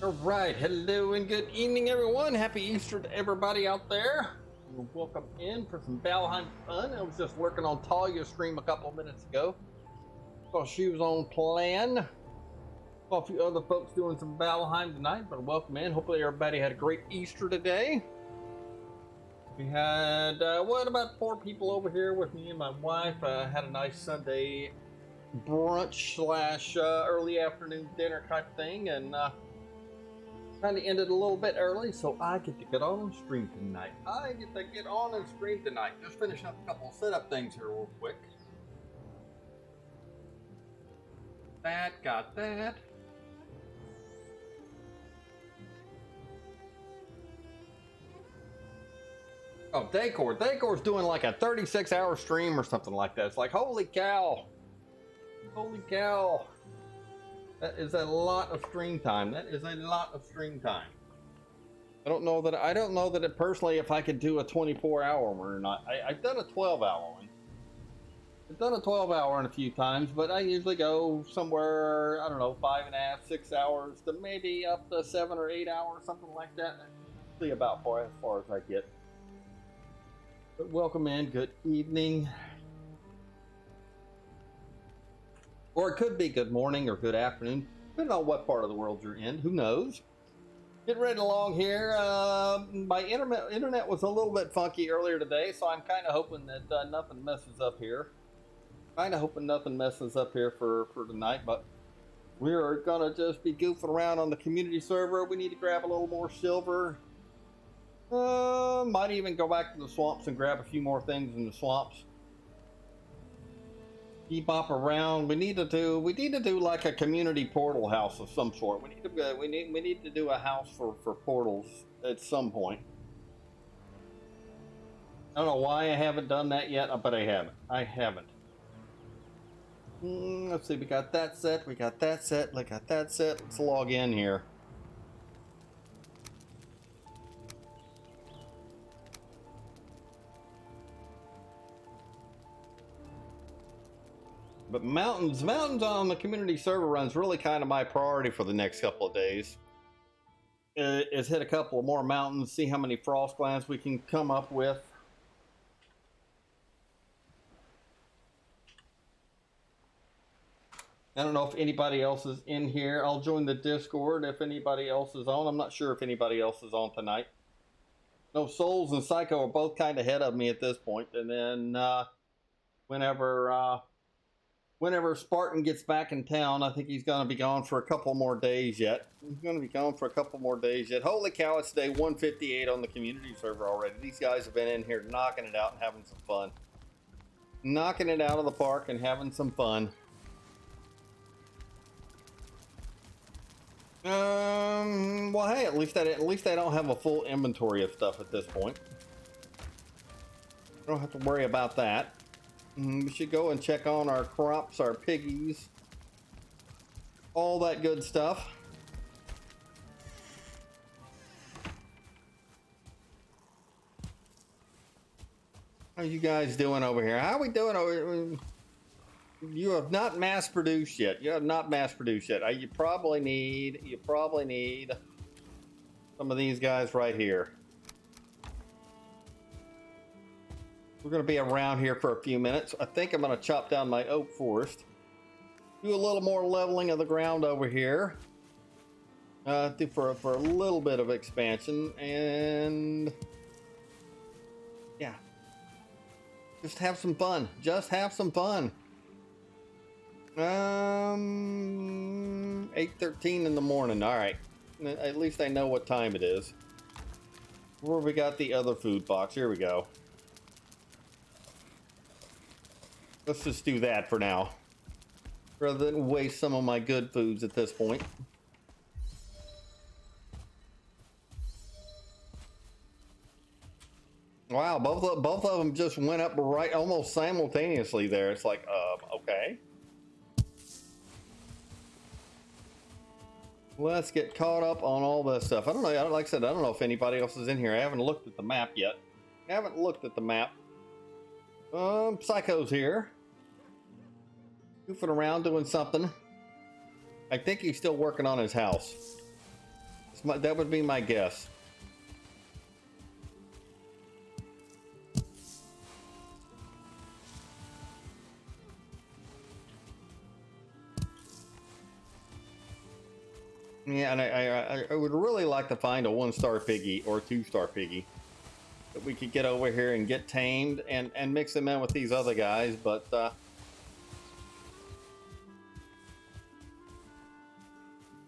All right, hello and good evening, everyone. Happy Easter to everybody out there. Welcome in for some Valheim fun. I was just working on Talia's stream a couple of minutes ago. Saw she was on plan. Saw a few other folks doing some Valheim tonight, but welcome in. Hopefully everybody had a great Easter today. We had, about 4 people over here with me and my wife. Had a nice Sunday brunch slash early afternoon dinner type thing, and kind of ended a little bit early, so I get to get on and stream tonight. Just finishing up a couple of setup things here real quick. Got that. Oh, Dacor's doing like a 36-hour stream or something like that. It's like, holy cow. That is a lot of stream time. I don't know that it personally, if I could do a 24-hour one or not. I've done a 12-hour one. I've done a 12-hour one a few times, but I usually go somewhere, I don't know, 5.5, 6 hours to maybe up to 7 or 8 hours, something like that. That's usually about as far as I get. But welcome in. Good evening. Or it could be good morning or good afternoon, depending on what part of the world you're in. Who knows? Getting right along here. My internet was a little bit funky earlier today, so I'm kind of hoping that nothing messes up here. For tonight, but we're gonna just be goofing around on the community server. We need to grab a little more silver. Might even go back to the swamps and grab a few more things in the swamps. Bop around. We need to do like a community portal house of some sort. We need to do a house for portals at some point. I don't know why I haven't done that yet, but I haven't. Let's see, we got that set. Let's log in here. But mountains on the community server run's really kind of my priority for the next couple of days. Is hit a couple of more mountains, see how many frost glands we can come up with. I don't know if anybody else is in here. I'll join the Discord if anybody else is on. I'm not sure if anybody else is on tonight. No, Souls and Psycho are both kind of ahead of me at this point. And then whenever Spartan gets back in town, I think he's going to be gone for a couple more days yet. Holy cow, it's day 158 on the community server already. These guys have been in here knocking it out and having some fun. Knocking it out of the park and having some fun. Well, hey, at least I don't have a full inventory of stuff at this point. I don't have to worry about that. We should go and check on our crops, our piggies, all that good stuff. How are you guys doing over here? How are we doing over here? You have not mass produced yet. You probably need some of these guys right here. We're going to be around here for a few minutes. I think I'm going to chop down my oak forest. Do a little more leveling of the ground over here. For a little bit of expansion. And yeah. Just have some fun. 8:13 in the morning. All right. At least I know what time it is. Where we got the other food box. Here we go. Let's just do that for now, rather than waste some of my good foods at this point. Wow, both of them just went up right almost simultaneously there. It's like, okay. Let's get caught up on all this stuff. I don't know, like I said, I don't know if anybody else is in here. I haven't looked at the map yet. Psycho's here. Goofing around doing something. I think he's still working on his house. That would be my guess. Yeah, and I would really like to find a 1-star piggy or 2-star piggy that we could get over here and get tamed and mix them in with these other guys, but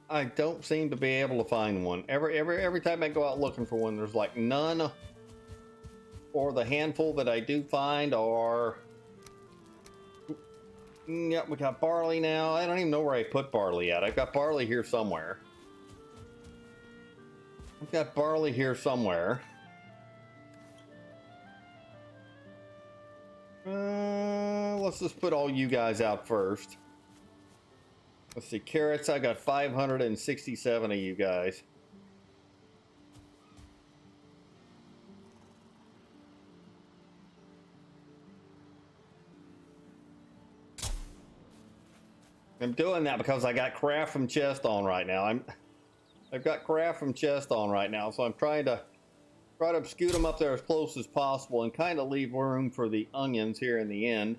I don't seem to be able to find one. Every time I go out looking for one, there's like none, or the handful that I do find are. Yep, we got barley now. I don't even know where I put barley at. I've got barley here somewhere. I've got barley here somewhere. Let's just put all you guys out first. Let's see, carrots. I got 567 of you guys. I'm doing that because I got craft from chest on right now. I've got craft from chest on right now, so I'm trying to scoot them up there as close as possible and kind of leave room for the onions here in the end.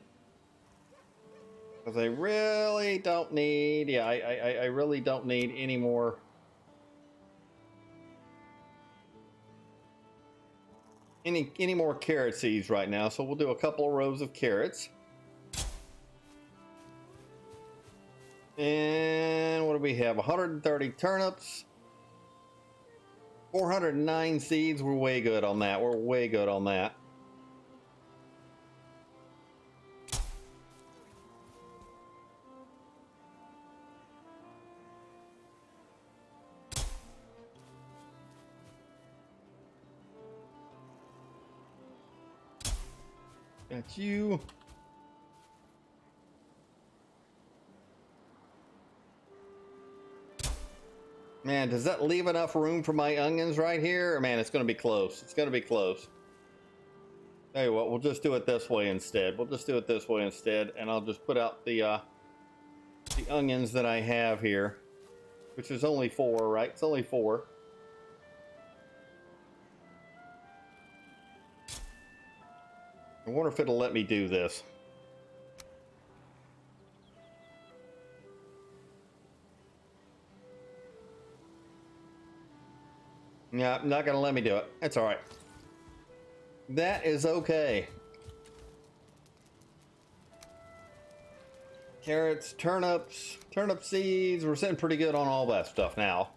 Because I really don't need, yeah, I really don't need any more. Any more carrot seeds right now, so we'll do a couple of rows of carrots. And what do we have? 130 turnips. 409 seeds. We're way good on that. We're way good on that. That's you. Man, does that leave enough room for my onions right here? Or man, it's going to be close. It's going to be close. Tell you what, we'll just do it this way instead. We'll just do it this way instead, and I'll just put out the onions that I have here, which is only 4, right? It's only 4. I wonder if it'll let me do this. Yeah, not gonna let me do it. That's all right. That is okay. Carrots, turnips, turnip seeds. We're sitting pretty good on all that stuff now.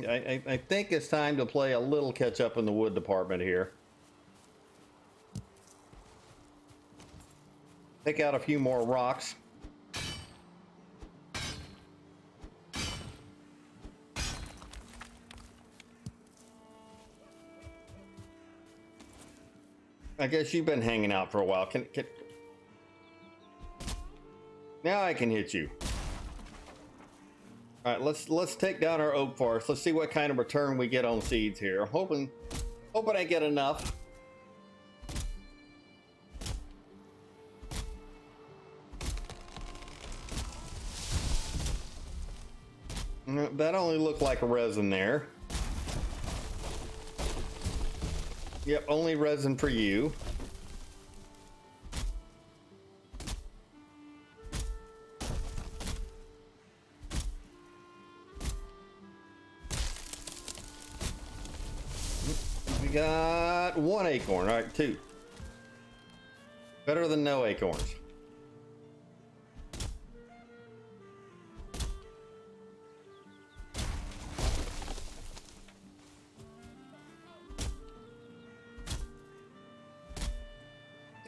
I think it's time to play a little catch up in the wood department here. Take out a few more rocks. I guess you've been hanging out for a while. Can... Now I can hit you. All right, let's take down our oak forest. Let's see what kind of return we get on seeds here. Hoping I get enough. That only looked like a resin there. Yep, only resin for you. We got 1 acorn. All right, 2. Better than no acorns.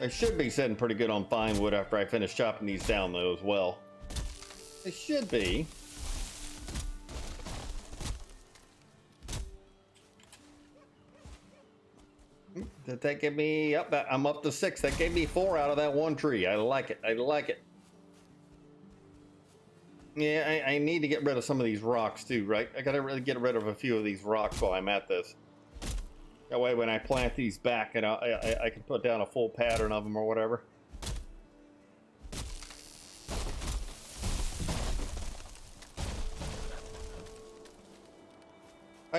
I should be sitting pretty good on fine wood after I finish chopping these down, though, as well. It should be. Did that give me up? I'm up to 6. That gave me 4 out of that one tree. I like it. I like it. Yeah, I need to get rid of some of these rocks too, right? I gotta really get rid of a few of these rocks while I'm at this. That way when I plant these back, and I can put down a full pattern of them or whatever.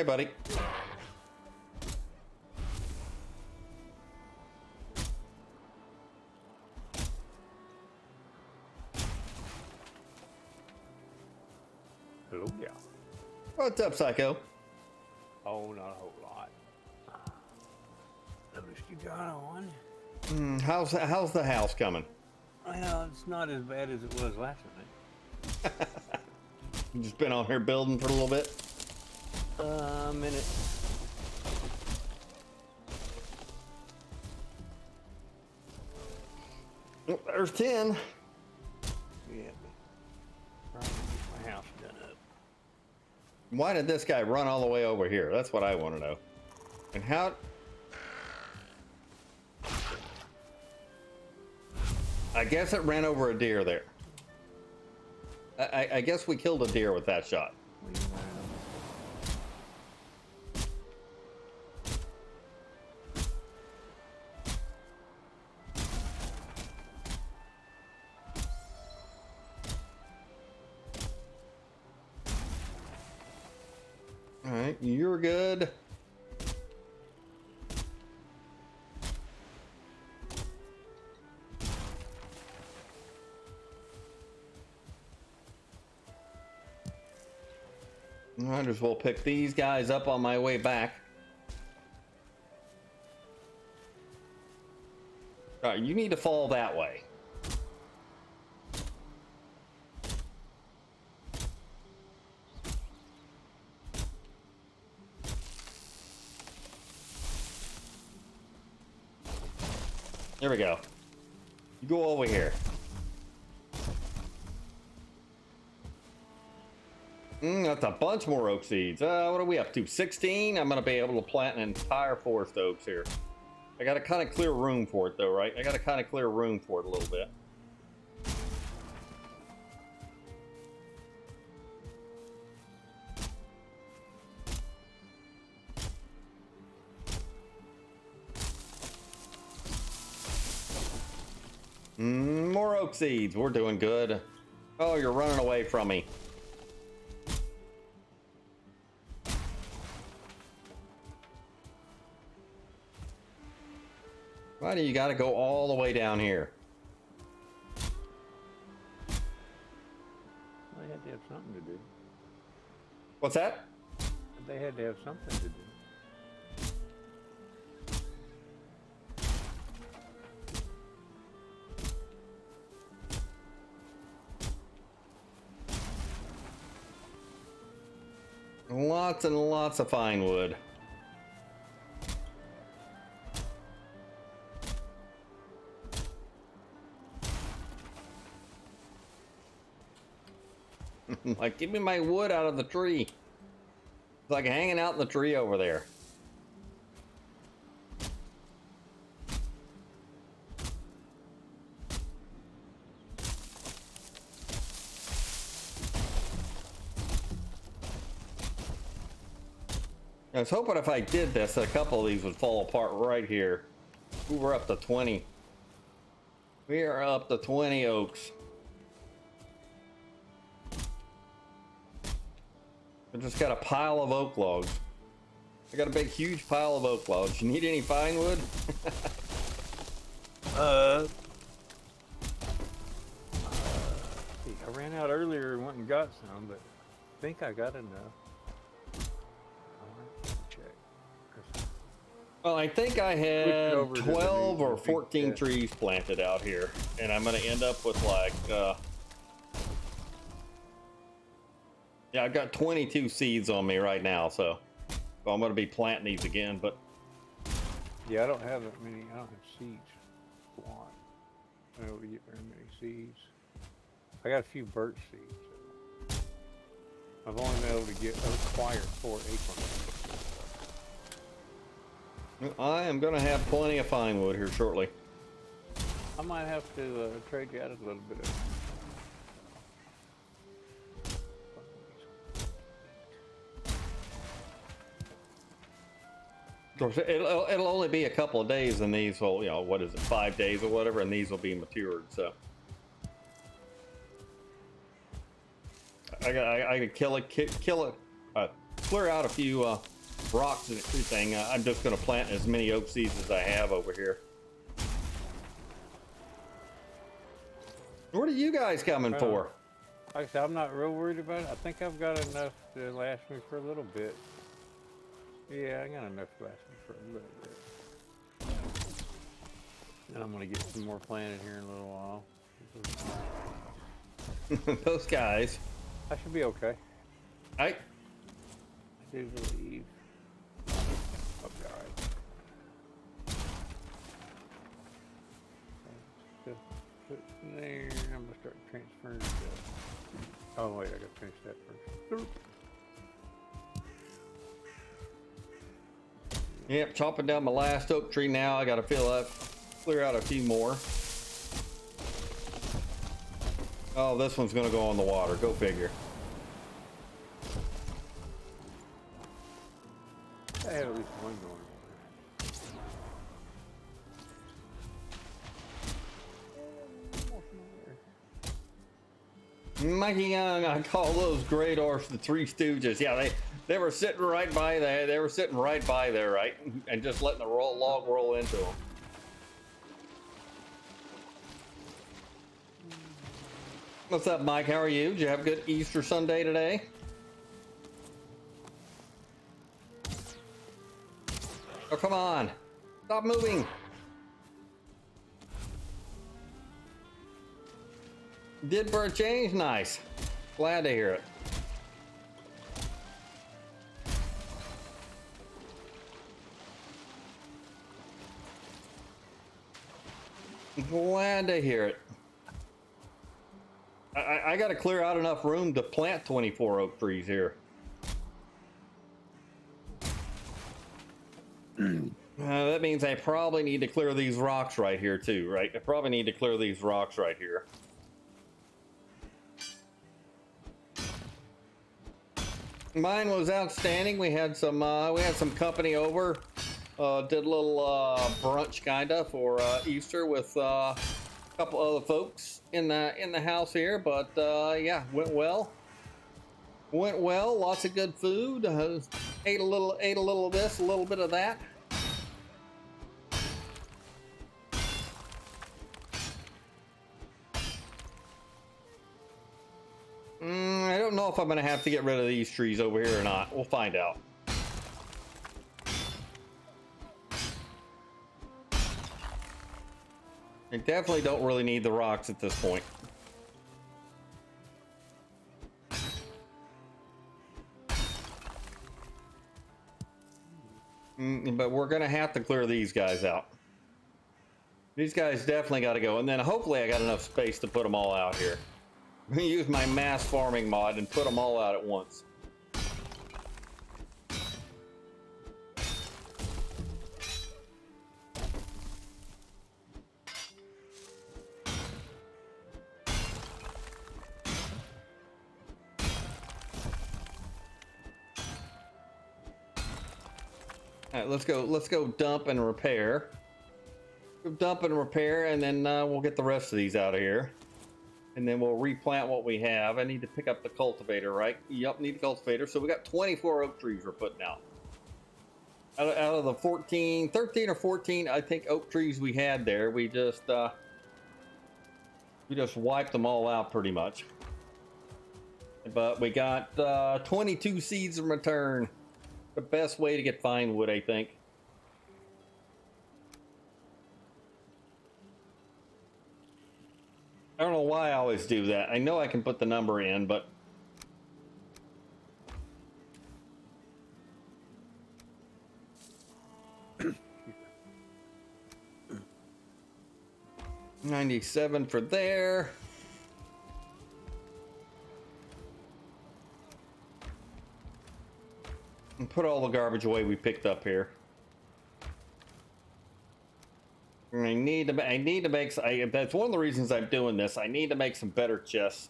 Hi, buddy. Hello, yeah. What's up, Psycho? Oh, not a whole lot. At least you got on. How's the house coming? Well, it's not as bad as it was last night. You just been on here building for a little bit? A minute. Oh, there's 10. Yeah. Trying to get my house done up. Why did this guy run all the way over here? That's what I want to know. And how... I guess it ran over a deer there. I guess we killed a deer with that shot. All right, you're good. Might as well pick these guys up on my way back. All right, you need to fall that way. There we go. You go over here. That's a bunch more oak seeds. What are we up to? 16? I'm gonna be able to plant an entire forest of oaks here. I gotta kind of clear room for it though, right? I gotta kind of clear room for it a little bit. More oak seeds. We're doing good. Oh, you're running away from me. Why do you gotta go all the way down here? They had to have something to do. What's that? They had to have something to do. Lots and lots of fine wood. Like, give me my wood out of the tree. It's like hanging out in the tree over there. I was hoping if I did this, a couple of these would fall apart right here. Ooh, we're up to 20. We are up to 20 oaks. I just got a pile of oak logs. I got a big, huge pile of oak logs. You need any fine wood? I ran out earlier and went and got some, but I think I got enough. I'll have to check. Well, I think I had over to the 12 new or big 14 pit. trees planted out here, and I'm going to end up with like, yeah, I've got 22 seeds on me right now, so I'm going to be planting these again, but Yeah, I don't have that many. I don't have seeds. A lot. I don't get very many seeds. I got a few birch seeds. I've only been able to acquire 4 acorns. I am going to have plenty of fine wood here shortly. I might have to trade you out a little bit of. Of course, it'll only be a couple of days, and these will, you know, what is it, 5 days or whatever, and these will be matured. So I could kill it, clear out a few rocks and everything, I'm just going to plant as many oak seeds as I have over here. What are you guys coming for? Like I said, I'm not real worried about it. I think I've got enough to last me for a little bit. Yeah, I got enough to last me for a little bit. And I'm gonna get some more planted here in a little while. Those guys. I should be okay. I do believe. I'll be alright. Just put it there. I'm gonna start transferring stuff. Oh wait, I gotta finish that first. Yep, chopping down my last oak tree now. I gotta clear out a few more. Oh, this one's gonna go on the water. Go figure. I have at least one going. Mikey Young, I call those great dwarfs the Three Stooges. Yeah, they were sitting right by there. They were sitting right by there, right, and just letting the log roll into them. What's up, Mike? How are you? Did you have a good Easter Sunday today? Oh, come on. Stop moving. Did for a change? Nice. Glad to hear it. Glad to hear it. I got to clear out enough room to plant 24 oak trees here. That means I probably need to clear these rocks right here too, right? I probably need to clear these rocks right here. Mine was outstanding. We had some company over. Did a little brunch kinda for Easter with a couple other folks in the house here, but yeah, went well. Lots of good food. Ate a little of this, a little bit of that. I don't know if I'm gonna have to get rid of these trees over here or not. We'll find out. I definitely don't really need the rocks at this point. But we're gonna have to clear these guys out. These guys definitely got to go, and then hopefully I got enough space to put them all out here. I'm gonna use my mass farming mod and put them all out at once. All right, let's go dump and repair. Dump and repair, and then we'll get the rest of these out of here. And then we'll replant what we have. I need to pick up the cultivator, right? Yep, need the cultivator. So we got 24 oak trees we're putting out. Out of the 13 or 14, I think, oak trees we had there, we just wiped them all out pretty much. But we got 22 seeds in return. The best way to get fine wood, I think. I don't know why I always do that. I know I can put the number in, but 97 for there. And put all the garbage away we picked up here. I need to make. That's one of the reasons I'm doing this. I need to make some better chests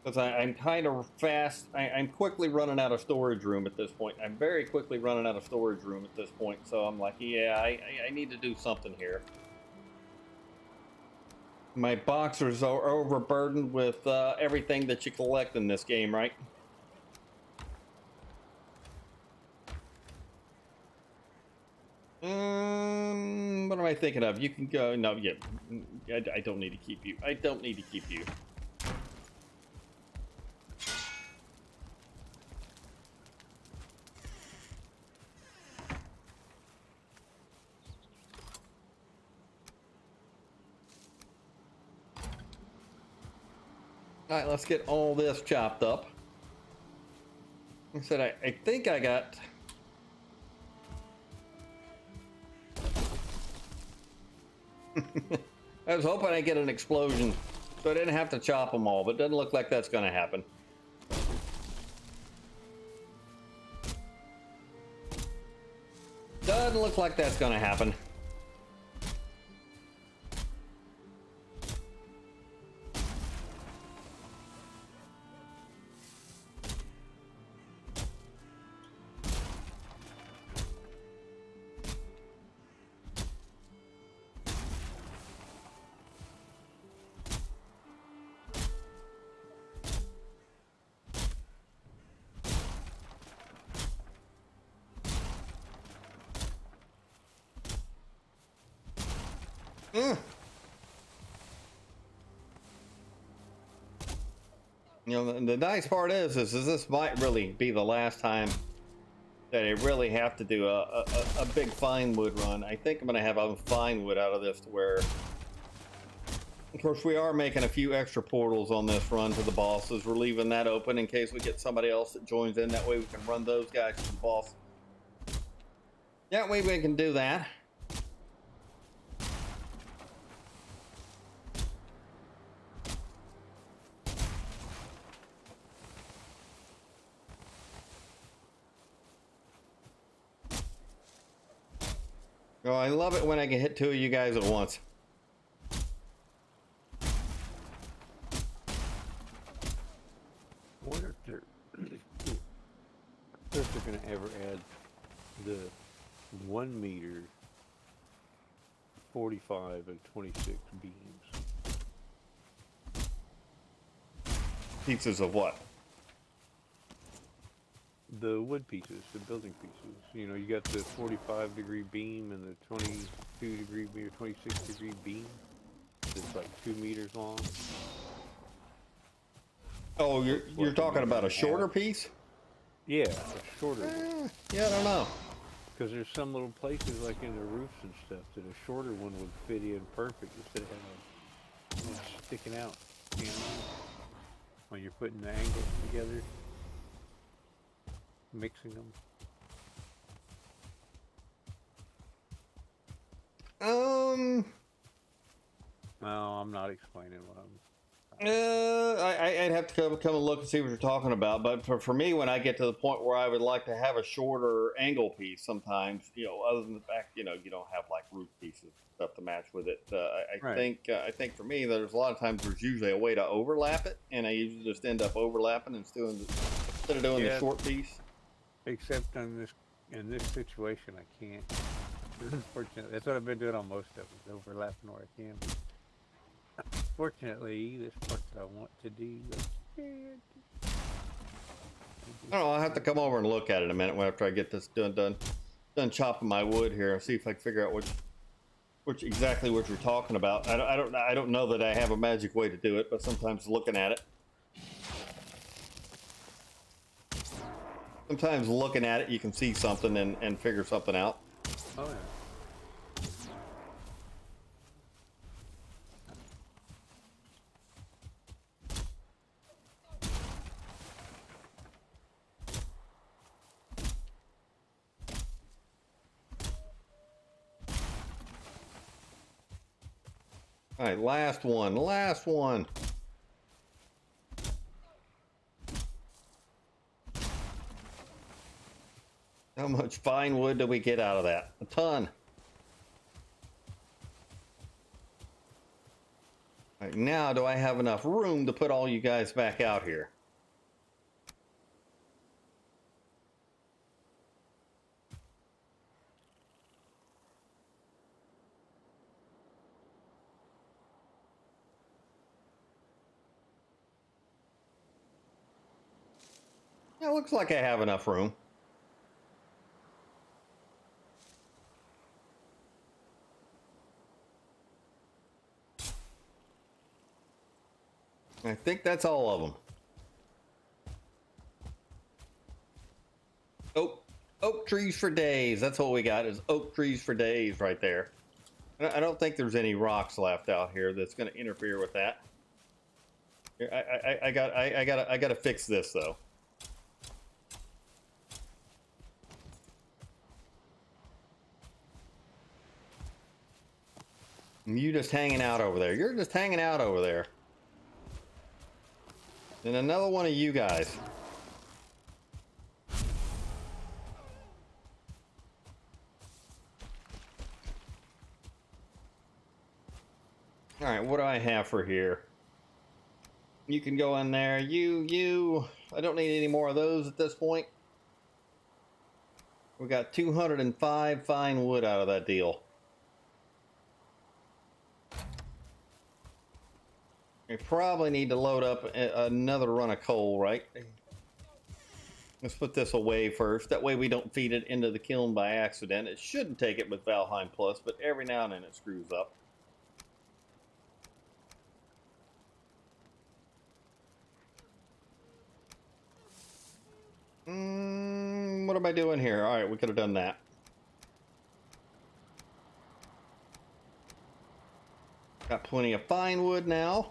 because I'm kind of fast. I'm quickly running out of storage room at this point. I'm very quickly running out of storage room at this point. So I'm like, yeah, I need to do something here. My boxers are overburdened with everything that you collect in this game, right? What am I thinking of? You can go. No, yeah. I don't need to keep you. I don't need to keep you. All right, let's get all this chopped up. I said, I think I got. I was hoping I'd get an explosion so I didn't have to chop them all, but it doesn't look like that's going to happen. Doesn't look like that's going to happen. You know, the nice part is this might really be the last time that I really have to do a big fine wood run. I think I'm going to have a fine wood out of this to where, of course, we are making a few extra portals on this run to the bosses. We're leaving that open in case we get somebody else that joins in. That way we can run those guys to the boss. That way we can do that. Oh, I love it when I can hit two of you guys at once. I wonder if they're going to ever add the 1 meter 45 and 26 beams. Pieces of what? The wood pieces, the building pieces. You know, you got the 45-degree beam and the 22-degree beam or 26-degree beam. It's like 2 meters long. Oh, you're talking about a shorter piece? Yeah, a shorter one. Yeah, I don't know. Because there's some little places like in the roofs and stuff that a shorter one would fit in perfect instead of having it sticking out. You know, when you're putting the angles together. Mixing them. No, I'm not explaining what I'm. I'd have to come and look and see what you're talking about. But for me, when I get to the point where I would like to have a shorter angle piece, sometimes, you know, other than the fact, you know, you don't have like roof pieces and stuff to match with it. Right. I think for me, there's a lot of times there's usually a way to overlap it, and I usually just end up overlapping instead of doing the short piece. Except in this situation, I can't. Unfortunately, that's what I've been doing on most of them, overlapping where I can. Fortunately, this part that I want to do, I don't know. I'll have to come over and look at it in a minute after I get this done chopping my wood here. See if I can figure out which exactly what you're talking about. I don't know that I have a magic way to do it, but sometimes looking at it. Sometimes looking at it, you can see something and figure something out. oh yeah. All right, last one. How much fine wood do we get out of that? A ton. All right, now do I have enough room to put all you guys back out here? Yeah, looks like I have enough room. I think that's all of them. Oak trees for days. That's what we got, is oak trees for days right there. I don't think there's any rocks left out here that's going to interfere with that. Here, I gotta fix this though. You just hanging out over there. You're just hanging out over there. And another one of you guys. All right, what do I have for here? You can go in there. I don't need any more of those at this point. We got 205 fine wood out of that deal. We probably need to load up another run of coal, right? Let's put this away first. That way we don't feed it into the kiln by accident. It shouldn't take it with Valheim Plus, but every now and then it screws up. What am I doing here? All right, we could have done that. Got plenty of fine wood now.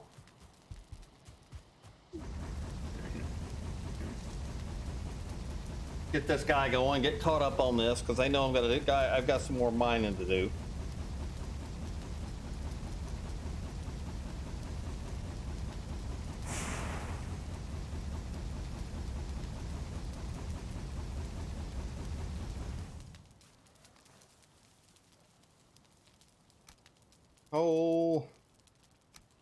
Get this guy going, get caught up on this, because I know I've got some more mining to do. Oh,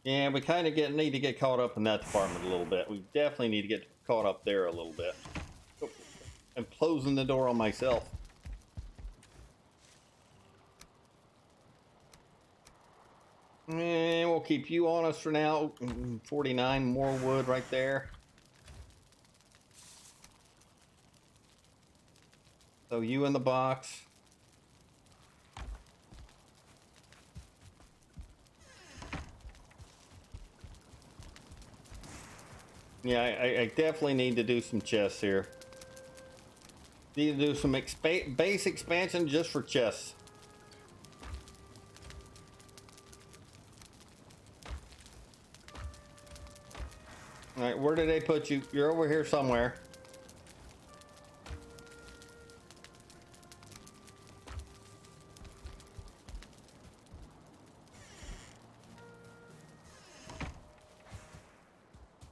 yeah, we kind of need to get caught up in that department a little bit. We definitely need to get caught up there a little bit. Oh, I'm closing the door on myself. And we'll keep you on us for now. 49 more wood right there. So you in the box. Yeah, I definitely need to do some chests here. Need to do some base expansion just for chests. All right, where did they put you? You're over here somewhere.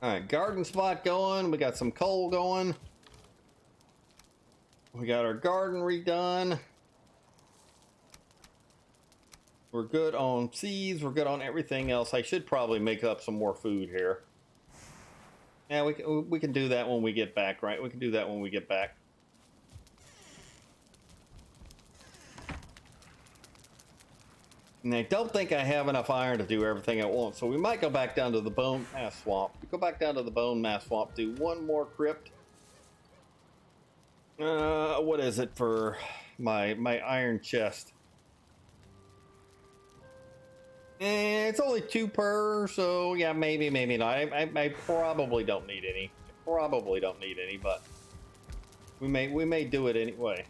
All right, garden spot going. We got some coal going. We got our garden redone. We're good on seeds. We're good on everything else. I should probably make up some more food here. Yeah, we can do that when we get back, right? We can do that when we get back. And I don't think I have enough iron to do everything at once, so we might go back down to the bone mass swamp. We go back down to the bone mass swamp, do one more crypt. What is it for my iron chest? It's only 2 per, so yeah, maybe not. I probably don't need any. Probably don't need any, but we may do it anyway.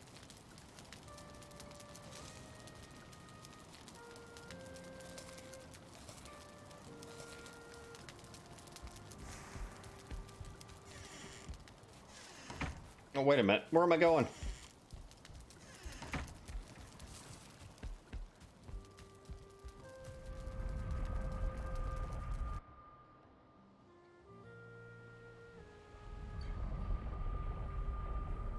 Oh, wait a minute. Where am I going?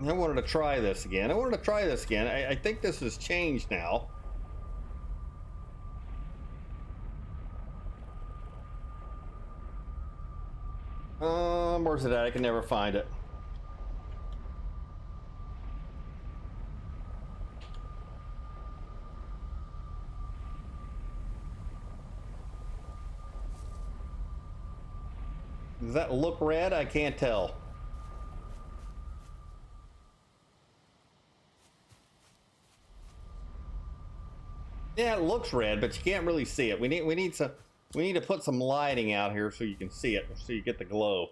I wanted to try this again. I think this has changed now. Where's it at? I can never find it. Does that look red? I can't tell. Yeah, it looks red, but you can't really see it. We need some. We need to put some lighting out here so you can see it, so you get the glow.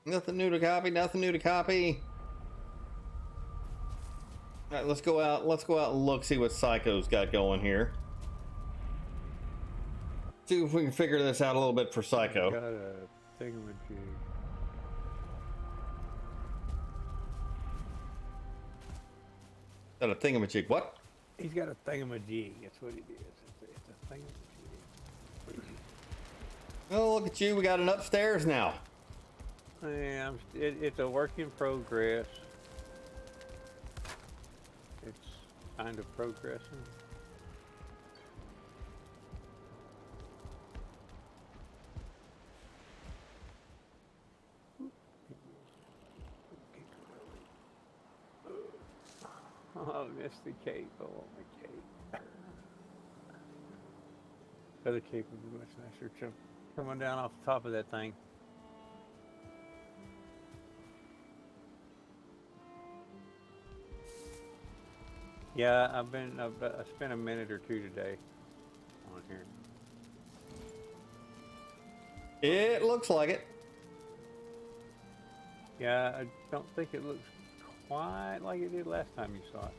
Nothing new to copy, nothing new to copy. All right, let's go out and look, see what Psycho's got going here. See if we can figure this out a little bit for Psycho. Got a thingamajig. Got a thingamajig, what? He's got a thingamajig, that's what it is. It's a thingamajig. Oh, look at you, we got an upstairs now. Yeah, it's a work in progress. It's kind of progressing. Oh, I missed the cape. Oh, my cape. The other cape would be much nicer. Coming down off the top of that thing. Yeah, I spent a minute or two today on here. It looks like it. Yeah, I don't think it looks quite like it did last time you saw it.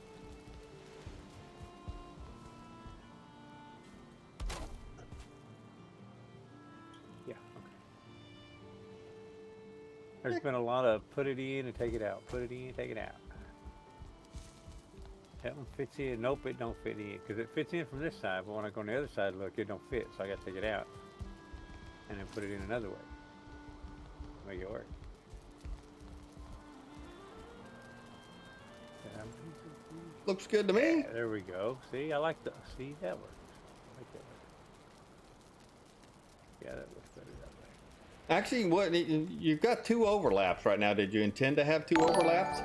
Yeah, okay. There's been a lot of put it in and take it out, put it in, take it out. That one fits in. Nope, it don't fit in. Because it fits in from this side, but when I go on the other side, look, it don't fit. So I got to take it out and then put it in another way. Make it work. Looks good to me. Yeah, there we go. See, I like the. See, that works. I like that better. Yeah, that looks better that way. Actually, what you've got two overlaps right now. Did you intend to have two overlaps?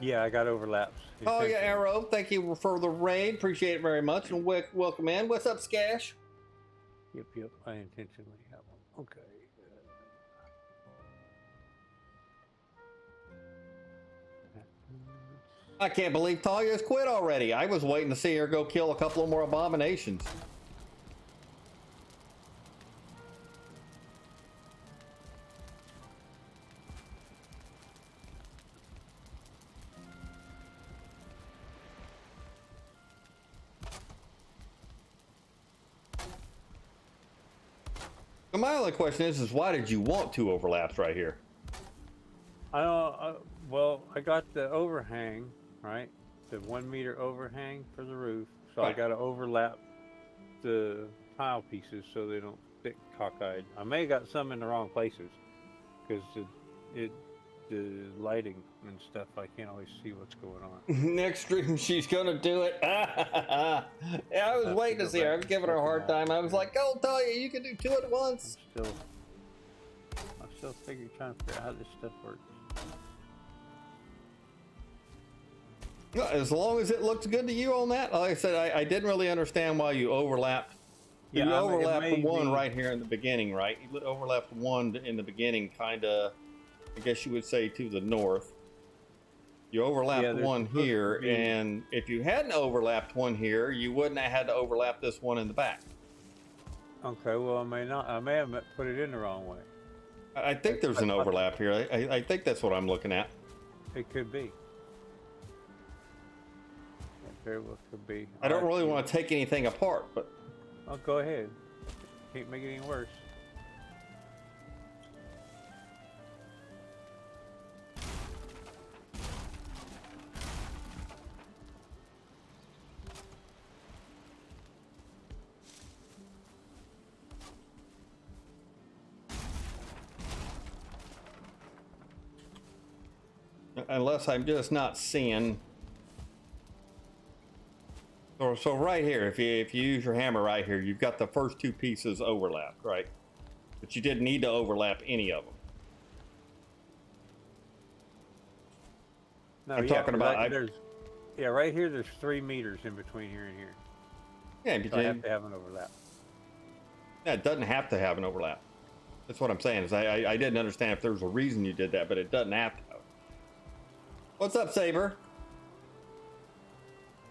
Yeah, I got overlaps. Oh yeah, Arrow. Thank you for the raid. Appreciate it very much, and welcome in. What's up, Skash? Yep. I intentionally have one. Okay. I can't believe Talia's quit already. I was waiting to see her go kill a couple of more abominations. So my only question is why did you want two overlaps right here? Well, I got the overhang, right? The 1 meter overhang for the roof. So Right. I got to overlap the tile pieces so they don't stick cockeyed. I may have got some in the wrong places because the lighting and stuff, I can't always see what's going on. Next stream, she's gonna do it. Yeah, I was waiting to see her. I was giving her a hard time. I was like, "Go, Talia, you can do two at once." I'm still trying to figure out how this stuff works. As long as it looks good to you on that. Like I said, I didn't really understand why you overlapped. Yeah, you overlapped it may one be- right here in the beginning, right? You overlapped one in the beginning, kind of. I guess you would say to the north. You overlapped Yeah, there's one supposed to here, be- and if you hadn't overlapped one here, you wouldn't have had to overlap this one in the back. Okay, well, I may have put it in the wrong way. I think there's an overlap here. I think that's what I'm looking at. It could be. It very well could be. I don't really want to take anything apart, but Oh, go ahead. Can't make it any worse. unless I'm just not seeing. So right here, if you use your hammer right here, you've got the first two pieces overlapped, right? But you didn't need to overlap any of them. No, I'm talking about- right here. There's 3 meters in between here and here. Yeah, but So I have to have an overlap. yeah, it doesn't have to have an overlap. That's what I'm saying. Is I didn't understand if there was a reason you did that, but it doesn't have to. What's up, Saber?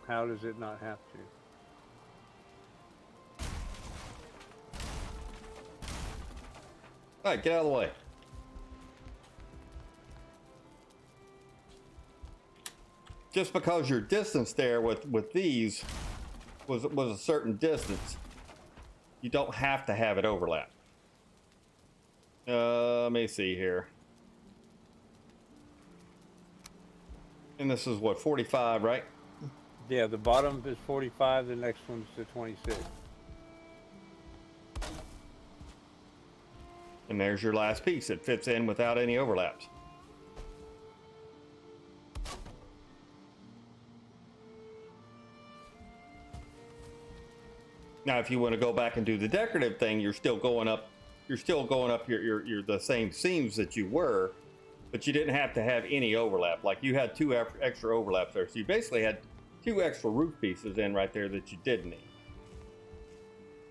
How does it not have to? All right, get out of the way. Just because your distance there with these was a certain distance, you don't have to have it overlap. Let me see here. And this is what, 45, right? Yeah, the bottom is 45, the next one's the 26. And there's your last piece. It fits in without any overlaps. Now, if you want to go back and do the decorative thing, you're still going up your the same seams that you were, but you didn't have to have any overlap. Like you had two extra overlaps there. So you basically had two extra roof pieces in right there that you didn't need.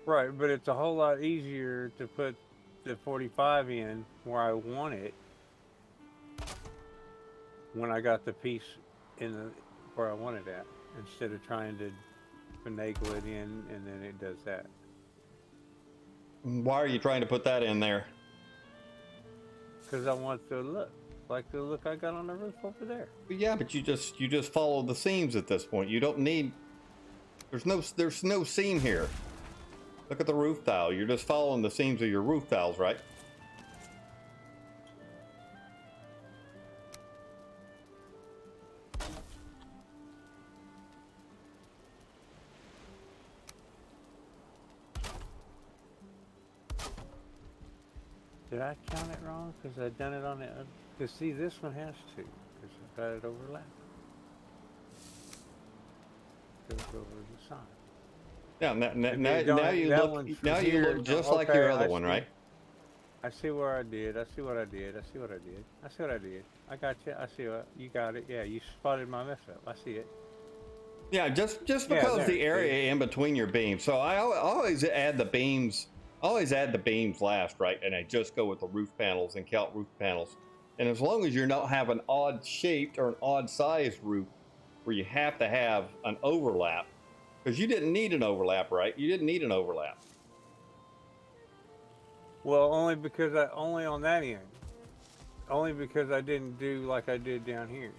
Right, but it's a whole lot easier to put the 45 in where I want it when I got the piece in the where I want it at, instead of trying to finagle it in and then it does that. Why are you trying to put that in there? Because I want the look like the look I got on the roof over there. Yeah, but you just follow the seams at this point. You don't need. There's no seam here. Look at the roof tile. You're just following the seams of your roof tiles, right? Did I count it wrong? Because I done it on the. Because see, this one has to. Because I've got it overlapped. Goes over the side. Yeah, now you look just like your other one, right? I see where I did. I see what I did. I see what I did. I see what I did. I got you. I see what you got it. Yeah, you spotted my mess up. I see it. Yeah, just because the area in between your beams. So I always add the beams. Always add the beams last, right? And I just go with the roof panels and count roof panels. And as long as you're not have an odd shaped or an odd sized roof where you have to have an overlap, because you didn't need an overlap, right? You didn't need an overlap. Well, only on that end. Only because I didn't do like I did down here.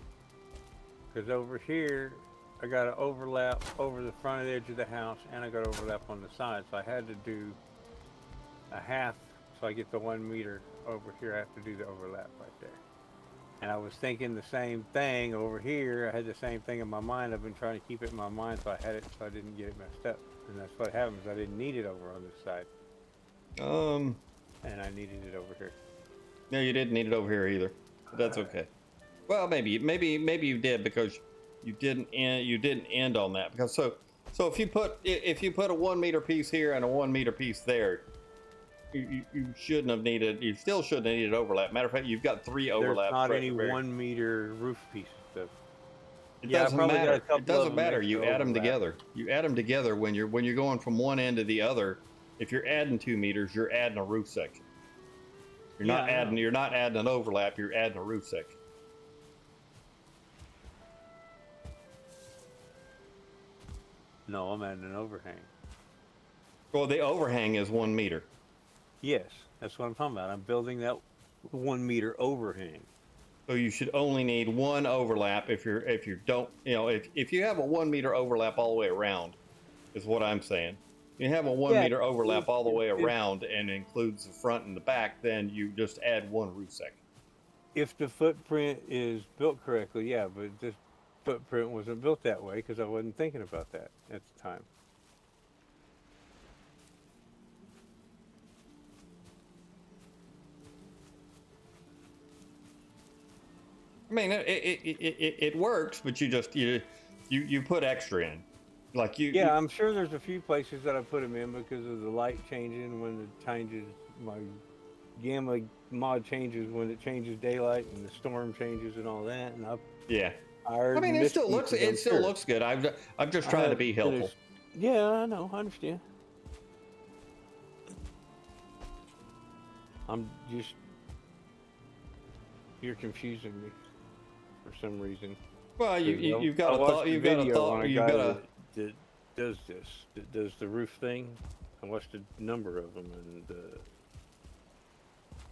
Because over here, I got to overlap over the front edge of the house, and I got to overlap on the side. So I had to do a half, so I get the 1 meter over here. I have to do the overlap right there. And I was thinking the same thing over here. I had the same thing in my mind. I've been trying to keep it in my mind so I had it so I didn't get it messed up. And that's what happens. I didn't need it over on this side. And I needed it over here. No, you didn't need it over here either. But that's okay. Well, maybe you did because you didn't end on that. Because so if you put a 1 meter piece here and a 1 meter piece there, you shouldn't have needed. You still shouldn't have needed overlap. Matter of fact, you've got 3 overlaps. There's not any 1 meter roof pieces though. It doesn't matter. It doesn't matter. You add them together. You add them together when you're going from one end to the other. If you're adding 2 meters, you're adding a roof section. You're not adding an overlap. You're adding a roof section. No, I'm adding an overhang. Well, the overhang is 1 meter. Yes, that's what I'm talking about. I'm building that 1 meter overhang. So you should only need 1 overlap if you don't, if you have a 1 meter overlap all the way around, is what I'm saying. You have a 1 meter overlap all the way around and includes the front and the back, then you just add 1 roof section. If the footprint is built correctly, yeah, but this footprint wasn't built that way because I wasn't thinking about that at the time. I mean, it works, but you put extra in, like you. Yeah, I'm sure there's a few places that I put them in because of the light changing when it changes. My gamma mod changes when it changes daylight and the storm changes and all that. And I mean, it still looks good. I'm just trying to be helpful. Yeah, I know. I understand. I'm just, you're confusing me for some reason. Well, you've got I a watched thought. a You've got a video on thought. a You've guy got a. that does this, that does the roof thing. I watched a number of them, and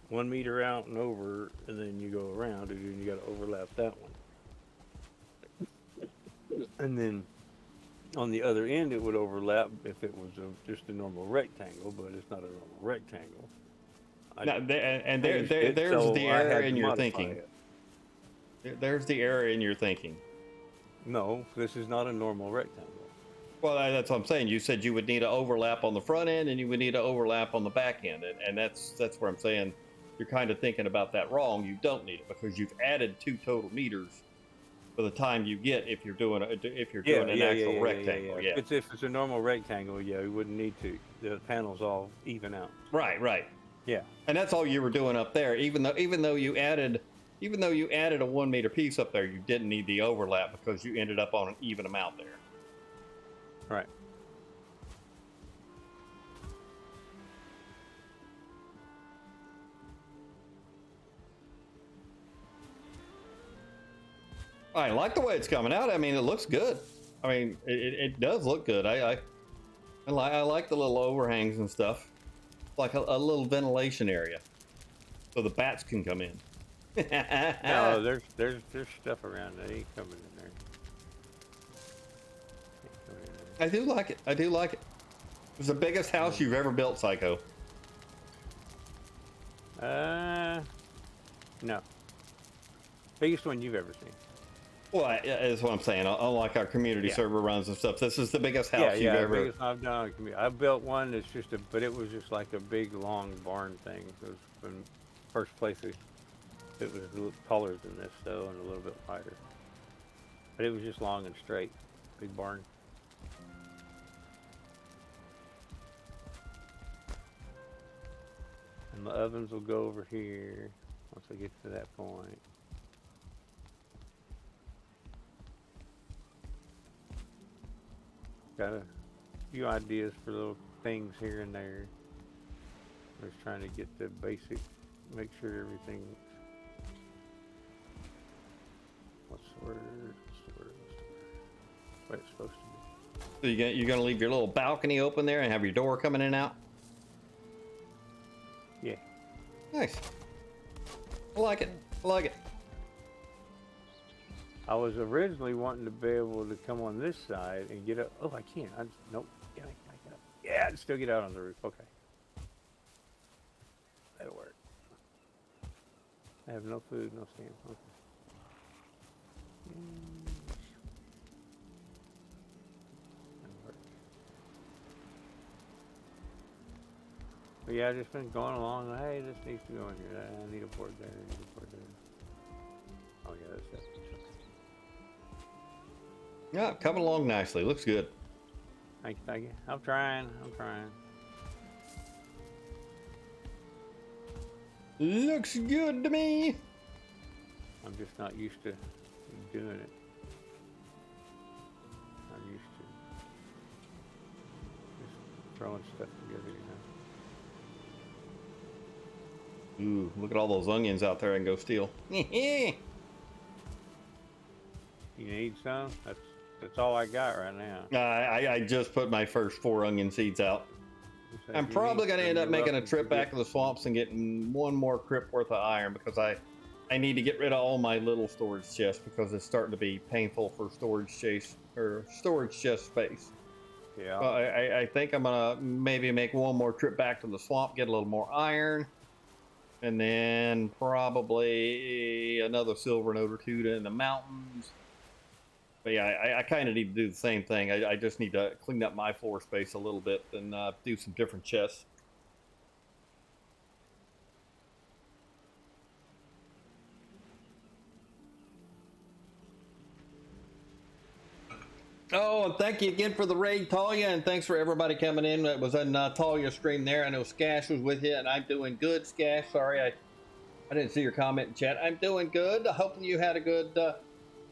1 meter out and over, and then you go around, and then you got to overlap that one. And then on the other end, it would overlap if it was just a normal rectangle, but it's not a normal rectangle. Now, Changed it, there's so the I error had in to your modify thinking. it. There's the error in your thinking. No, this is not a normal rectangle. Well, that's what I'm saying. You said you would need to overlap on the front end, and you would need to overlap on the back end, and that's where I'm saying you're kind of thinking about that wrong. You don't need it because you've added 2 total meters for the time you get if you're doing an actual rectangle. Yeah. If it's a normal rectangle, yeah, we wouldn't need to. The panels all even out. Right. Yeah. And that's all you were doing up there. Even though you added a 1 meter piece up there, you didn't need the overlap because you ended up on an even amount there. Right. I like the way it's coming out. I mean, it looks good. I mean, it does look good. I like the little overhangs and stuff. Like a little ventilation area, so the bats can come in. No, there's stuff around that ain't coming in there. I do like it. It's the biggest house you've ever built, Psycho. No. Biggest one you've ever seen. Well, that's what I'm saying. Unlike our community server runs and stuff, this is the biggest house you've ever. Biggest I've done. I built one that's but it was just like a big long barn thing. It was from first place. It was a little taller than this though, and a little bit wider. But it was just long and straight, big barn. And the ovens will go over here once I get to that point. Got a few ideas for little things here and there. Just trying to get the basic, make sure everything's, what's the word? What it's supposed to be. So you're gonna leave your little balcony open there and have your door coming in and out? Yeah. Nice. I like it. I was originally wanting to be able to come on this side and get up. Oh, I can't. Nope. Yeah, I get up. Yeah, I can still get out on the roof. Okay. That'll work. I have no food, no stamp. Okay. That'll work. But yeah, I've just been going along. Hey, this needs to go in here. I need a board there. I need a board there. Oh, yeah, that's it. Yeah, coming along nicely. Looks good. Thank you. I'm trying. Looks good to me. I'm just not used to doing it. I'm used to just throwing stuff together, Ooh, look at all those onions out there I can go steal. You need some? That's all I got right now. I just put my first 4 onion seeds out. I'm probably going to end up making a trip back to the swamps and getting 1 more crypt worth of iron because I need to get rid of all my little storage chests because it's starting to be painful for storage chest space. Yeah. I think I'm going to maybe make 1 more trip back to the swamp, get a little more iron, and then probably another silver node or 2 in the mountains. But yeah, I kind of need to do the same thing. I just need to clean up my floor space a little bit and do some different chests. Oh, and thank you again for the raid, Talia, and thanks for everybody coming in. It was on Talia's stream there. I know Skash was with you, and I'm doing good, Skash. Sorry, I didn't see your comment in chat. I'm doing good. Hoping you had a good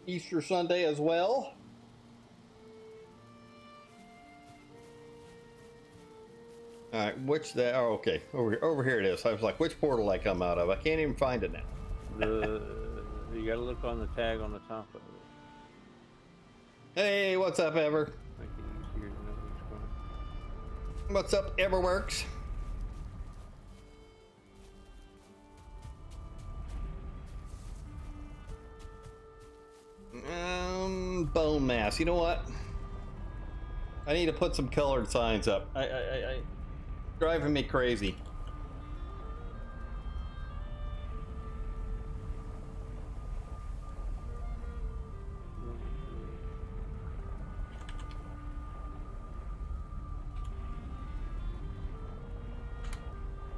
Easter Sunday as well. All right, which the? Oh, okay, over here it is. I was like, which portal I come out of? I can't even find it now. You gotta look on the tag on the top of it. Hey, what's up, Ever? Make it easier to know which one. What's up, Everworks? Bone mass. You know what? I need to put some colored signs up. I driving me crazy.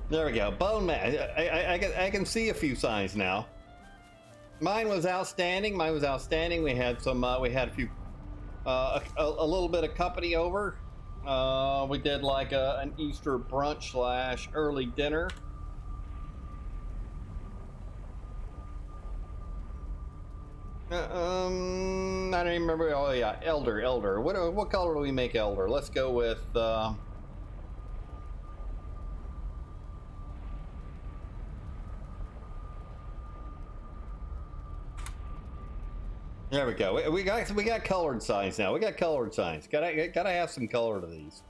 There we go. Bone mass. I can see a few signs now. Mine was outstanding. Mine was outstanding. We had some. We had a few. A little bit of company over. We did like an Easter brunch / early dinner. I don't even remember. Oh yeah, elder. What color do we make elder? Let's go with. There we go. We got colored signs now. We got colored signs. Gotta have some color to these.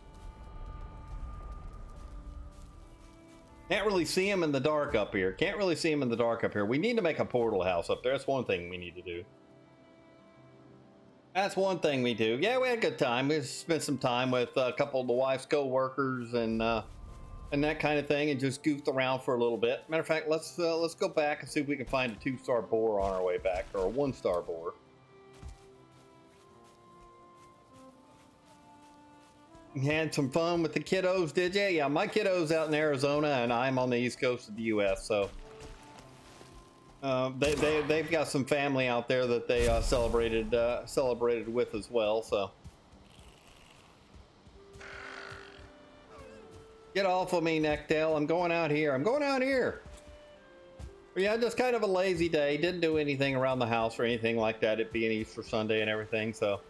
Can't really see them in the dark up here. Can't really see them in the dark up here. We need to make a portal house up there. That's one thing we need to do. That's one thing we do. Yeah, we had a good time. We spent some time with a couple of the wife's co-workers and that kind of thing, and just goofed around for a little bit. Matter of fact, let's go back and see if we can find a 2-star boar on our way back, or a 1-star boar. Had some fun with the kiddos, did you? Yeah, my kiddos out in Arizona, and I'm on the east coast of the U.S. So they've got some family out there that they celebrated with as well. So get off of me, Necktail. I'm going out here. I'm going out here. But yeah, just kind of a lazy day. Didn't do anything around the house or anything like that. It being Easter Sunday and everything. So.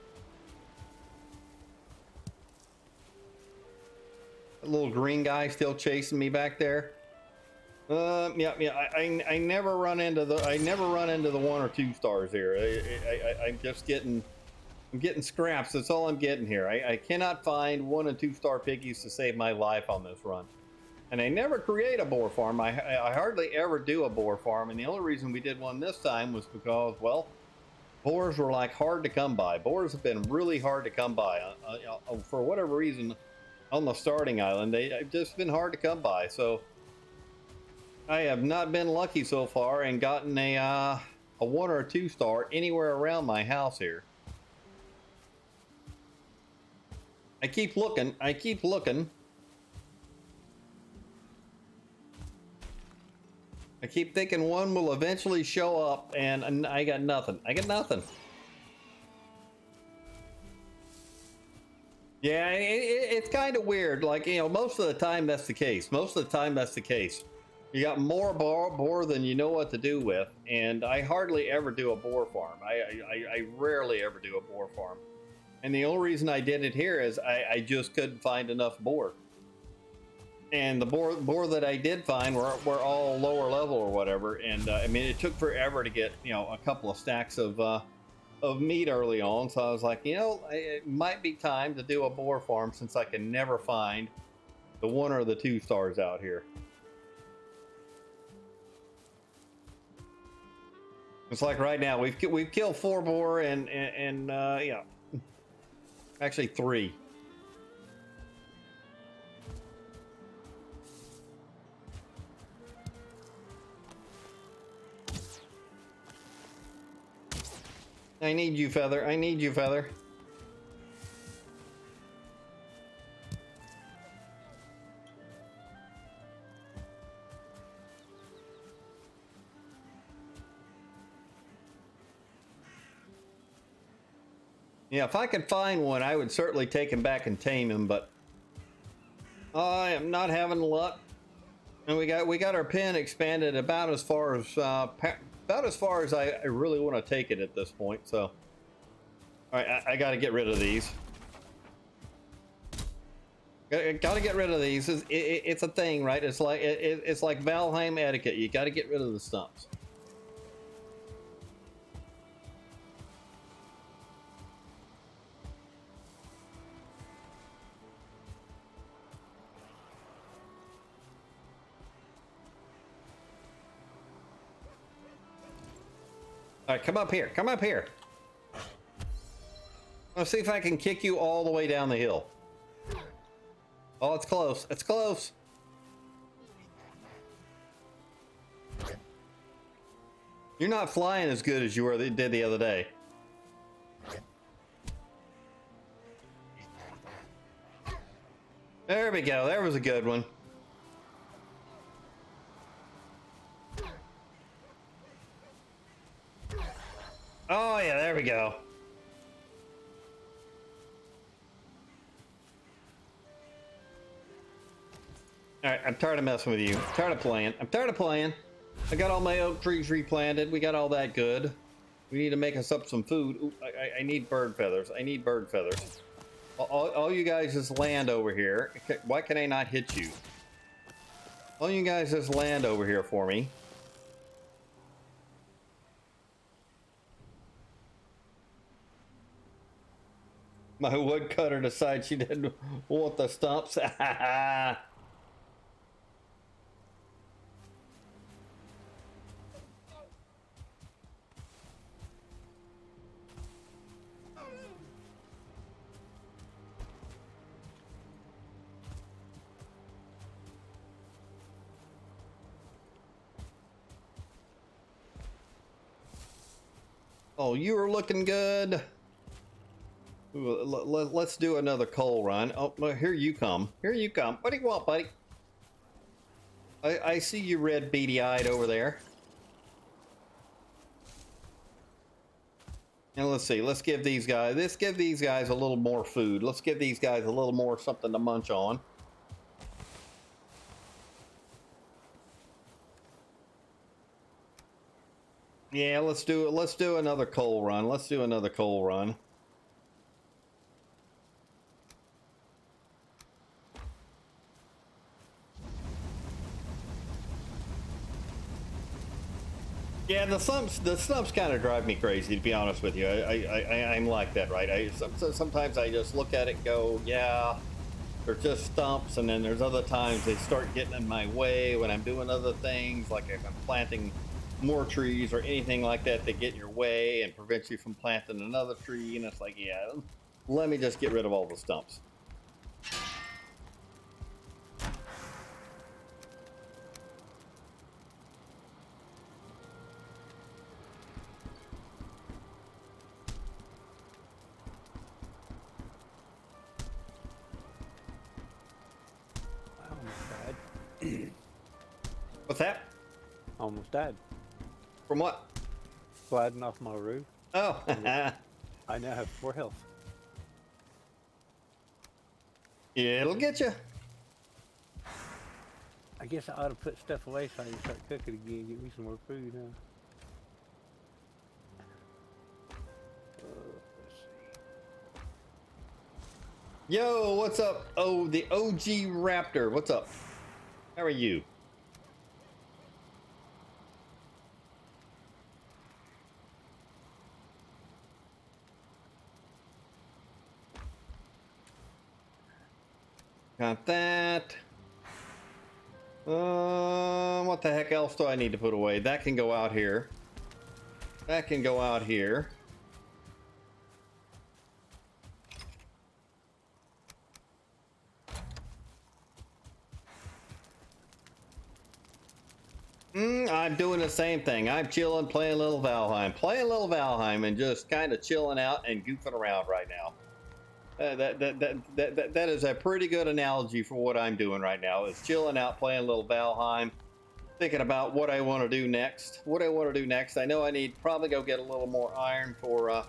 Little green guy still chasing me back there. Yeah. I never run into the 1 or 2 stars here. I'm getting scraps. That's all I'm getting here. I cannot find 1 and 2 star piggies to save my life on this run. And I never create a boar farm. I hardly ever do a boar farm. And the only reason we did one this time was because, well, boars were like hard to come by. Boars have been really hard to come by. For whatever reason, on the starting island, they've just been hard to come by. So I have not been lucky so far and gotten a 1 or a 2 star anywhere around my house here. I keep looking. I keep thinking one will eventually show up, and I got nothing. Yeah, it's kind of weird. Like, you know, most of the time that's the case. You got more boar than you know what to do with, and I hardly ever do a boar farm. I rarely ever do a boar farm. And the only reason I did it here is I just couldn't find enough boar. And the boar that I did find were all lower level or whatever. And I mean, it took forever to get, you know, a couple of stacks of meat early on. So I was like, you know, it might be time to do a boar farm since I can never find the 1 or the 2 stars out here. It's like right now we've killed 4 boar and yeah, actually 3. I need you, Feather. I need you, Feather. Yeah, if I could find one, I would certainly take him back and tame him, but I am not having luck. And we got our pen expanded about as far as I really want to take it at this point. So, all right, I got to get rid of these. Gotta get rid of these. It's a thing, right? It's like it's like Valheim etiquette. You gotta get rid of the stumps. All right, come up here. Come up here. Let's see if I can kick you all the way down the hill. Oh, it's close. It's close. You're not flying as good as you were did the other day. There we go. There was a good one. Oh yeah, there we go. All right, I'm tired of messing with you. I'm tired of playing. I'm tired of playing. I got all my oak trees replanted. We got all that good. We need to make us up some food. Ooh, I need bird feathers. I need bird feathers. All you guys just land over here. Why can I not hit you? All you guys just land over here for me. My woodcutter decided she didn't want the stumps. Oh, you are looking good. Ooh, let's do another coal run. Oh, well, here you come. Here you come. What do you want, buddy? I see you red beady-eyed over there. And let's see. Let's give these guys a little more food. Let's give these guys a little more something to munch on. Yeah, let's do another coal run. Let's do another coal run. Yeah, the stumps kind of drive me crazy, to be honest with you. I'm like that, right? Sometimes I just look at it and go, yeah, they're just stumps, and then there's other times they start getting in my way when I'm doing other things, like if I'm planting more trees or anything like that, they get in your way and prevent you from planting another tree, and it's like, yeah, let me just get rid of all the stumps. What's that? Almost died. From what? Sliding off my roof. Oh. I now have 4 health. Yeah, it'll get you. I guess I ought to put stuff away so I can start cooking again. Get me some more food now. Let's see. Yo, what's up? Oh, the OG Raptor. What's up? How are you? Got that. What the heck else do I need to put away? That can go out here. That can go out here. I'm doing the same thing. I'm chilling, playing a little Valheim, and just kind of chilling out and goofing around right now. That is a pretty good analogy for what I'm doing right now. Is chilling out, playing a little Valheim, thinking about what I want to do next. I know I need probably go get a little more iron for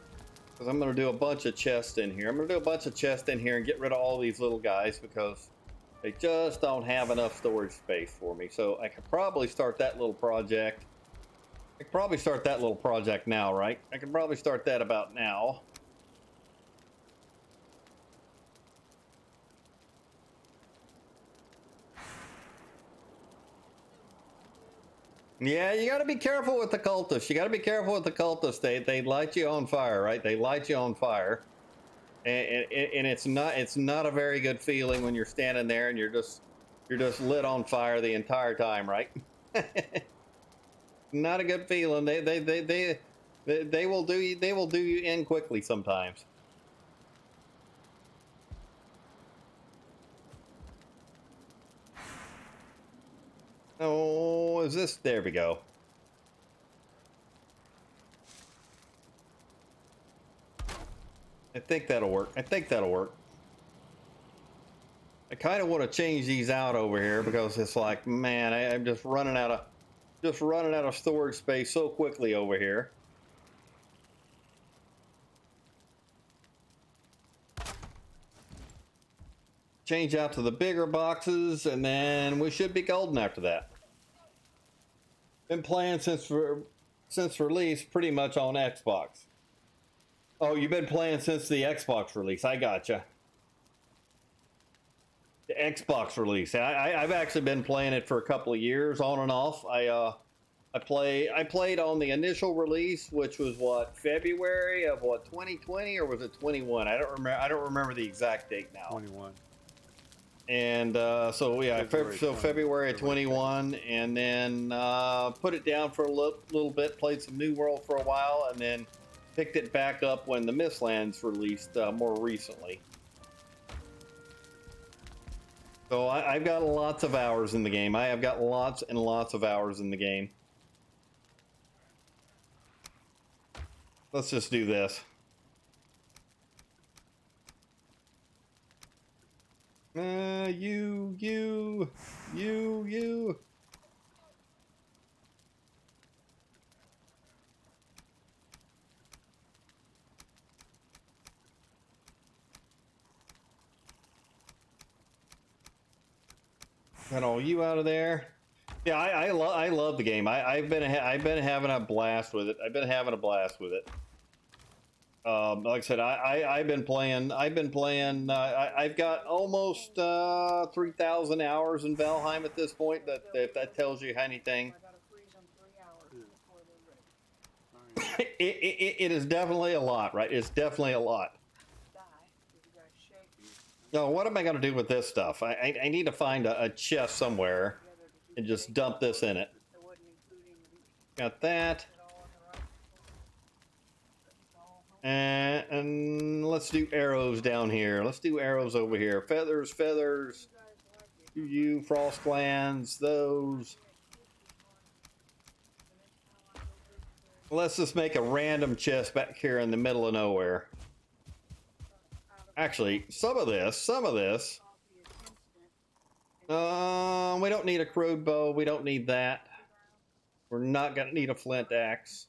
because I'm going to do a bunch of chests in here. I'm going to do a bunch of chests in here and get rid of all these little guys because they just don't have enough storage space for me. So I could probably start that little project. I could probably start that little project now, right? I could probably start that about now. Yeah, you got to be careful with the cultists. You got to be careful with the cultists. They light you on fire, right? They light you on fire, and it's not a very good feeling when you're standing there and you're just lit on fire the entire time, right? Not a good feeling. They will do you in quickly sometimes. Oh, is this? There we go. I think that'll work. I think that'll work. I kind of want to change these out over here because it's like, man, I'm just running out of storage space so quickly over here. Change out to the bigger boxes, and then we should be golden after that. Been playing since release, pretty much on Xbox. Oh, you've been playing since the Xbox release. I gotcha. The Xbox release. I've actually been playing it for a couple of years, on and off. I played on the initial release, which was what, February of what, 2020, or was it 21? I don't remember the exact date now. 21. And so yeah, February of 21, and then put it down for a little bit, played some New World for a while, and then picked it back up when the Mistlands released more recently. So I've got lots of hours in the game. I have got lots and lots of hours in the game. Let's just do this. You. Got all you out of there. Yeah, I love the game. I've been having a blast with it. Like I said, I've been playing. I've got almost 3,000 hours in Valheim at this point. If that tells you anything. It is definitely a lot, right? It's definitely a lot. No, what am I going to do with this stuff? I need to find a chest somewhere and just dump this in it. Got that. And let's do arrows down here. Let's do arrows over here. Feathers. You, frost glands, those. Let's just make a random chest back here in the middle of nowhere. Actually, some of this. We don't need a crude bow. We don't need that. We're not gonna need a flint axe.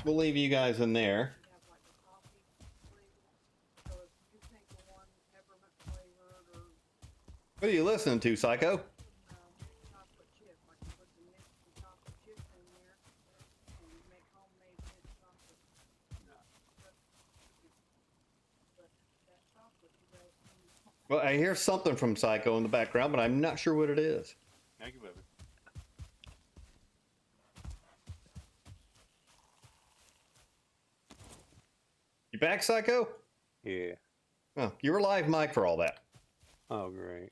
We'll leave you guys in there. What are you listening to, Psycho? Well, I hear something from Psycho in the background, but I'm not sure what it is. Thank you, baby. You back, Psycho? Yeah. Oh, you were live mic for all that. Oh, great.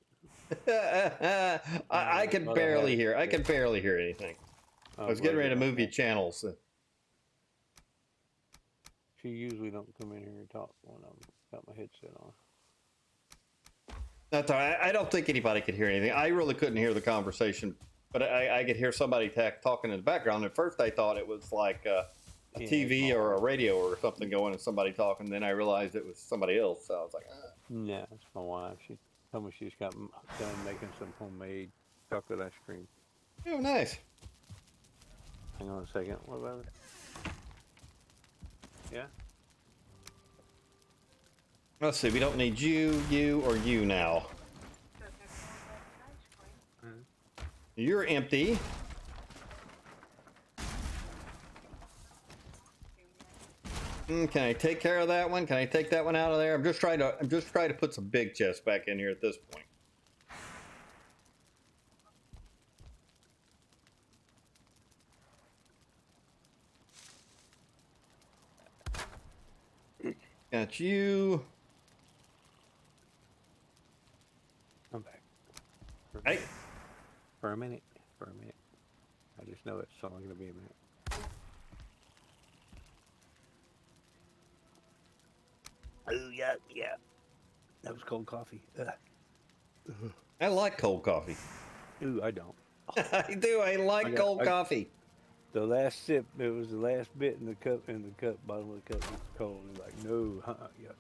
I could barely hear. I could barely hear anything. I was getting ready to move you channels. She usually don't come in here and talk when I've got my headset on. That's all right. I don't think anybody could hear anything. I really couldn't hear the conversation, but I could hear somebody talking in the background. At first, I thought it was like a TV or a radio or something going and somebody talking. Then I realized it was somebody else. So I was like, No, it's my wife. She told me she's got done making some homemade chocolate ice cream. Oh, nice. Hang on a second. What about it? Yeah? Let's see. We don't need you, or you now. You're empty. Can I take care of that one? Can I take that one out of there? I'm just trying to put some big chests back in here at this point. Got you. I'm back. Hey. For a minute. I just know it's only going to be a minute. Oh, yeah. That was cold coffee. I like cold coffee. Ooh, I don't. I do. I like cold coffee. The last sip, it was the last bit in the cup, bottom of the cup was cold. It's like, no, yuck.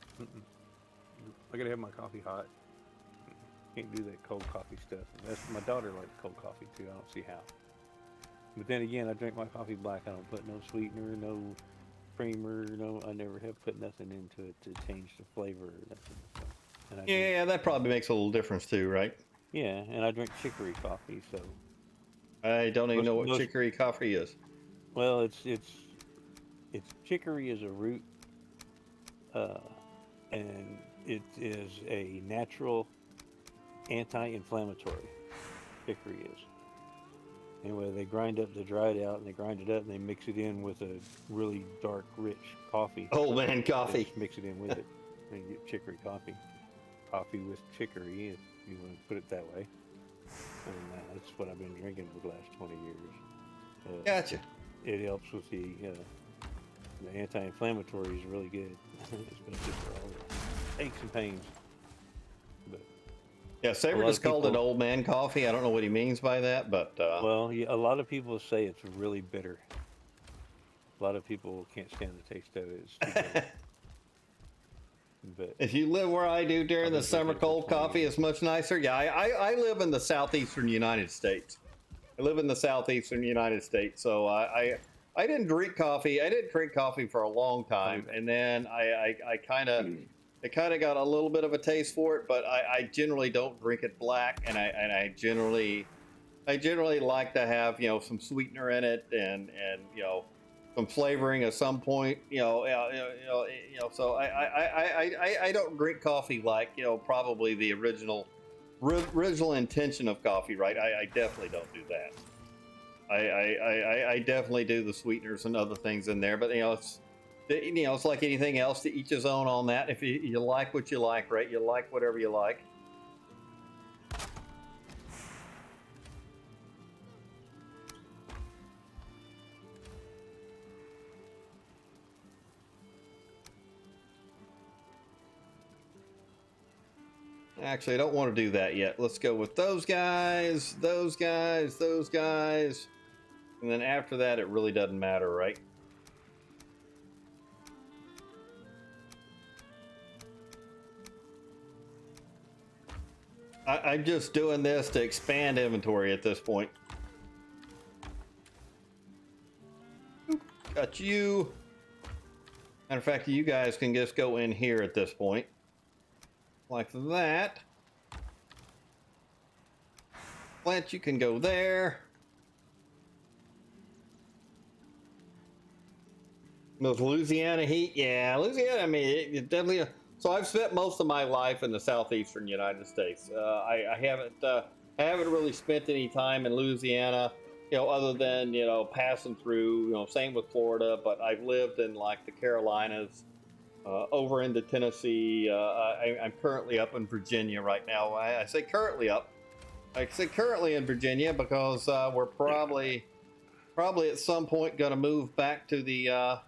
I gotta have my coffee hot. Can't do that cold coffee stuff. My daughter likes cold coffee too. I don't see how. But then again, I drink my coffee black. I don't put no sweetener, no creamer, I never have put nothing into it to change the flavor or nothing. So, yeah, that probably makes a little difference too, right? Yeah, and I drink chicory coffee, so. I don't even know what chicory coffee is. Well, it's chicory is a root, and it is a natural anti-inflammatory. Chicory is. Anyway, they dry it out, and they grind it up, and they mix it in with a really dark, rich coffee. Old man coffee. Just mix it in with it, and you get chicory coffee. Coffee with chicory, if you want to put it that way. And that's what I've been drinking for the last 20 years. Gotcha. It helps with the anti-inflammatory is really good. It's been good for all the aches and pains. But yeah, Saber just called it old man coffee. I don't know what he means by that, but well, yeah, a lot of people say it's really bitter. A lot of people can't stand the taste of it. It's too bitter. But if you live where I do during the summer, cold coffee is much nicer. Yeah, I live in the southeastern United States. I live in the southeastern United States, so I didn't drink coffee. I didn't drink coffee for a long time, and then it kind of got a little bit of a taste for it. But I generally don't drink it black, and I generally like to have some sweetener in it and some flavoring at some point, so I don't drink coffee like, probably the original intention of coffee, right? I definitely don't do that. I definitely do the sweeteners and other things in there, but it's like anything else, to each his own on that. If you like what you like, right? You like whatever you like. Actually, I don't want to do that yet. Let's go with those guys, those guys, those guys. And then after that, it really doesn't matter, right? I'm just doing this to expand inventory at this point. Got you. Matter of fact, you guys can just go in here at this point. Like that. Plant, you can go there. Those Louisiana heat, yeah, Louisiana. I mean, it definitely. So I've spent most of my life in the southeastern United States. I haven't really spent any time in Louisiana, other than passing through. Same with Florida, but I've lived in like the Carolinas. Over into Tennessee. I'm currently up in Virginia right now. I say currently up. I say currently in Virginia because we're probably at some point going to move back to the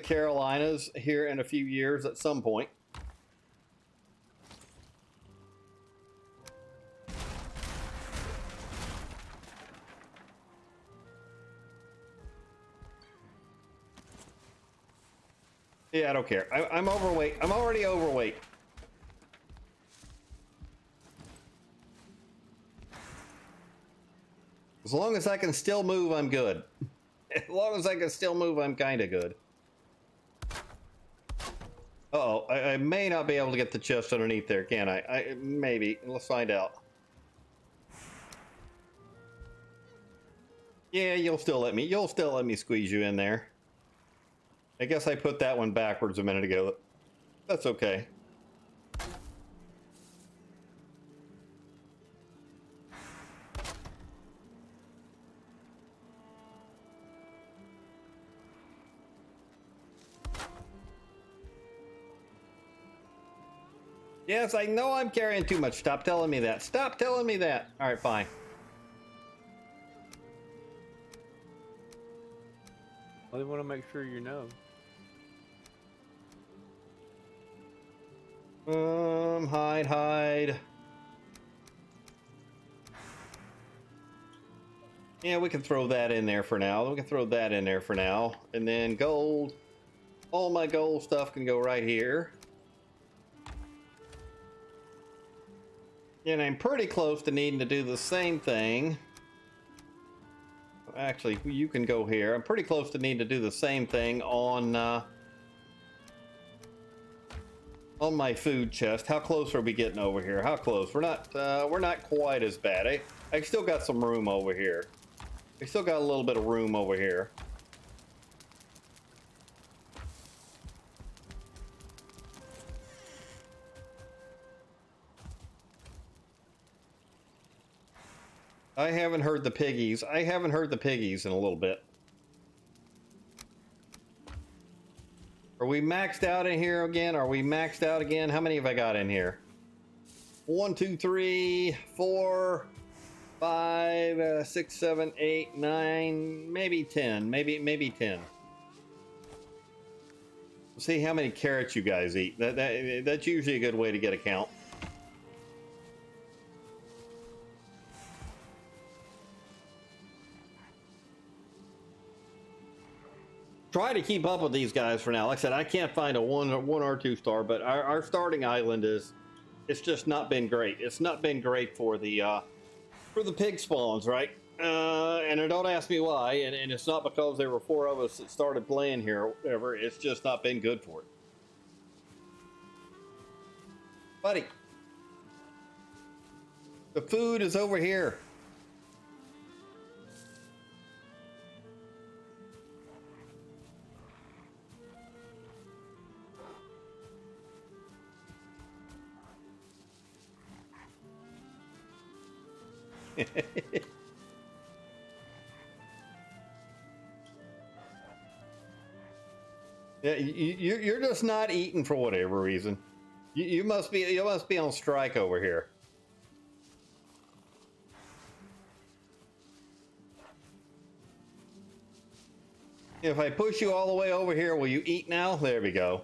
Carolinas here in a few years at some point. Yeah, I don't care. I'm overweight. I'm already overweight. As long as I can still move, I'm good. As long as I can still move, I'm kind of good. Uh-oh, I may not be able to get the chest underneath there, can I? Maybe. Let's find out. Yeah, you'll still let me squeeze you in there. I guess I put that one backwards a minute ago. That's okay. Yes, I know I'm carrying too much. Stop telling me that. Stop telling me that. All right, fine. Well, they want to make sure you know. Hide. Yeah, we can throw that in there for now. We can throw that in there for now. And then gold. All my gold stuff can go right here. And I'm pretty close to needing to do the same thing. Actually, you can go here. I'm pretty close to needing to do the same thing on my food chest. How close are we getting over here? How close? We're not quite as bad. I still got some room over here. I still got a little bit of room over here. I haven't heard the piggies. I haven't heard the piggies in a little bit. Are we maxed out in here again? Are we maxed out again? How many have I got in here? 1, 2, 3, 4, 5, 6, 7, 8, 9, maybe 10. Maybe 10. Let's see how many carrots you guys eat. That's usually a good way to get a count. Try to keep up with these guys for now. Like I said, I can't find a one or two star, but our starting island it's just not been great. It's not been great for the pig spawns, right? And don't ask me why, and it's not because there were 4 of us that started playing here or whatever. It's just not been good for it. Buddy, the food is over here. Yeah, you're just not eating for whatever reason. You must be on strike over here. If I push you all the way over here, will you eat now? There we go.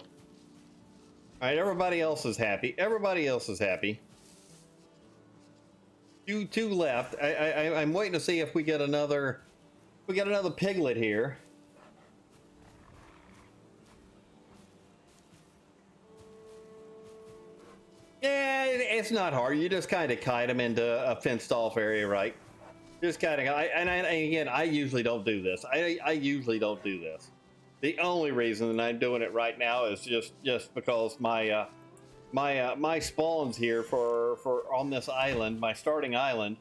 All right, everybody else is happy. Everybody else is happy. Two left. I'm waiting to see if we get another. We got another piglet here. Yeah, it's not hard. You just kind of kite them into a fenced-off area, right? Just kind of. And again, I usually don't do this. I usually don't do this. The only reason that I'm doing it right now is just because my my spawns here for on this island, my starting island.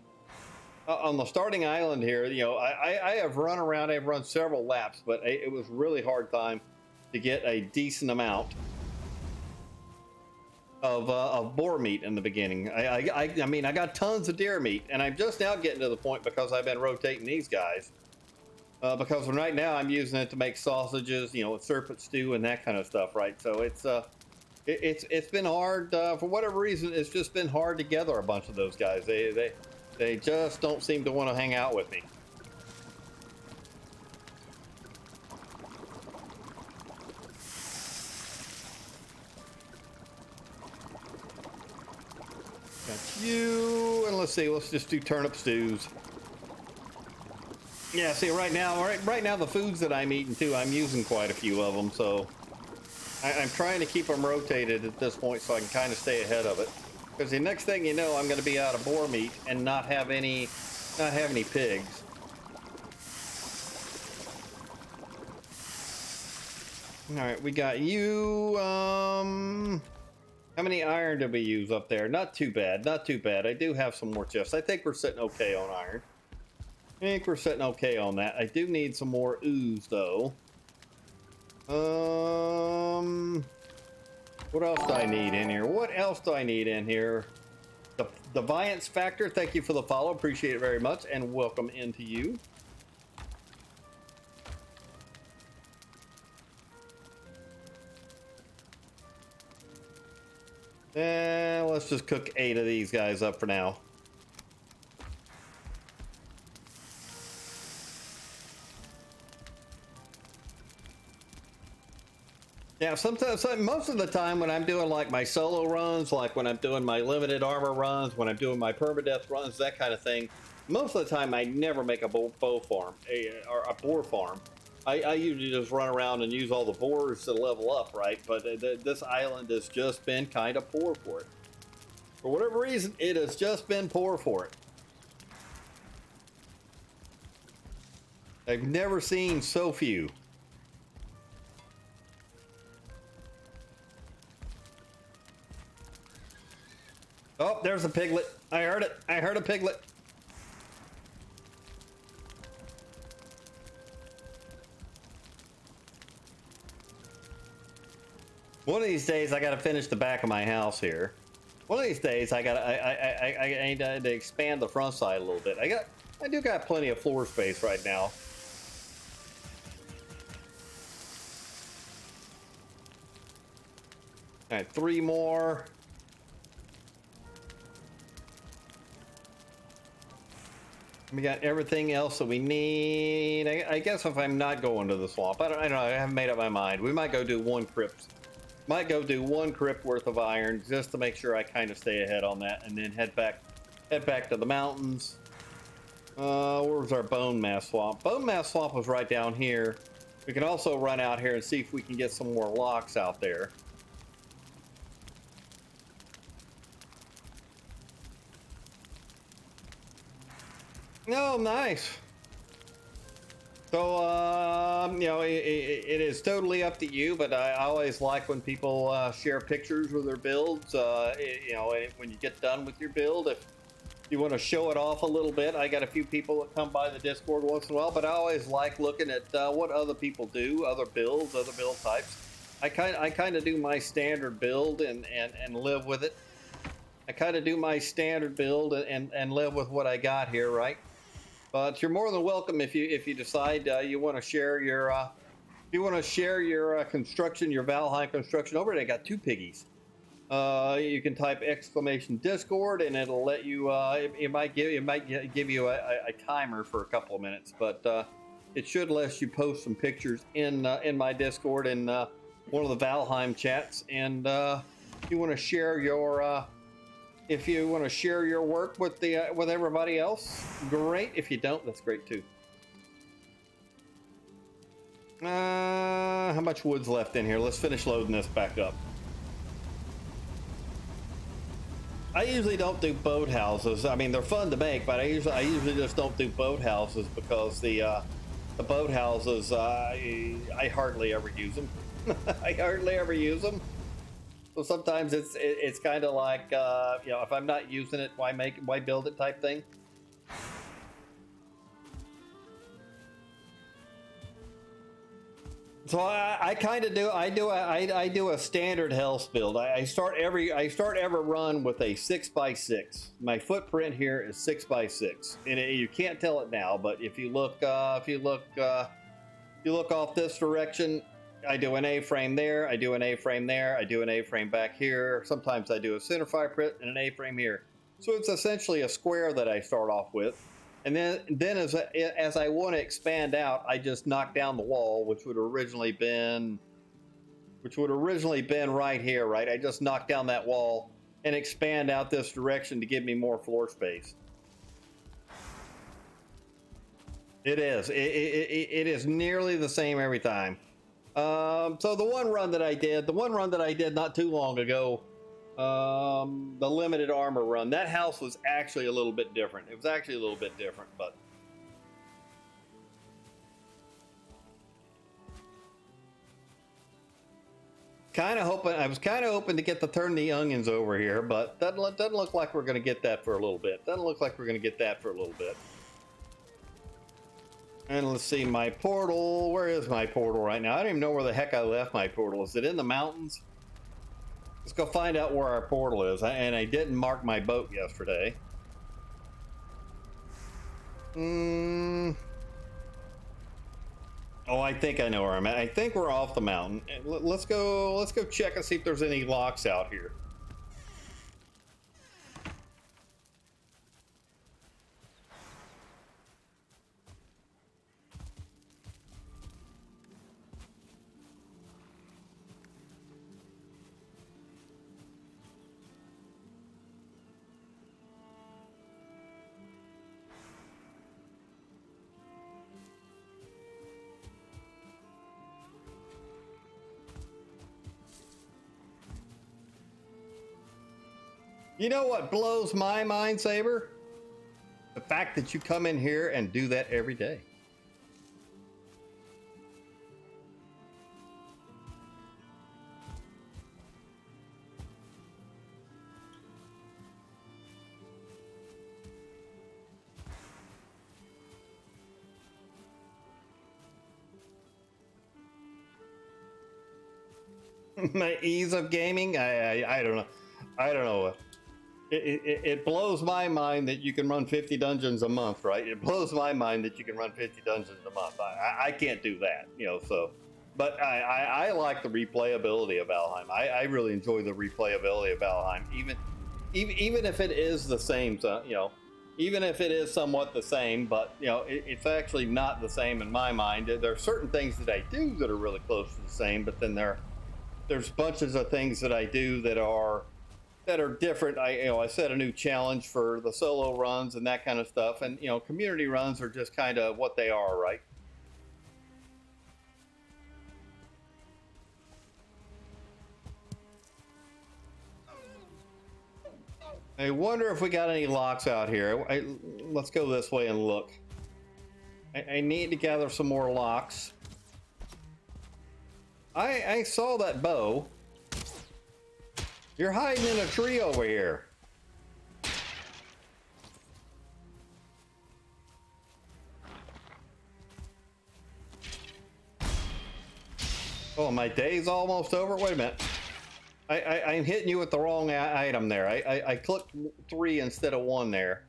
On the starting island here, you know, I have run around. I've run several laps, but it was really hard time to get a decent amount of boar meat in the beginning. I mean, I got tons of deer meat, and I'm just now getting to the point because I've been rotating these guys. Because right now I'm using it to make sausages, you know, serpent stew and that kind of stuff, right? So it's been hard for whatever reason. It's just been hard to gather a bunch of those guys. They just don't seem to want to hang out with me. Got you, and let's see. Let's just do turnip stews. Yeah, see, right now the foods that I'm eating too, I'm using quite a few of them, so I'm trying to keep them rotated at this point so I can kind of stay ahead of it. Because the next thing you know, I'm going to be out of boar meat and not have any pigs. All right, we got you. How many iron did we use up there? Not too bad, not too bad. I do have some more chests. I think we're sitting okay on iron. I think we're sitting okay on that. I do need some more ooze though. What else do I need in here? What else do I need in here? The Viance Factor, thank you for the follow. Appreciate it very much, and welcome into you. Let's just cook 8 of these guys up for now. Yeah, sometimes, most of the time when I'm doing like my solo runs, like when I'm doing my limited armor runs, when I'm doing my permadeath runs, that kind of thing, most of the time I never make a bow farm, or a boar farm. I usually just run around and use all the boars to level up, right? But this island has just been kind of poor for it. For whatever reason, it has just been poor for it. I've never seen so few. Oh, there's a piglet. I heard it. I heard a piglet. One of these days, I got to finish the back of my house here. One of these days, I need to expand the front side a little bit. I do got plenty of floor space right now. All right, 3 more. We got everything else that we need. I guess if I'm not going to the swamp, I don't know. I haven't made up my mind. We might go do 1 crypt. Might go do 1 crypt worth of iron just to make sure I kind of stay ahead on that, and then head back to the mountains. Where's our bone mass swamp? Bone mass swamp was right down here. We can also run out here and see if we can get some more locks out there. Oh, nice. So, you know, it is totally up to you, but I always like when people share pictures of their builds. You know, when you get done with your build, if you want to show it off a little bit, I got a few people that come by the Discord once in a while, but I always like looking at what other people do, other build types. I kind of do my standard build and live with it. I kind of do my standard build and live with what I got here, right? But you're more than welcome if you decide you want to share your construction, your Valheim construction over. I got 2 piggies. You can type exclamation Discord and it'll let you. It might give you a timer for a couple of minutes, but it should let you post some pictures in my Discord in one of the Valheim chats. And if you want to share your work with with everybody else, great. If you don't, that's great too. How much wood's left in here? Let's finish loading this back up. I usually don't do boat houses. I mean, they're fun to make, but I usually just don't do boat houses because the boat houses I hardly ever use them. I hardly ever use them. So sometimes it's kind of like you know, if I'm not using it, why build it type thing. So I kind of do I do a standard health build. I start every run with a 6x6. My footprint here is 6x6, and you can't tell it now, but if you look off this direction, I do an A-frame there, I do an A-frame there, I do an A-frame back here. Sometimes I do a center fire and an A-frame here. So it's essentially a square that I start off with. And then as I want to expand out, I just knock down the wall, which would originally been right here, right? I just knock down that wall and expand out this direction to give me more floor space. It is nearly the same every time. So the one run that I did not too long ago, the limited armor run, that house was actually a little bit different. It was actually a little bit different, but I was kind of hoping to get to turn the onions over here, but doesn't look like we're going to get that for a little bit. And let's see, my portal. Where is my portal right now? I don't even know where the heck I left my portal. Is it in the mountains? Let's go find out where our portal is. And I didn't mark my boat yesterday. Oh, I think I know where I'm at. I think we're off the mountain. Let's go check and see if there's any locks out here. You know what blows my mind, Saber? The fact that you come in here and do that every day. My ease of gaming, I don't know. I don't know. It blows my mind that you can run 50 dungeons a month, right? It blows my mind that you can run 50 dungeons a month. I can't do that, you know, so. But I like the replayability of Valheim. I really enjoy the replayability of Valheim, even if it is the same, you know, even if it is somewhat the same, but, you know, it's actually not the same in my mind. There are certain things that I do that are really close to the same, but then there's bunches of things that I do that are different. I set a new challenge for the solo runs and that kind of stuff, and you know, community runs are just kind of what they are, right? I wonder if we got any locks out here. Let's go this way and look. I need to gather some more locks. I saw that bow. You're hiding in a tree over here. Oh, my day's almost over? Wait a minute. I'm hitting you with the wrong item there. I clicked 3 instead of 1 there.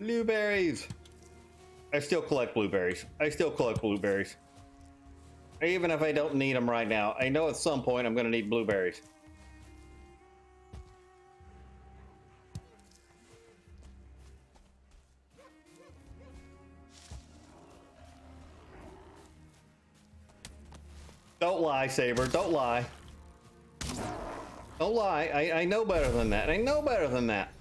Blueberries. I still collect blueberries. Even if I don't need them right now. I know at some point I'm going to need blueberries. Don't lie, Saber. Don't lie. Don't lie. I know better than that. I know better than that.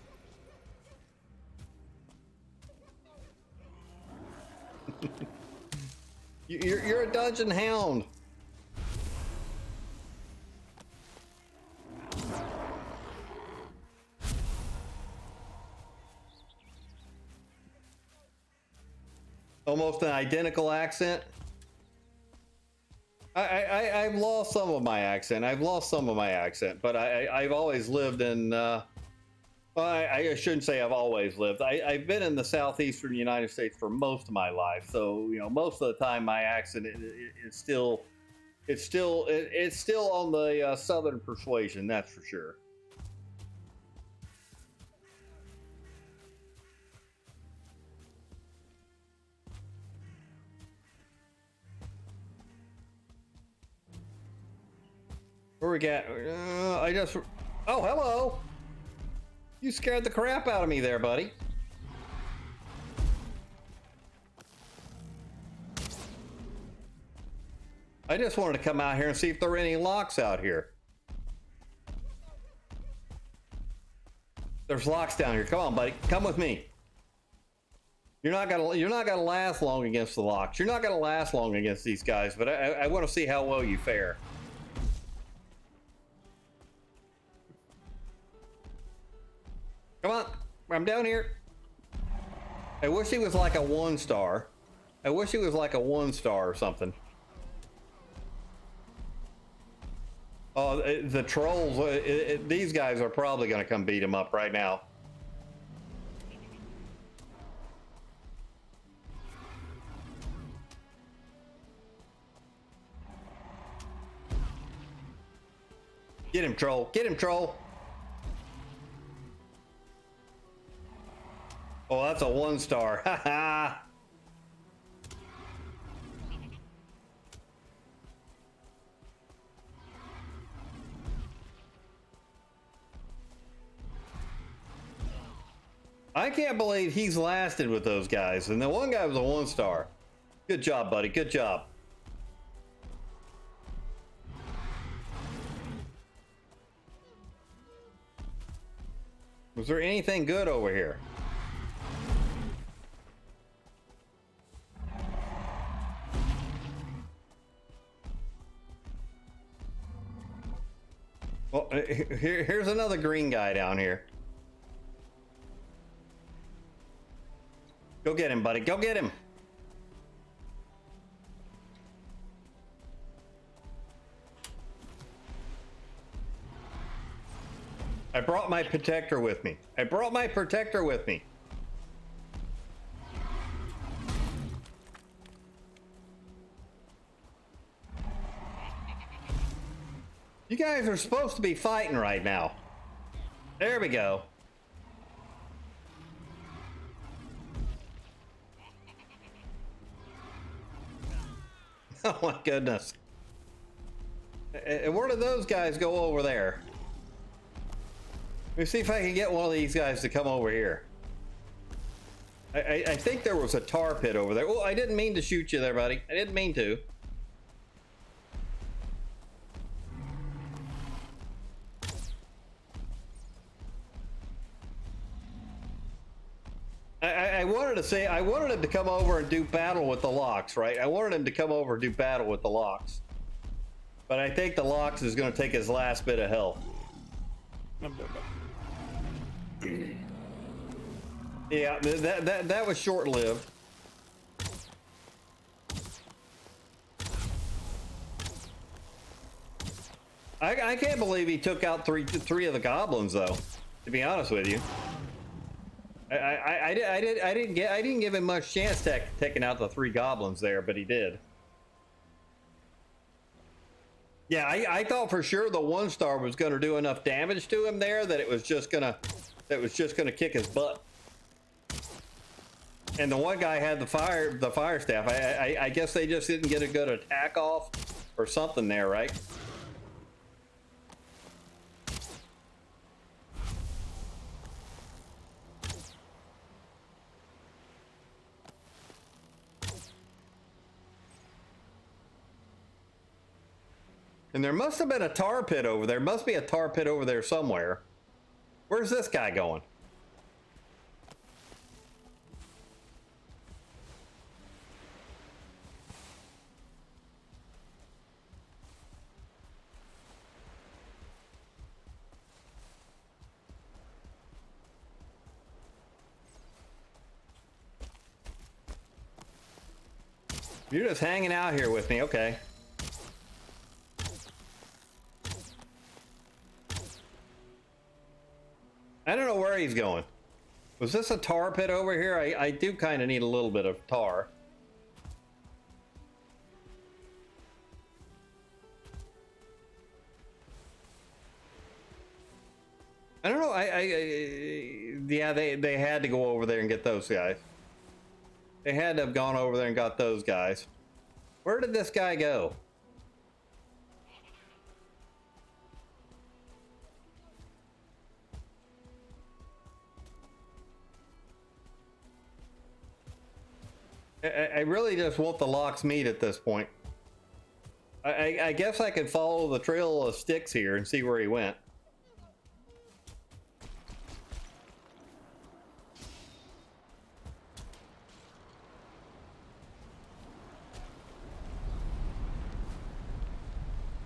You're a dungeon hound. Almost an identical accent. I've lost some of my accent. But I've always lived in. Well, I shouldn't say I've always lived. I've been in the southeastern United States for most of my life, so you know, most of the time my accent is still, it's still on the southern persuasion. That's for sure. Where we got? Oh, hello. You scared the crap out of me there, buddy. I just wanted to come out here and see if there were any locks out here. There's locks down here. Come on, buddy. Come with me. You're not gonna last long against the locks. You're not gonna last long against these guys, but I want to see how well you fare. Come on, I'm down here. I wish he was like a 1-star. I wish he was like a 1-star or something. Oh, the trolls, these guys are probably going to come beat him up right now. Get him, troll. Get him, troll. Oh, that's a 1-star. Ha ha. I can't believe he's lasted with those guys. And the one guy was a 1-star. Good job, buddy. Good job. Was there anything good over here? Well, here's another green guy down here. Go get him, buddy. Go get him. I brought my protector with me. I brought my protector with me. You guys are supposed to be fighting right now. There we go. Oh my goodness. And where did those guys go over there? Let me see if I can get one of these guys to come over here. I think there was a tar pit over there. Oh, I didn't mean to shoot you there, buddy. I didn't mean to. I wanted to say, I wanted him to come over and do battle with the locks, right? I wanted him to come over and do battle with the locks. But I think the locks is going to take his last bit of health. Yeah, that was short-lived. I can't believe he took out three of the goblins, though. To be honest with you, I didn't give him much chance taking out the 3 goblins there, but he did. Yeah, I thought for sure the 1-star was going to do enough damage to him there that it was just gonna kick his butt. And the one guy had the fire staff. I guess they just didn't get a good attack off or something there, right? And there must have been a tar pit over there. Must be a tar pit over there somewhere. Where's this guy going? You're just hanging out here with me, okay. I don't know where he's going. Was this a tar pit over here? I do kind of need a little bit of tar. I don't know. Yeah, they had to go over there and get those guys. They had to have gone over there and got those guys. Where did this guy go? I really just want the lock's meat at this point. I guess I could follow the trail of sticks here and see where he went.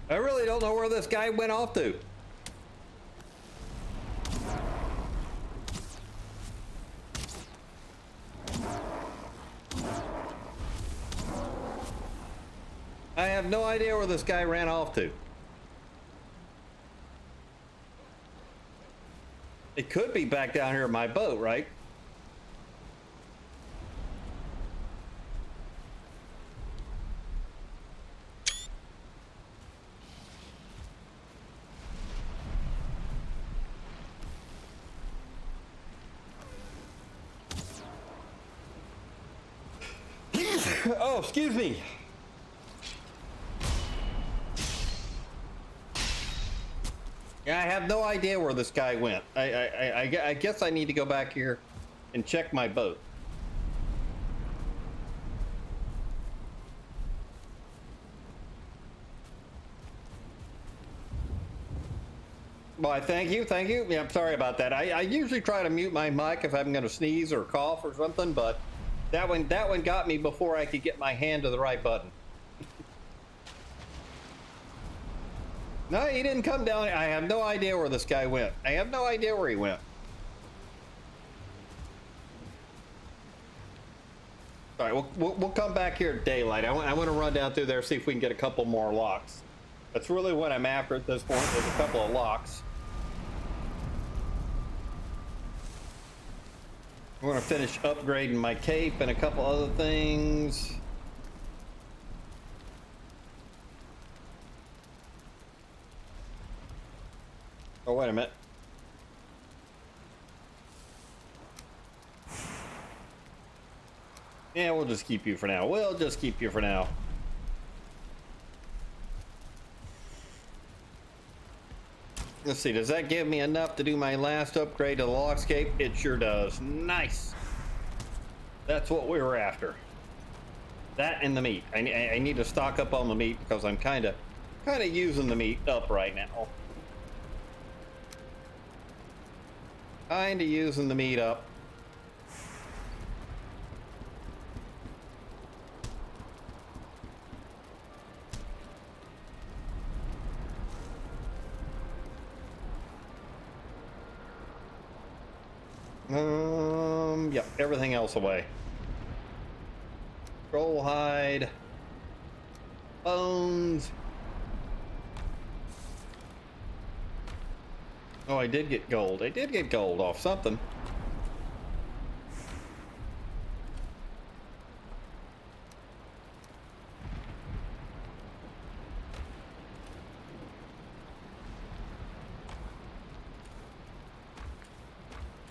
I really don't know where this guy went off to. I have no idea where this guy ran off to. It could be back down here in my boat, right? Oh, excuse me. Yeah, I have no idea where this guy went. I guess I need to go back here and check my boat. Why, thank you, thank you. Yeah, I'm sorry about that. I usually try to mute my mic if I'm going to sneeze or cough or something, but that one got me before I could get my hand to the right button. No, he didn't come down. I have no idea where this guy went. I have no idea where he went. All right, we'll come back here at daylight. I want to run down through there, see if we can get a couple more locks. That's really what I'm after at this point, is a couple of locks. I want to finish upgrading my cape and a couple other things. Oh, wait a minute. Yeah, we'll just keep you for now. We'll just keep you for now. Let's see, does that give me enough to do my last upgrade to the lockscape? It sure does. Nice. That's what we were after. That and the meat. I need to stock up on the meat because I'm kind of using the meat up right now. Kind of using the meat up. Yep, everything else away. Troll hide. Bones. Oh, I did get gold. I did get gold off something.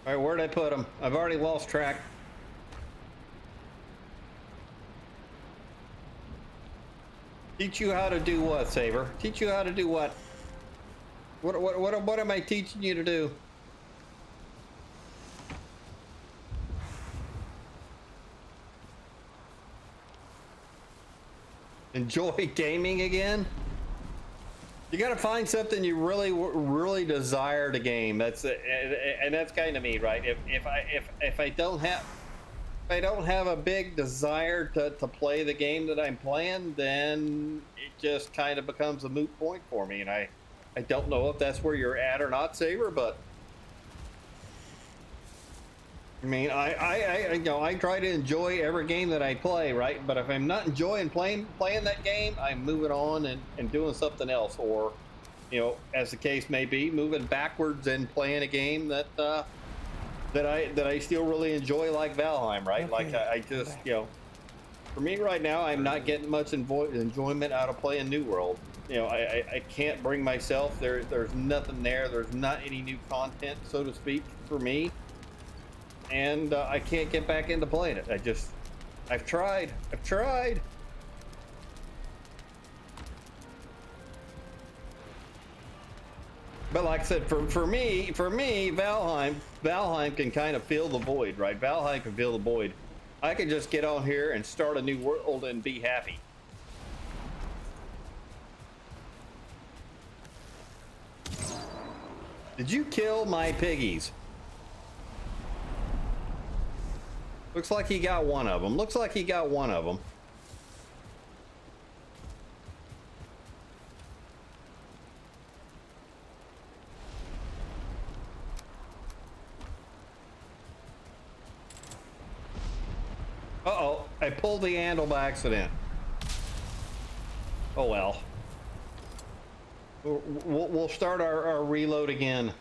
All right, where'd I put them? I've already lost track. Teach you how to do what, Saber? Teach you how to do what? What am I teaching you to do? Enjoy gaming again? You gotta find something you really desire to game. That's and that's kind of me, right? If I don't have a big desire to play the game that I'm playing, then it just kind of becomes a moot point for me. And I don't know if that's where you're at or not, Saber, but I mean, I try to enjoy every game that I play, right? But if I'm not enjoying playing that game, I'm moving on and doing something else, or, you know, as the case may be, moving backwards and playing a game that I still really enjoy, like Valheim, right? Okay, like I just, you know, for me right now, I'm not getting much enjoyment out of playing New World. You know, I can't bring myself. There's nothing there. There's not any new content, so to speak, for me. And I can't get back into playing it. I've tried. But like I said, for me, Valheim can kind of fill the void, right? Valheim can fill the void. I can just get on here and start a new world and be happy. Did you kill my piggies? Looks like he got one of them. Looks like he got one of them. Uh-oh, I pulled the handle by accident. Oh well. We'll start our reload again.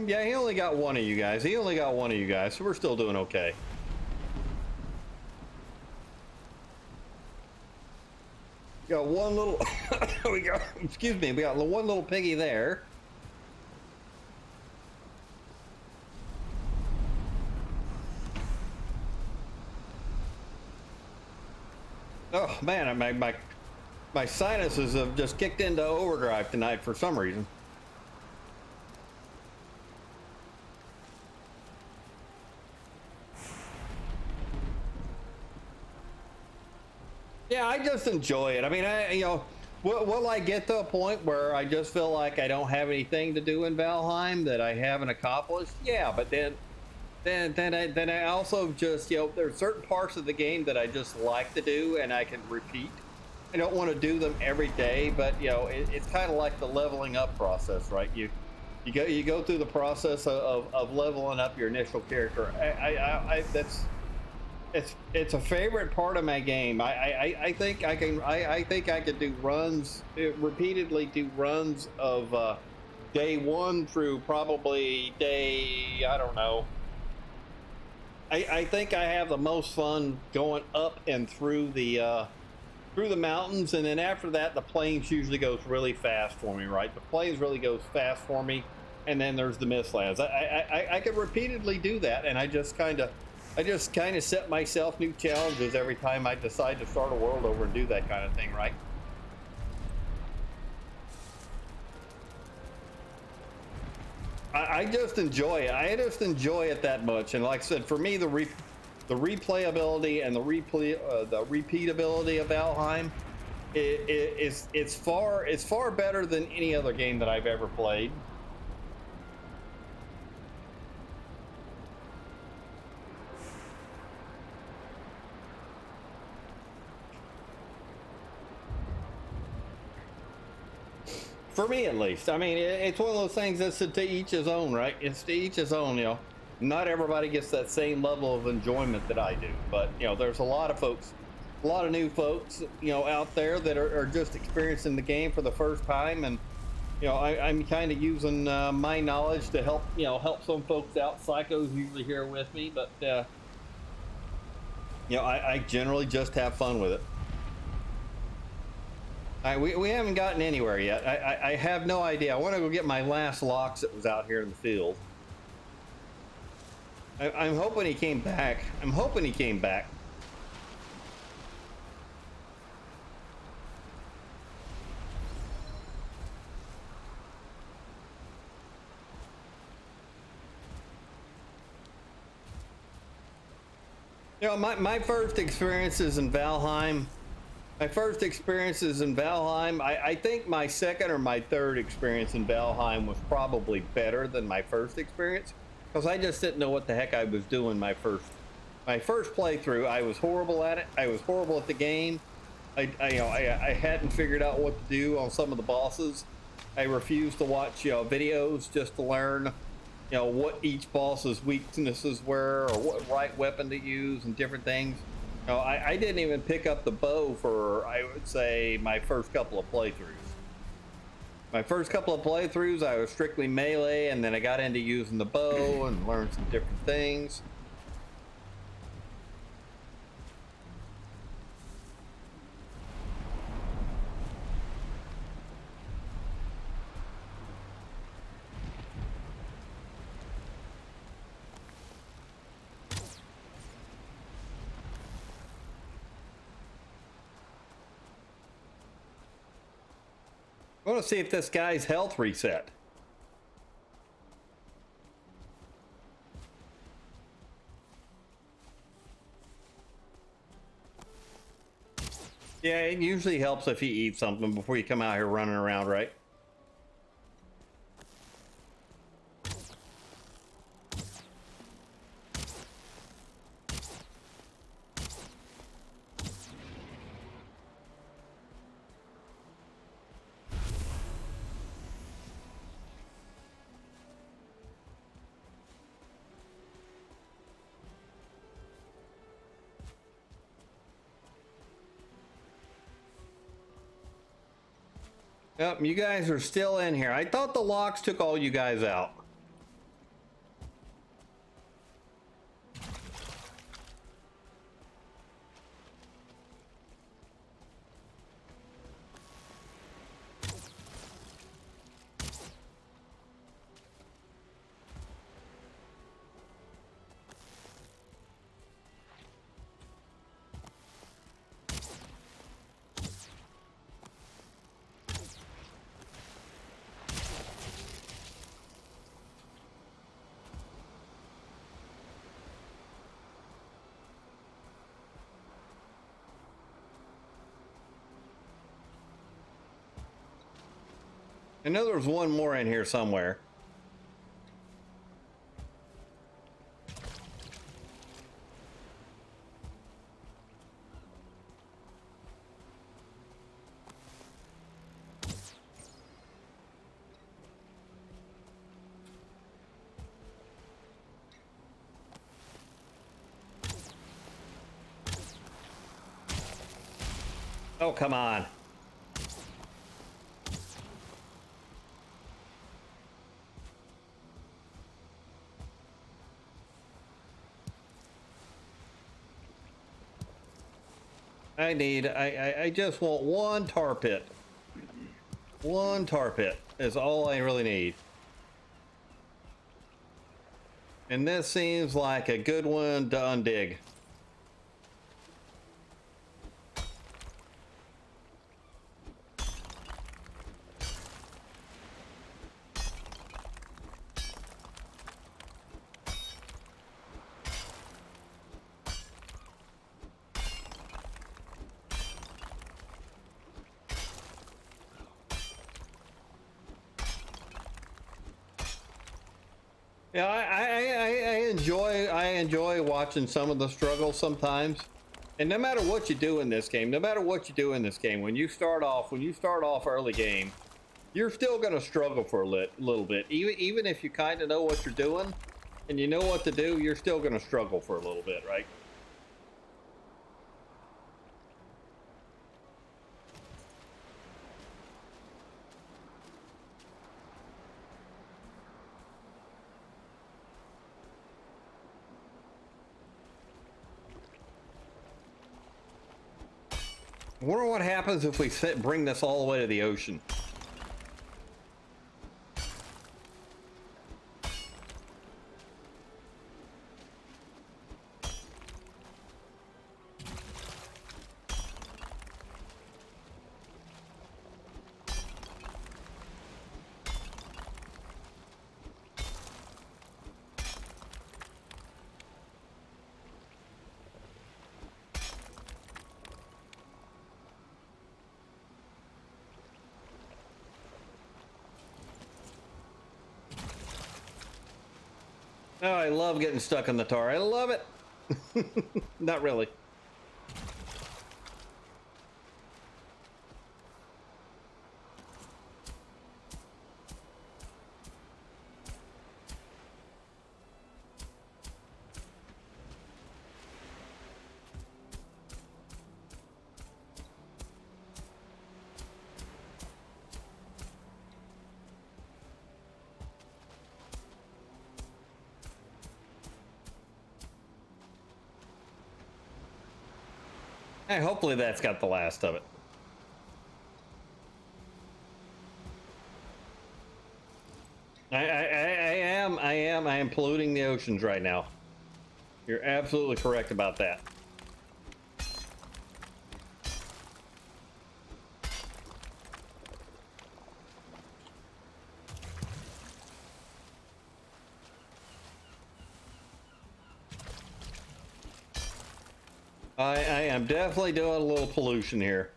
Yeah, he only got one of you guys. So we're still doing okay. Got one little, we got one little piggy there. Oh man, my sinuses have just kicked into overdrive tonight for some reason. I just enjoy it. I mean, will I get to a point where I just feel like I don't have anything to do in Valheim that I haven't accomplished? Yeah, but then I also just, there's certain parts of the game that I just like to do and I can repeat. I don't want to do them every day, but it's kind of like the leveling up process, right? You go through the process of leveling up your initial character. It's a favorite part of my game. I think I could do runs repeatedly, do runs of day one through probably day, I don't know. I think I have the most fun going up and through the mountains, and then after that the plains usually goes really fast for me, right? The plains really goes fast for me, and then there's the mistlands. I could repeatedly do that, and I just kind of set myself new challenges every time I decide to start a world over and do that kind of thing, right? I just enjoy it. I just enjoy it that much. And like I said, for me, the replayability and the repeatability of Valheim, it's far better than any other game that I've ever played. For me, at least. I mean, it's one of those things that's to each his own, right? It's to each his own. Not everybody gets that same level of enjoyment that I do, but there's a lot of folks, a lot of new folks, out there that are just experiencing the game for the first time, and I'm kind of using my knowledge to help some folks out. Psycho's usually here with me, but I generally just have fun with it. We haven't gotten anywhere yet. I have no idea. I want to go get my last Lox that was out here in the field. I'm hoping he came back. I'm hoping he came back. My first experiences in Valheim. I think my second or my third experience in Valheim was probably better than my first experience, because I just didn't know what the heck I was doing my first playthrough. I was horrible at it. I was horrible at the game. I hadn't figured out what to do on some of the bosses. I refused to watch videos just to learn what each boss's weaknesses were, or what right weapon to use and different things. I didn't even pick up the bow for, I would say, my first couple of playthroughs. I was strictly melee, and then I got into using the bow and learned some different things. I want to see if this guy's health reset. Yeah, it usually helps if you eat something before you come out here running around, right? Yep, you guys are still in here. I thought the Lox took all you guys out. I know there's one more in here somewhere. Oh, come on. I just want one tar pit. One tar pit is all I really need. And this seems like a good one to undig. Yeah, I enjoy watching some of the struggles sometimes. And no matter what you do in this game, when you start off early game, you're still going to struggle for a little bit. Even if you kind of know what you're doing and you know what to do, you're still going to struggle for a little bit, right? I wonder what happens if we bring this all the way to the ocean. Oh, I love getting stuck in the tar. I love it. Not really. Hey, hopefully that's got the last of it. I am polluting the oceans right now. You're absolutely correct about that. I am definitely doing a little pollution here.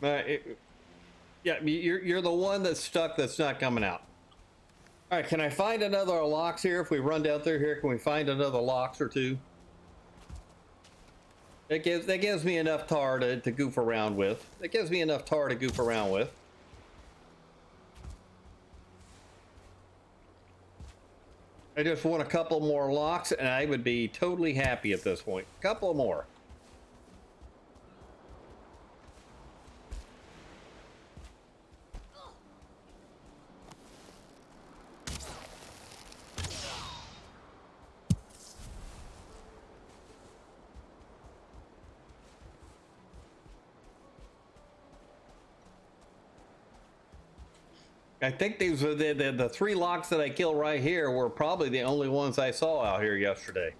Yeah, you're the one that's stuck, that's not coming out. All right, can I find another locks here? If we run down through here, can we find another locks or two? That gives me enough tar to goof around with. That gives me enough tar to goof around with. I just want a couple more locks, and I would be totally happy at this point. A couple more. I think these were the three locks that I killed right here were probably the only ones I saw out here yesterday.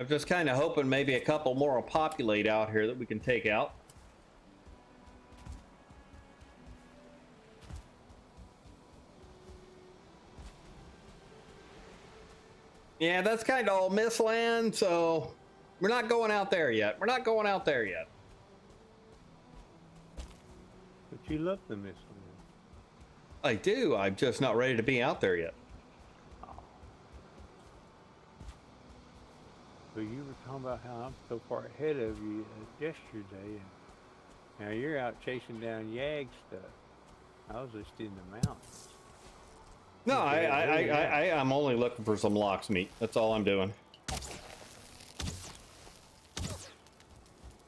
I'm just kind of hoping maybe a couple more will populate out here that we can take out. Yeah, that's kind of all Mistland, so we're not going out there yet. We're not going out there yet. But you love the Mistland. I do. I'm just not ready to be out there yet. Oh. So you were talking about how I'm so far ahead of you yesterday, and now you're out chasing down Yag stuff. I was just in the mountains. No, Okay, I'm only looking for some lox meat. That's all I'm doing.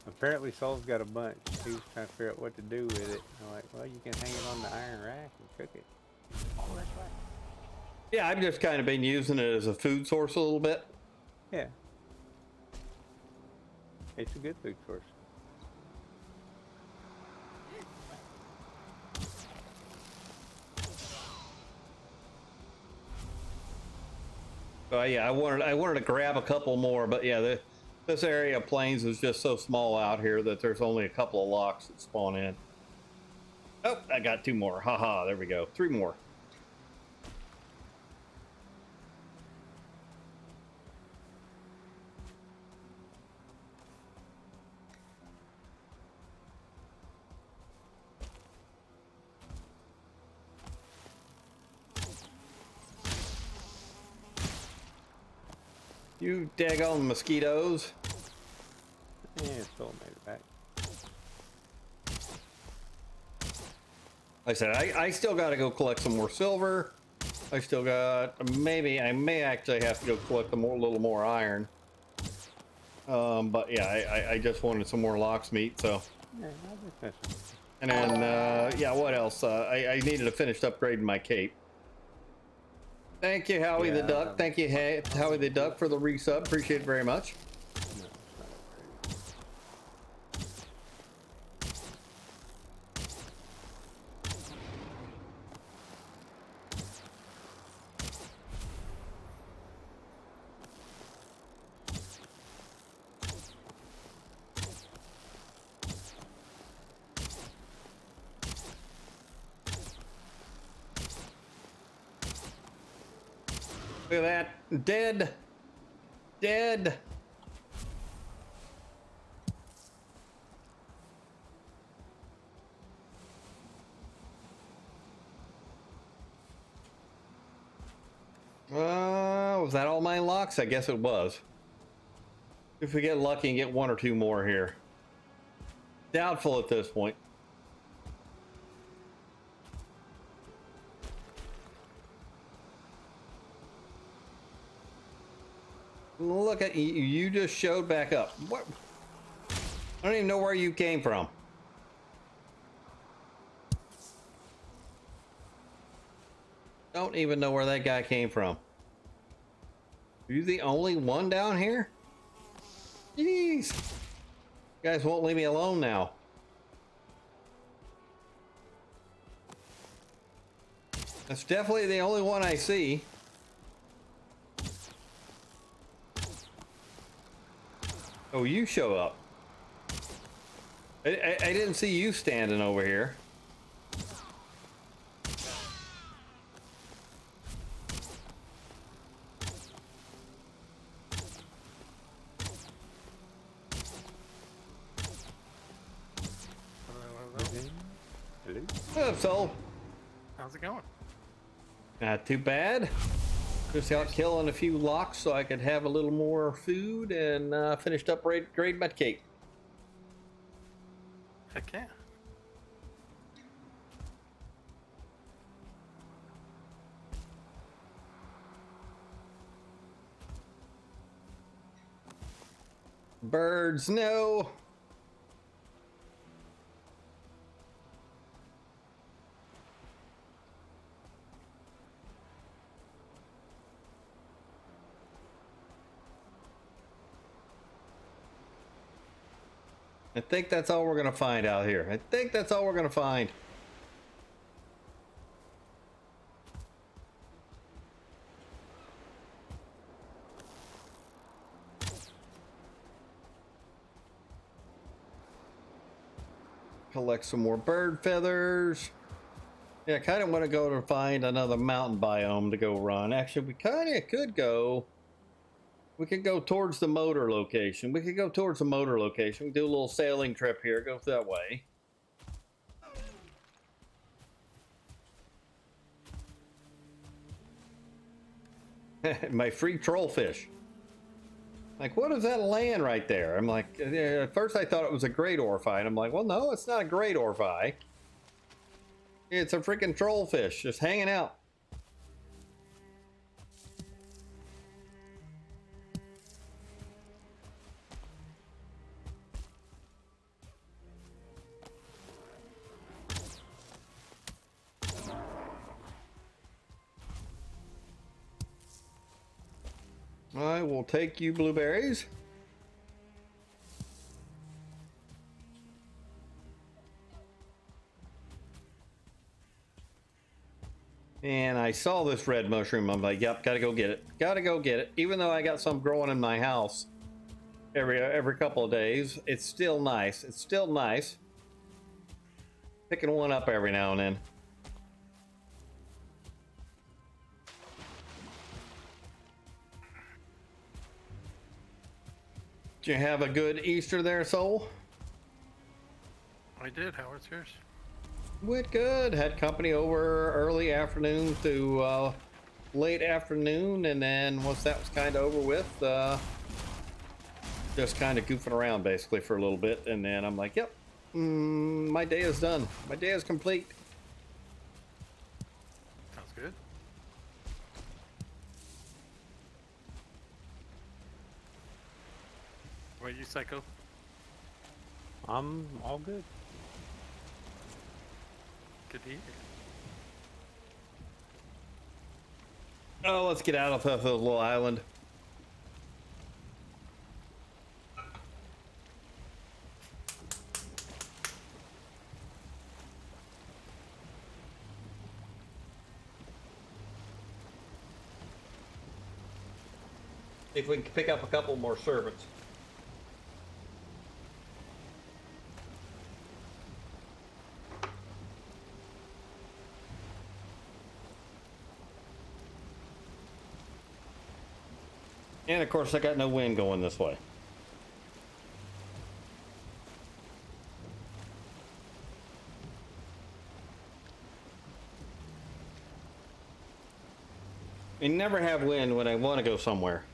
Apparently Saul's got a bunch. He was trying to figure out what to do with it. I'm like, well, you can hang it on the iron rack and cook it. Oh, that's right. Yeah, I've just kind of been using it as a food source a little bit. Yeah. It's a good food source. Yeah, I wanted to grab a couple more, but yeah, this area of plains is just so small out here that there's only a couple of lox that spawn in. Oh, I got 2 more. Haha, there we go. 3 more. You daggone mosquitoes. Yeah, Saul made it back. Like I said, I still got to go collect some more silver. I still got, I may actually have to go collect a little more iron. But yeah, I just wanted some more lox meat, so. Yeah, I'll be messing with And then, yeah, what else? I needed to finish upgrading my cape. Thank you, Howie the Duck. Thank you, Howie the Duck, for the resub. Appreciate it very much. you. No, it's not upgraded. Look at that. Dead. Dead. Was that all my locks? I guess it was. If we get lucky and get 1 or 2 more here. Doubtful at this point. Look at you. You just showed back up. What? I don't even know where you came from. Don't even know where that guy came from. Are you the only one down here? Jeez. You guys won't leave me alone now. That's definitely the only one I see. Oh, you show up. I didn't see you standing over here. Hello? What's up, Soul? How's it going? Not too bad. Just out killing a few locks so I could have a little more food and finished up grade my cape. Heck yeah. Birds, no. I think that's all we're gonna find out here. I think that's all we're gonna find. Collect some more bird feathers. Yeah, I kind of want to go to find another mountain biome to go run. Actually, we kind of could go We could go towards the motor location. We could go towards the motor location. We do a little sailing trip here. Go that way. My free trollfish. Like, what is that land right there? I'm like, at first I thought it was a great orphi, and I'm like, well, no, it's not a great orphi. It's a freaking trollfish just hanging out. I will take you blueberries. And I saw this red mushroom. I'm like, yep, gotta go get it. Gotta go get it. Even though I got some growing in my house every couple of days, it's still nice. It's still nice. Picking one up every now and then. Did you have a good Easter there, Soul? I did. How was yours? Went good. Had company over early afternoon to late afternoon, and then once that was kind of over with, just kind of goofing around basically for a little bit, and then I'm like, yep, my day is done. My day is complete. Sounds good. What about you, Psycho? I'm all good. Good to hear. Oh, let's get out of this little island. See if we can pick up a couple more servants. And of course, I got no wind going this way. I never have wind when I want to go somewhere.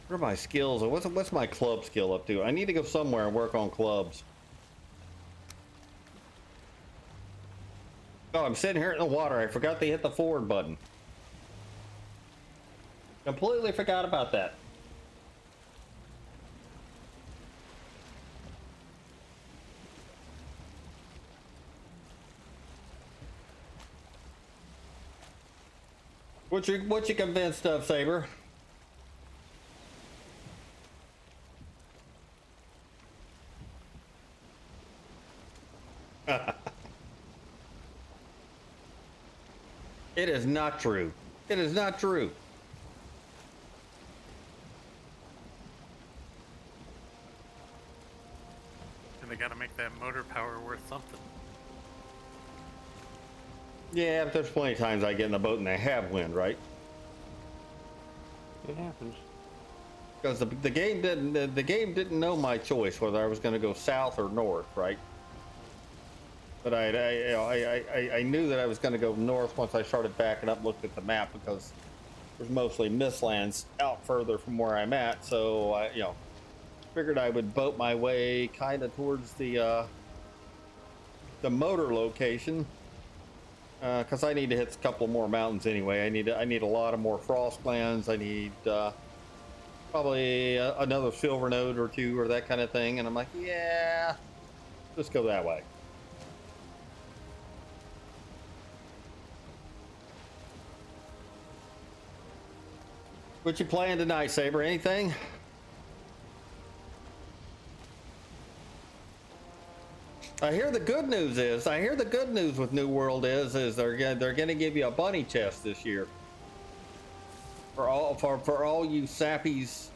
What are my skills? What's my club skill up to? I need to go somewhere and work on clubs. Oh, I'm sitting here in the water. I forgot to hit the forward button. Completely forgot about that. What you convinced of, Saber? It is not true. It is not true. And they gotta make that motor power worth something. Yeah, but there's plenty of times I get in a boat and I have wind, right? It happens. Because the game didn't know my choice whether I was going to go south or north, right? But I knew that I was going to go north once I started backing up, looked at the map, because there's mostly mistlands out further from where I'm at. So I figured I would boat my way kind of towards the motor location, because I need to hit a couple more mountains anyway. I need a lot of more frostlands. I need probably another silver node or two or that kind of thing. And I'm like, yeah, let's go that way. What you playing tonight, Saber? Anything? I hear the good news with New World is they're going to give you a bunny chest this year. For all you sappies,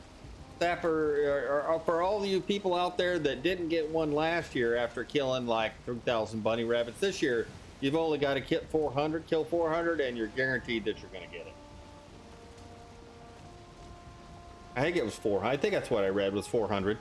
or for all you people out there that didn't get one last year after killing like 3,000 bunny rabbits, this year you've only got to kill 400, and you're guaranteed that you're going to get it. I think it was 400. I think that's what I read was 400.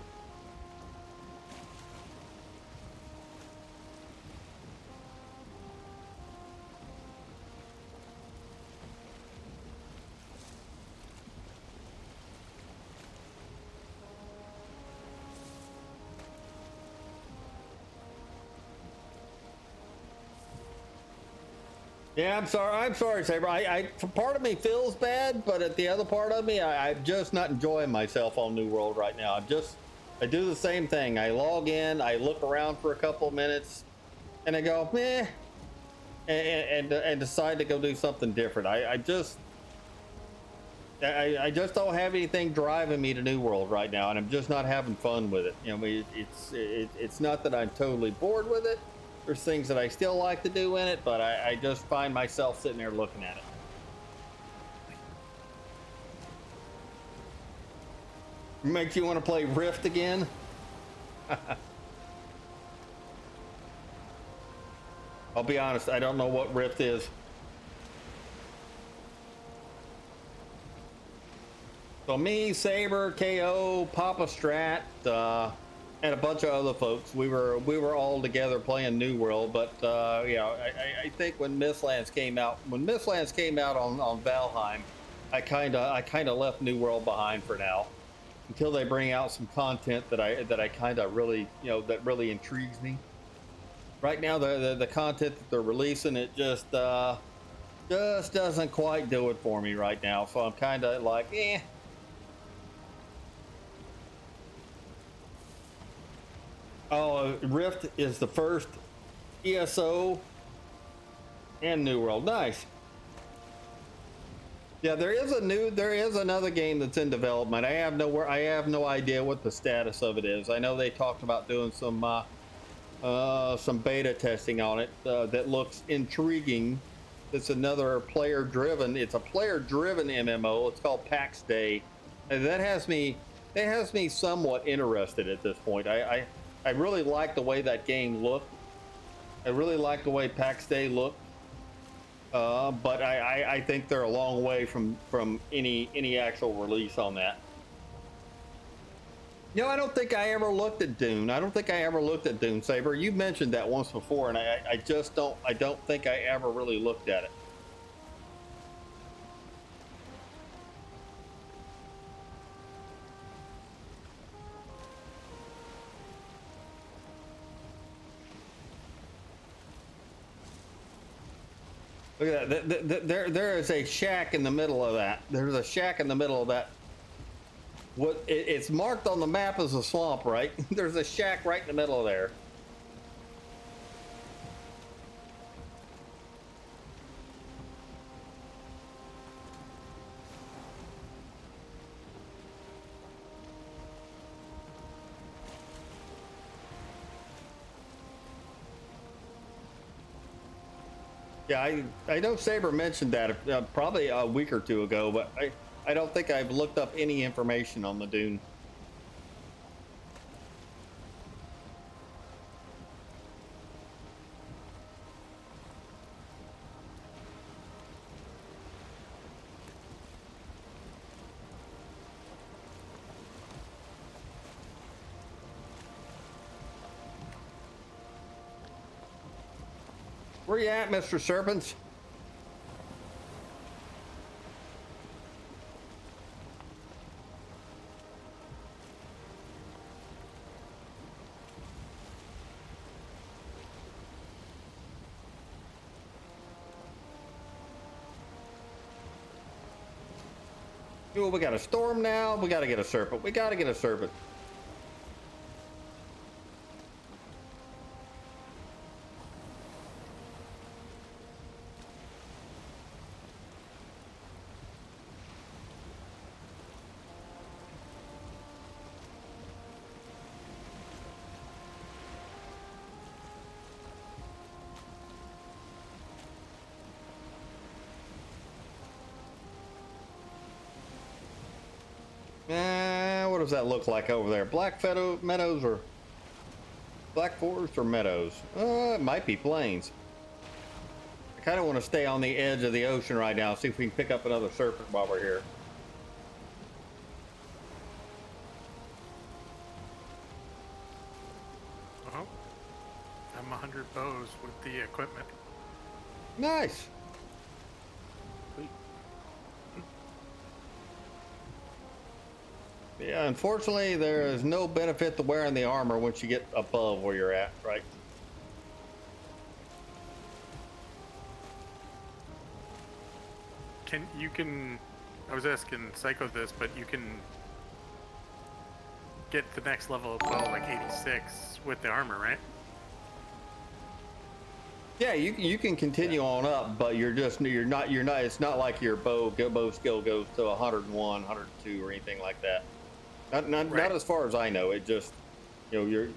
Yeah, I'm sorry. I'm sorry, Saber. Part of me feels bad, but at the other part of me, I'm just not enjoying myself on New World right now. I do the same thing. I log in, I look around for a couple of minutes, and I go, meh, and decide to go do something different. I just don't have anything driving me to New World right now, and I'm just not having fun with it. You know, it's not that I'm totally bored with it. There's things that I still like to do in it, but I just find myself sitting there looking at it. Makes you want to play Rift again? I'll be honest, I don't know what Rift is. So me, Saber, KO, Papa Strat, and a bunch of other folks, we were all together playing New World. But yeah, I think when Mistlands came out, on Valheim, I kind of left New World behind for now, until they bring out some content that I kind of really, you know, that really intrigues me. Right now, the content that they're releasing, it just doesn't quite do it for me right now. So I'm kind of like, eh. Oh, Rift is the first ESO and New World. Nice. Yeah, there is another game that's in development. I have no idea what the status of it is. I know they talked about doing some beta testing on it that looks intriguing. It's another player-driven. It's a player-driven MMO. It's called PAX Day, and that has me somewhat interested at this point. I really like the way that game looked. I really like the way PAX Day looked. But I think they're a long way from any actual release on that. You know, I don't think I ever looked at Dune. I don't think I ever looked at Dune, Saber. You mentioned that once before, and I just don't think I ever really looked at it. Look at that. There is a shack in the middle of that. There's a shack in the middle of that. It's marked on the map as a swamp, right? There's a shack right in the middle of there. Yeah, I know Saber mentioned that probably a week or two ago, but I don't think I've looked up any information on the Dune. Where you at, Mr. Serpents? Oh, we got a storm now. We got to get a serpent. We got to get a serpent. does that look like over there? Black Meadows or Black Forest or Meadows? It might be Plains. I kind of want to stay on the edge of the ocean right now, see if we can pick up another serpent while we're here. Well, I'm 100 bows with the equipment. Nice. Sweet. Yeah, unfortunately, there is no benefit to wearing the armor once you get above where you're at, right? I was asking Psycho this, but you can get the next level above like 86 with the armor, right? Yeah, you can continue on up, but you're not it's not like your bow skill goes to 101, 102 or anything like that. Not as far as I know. It just, you're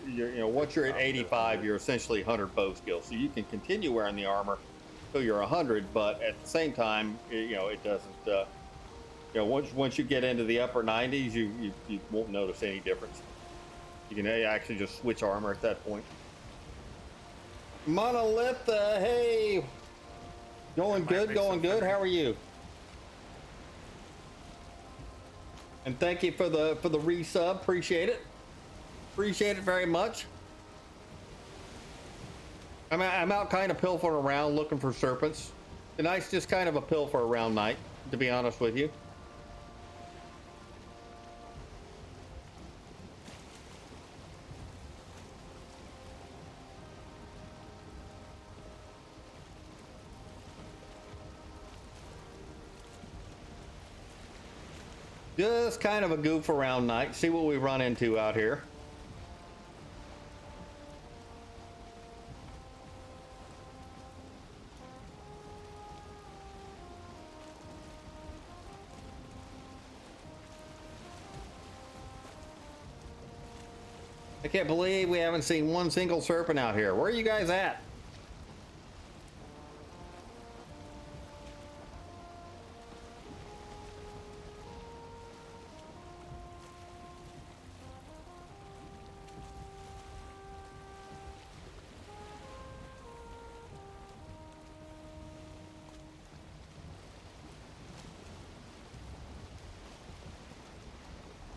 once you're at 85, you're essentially 100 bow skill. So you can continue wearing the armor till you're 100, but at the same time, it doesn't. Once you get into the upper 90s, you won't notice any difference. You can actually just switch armor at that point. Monolith, hey, going good. How are you? And thank you for the resub. Appreciate it very much. I'm out kind of pilfering around looking for serpents. Tonight's just kind of a pilfer around night, to be honest with you. Just kind of a goof around night. See what we run into out here. I can't believe we haven't seen one single serpent out here. Where are you guys at?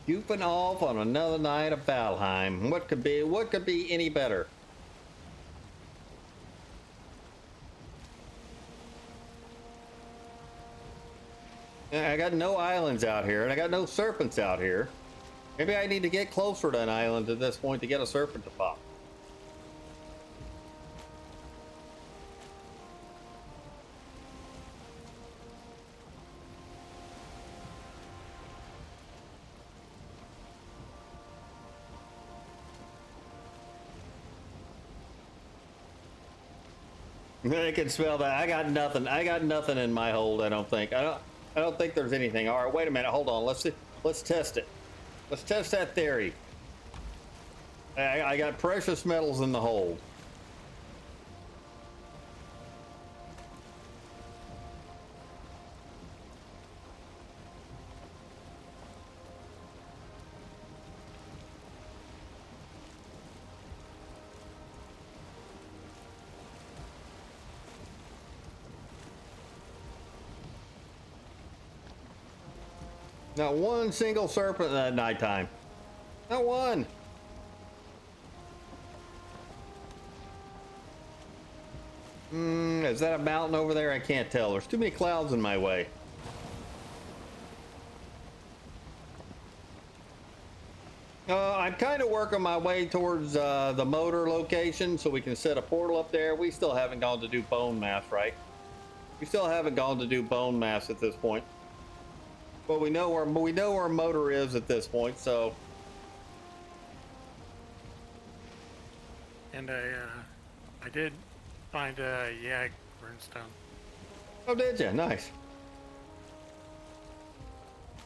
Goofing off on another night of Valheim. What could be any better? I got no islands out here, and I got no serpents out here. Maybe I need to get closer to an island at this point to get a serpent to pop. I can smell that. I got nothing. I got nothing in my hold. I don't think. I don't think there's anything. All right, wait a minute. Hold on. Let's see. Let's test it. Let's test that theory. I got precious metals in the hold. Not one single serpent at nighttime. Not one. Is that a mountain over there? I can't tell. There's too many clouds in my way. I'm kind of working my way towards the motor location so we can set a portal up there. We still haven't gone to do bone mass, right? We still haven't gone to do bone mass at this point. But we know where motor is at this point, so. And I did find a Yag runestone. Oh, did you? Nice.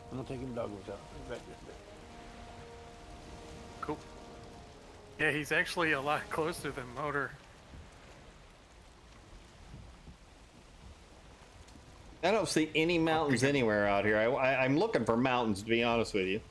I'm not taking Douglas out. Cool. Yeah, he's actually a lot closer than motor. I don't see any mountains anywhere out here. I'm looking for mountains, to be honest with you.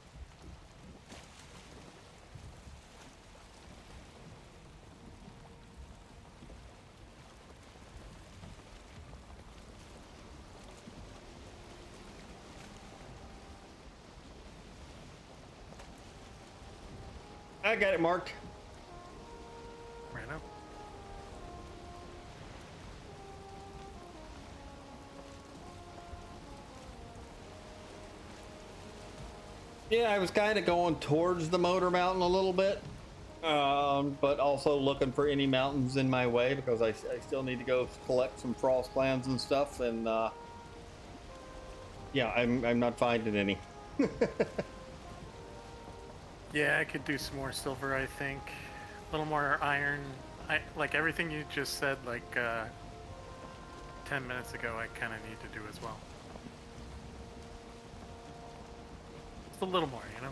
I got it marked. Right now. Yeah, I was kind of going towards the motor mountain a little bit, but also looking for any mountains in my way because I still need to go collect some frost clams and stuff. And yeah, I'm not finding any. Yeah, I could do some more silver, I think. A little more iron. Like everything you just said, like 10 minutes ago, I kind of need to do as well. Just a little more, you know?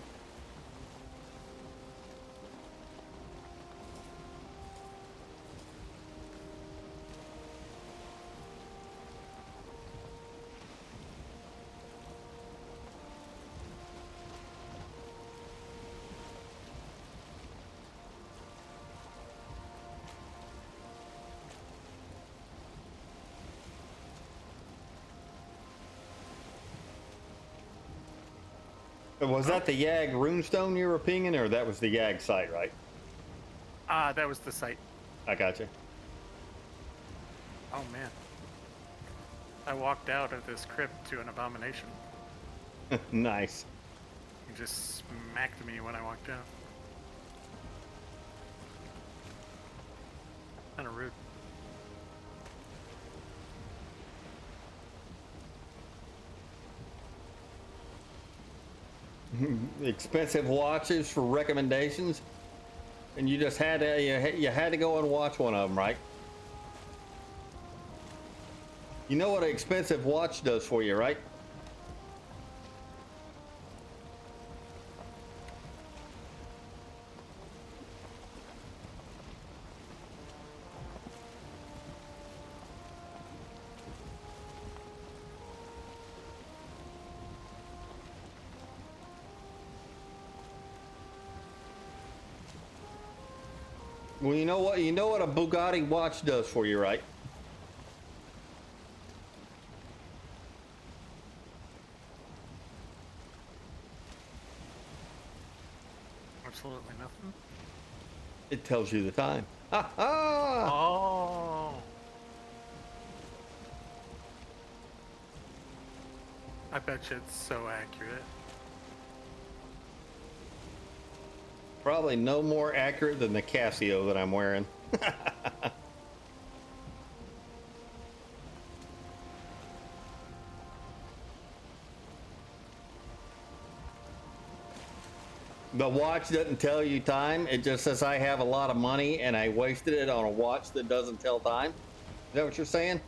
Was that the Yag runestone you were pinging, or that was the Yag site, right? That was the site. I got you. Oh man. I walked out of this crypt to an abomination. Nice. He just smacked me when I walked out. Kinda rude. Expensive watches for recommendations, and you just had to you had to go and watch one of them, right? You know what an expensive watch does for you, right? Well, you know what a Bugatti watch does for you, right? Absolutely nothing. It tells you the time. Ha ha! Oh. I bet you it's so accurate. Probably no more accurate than the Casio that I'm wearing. The watch doesn't tell you time. It just says I have a lot of money and I wasted it on a watch that doesn't tell time. Is that what you're saying?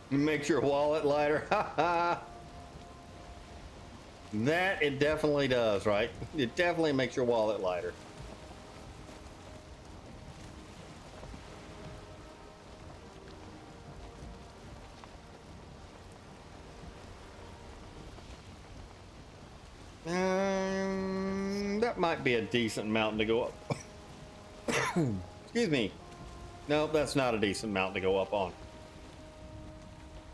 Makes your wallet lighter. Ha ha. That it definitely does, right? It definitely makes your wallet lighter. That might be a decent mountain to go up. Excuse me. No, that's not a decent mountain to go up on.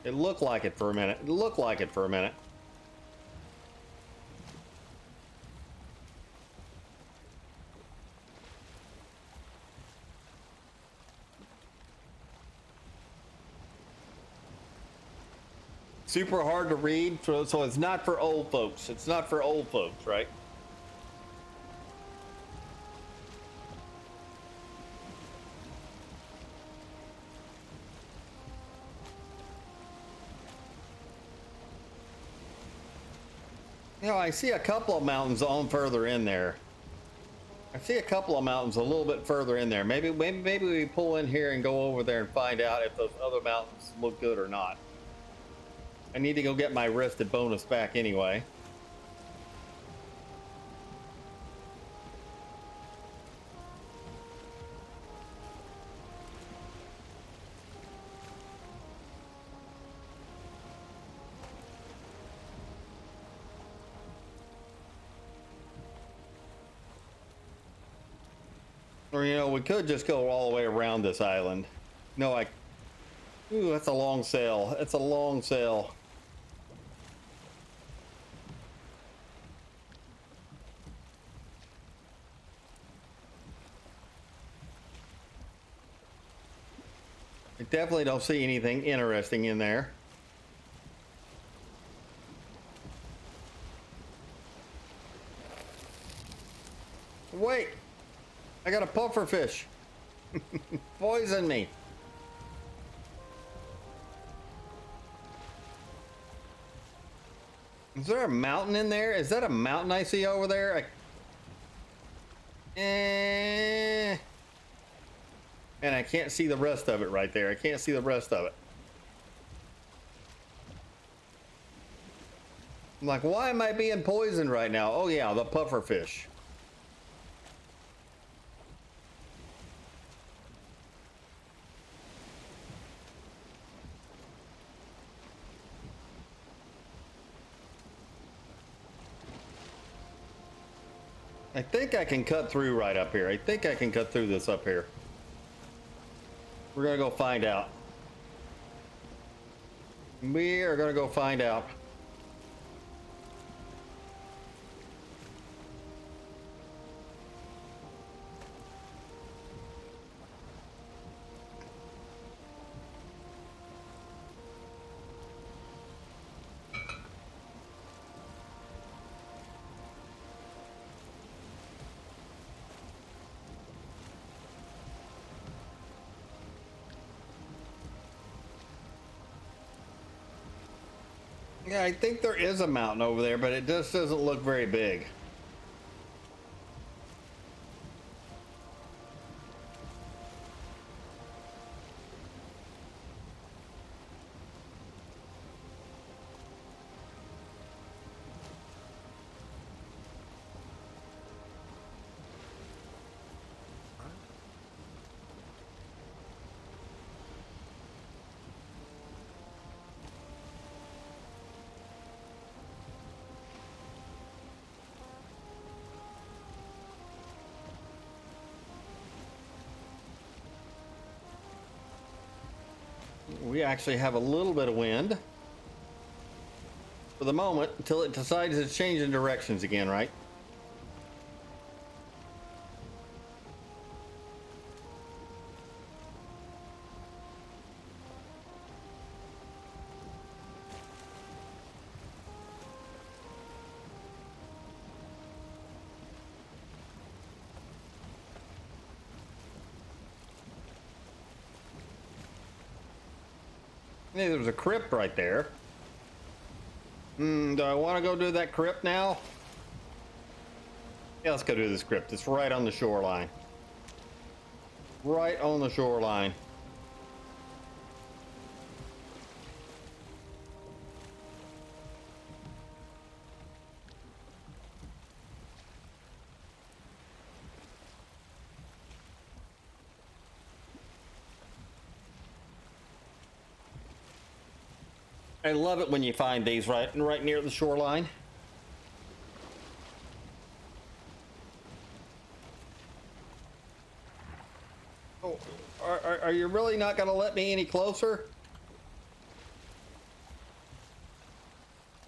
It looked like it for a minute. It looked like it for a minute. Super hard to read, so it's not for old folks. It's not for old folks, right? You know, I see a couple of mountains on further in there. I see a couple of mountains a little bit further in there. Maybe we pull in here and go over there and find out if those other mountains look good or not. I need to go get my rested bonus back anyway. Or, you know, we could just go all the way around this island. No, I. Ooh, that's a long sail. That's a long sail. I definitely don't see anything interesting in there. Wait, I got a puffer fish. Poison me. Is there a mountain in there? Is that a mountain I see over there? And I can't see the rest of it right there. I can't see the rest of it. I'm like, why am I being poisoned right now? Oh yeah, the puffer fish. I think I can cut through right up here. I think I can cut through this up here. We're gonna go find out. We are gonna go find out. Yeah, I think there is a mountain over there, but it just doesn't look very big. We actually have a little bit of wind for the moment until it decides it's changing directions again, right? Hey, there was a crypt right there. Do I want to go do that crypt now? Yeah, let's go do this crypt. It's right on the shoreline. Right on the shoreline. I love it when you find these right near the shoreline. Oh, are you really not going to let me any closer?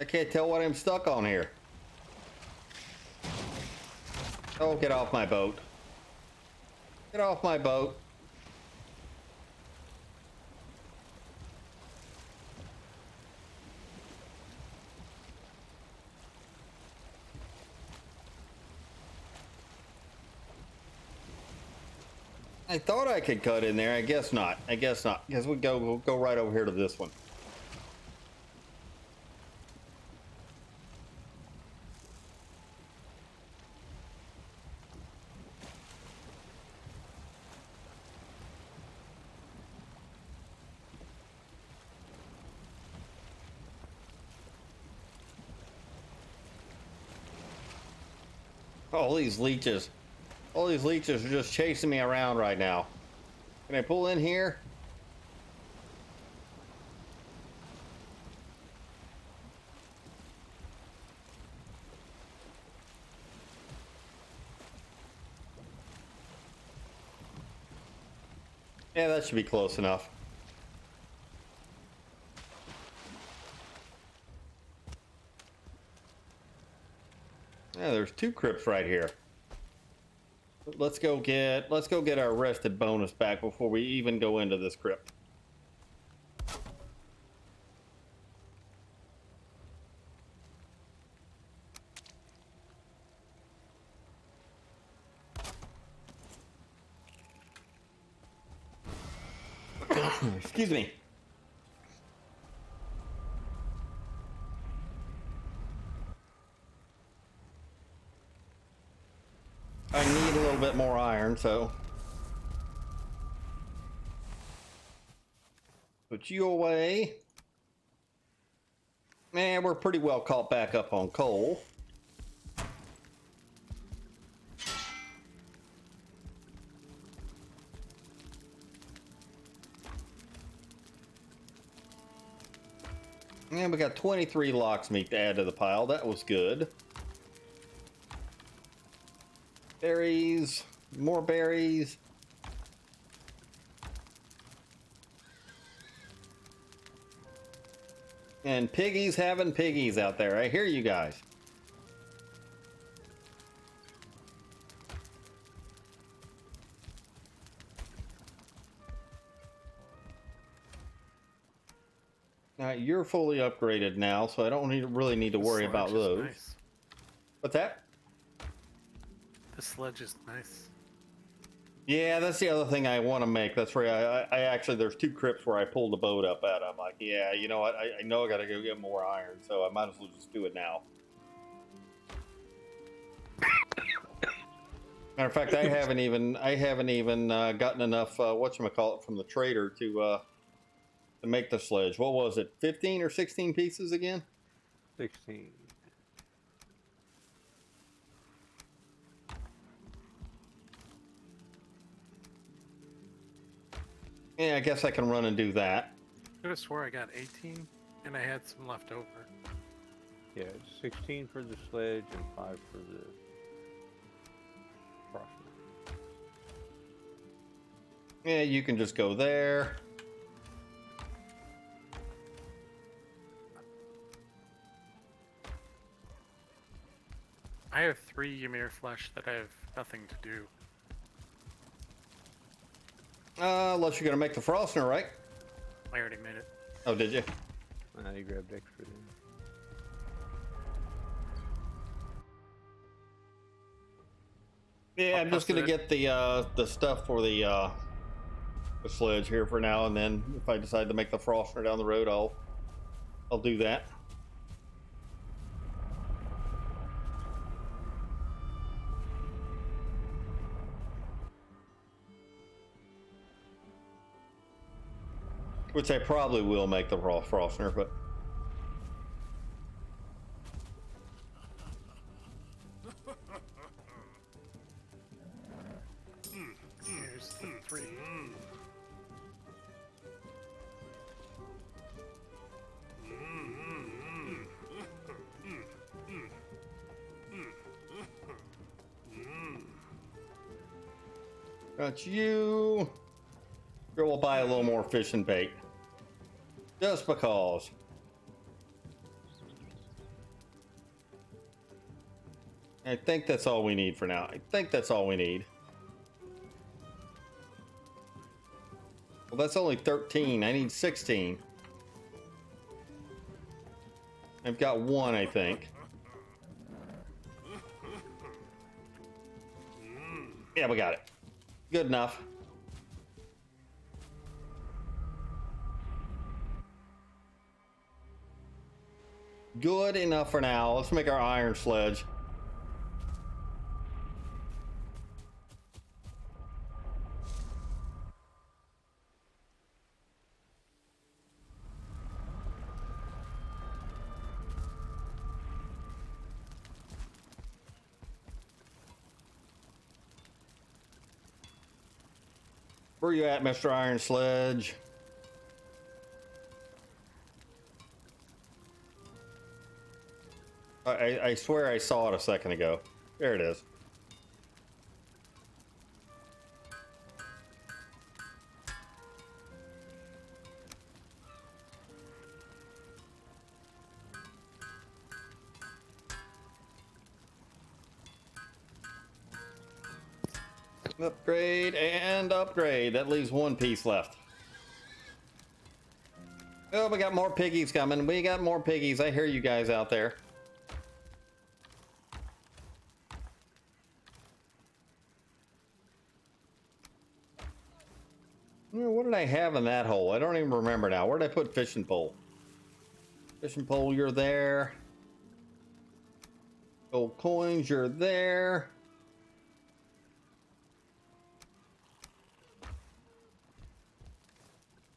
I can't tell what I'm stuck on here. Oh, get off my boat. Get off my boat. I thought I could cut in there. I guess not. I guess not. Guess we'll go right over here to this one. All these leeches. All these leeches are just chasing me around right now. Can I pull in here? Yeah, that should be close enough. Yeah, there's 2 crypts right here. Let's go get our rested bonus back before we even go into this crypt. Excuse me. I need a little bit more iron, so put you away. Man, we're pretty well caught back up on coal. And we got 23 locksmeat to add to the pile. That was good. Berries, more berries. And piggies having piggies out there. I hear you guys. Now you're fully upgraded now, so I don't really need to worry about those. Nice. What's that? The sledge is nice. Yeah, that's the other thing I want to make. That's where I actually, there's 2 crypts where I pulled the boat up at. I'm like, yeah, you know what? I know I got to go get more iron, so I might as well just do it now. Matter of fact, I haven't even gotten enough whatchamacallit from the trader to make the sledge. What was it? 15 or 16 pieces again? 16. Yeah, I guess I can run and do that. I could have swore I got 18, and I had some left over. Yeah, it's 16 for the sledge and 5 for the crossbow. Yeah, you can just go there. I have 3 Ymir flesh that I have nothing to do. Unless you're gonna make the Frostner, right? I already made it. Oh, did you? You grabbed extra then. Yeah, I'm just gonna get the stuff for the sledge here for now, and then if I decide to make the Frostner down the road, I'll do that. Which I probably will make the Frostner, but Here's the 3. got you. Here, we'll buy a little more fishing bait. Just because. I think that's all we need for now. I think that's all we need. Well, that's only 13. I need 16. I've got 1, I think. Yeah, we got it. Good enough. Good enough for now. Let's make our iron sledge. Where you at, Mr. Iron Sledge? I swear I saw it a second ago. There it is. Upgrade and upgrade. That leaves one piece left. Oh, we got more piggies coming. We got more piggies. I hear you guys out there. What did I have in that hole? I don't even remember now. Where did I put fishing pole? Fishing pole, you're there. Gold coins, you're there.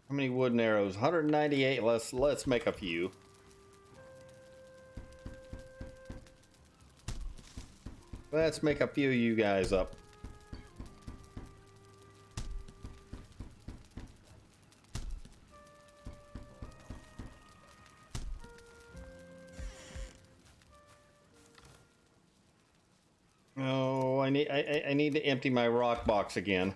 How many wooden arrows? 198. Let's make a few. Let's make a few of you guys up. Oh, I need to empty my rock box again.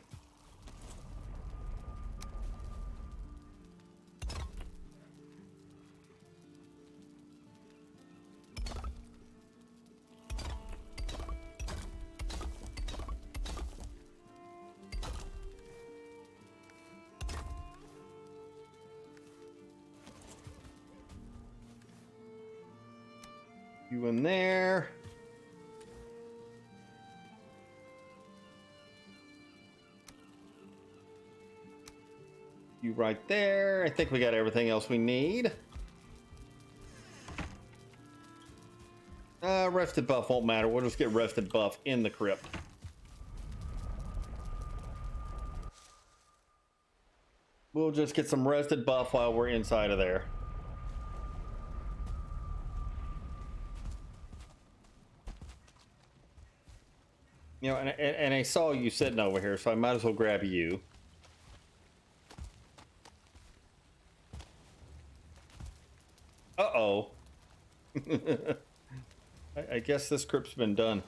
You in there. You right there. I think we got everything else we need. Rested buff won't matter. We'll just get rested buff in the crypt. We'll just get some rested buff while we're inside of there. You know, and I saw you sitting over here, so I might as well grab you. Uh-oh. I guess this crypt's been done.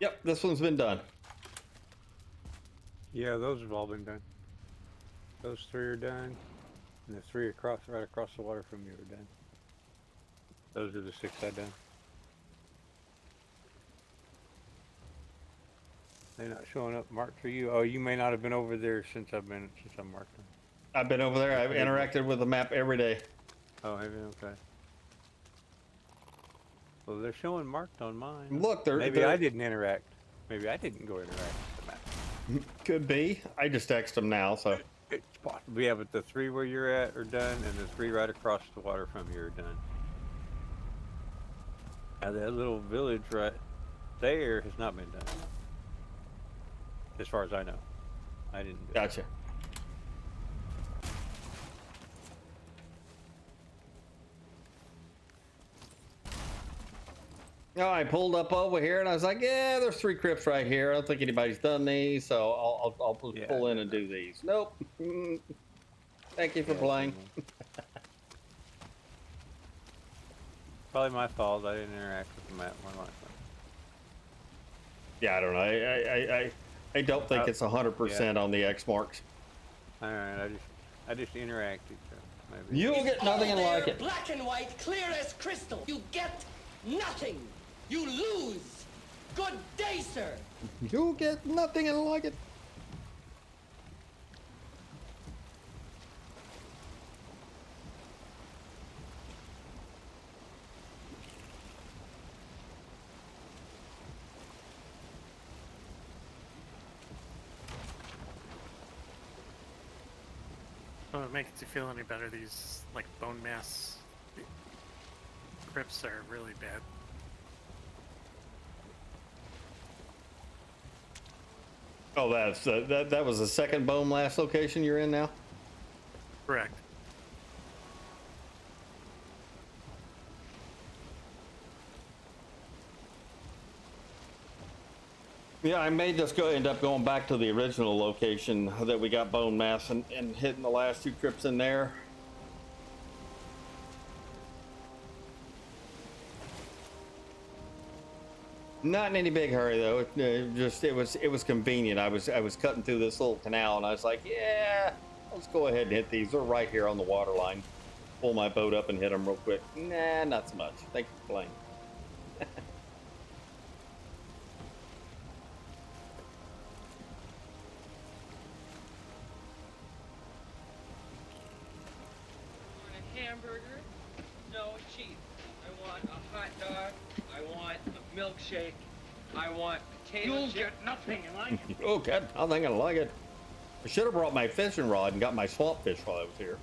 Yep, this one's been done. Yeah, those have all been done. Those 3 are done, and the 3 right across the water from you are done. Those are the 6 I done. They're not showing up marked for you. Oh, you may not have been over there since I marked them. I've been over there. I've interacted with the map every day. Oh, have you? Okay. Well, they're showing marked on mine. Look, maybe I didn't interact. Maybe I didn't go interact with the map. Could be. I just texted them now, so. It's possible. Yeah, but the 3 where you're at are done, and the 3 right across the water from you are done. Now that little village right there has not been done, as far as I know. I didn't do it. Gotcha. No, I pulled up over here and I was like, yeah, there's 3 crypts right here. I don't think anybody's done these, so I'll pull in and do these. Nope. Thank you for playing. Probably my fault. I didn't interact with the map more likely. Yeah, I don't know. I don't think it's 100% on the X marks. All right, I just interacted. So maybe. You'll get nothing like it. Black and white, clear as crystal. You get nothing. You lose. Good day, sir. You'll get nothing and like it. Oh, it makes you feel any better, these, like, bone mass crypts are really bad. Oh, that was the second bone blast location you're in now? Correct. Yeah, I may just end up going back to the original location that we got bone mass and hitting the last 2 trips in there. Not in any big hurry though. It was convenient. I was cutting through this little canal, and I was like, yeah, let's go ahead and hit these. They're right here on the water line. Pull my boat up and hit them real quick. Nah, not so much. Thank you for playing. Want a hamburger? No cheese. I want a hot dog. I want a milkshake. I want potato You'll chips. get nothing, and I can Oh, God, I think I like it. I should have brought my fishing rod and got my swamp fish while I was here.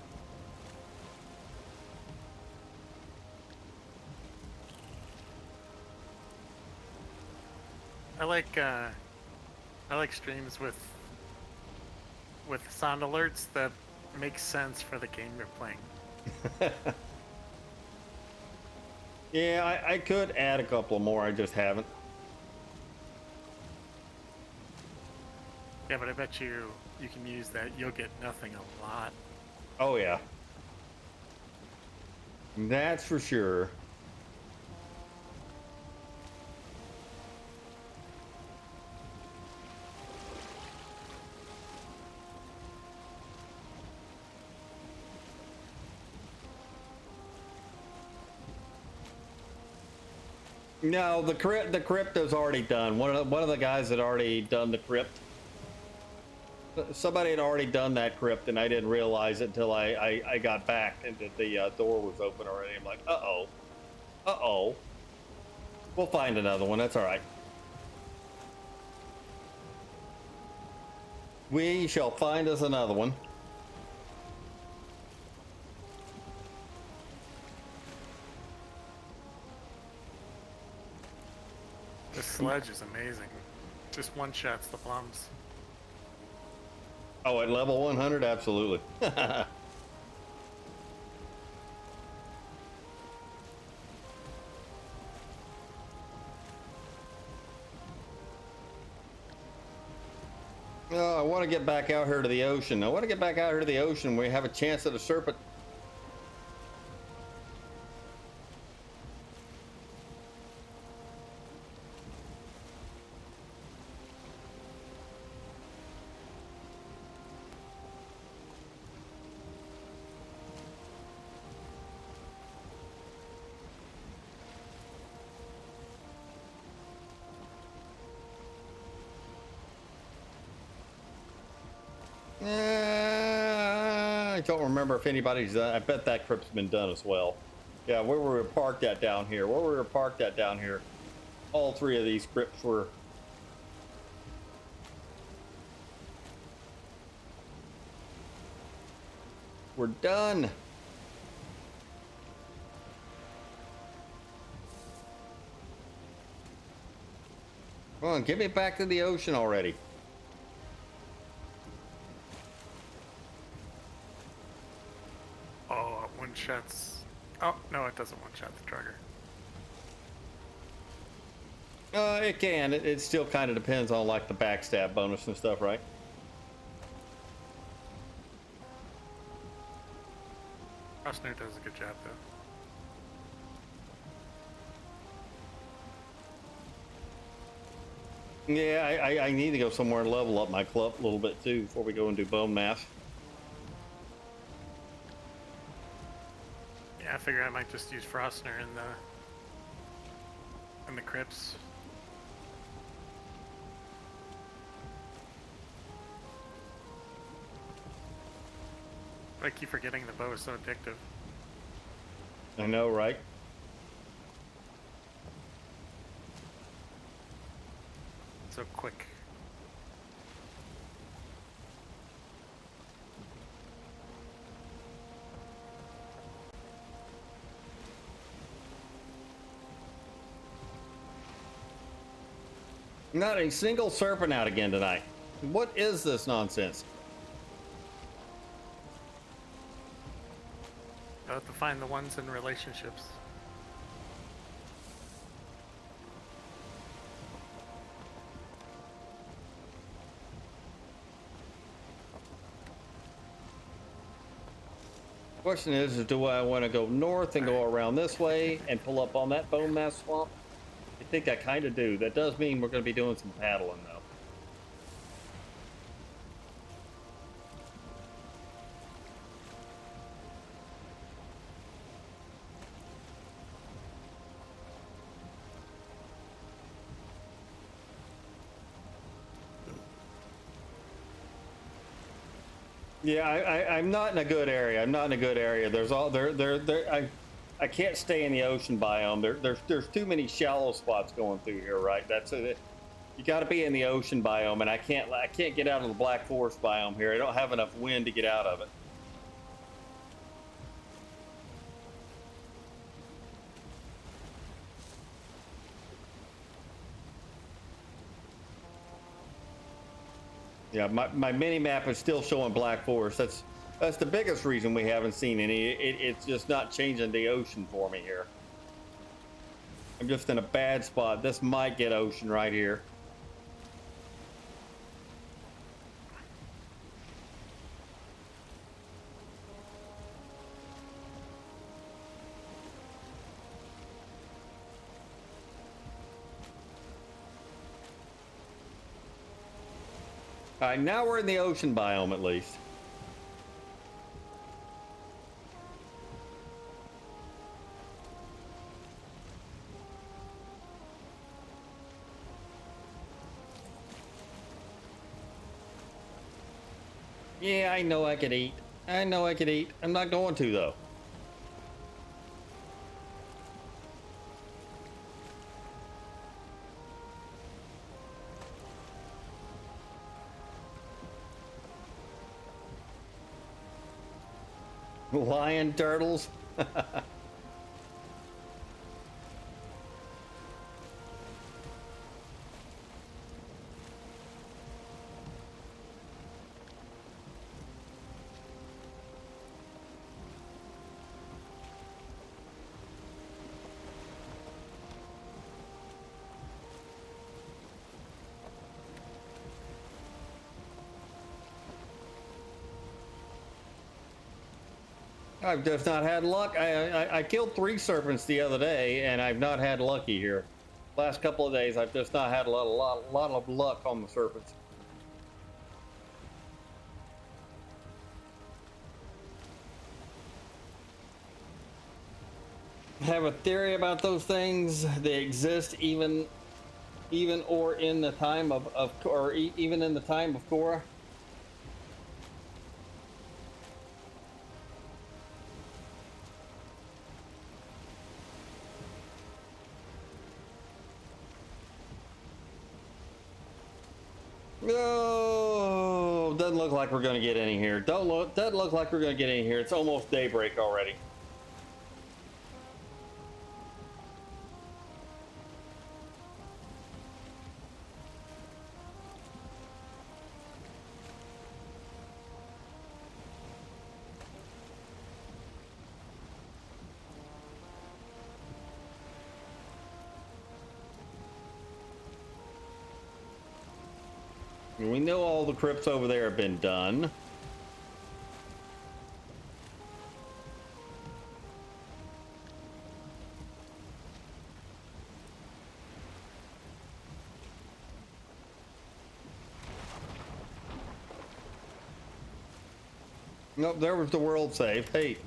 I like streams with sound alerts that make sense for the game you're playing. Yeah, I could add a couple more. I just haven't. Yeah, but I bet you can use that. You'll get nothing a lot. Oh, yeah. That's for sure. No, the crypt is already done. One of the guys had already done the crypt. Somebody had already done that crypt, and I didn't realize it until I got back and the door was open already. I'm like, uh-oh. We'll find another one. That's all right. We shall find us another one. This sledge is amazing. Just one shots the plums. Oh, at level 100, absolutely. Oh, I want to get back out here to the ocean. I want to get back out here to the ocean where we have a chance at a serpent. I don't remember if anybody's done. I bet that crypt's been done as well. Yeah, where we were parked at down here. All three of these crypts were. We're done. Come on, get me back to the ocean already. Oh, it one shots. Oh no, it doesn't one shot the trigger. It can. It still kind of depends on like the backstab bonus and stuff, right? Rosner does a good job though. Yeah, I need to go somewhere and level up my club a little bit too before we go and do bone mass. Yeah, I figure I might just use Frostner in the crypts. But I keep forgetting the bow is so addictive. I know, right? So quick. Not a single serpent out again tonight. What is this nonsense? I'll have to find the ones in relationships. Question is do I want to go north and go around this way and pull up on that bone mass swamp? I think I kind of do. That does mean we're going to be doing some paddling, though. Yeah, I'm not in a good area. I'm not in a good area. There's all I can't stay in the ocean biome. There's too many shallow spots going through here, right? That's it. You got to be in the ocean biome, and I can't get out of the Black Forest biome here. I don't have enough wind to get out of it. Yeah, my mini map is still showing Black Forest. That's the biggest reason we haven't seen any. It's just not changing the ocean for me here. I'm just in a bad spot. This might get ocean right here. All right, now we're in the ocean biome at least. Yeah, I know I could eat. I know I could eat. I'm not going to, though. Lion turtles. I've just not had luck. I killed 3 serpents the other day, and I've not had lucky here. Last couple of days, I've just not had a lot of luck on the serpents. I have a theory about those things. They exist even or in the time even in the time of Korra. No, doesn't look like we're gonna get any here. Doesn't look like we're gonna get any here. It's almost daybreak already. We know all the crypts over there have been done. Nope, there was the world save. Hey.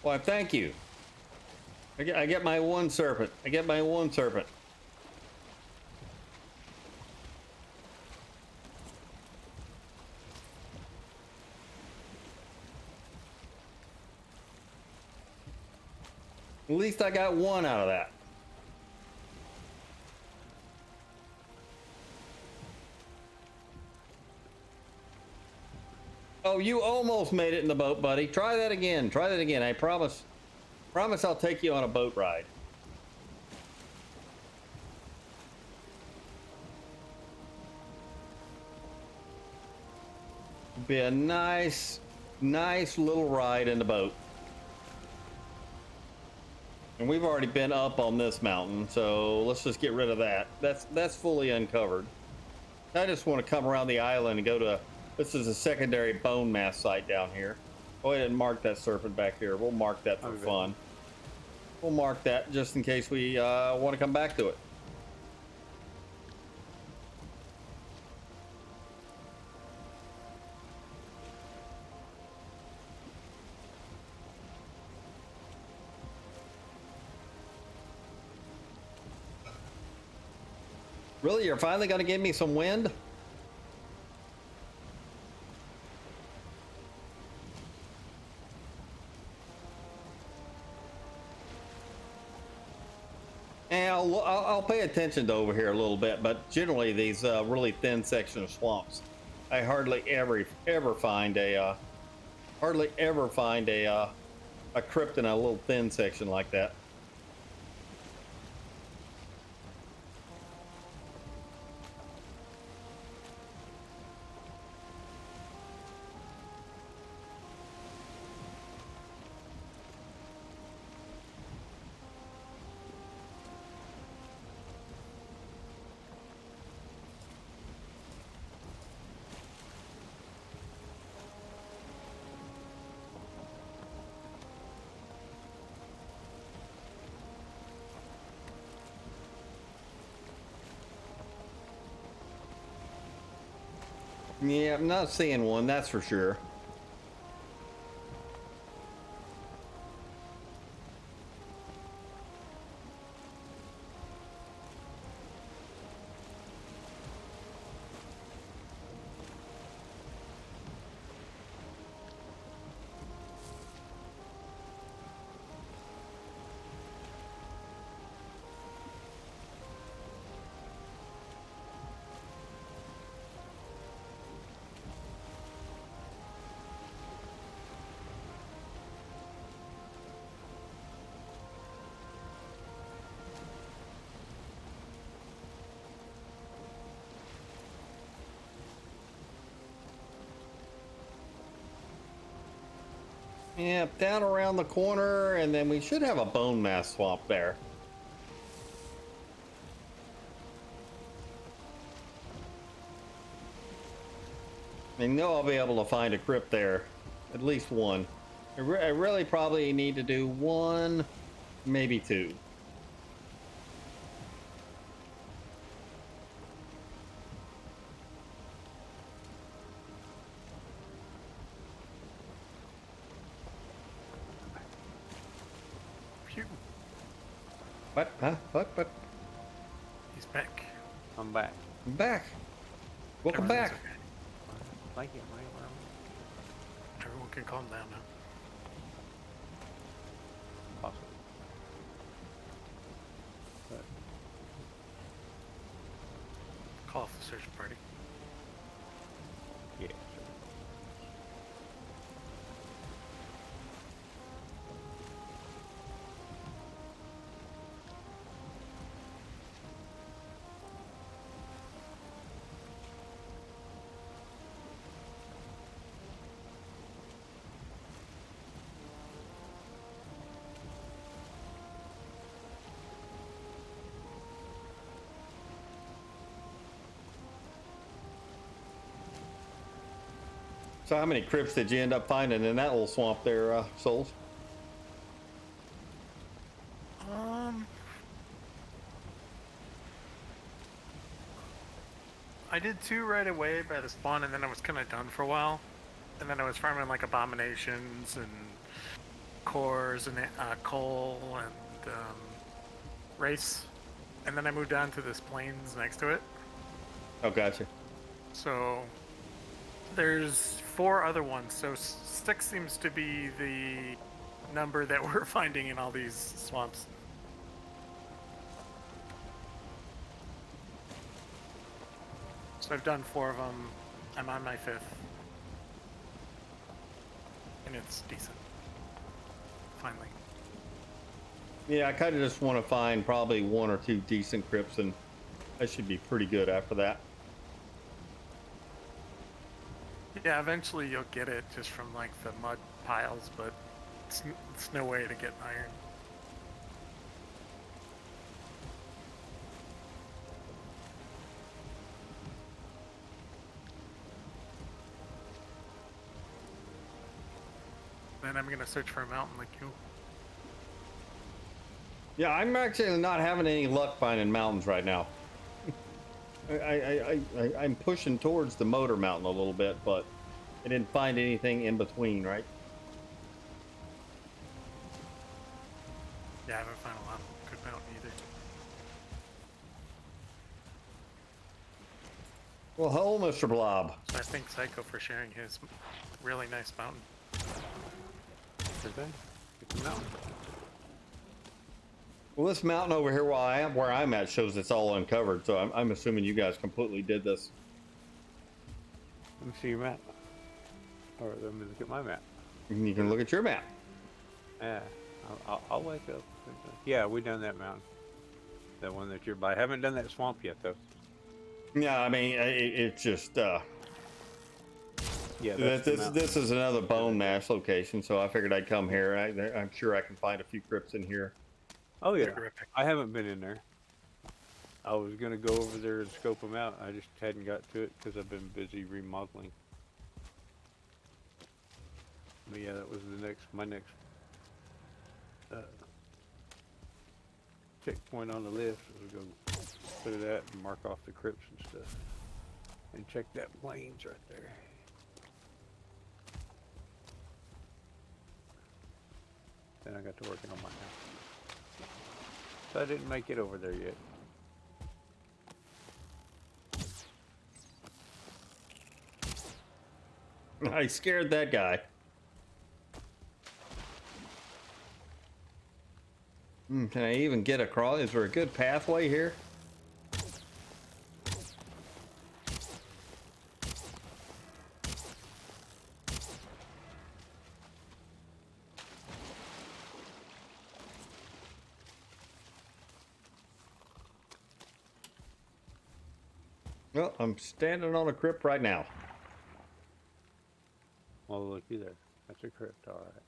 Why, thank you. I get my one serpent. I get my one serpent. At least I got one out of that. Oh, you almost made it in the boat, buddy. Try that again. Try that again. I promise. Promise I'll take you on a boat ride. Be a nice little ride in the boat. And we've already been up on this mountain, so let's just get rid of that. That's fully uncovered. I just want to come around the island and go to, this is a secondary bone mass site down here. Go ahead and mark that serpent back here. We'll mark that for fun. We'll mark that just in case we want to come back to it. Really? You're finally going to give me some wind? And I'll pay attention to over here a little bit, but generally these really thin section of swamps, I hardly ever find a crypt in a little thin section like that. Yeah, I'm not seeing one, that's for sure. Yeah, down around the corner, and then we should have a bone mass swamp there. I know I'll be able to find a crypt there, at least one. I really probably need to do one, maybe two. Phew. What? Huh? What? He's back. I'm back. I'm back. Welcome Everything's back. okay. Thank you, man. Everyone can calm down now. Possible. But Call off the search party. yeah. So how many crypts did you end up finding in that little swamp there, Souls? I did 2 right away by the spawn, and then I was kind of done for a while. And then I was farming like abominations and cores and coal and race. And then I moved on to this plains next to it. Oh, gotcha. So there's 4 other ones. So 6 seems to be the number that we're finding in all these swamps. So I've done 4 of them. I'm on my 5th. And it's decent. Finally. Yeah, I kind of just want to find probably 1 or 2 decent crypts, and I should be pretty good after that. Yeah, eventually you'll get it just from like the mud piles, but it's no way to get iron. then I'm gonna search for a mountain like you. Yeah, I'm actually not having any luck finding mountains right now. I'm pushing towards the motor mountain a little bit, but I didn't find anything in between, right? Yeah, I haven't found a lot of good mountain either. Well, hello, Mr. Blob. So I thank Psycho for sharing his really nice mountain. Okay. Get the mountain. Well, this mountain over here where I'm at shows it's all uncovered, so I'm assuming you guys completely did this. Let me see your map. Or let me look at my map. You can look at your map. Yeah, I'll wake up. Yeah, we done that mountain. That one that you're by. Haven't done that swamp yet, though. Yeah, I mean, it's just, Yeah, that's the mountain. this is another bone mash location, so I figured I'd come here. I'm sure I can find a few crypts in here. Oh, yeah. I haven't been in there. I was going to go over there and scope them out. I just hadn't got to it because I've been busy remodeling. But yeah, that was my next checkpoint on the list. Was go put it at and mark off the crypts and stuff. And check that plains right there. Then I got to working on my house. So I didn't make it over there yet. I scared that guy. Can I even get across? Is there a good pathway here? Well, I'm standing on a crypt right now. Well, looky there. That's a crypt, all right.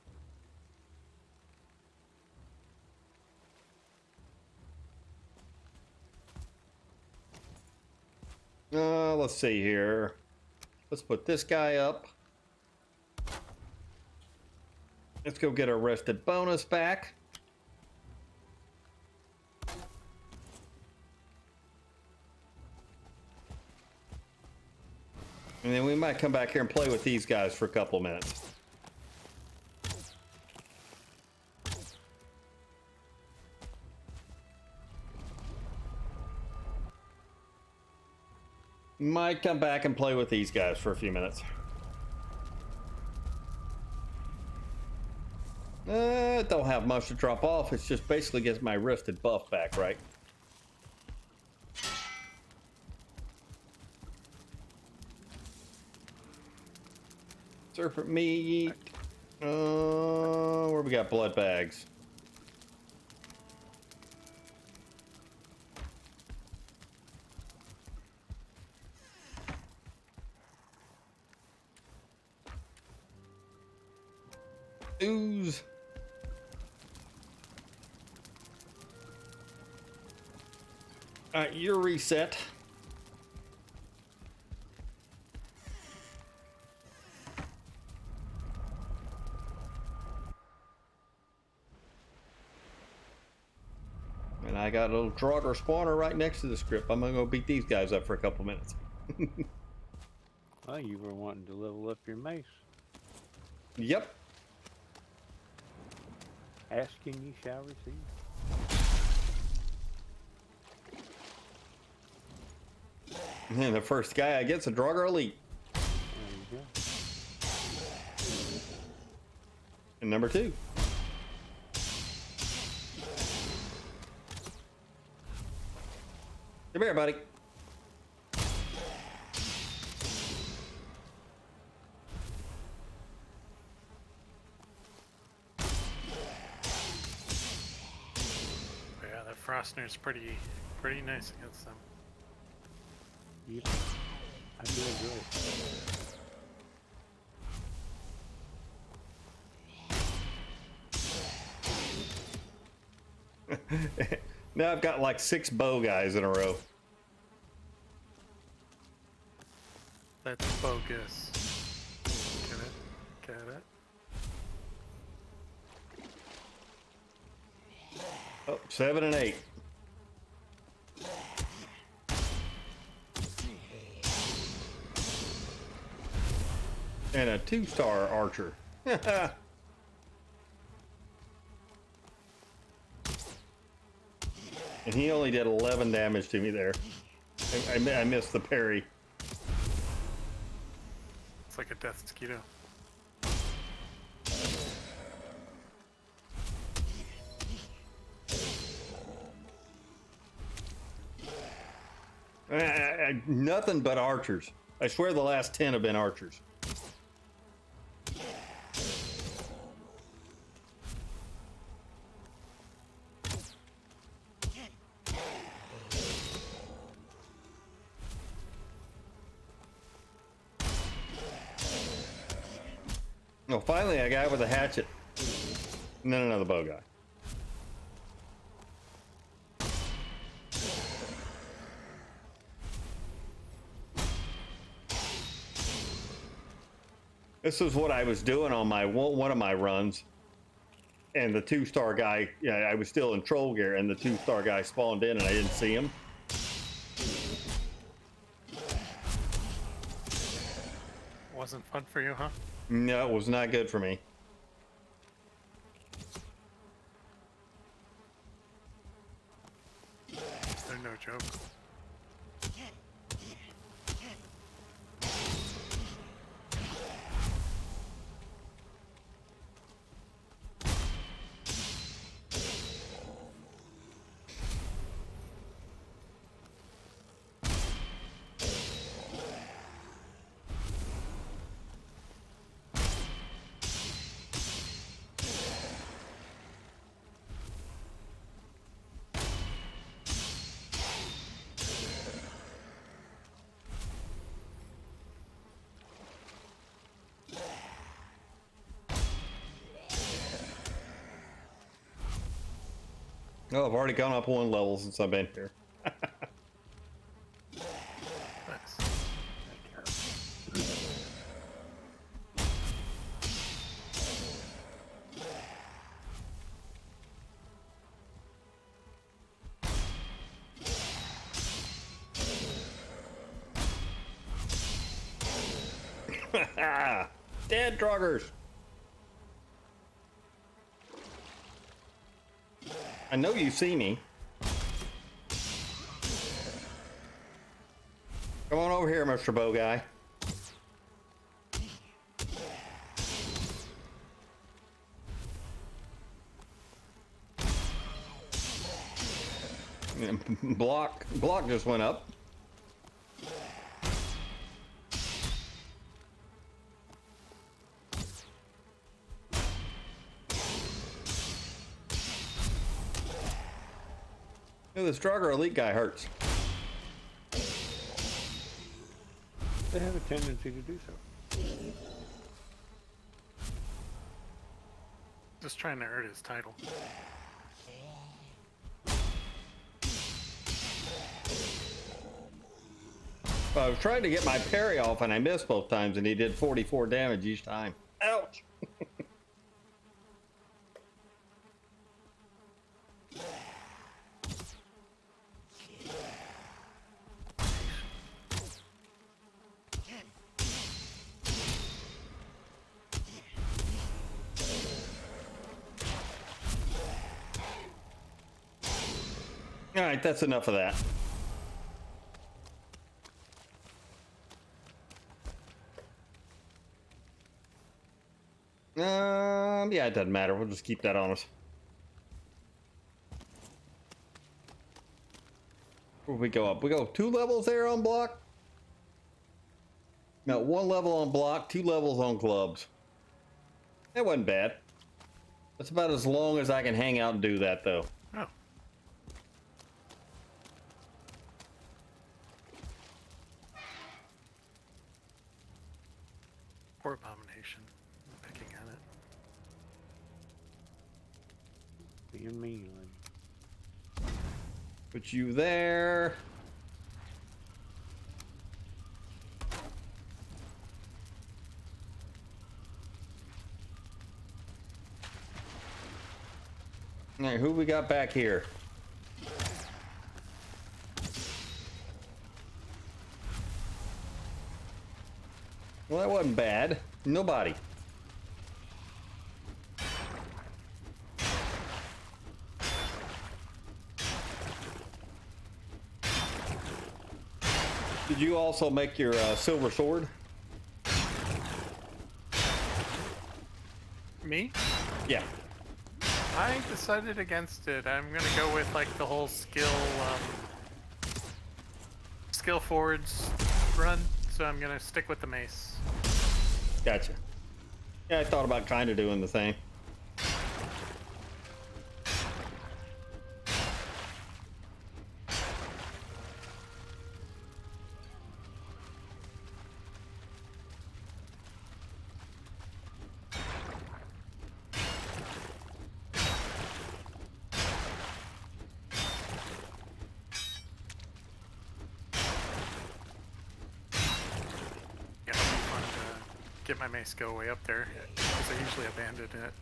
Let's see here. Let's put this guy up. Let's go get our rested bonus back. And then we might come back here and play with these guys for a couple minutes. Might come back and play with these guys for a few minutes. Don't have much to drop off. It's just basically gets my wristed buff back, right? Serpent meat. Where we got blood bags? Ooze. Alright, you're reset. And I got a little Draughter spawner right next to the script. I'm gonna go beat these guys up for a couple minutes. Well, you were wanting to level up your mace. Yep. Asking you shall receive. And the first guy I get's a Draughter Elite. There you go. And number 2. Come here, buddy. Yeah, that Frostner's pretty nice against them. Yep. I do enjoy it. Now I've got like 6 bow guys in a row. That's bogus. Get it? Get it? Oh, 7 and 8. And a 2-star archer. And he only did 11 damage to me there. I missed the parry. It's like a death mosquito. Nothing but archers. I swear the last 10 have been archers. No, finally a guy with a hatchet. And then another bow guy. This is what I was doing on my one of my runs, and the 2-star guy. Yeah, I was still in troll gear, and the 2-star guy spawned in, and I didn't see him. Wasn't fun for you, huh? No, it was not good for me. They're no joke. Oh, I've already gone up 1 level since I've been here. Nice. Dead druggers. I know you see me. Come on over here, Mr. Bow Guy. Block just went up. This Drugger elite guy hurts. They have a tendency to do so. Just trying to earn his title. I was trying to get my parry off and I missed both times, and he did 44 damage each time. Ouch! All right, that's enough of that. Yeah, it doesn't matter. We'll just keep that on us. Where we go up? We go 2 levels there on block? No, 1 level on block, 2 levels on clubs. That wasn't bad. That's about as long as I can hang out and do that, though. Oh. Poor abomination. I'm picking at it. Being mean. Put you there. All right, who we got back here? Well, that wasn't bad. Nobody. Did you also make your silver sword? Me? Yeah. I decided against it. I'm gonna go with like the whole skill forwards run. So I'm gonna stick with the mace. Gotcha. Yeah, I thought about kind of doing the same. Yeah, it'll be fun to get my mace skill way up there because I usually abandon it.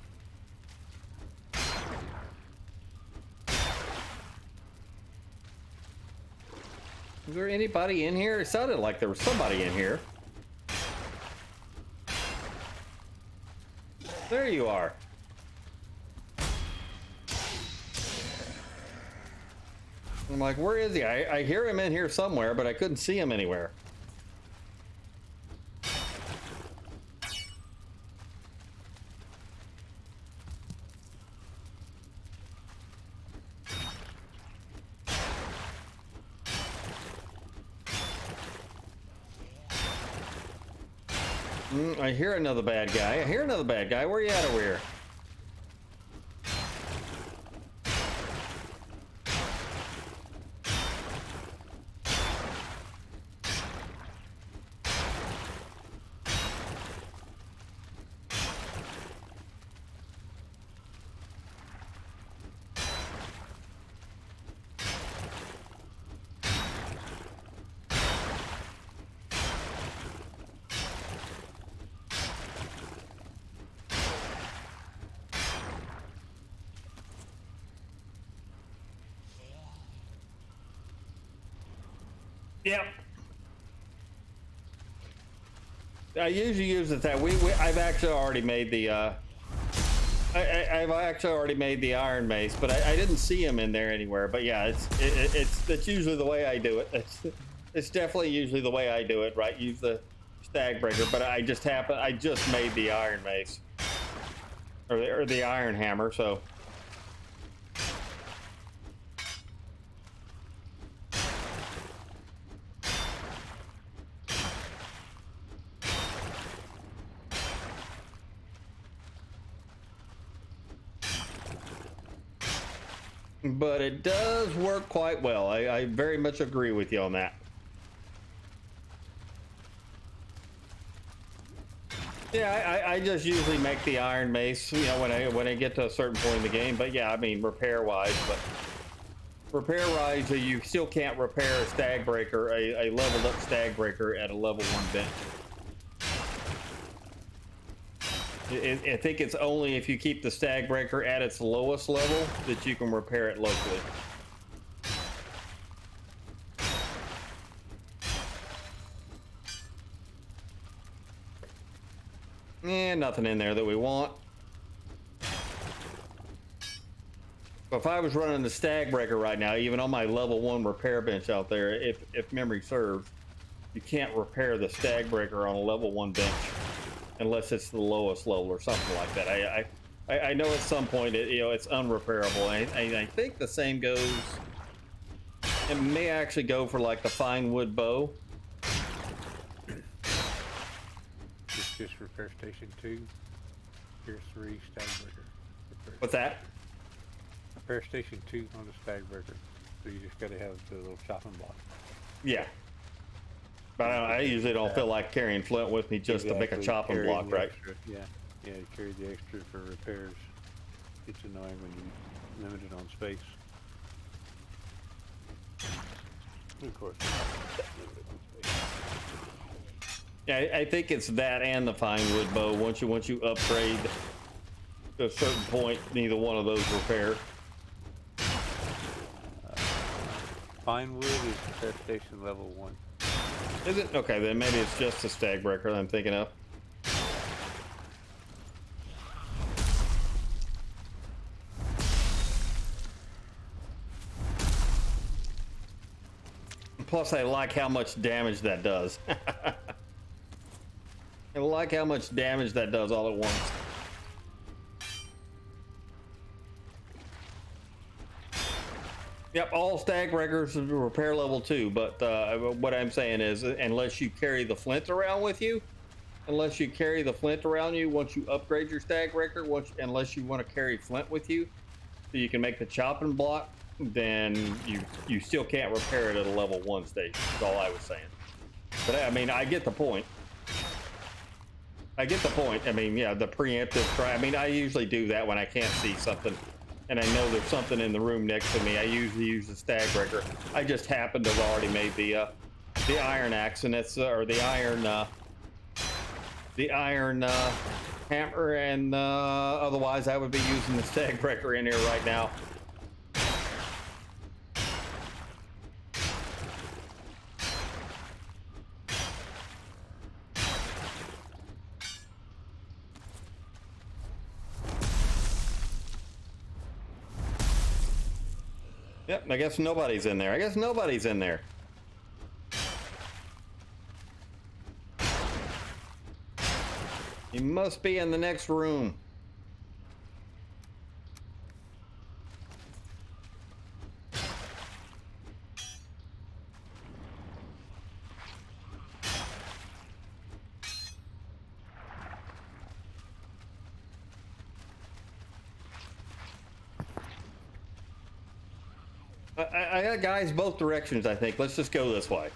Is there anybody in here? It sounded like there was somebody in here. There you are. I'm like, where is he? I hear him in here somewhere, but I couldn't see him anywhere. I hear another bad guy. I hear another bad guy. Where you at over here? Yep. I usually use it that I've actually already made the I've actually already made the iron mace, but I didn't see him in there anywhere. But yeah, that's usually the way I do it. It's definitely usually the way I do it, right? Use the stag breaker, but I just made the iron mace or the iron hammer, so. But it does work quite well. I very much agree with you on that. Yeah, I just usually make the iron mace, you know, when I get to a certain point in the game. But yeah, I mean repair-wise, you still can't repair a stag breaker, a leveled up stag breaker at a level 1 bench. I think it's only if you keep the stag breaker at its lowest level that you can repair it locally. And nothing in there that we want. But if I was running the stag breaker right now, even on my level 1 repair bench out there, if memory serves, you can't repair the stag breaker on a level 1 bench unless it's the lowest level or something like that. I know at some point it's unrepairable. I think the same goes. It may actually go for like the fine wood bow. Just repair station 2. Here's 3 stag breaker. What's that? Repair station 2 on the stag breaker. So you just gotta have the little chopping block. Yeah. But I usually don't feel like carrying flint with me just to make a chopping block, right? Extra. Yeah, you carry the extra for repairs. It's annoying when you're limited on space. Of course, limited on space. Yeah, I think it's that and the fine wood bow. Once you upgrade to a certain point, neither one of those repair. Fine wood is infestation level 1. Is it? Okay, then maybe it's just a stag breaker that I'm thinking of. Plus, I like how much damage that does. I like how much damage that does all at once. Yep, all stag breakers are repair level 2, but what I'm saying is, unless you carry the flint around with you, once you upgrade your stag breaker, unless you want to carry flint with you, so you can make the chopping block, then you still can't repair it at a level 1 station. That's all I was saying. But I mean, I get the point. I mean, yeah, the preemptive try. I mean, I usually do that when I can't see something and I know there's something in the room next to me. I usually use the stag breaker. I just happen to have already made the iron axe, and it's or the iron hammer, and otherwise I would be using the stag breaker in here right now. Yep, I guess nobody's in there. He must be in the next room. I got guys both directions, I think. Let's just go this way.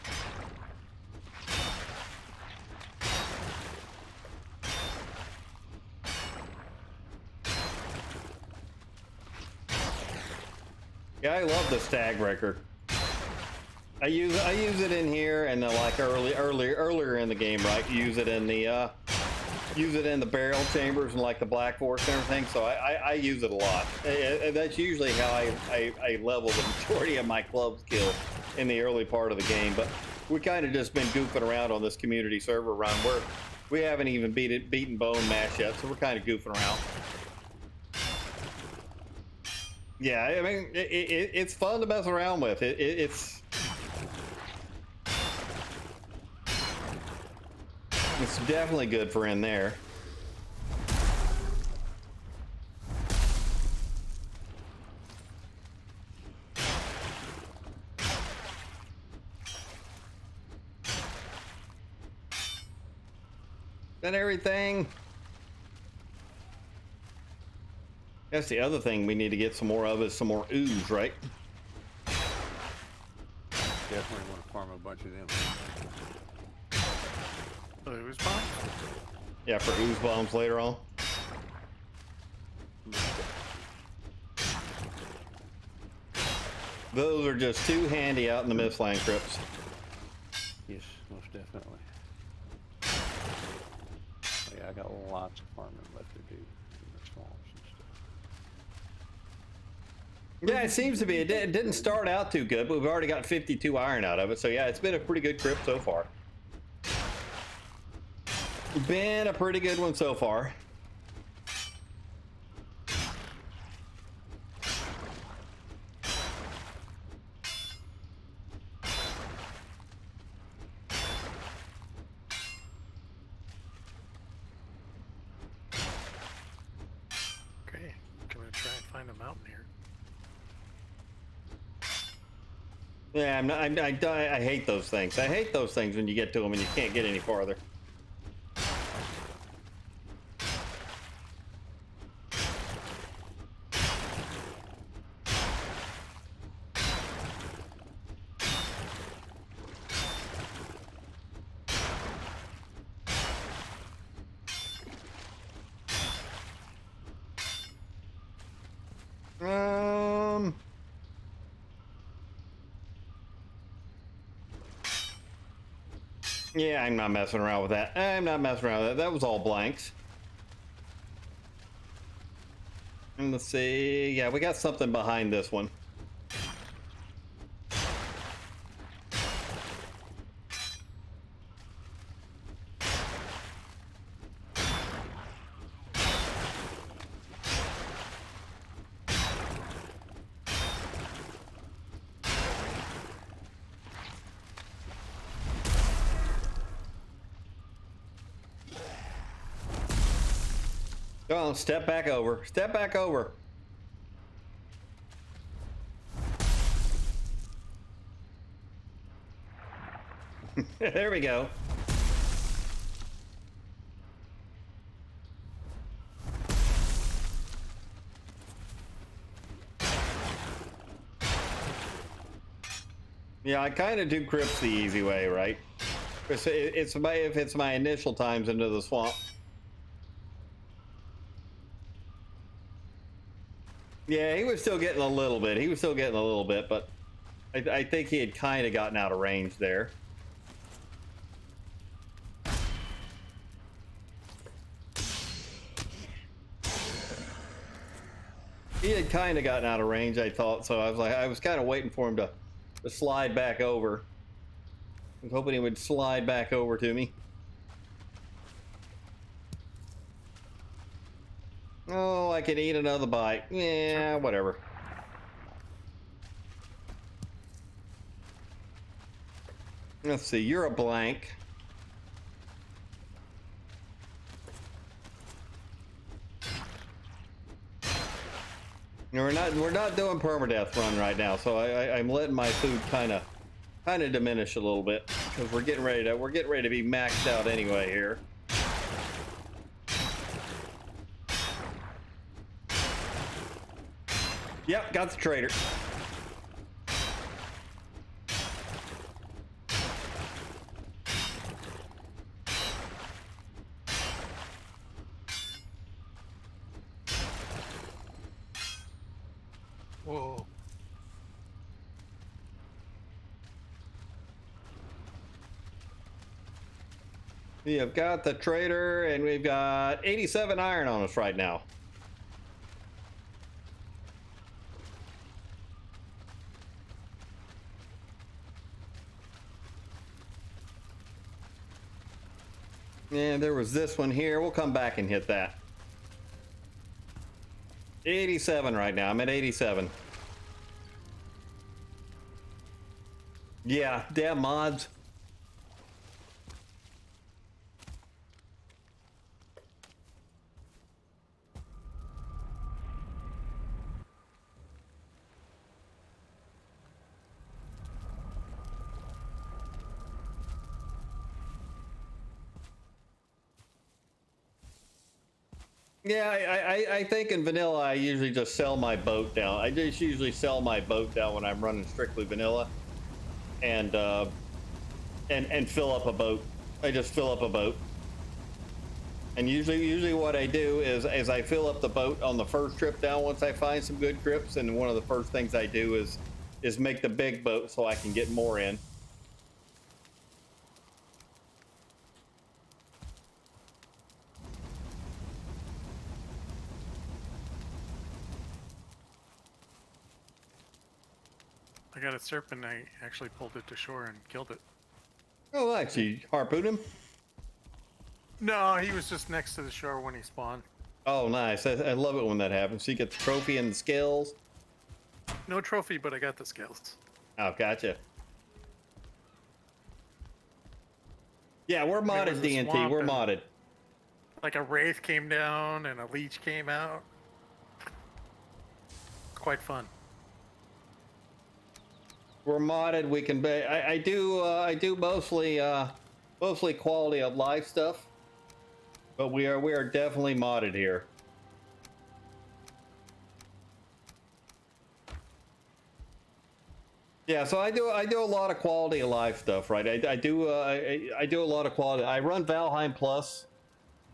Yeah, I love the stag breaker. I use it in here, and then like earlier in the game, right? Use it in the barrel chambers and like the black forest and everything. So I use it a lot. That's usually how I level the majority of my club skill in the early part of the game. But we kind of just been goofing around on this community server run. We haven't even beaten Bone Mash yet, so we're kind of goofing around. Yeah, I mean, it's fun to mess around with. It's definitely good for in there. And everything. That's the other thing we need to get some more of is some more ooze, right? Definitely want to farm a bunch of them. Ooze bombs? Yeah, for ooze bombs later on. Those are just too handy out in the Mistland crypts. Yes, most definitely. Yeah, I got lots of farming left to do in the swamps and stuff. Yeah, it seems to be. It didn't start out too good, but we've already got 52 iron out of it. So yeah, it's been a pretty good crypt so far. Been a pretty good one so far. Okay, gonna try and find a mountain here. Yeah, I hate those things. I hate those things when you get to them and you can't get any farther. Yeah, I'm not messing around with that. That was all blanks. And let's see. Yeah, we got something behind this one. Come on, step back over. Step back over. There we go. Yeah, I kind of do crypts the easy way, right? If it's my initial times into the swamp. Yeah, he was still getting a little bit. He was still getting a little bit, but I think he had kind of gotten out of range there. He had kind of gotten out of range, I thought, so I was kind of waiting for him to slide back over. I was hoping he would slide back over to me. Oh, I could eat another bite. Yeah, whatever. Let's see, you're a blank. We're not doing permadeath run right now, so I'm letting my food kind of diminish a little bit because we're getting ready to be maxed out anyway here. Yep, got the trader. Whoa. We have got the trader, and we've got 87 iron on us right now. And there was this one here. We'll come back and hit that. 87 right now. I'm at 87. Yeah, damn mods. Yeah, I think in vanilla I usually just sell my boat down. I just usually sell my boat down when I'm running strictly vanilla, and fill up a boat. I just fill up a boat, and usually what I do is I fill up the boat on the first trip down once I find some good trips, and one of the first things I do is make the big boat so I can get more in. I got a serpent. I actually pulled it to shore and killed it. Oh, actually, harpoon him. No, he was just next to the shore when he spawned. Oh, nice. I love it when that happens. So you get the trophy and the skills. No trophy, but I got the skills. Oh, gotcha. Yeah, we're modded, D&T. We're modded. Like a wraith came down and a leech came out. It's quite fun. We're modded. We can be. I do mostly quality of life stuff, but we are definitely modded here. Yeah, so I do a lot of quality of life stuff, right? I do a lot of quality. I run Valheim Plus,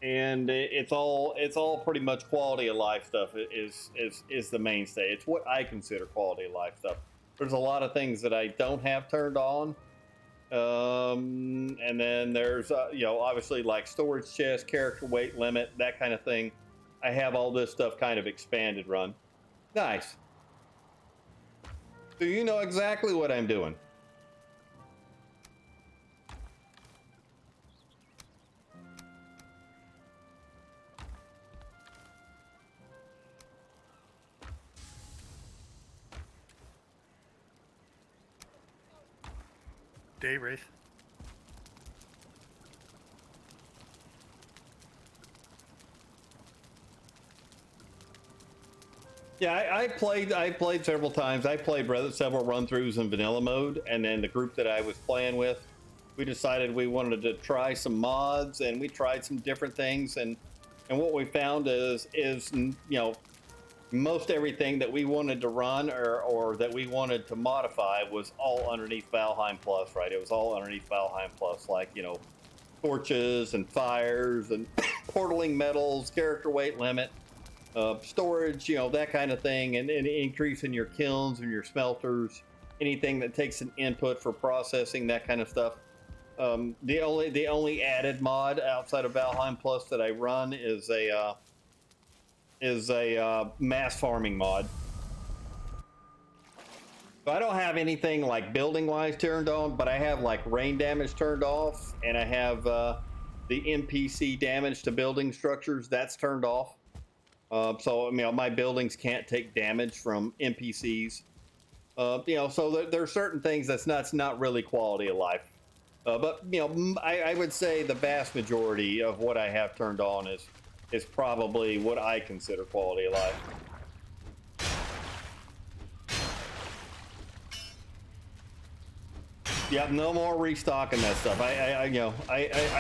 and it's all pretty much quality of life stuff is the mainstay. It's what I consider quality of life stuff. There's a lot of things that I don't have turned on, and then there's obviously like storage chest, character weight limit, that kind of thing. I have all this stuff kind of expanded run. Nice. So you know exactly what I'm doing. Day wraith. Yeah, I played several times. I played several run-throughs in vanilla mode, and then the group that I was playing with, we decided we wanted to try some mods, and we tried some different things, and what we found is most everything that we wanted to run or that we wanted to modify was all underneath Valheim Plus, right? It was all underneath Valheim Plus, like torches and fires and portaling metals, character weight limit, storage, that kind of thing, and increase in your kilns and your smelters, anything that takes an input for processing, that kind of stuff. The only added mod outside of Valheim Plus that I run is a mass farming mod. So I don't have anything like building wise turned on, but I have like rain damage turned off, and I have the NPC damage to building structures that's turned off. So my buildings can't take damage from NPCs. So there are certain things that's not really quality of life. But I would say the vast majority of what I have turned on is probably what I consider quality of life. Yeah, no more restocking that stuff. I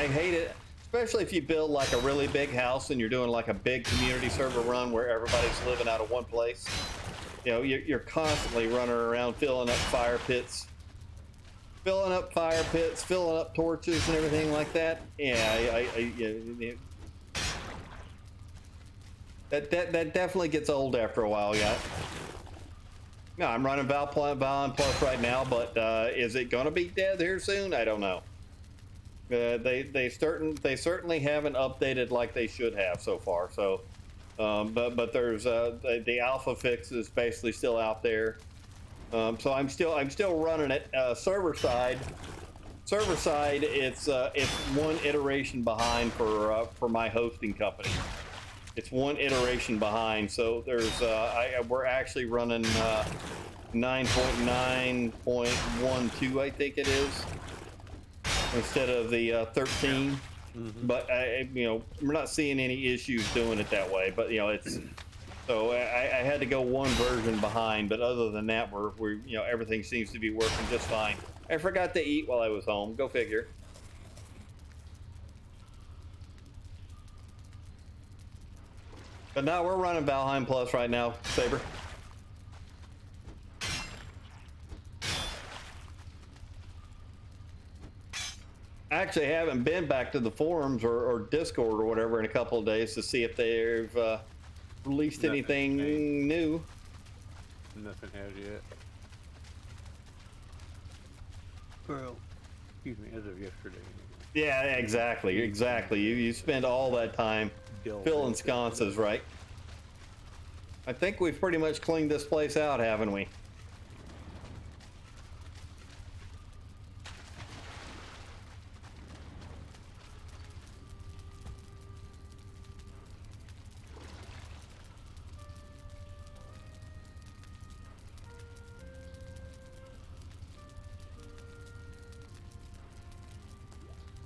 hate it, especially if you build like a really big house and you're doing like a big community server run where everybody's living out of one place. You're constantly running around filling up fire pits, filling up torches and everything like that. Yeah, that definitely gets old after a while. Yeah. No, I'm running Valheim Plus right now, but is it gonna be dead here soon? I don't know. They certainly haven't updated like they should have so far. So, but there's the alpha fix is basically still out there. So I'm still running it. Server side, it's one iteration behind for my hosting company. It's one iteration behind, so there's we're actually running 9.9.12, I think it is, instead of the 13. Mm-hmm. But we're not seeing any issues doing it that way. But it's so I had to go one version behind, but other than that, we're everything seems to be working just fine. I forgot to eat while I was home. Go figure. But now we're running Valheim Plus right now, Saber. I actually haven't been back to the forums or Discord or whatever in a couple of days to see if they've released anything new. Nothing has yet. Well, excuse me, as of yesterday. Yeah, exactly. You spend all that time filling sconces, right? I think we've pretty much cleaned this place out, haven't we?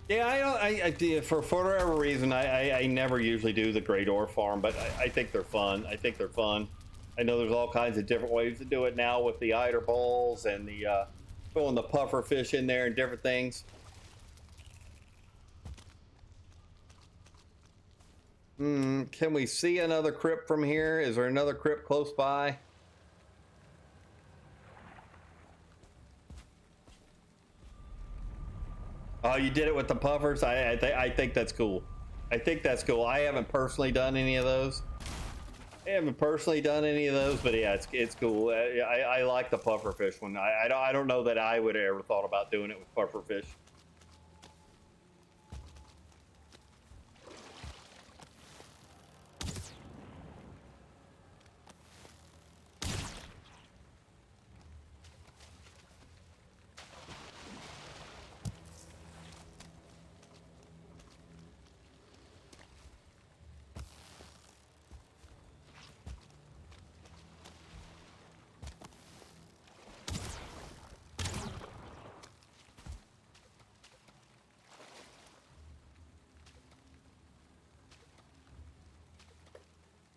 Yeah, for whatever reason, I never usually do the great ore farm, but I think they're fun. I know there's all kinds of different ways to do it now with the eider balls and the throwing the puffer fish in there and different things. Can we see another crypt from here? Is there another crypt close by? Oh, you did it with the puffers? I think that's cool. I think that's cool. I haven't personally done any of those. But yeah, it's cool. I like the puffer fish one. I don't know that I would have ever thought about doing it with puffer fish.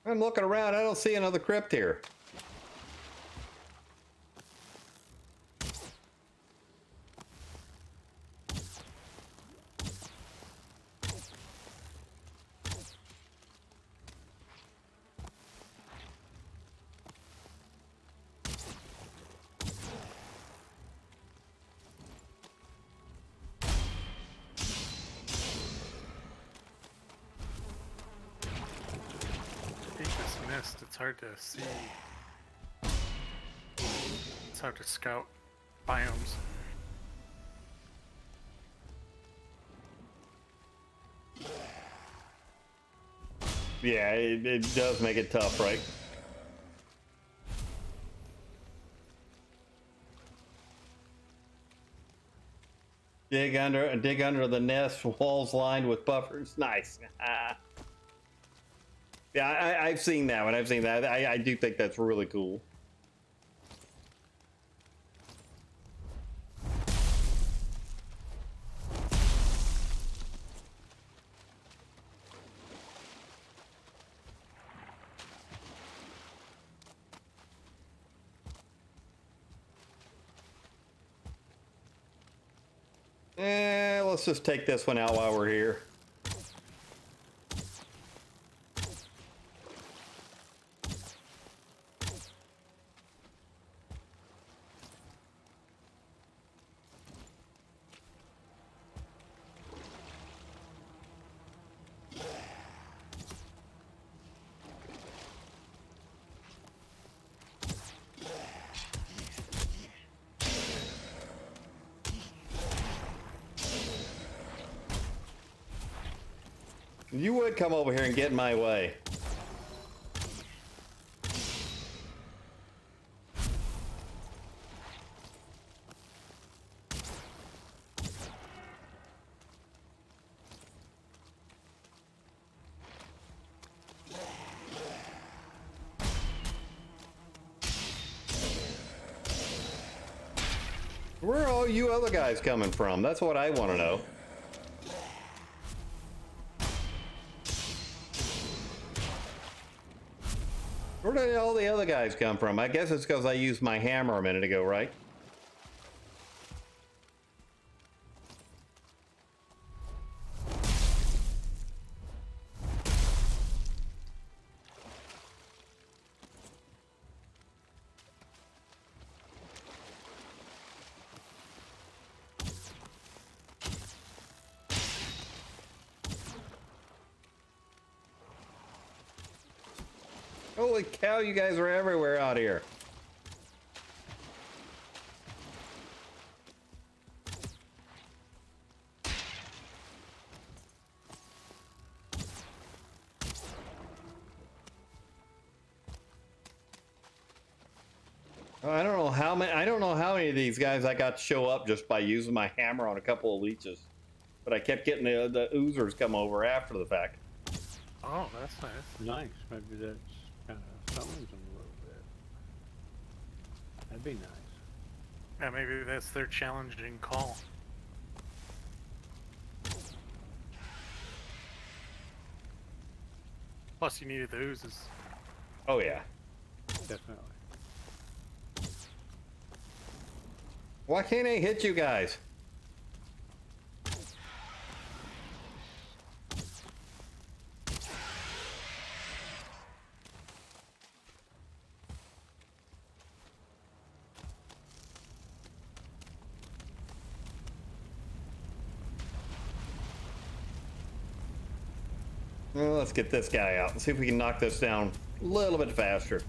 I'm looking around. I don't see another crypt here. I think this mist, it's hard to see. It's hard to scout biomes. Yeah, it does make it tough, right? Dig under the nest, walls lined with buffers. Nice. Yeah, I've seen that one. I've seen that. I do think that's really cool. Let's just take this one out while we're here. You would come over here and get in my way. Where are all you other guys coming from? That's what I want to know. Where did all the other guys come from? I guess it's because I used my hammer a minute ago, right? Holy cow, you guys are everywhere out here. I don't know how many of these guys I got to show up just by using my hammer on a couple of leeches. But I kept getting the oozers come over after the fact. Oh, that's nice. Nice. Maybe that's kind of summons them a little bit. That'd be nice. Yeah, maybe that's their challenging call. Plus, you needed the oozes. Oh yeah. Definitely. Why can't I hit you guys? Well, let's get this guy out and see if we can knock this down a little bit faster.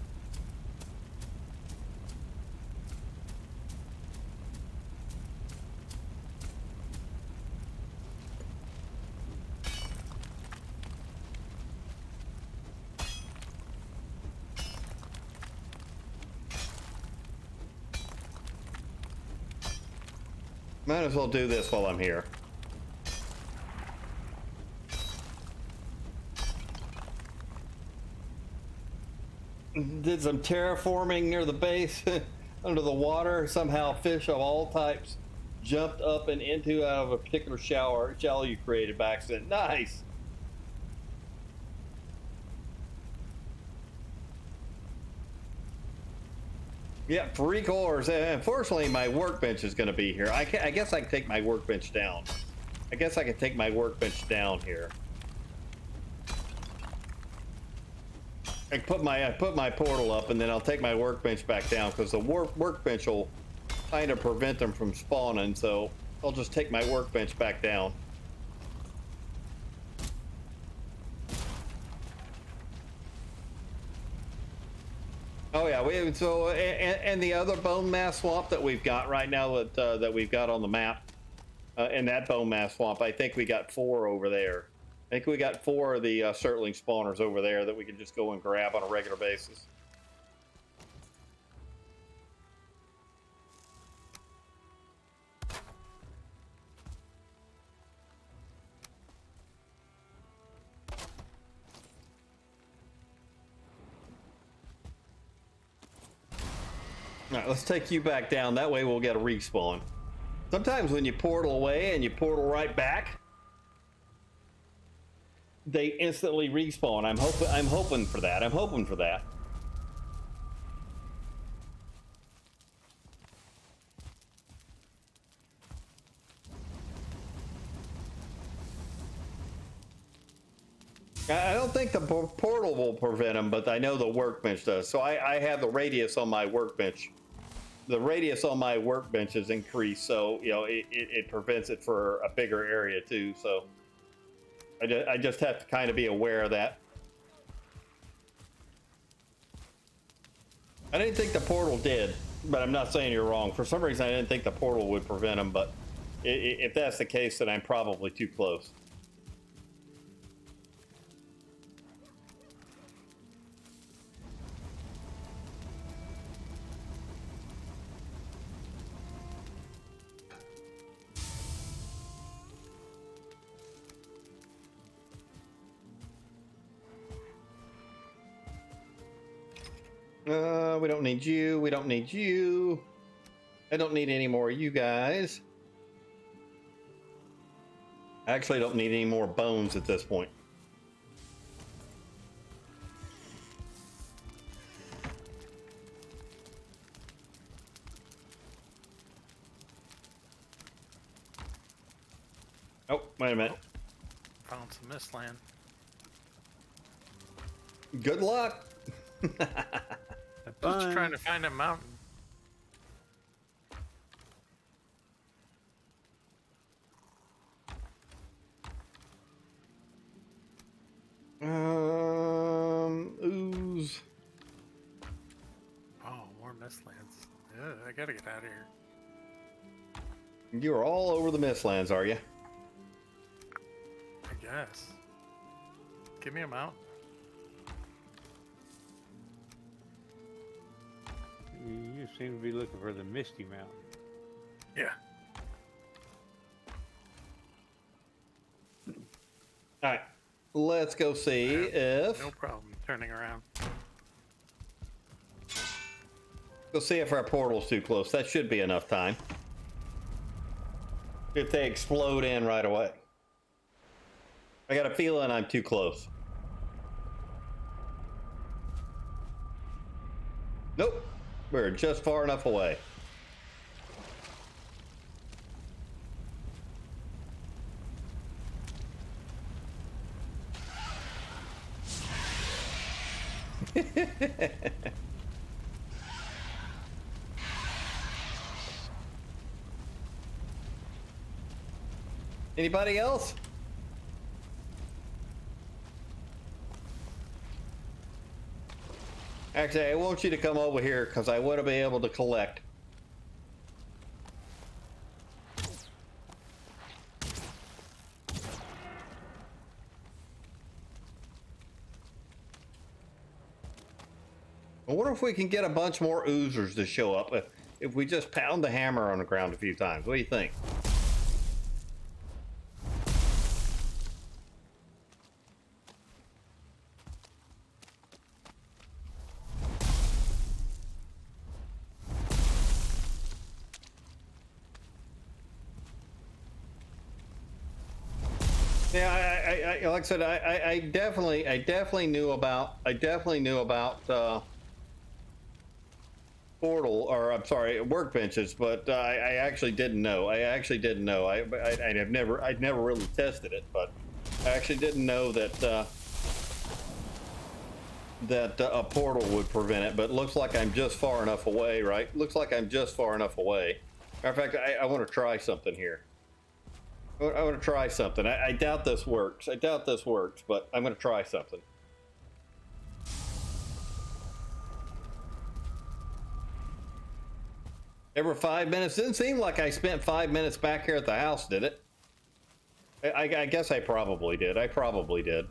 Might as well do this while I'm here. Did some terraforming near the base under the water. Somehow fish of all types jumped up and into out of a particular shallow you created by accident. Nice. Yeah, 3 cores. Unfortunately, my workbench is going to be here. I guess I can take my workbench down. I guess I can take my workbench down here. I put my portal up, and then I'll take my workbench back down because the workbench will kind of prevent them from spawning. So I'll just take my workbench back down. Oh yeah, and the other bone mass swamp that we've got right now that we've got on the map, in that bone mass swamp, I think we got 4 over there. I think we got 4 of the Surtling spawners over there that we can just go and grab on a regular basis. All right, let's take you back down. That way we'll get a respawn. Sometimes when you portal away and you portal right back, they instantly respawn. I'm hoping for that. I'm hoping for that. I don't think the portal will prevent them, but I know the workbench does. So I have the radius on my workbench. The radius on my workbench is increased, so you know it prevents it for a bigger area too. So I just have to kind of be aware of that. I didn't think the portal did, but I'm not saying you're wrong. For some reason, I didn't think the portal would prevent them, but if that's the case, then I'm probably too close. We don't need you. We don't need you. I don't need any more of you guys. I actually don't need any more bones at this point. Oh, wait a minute. Found some mistland. Good luck. I was trying to find a mountain. Ooze. Oh, more mistlands. Yeah, I gotta get out of here. You are all over the Mistlands, are you? I guess. Give me a mountain. You seem to be looking for the Misty Mountain. Yeah. All right, let's go see if No problem turning around. Go see if our portal's too close. That should be enough time. If they explode in right away. I got a feeling I'm too close. Nope. We're just far enough away. Anybody else? Actually, I want you to come over here because I want to be able to collect. I wonder if we can get a bunch more oozers to show up if we just pound the hammer on the ground a few times. What do you think? Yeah, I like I said, I definitely knew about portal, or I'm sorry, workbenches, but I actually didn't know. I'd never really tested it, but I actually didn't know that a portal would prevent it. But looks like I'm just far enough away, right? Looks like I'm just far enough away. Matter of fact, I want to try something here. I want to try something. I doubt this works. I doubt this works, but I'm going to try something. Every 5 minutes? Didn't seem like I spent 5 minutes back here at the house, did it? I guess I probably did. I probably did.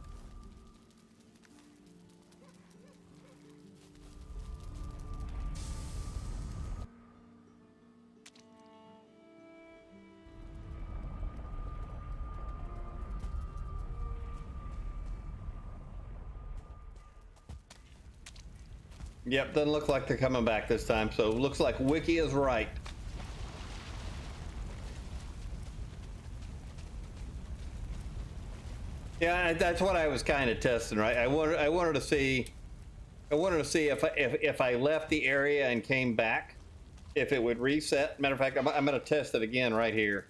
Yep, doesn't look like they're coming back this time, so looks like Wiki is right. Yeah, that's what I was kind of testing, right? I wanted to see if I left the area and came back, if it would reset. Matter of fact, I'm going to test it again right here.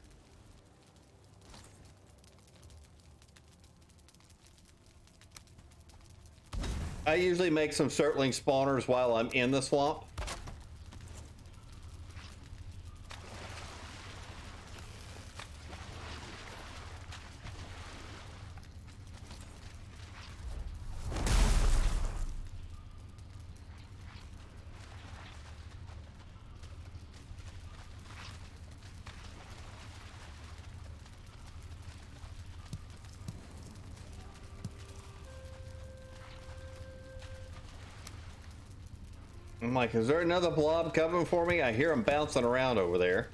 I usually make some circling spawners while I'm in the swamp. I'm like, is there another blob coming for me? I hear them bouncing around over there.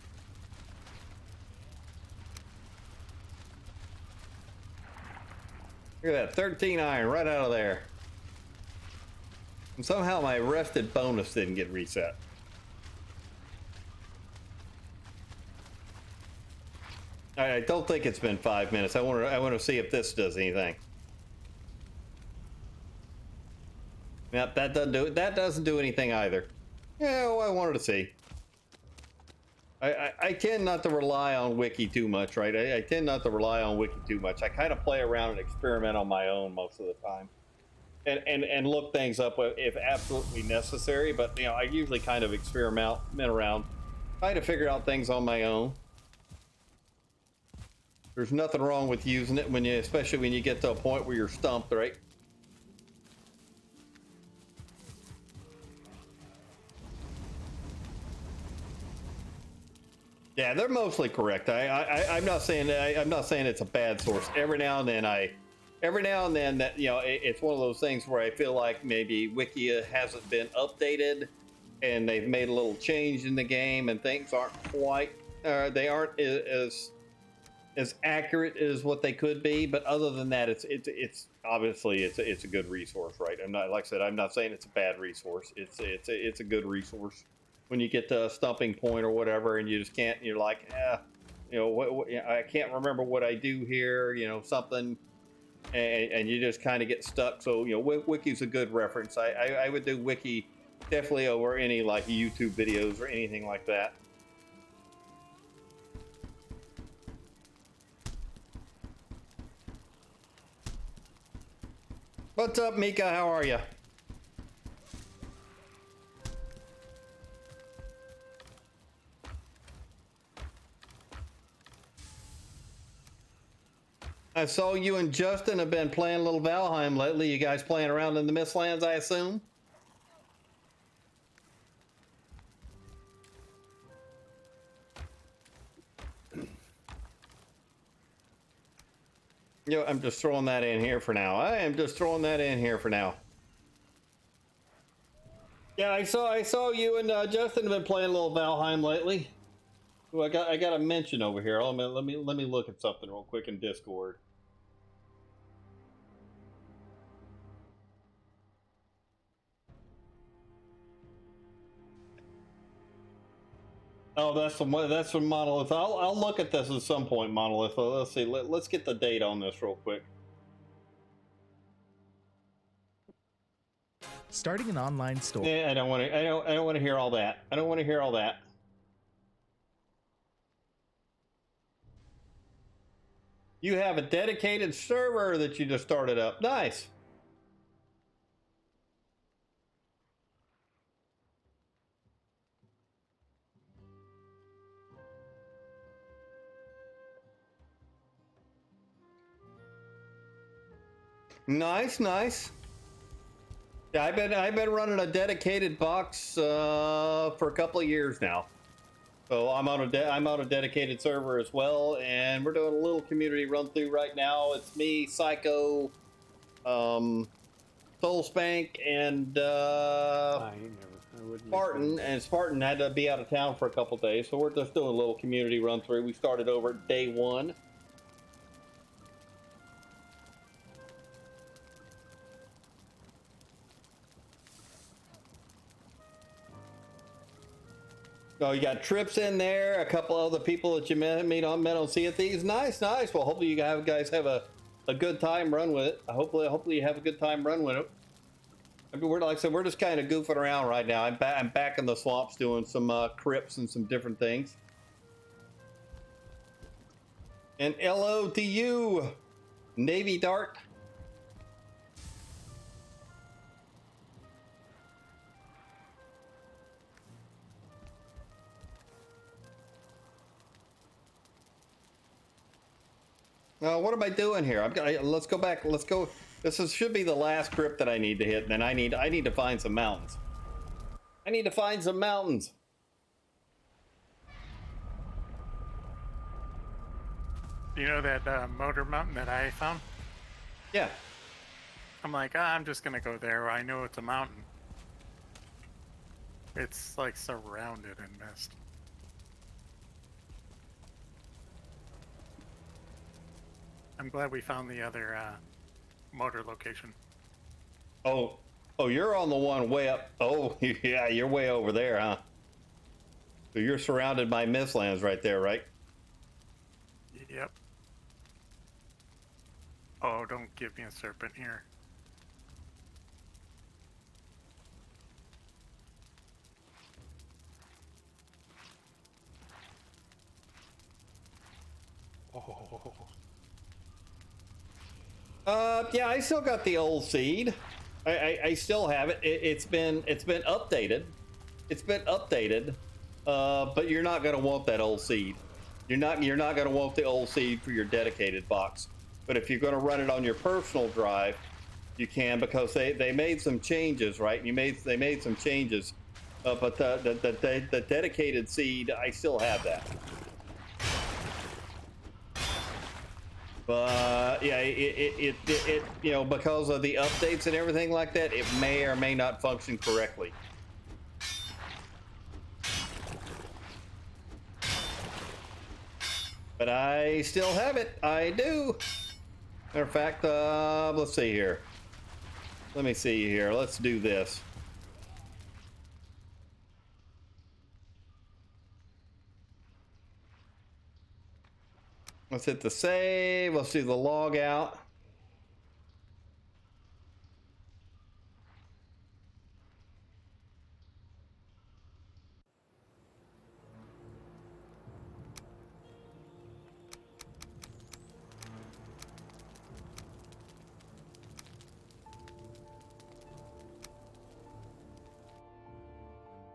Look at that, 13 iron right out of there. And somehow my rested bonus didn't get reset. I don't think it's been 5 minutes. I want to see if this does anything. Yep, that doesn't do it. That doesn't do anything either. Yeah, well, I wanted to see. I tend not to rely on Wiki too much, right? I tend not to rely on Wiki too much. I kind of play around and experiment on my own most of the time, and look things up if absolutely necessary. But you know, I usually kind of experiment around, try to figure out things on my own. There's nothing wrong with using it when especially when you get to a point where you're stumped, right? Yeah, they're mostly correct. I'm not saying it's a bad source. Every now and then that, you know, it's one of those things where I feel like maybe Wiki hasn't been updated, and they've made a little change in the game, and things aren't quite they aren't as accurate as what they could be. But other than that, it's obviously it's a good resource, right? I'm not, like I said, I'm not saying it's a bad resource. It's a good resource. When you get to a stumping point or whatever, and you just can't, you're like, you know, I can't remember what I do here, you know, something, and you just kind of get stuck. So, you know, Wiki's a good reference. I would do Wiki definitely over any like YouTube videos or anything like that. What's up, Mika? How are you? I saw you and Justin have been playing a little Valheim lately. You guys playing around in the Mistlands, I assume? You know, I'm just throwing that in here for now. I am just throwing that in here for now. Yeah, I saw you and Justin have been playing a little Valheim lately. Ooh, I got a mention over here. Let me look at something real quick in Discord. Oh, that's from Monolith. I'll look at this at some point, Monolith. Let's see. Let's get the date on this real quick. starting an online store. Yeah, I don't want to. I don't want to hear all that. I don't want to hear all that. You have a dedicated server that you just started up. Nice. Nice, nice. Yeah, I've been running a dedicated box for a couple of years now. So I'm on a dedicated server as well, and we're doing a little community run through right now. It's me, Psycho, Soul Spank, and Spartan. And Spartan had to be out of town for a couple days, so we're just doing a little community run through. We started over at day 1. Oh, you got Trips in there, a couple other people that you met on Sea of Thieves. Nice, nice. Well, hopefully you guys have a good time run with it. Hopefully you have a good time run with it. I mean, like I said, we're just kind of goofing around right now. I'm back in the swamps doing some crypts and some different things. And hello to you, Navy Dart. What am I doing here? Let's go back. Let's go. Should be the last crypt that I need to hit. Then I need to find some mountains. I need to find some mountains. You know that motor mountain that I found? Yeah. I'm like, I'm just gonna go there. I know it's a mountain. It's like surrounded in mist. I'm glad we found the other motor location. Oh, you're on the one way up. Oh, yeah, you're way over there, huh? So you're surrounded by mistlands right there, right? Yep. Oh, don't give me a serpent here. Oh. Yeah, I still got the old seed. I still have it. It's been updated. It's been updated. But you're not gonna want that old seed. You're not gonna want the old seed for your dedicated box. But if you're gonna run it on your personal drive, you can, because they made some changes, right? They made some changes. But the dedicated seed, I still have that. But yeah, it you know, because of the updates and everything like that, it may or may not function correctly. But I still have it. I do. Matter of fact, let's see here. Let me see here. Let's do this. Let's hit the save. Let's do the log out.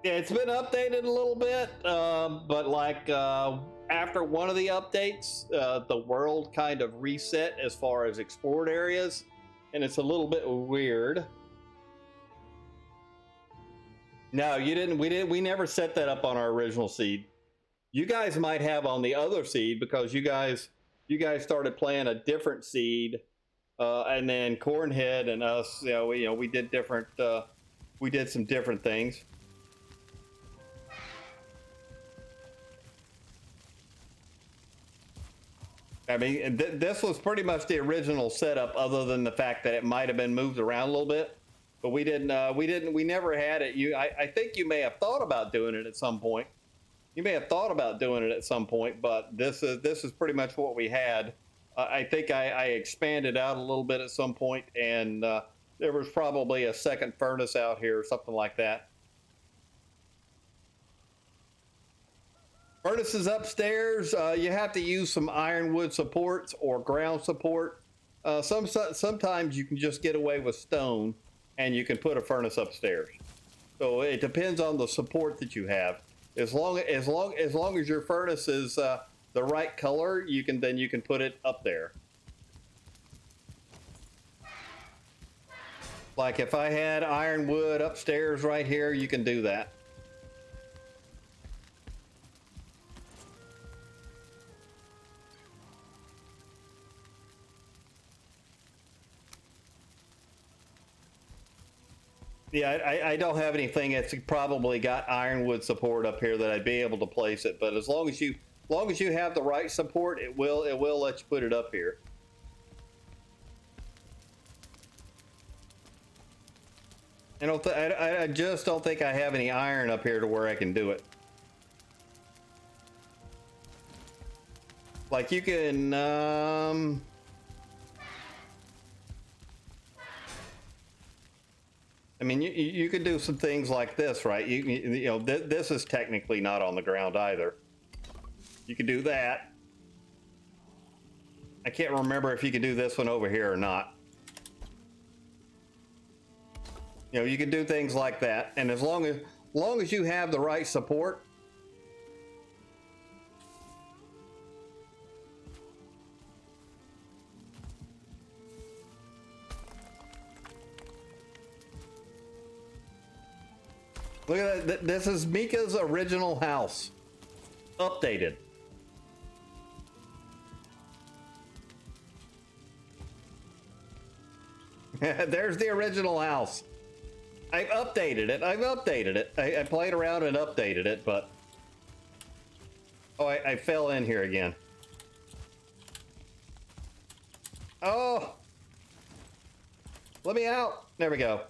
Yeah, it's been updated a little bit, but like after one of the updates, the world kind of reset as far as explored areas, and it's a little bit weird. No, you didn't. We never set that up on our original seed. You guys might have on the other seed, because you guys started playing a different seed, and then Cornhead and us, we did different. We did some different things. I mean, this was pretty much the original setup, other than the fact that it might have been moved around a little bit. But we never had it. I think you may have thought about doing it at some point. You may have thought about doing it at some point, but this is pretty much what we had. I think I expanded out a little bit at some point, and there was probably a second furnace out here or something like that. Furnaces upstairs, you have to use some ironwood supports or ground support. Sometimes you can just get away with stone, and you can put a furnace upstairs. So it depends on the support that you have. As long as your furnace is the right color, you can put it up there. Like if I had ironwood upstairs right here, you can do that. Yeah, I don't have anything that's probably got ironwood support up here that I'd be able to place it, but as long as you have the right support, it will let you put it up here. I just don't think I have any iron up here to where I can do it. Like you can, I mean, you could do some things like this, right? You know, this is technically not on the ground either. You could do that. I can't remember if you could do this one over here or not. You know, you can do things like that, and as long as you have the right support. Look at that. This is Mika's original house. Updated. There's the original house. I've updated it. I played around and updated it, but... Oh, I fell in here again. Oh! Let me out. There we go.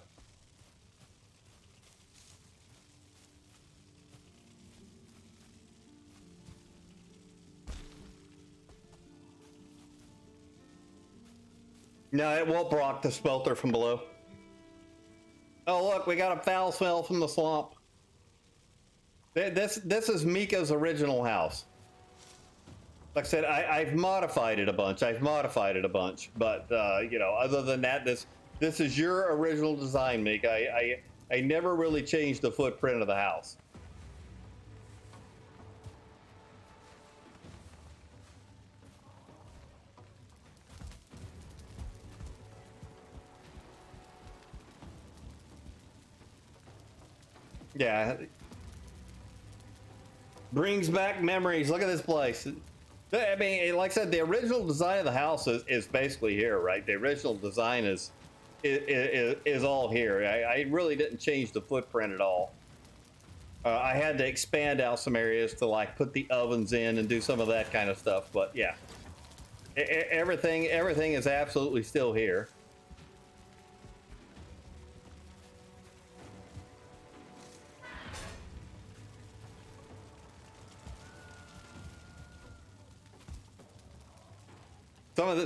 No, it won't block the smelter from below. Oh, look, we got a foul smell from the swamp. This is Mika's original house. Like I said, I've modified it a bunch. But you know, other than that, this is your original design, Mika. I never really changed the footprint of the house. Yeah. Brings back memories. Look at this place. I mean, like I said, the original design of the house is basically here, right? The original design is all here. I really didn't change the footprint at all. I had to expand out some areas to like put the ovens in and do some of that kind of stuff. But yeah, everything is absolutely still here.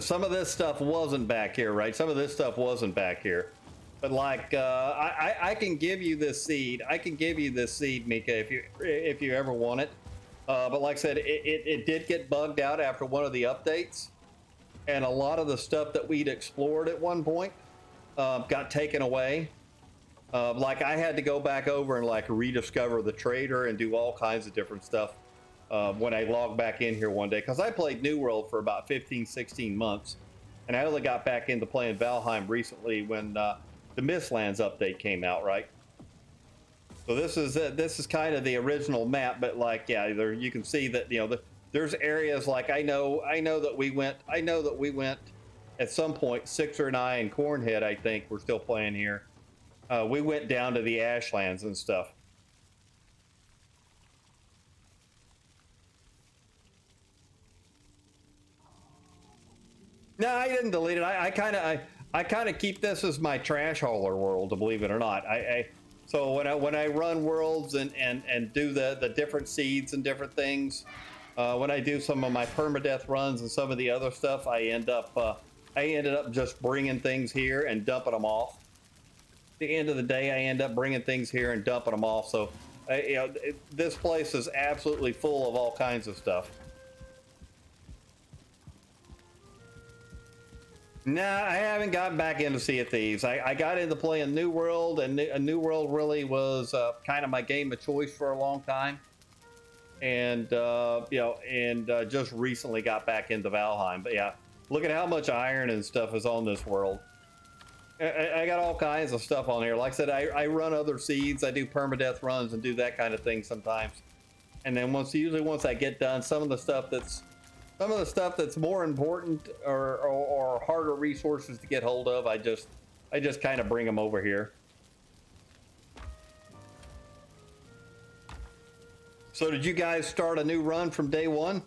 Some of this stuff wasn't back here, right? Some of this stuff wasn't back here. But like, I can give you this seed. I can give you this seed, Mika, if you ever want it. But like I said, it did get bugged out after one of the updates, and a lot of the stuff that we'd explored at one point got taken away. Like I had to go back over and like rediscover the trader and do all kinds of different stuff. When I logged back in here one day, because I played New World for about 15, 16 months, and I only got back into playing Valheim recently when the Mistlands update came out, right? So this is kind of the original map, but like, yeah, you can see that, you know, there's areas like I know that we went at some point. Sixer and I and Cornhead, I think, we're still playing here. We went down to the Ashlands and stuff. No, I didn't delete it. I kind of keep this as my trash hauler world, to believe it or not. So when I run worlds and do the different seeds and different things, when I do some of my permadeath runs and some of the other stuff, I ended up just bringing things here and dumping them off. the end of the day, I end up bringing things here and dumping them off. So, you know, this place is absolutely full of all kinds of stuff. Nah, I haven't gotten back into Sea of Thieves. I got into playing New World, and New World really was kind of my game of choice for a long time. And just recently got back into Valheim. But yeah, look at how much iron and stuff is on this world. I got all kinds of stuff on here. Like I said, I run other seeds. I do permadeath runs and do that kind of thing sometimes. And then usually once I get done, some of the stuff that's more important or harder resources to get hold of, I just kind of bring them over here. So did you guys start a new run from day one?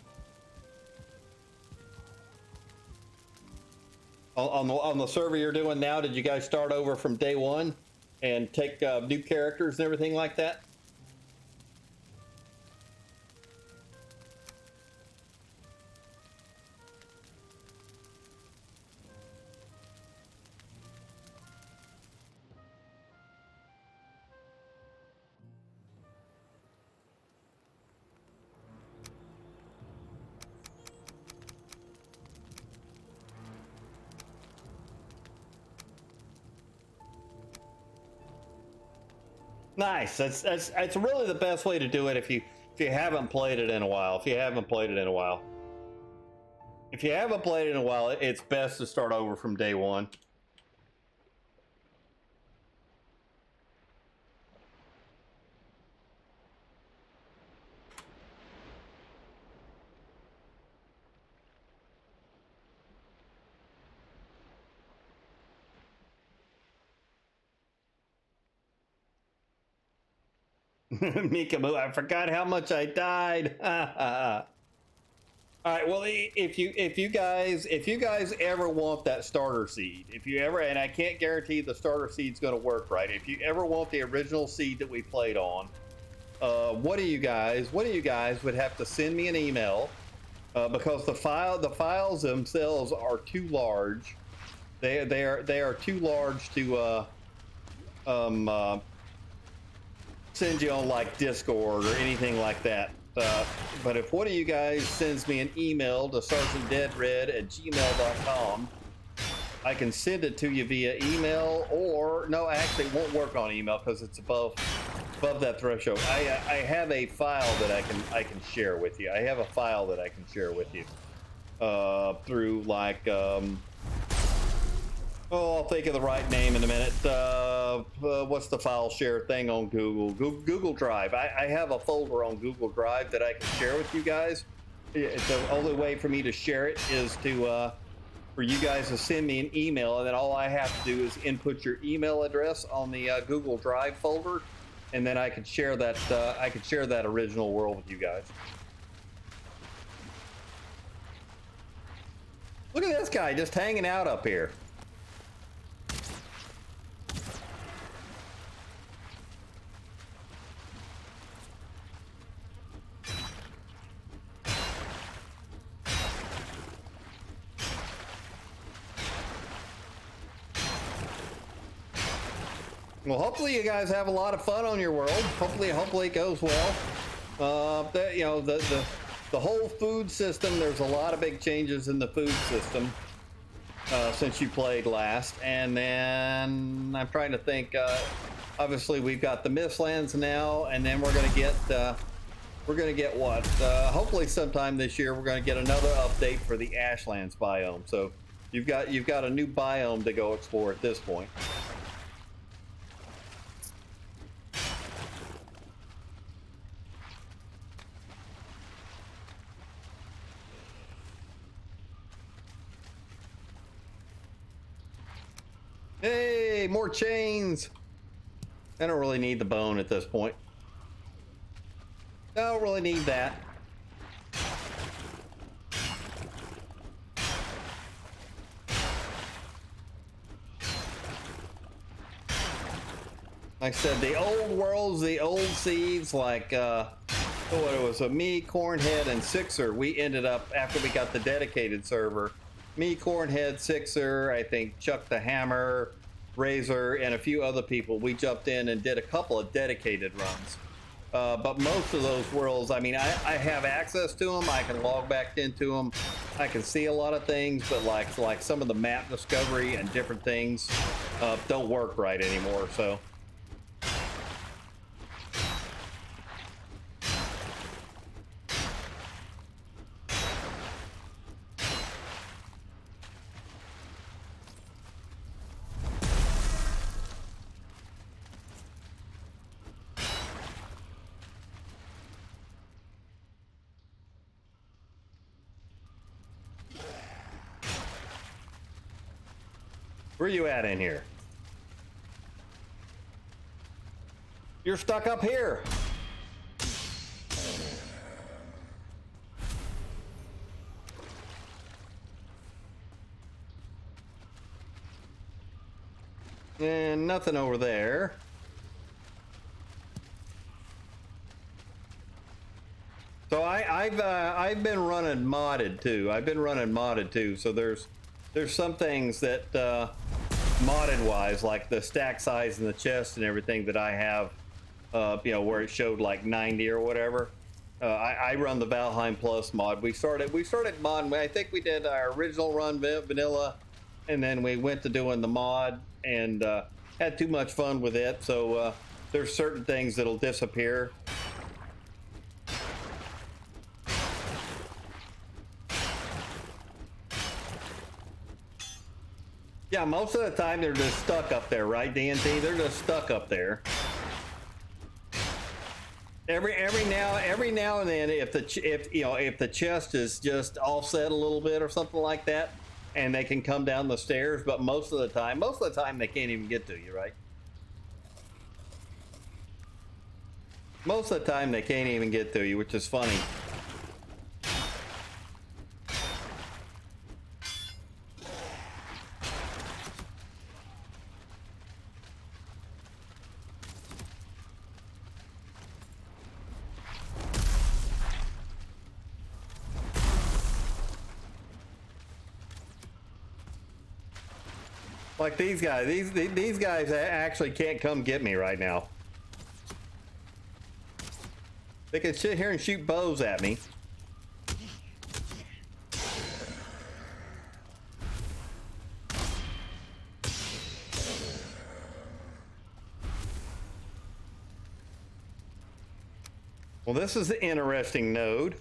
On the server you're doing now, did you guys start over from day one and take new characters and everything like that? Nice. That's really the best way to do it if you haven't played it in a while. If you haven't played it in a while, it's best to start over from day one. Mikamu, I forgot how much I died. All right, well, if you guys ever want that starter seed, and I can't guarantee the starter seed's going to work right. If you ever want the original seed that we played on, one of you guys would have to send me an email because the files themselves are too large. They are too large to send you on like Discord or anything like that. But if one of you guys sends me an email to sergeantdeadred@gmail.com, I can send it to you via email, or no, actually it won't work on email because it's above that threshold. I have a file that I can share with you. I have a file that I can share with you through like I'll think of the right name in a minute. What's the file share thing on Google Drive. I have a folder on Google Drive that I can share with you guys. The only way for me to share it is to for you guys to send me an email, and then all I have to do is input your email address on the Google Drive folder, and then I can share that original world with you guys. Look at this guy just hanging out up here. Well, hopefully you guys have a lot of fun on your world. Hopefully it goes well. The whole food system, there's a lot of big changes in the food system since you played last. And then I'm trying to think, obviously we've got the Mistlands now, and then we're gonna get what? Hopefully sometime this year we're gonna get another update for the Ashlands biome. So you've got a new biome to go explore at this point. Hey, more chains. I don't really need the bone at this point. I don't really need that. Like I said, the old worlds, the old seeds, like it was me, Cornhead, and Sixer. We ended up, after we got the dedicated server, me, Cornhead, Sixer, I think Chuck the Hammer, Razor, and a few other people, we jumped in and did a couple of dedicated runs. But most of those worlds, I mean, I have access to them. I can log back into them. I can see a lot of things, but like some of the map discovery and different things don't work right anymore. So. Where you at in here? You're stuck up here. And nothing over there. So I've been running modded too. So there's some things that modded wise, like the stack size and the chest and everything that I have, you know, where it showed like 90 or whatever. I run the Valheim Plus mod. We started modding. I think we did our original run vanilla, and then we went to doing the mod and had too much fun with it. So there's certain things that'll disappear. Yeah, most of the time they're just stuck up there, right, DNT? They're just stuck up there. Every now and then, if the chest is just offset a little bit or something like that, and they can come down the stairs, but most of the time they can't even get to you, right? Most of the time they can't even get to you, which is funny. Like these guys, these guys actually can't come get me right now. They can sit here and shoot bows at me. Well, this is an interesting node.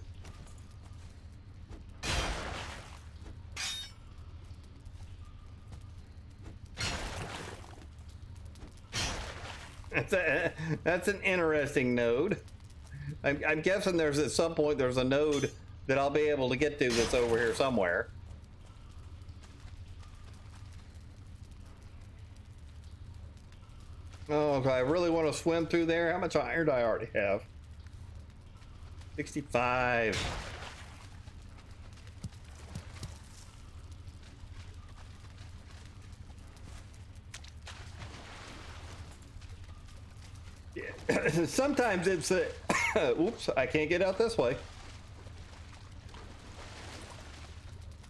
That's an interesting node. I'm guessing there's at some point there's a node that I'll be able to get to that's over here somewhere. Oh, okay, I really want to swim through there. How much iron do I already have? 65. Sometimes it's a oops, I can't get out this way.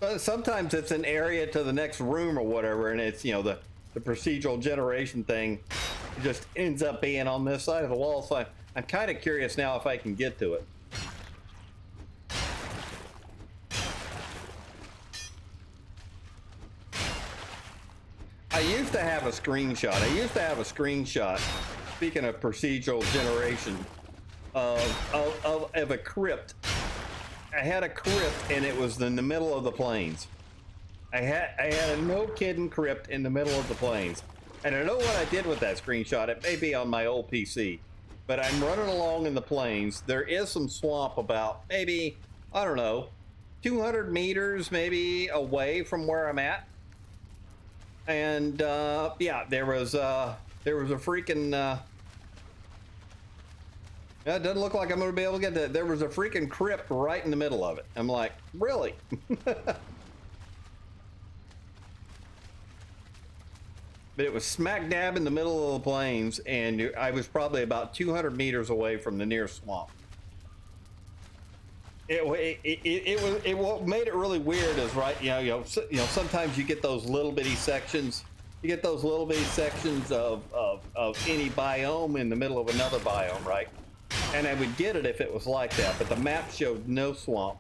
But sometimes it's an area to the next room or whatever, and it's, you know, the procedural generation thing just ends up being on this side of the wall. So I'm kind of curious now if I can get to it. I used to have a screenshot. Speaking of procedural generation, of a crypt. I had a crypt and it was in the middle of the plains. I had a no kidding crypt in the middle of the plains. And I don't know what I did with that screenshot. It may be on my old PC, but I'm running along in the plains. There is some swamp about maybe, I don't know, 200 meters maybe away from where I'm at. And yeah, there was a freaking it doesn't look like I'm going to be able to get that. There was a freaking crypt right in the middle of it. I'm like, really? But it was smack dab in the middle of the plains, and I was probably about 200 meters away from the nearest swamp. What made it really weird is, right, you know, sometimes you get those little bitty sections You get those little bitty sections of any biome in the middle of another biome, right? And I would get it if it was like that, but the map showed no swamp.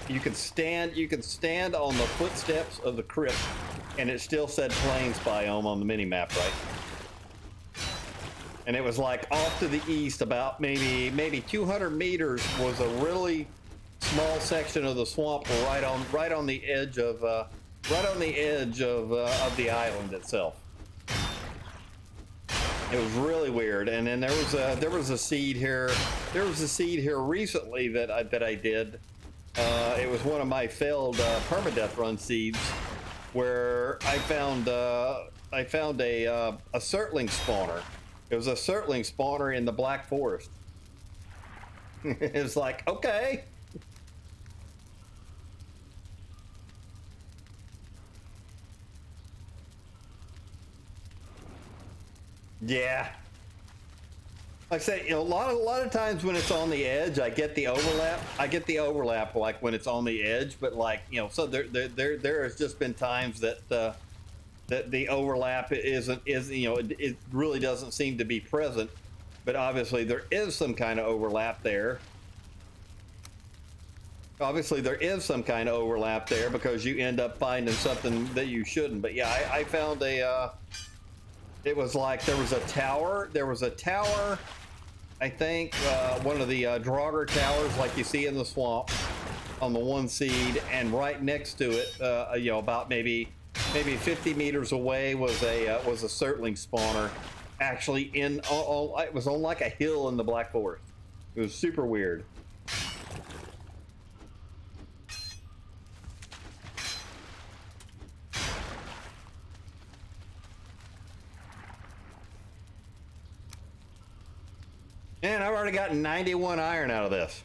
You could stand on the footsteps of the crypt, and it still said plains biome on the mini map, right? And it was like off to the east, about maybe 200 meters, was a really small section of the swamp, right on the edge of the island itself. It was really weird. And then there was a seed here. There was a seed here recently that I did. It was one of my failed permadeath run seeds, where I found a surtling spawner. It was a surtling spawner in the Black Forest. It's like, okay. Yeah. Like I say, you know, a lot of times when it's on the edge, I get the overlap. Like when it's on the edge, but like, you know, so there has just been times that that the overlap is you know, it really doesn't seem to be present, but obviously there is some kind of overlap there. Obviously there is some kind of overlap there, because you end up finding something that you shouldn't. But yeah, I found it was like there was a tower, I think, one of the Draugr towers like you see in the swamp on the one seed, and right next to it, you know, about maybe 50 meters away was a surtling spawner, actually it was on like a hill in the Black Forest. It was super weird. Man, I've already got 91 iron out of this.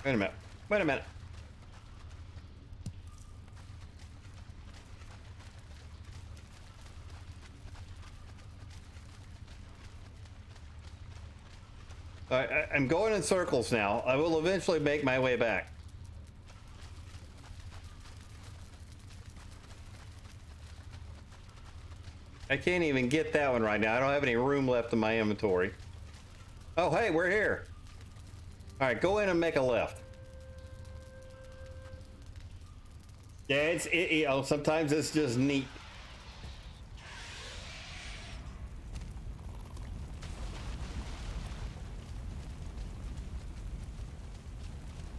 Wait a minute. Wait a minute. I'm going in circles now. I will eventually make my way back. I can't even get that one right now. I don't have any room left in my inventory. Oh, hey, we're here. All right, go in and make a left. Yeah, you know, sometimes it's just neat.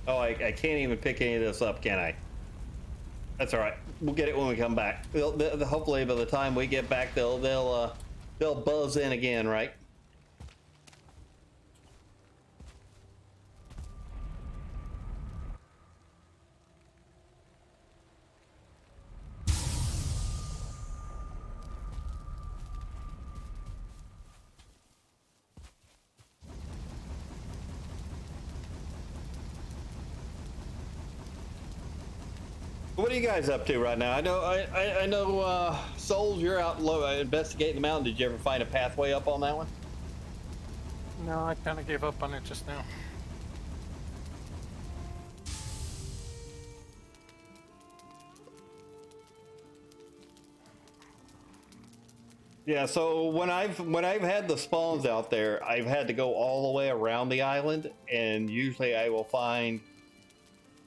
Oh, I can't even pick any of this up, can I? That's all right. We'll get it when we come back. Hopefully, by the time we get back, they'll buzz in again, right? What are you guys up to right now? I know, Souls, you're out low investigating the mountain. Did you ever find a pathway up on that one? No, I kind of gave up on it just now. Yeah, so when I've had the spawns out there, I've had to go all the way around the island, and usually I will find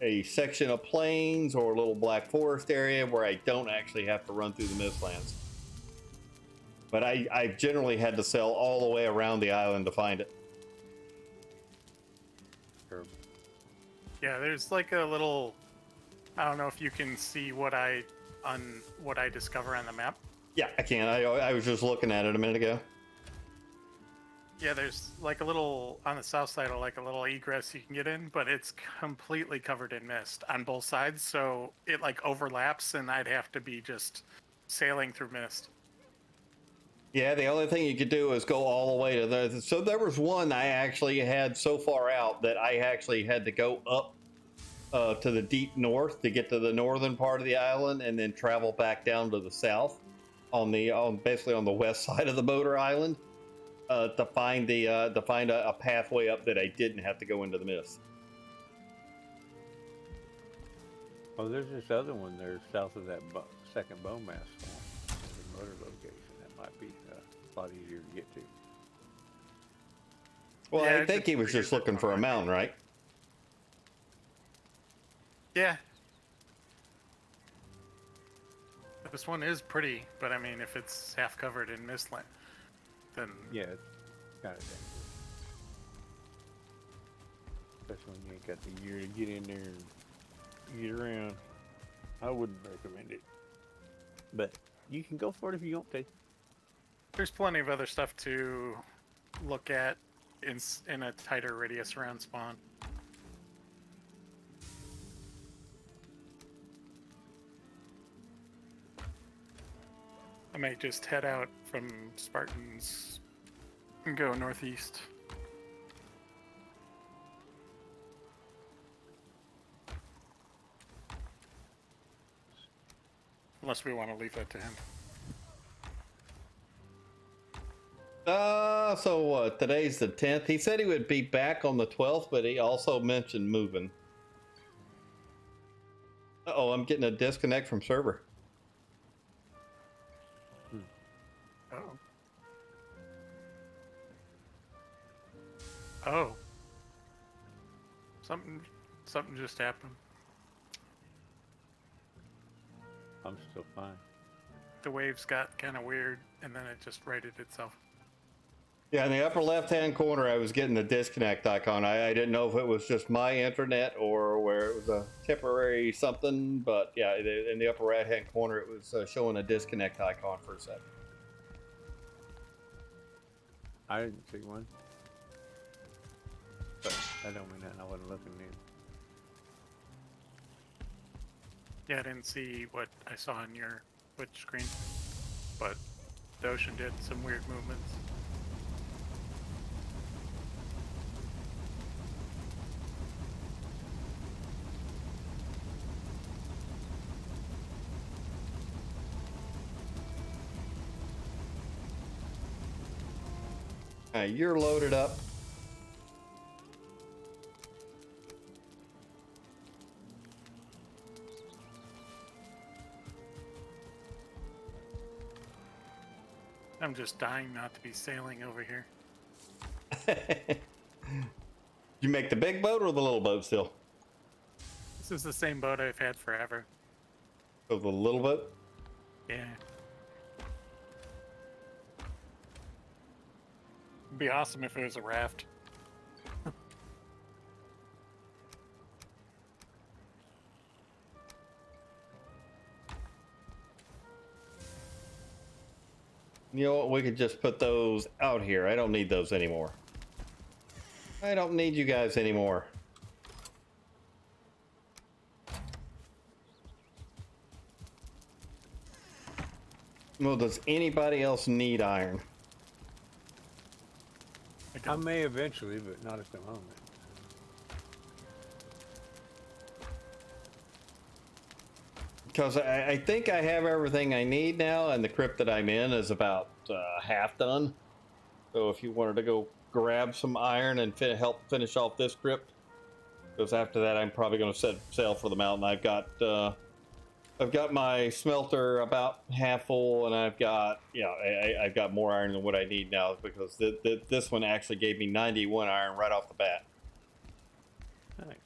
a section of plains or a little Black Forest area where I don't actually have to run through the Mistlands. But I've generally had to sail all the way around the island to find it. Sure. Yeah, there's like a little, I don't know if you can see what I discover on the map. Yeah, I can. I was just looking at it a minute ago. Yeah, there's like a little, on the south side, like a little egress you can get in, but it's completely covered in mist on both sides, so it like overlaps, and I'd have to be just sailing through mist. Yeah, the only thing you could do is go all the way to the. So there was one I actually had so far out that I actually had to go up to the deep north to get to the northern part of the island, and then travel back down to the south. on basically on the west side of the motor island to find a pathway up that I didn't have to go into the mist. Oh, there's this other one there south of that second bone mass swamp. The motor location. That might be a lot easier to get to. Well, Yeah, I think he was just looking for a mountain, right? Yeah. This one is pretty, but I mean, if it's half covered in mistland, then Yeah, it's kind of dangerous. Especially when you ain't got the year to get in there and get around. I wouldn't recommend it. But you can go for it if you want to. there's plenty of other stuff to look at in a tighter radius around spawn. I might just head out from Spartans and go northeast. Unless we want to leave that to him. So today's the 10th. He said he would be back on the 12th, but he also mentioned moving. Uh-oh, I'm getting a disconnect from server. Oh. Oh. Something just happened. I'm still fine. The waves got kind of weird, and then it just righted itself. Yeah, in the upper left-hand corner, I was getting the disconnect icon. I didn't know if it was just my internet or where it was a temporary something, but yeah, in the upper right-hand corner, it was showing a disconnect icon for a second. I didn't see one. But that don't mean nothing. I wasn't looking in. Yeah, I didn't see what I saw on your Twitch screen, but the ocean did some weird movements. You're loaded up. I'm just dying not to be sailing over here. You make the big boat or the little boat still? This is the same boat I've had forever. Oh, the little boat? Yeah. It'd be awesome if it was a raft. You know what? We could just put those out here. I don't need those anymore. I don't need you guys anymore. Well, does anybody else need iron? I may eventually, but not at the moment. Because I think I have everything I need now, and the crypt that I'm in is about half done. So if you wanted to go grab some iron and help finish off this crypt, because after that I'm probably going to set sail for the mountain. I've got my smelter about half full, and I've got I've got more iron than what I need now, because this one actually gave me 91 iron right off the bat. Nice.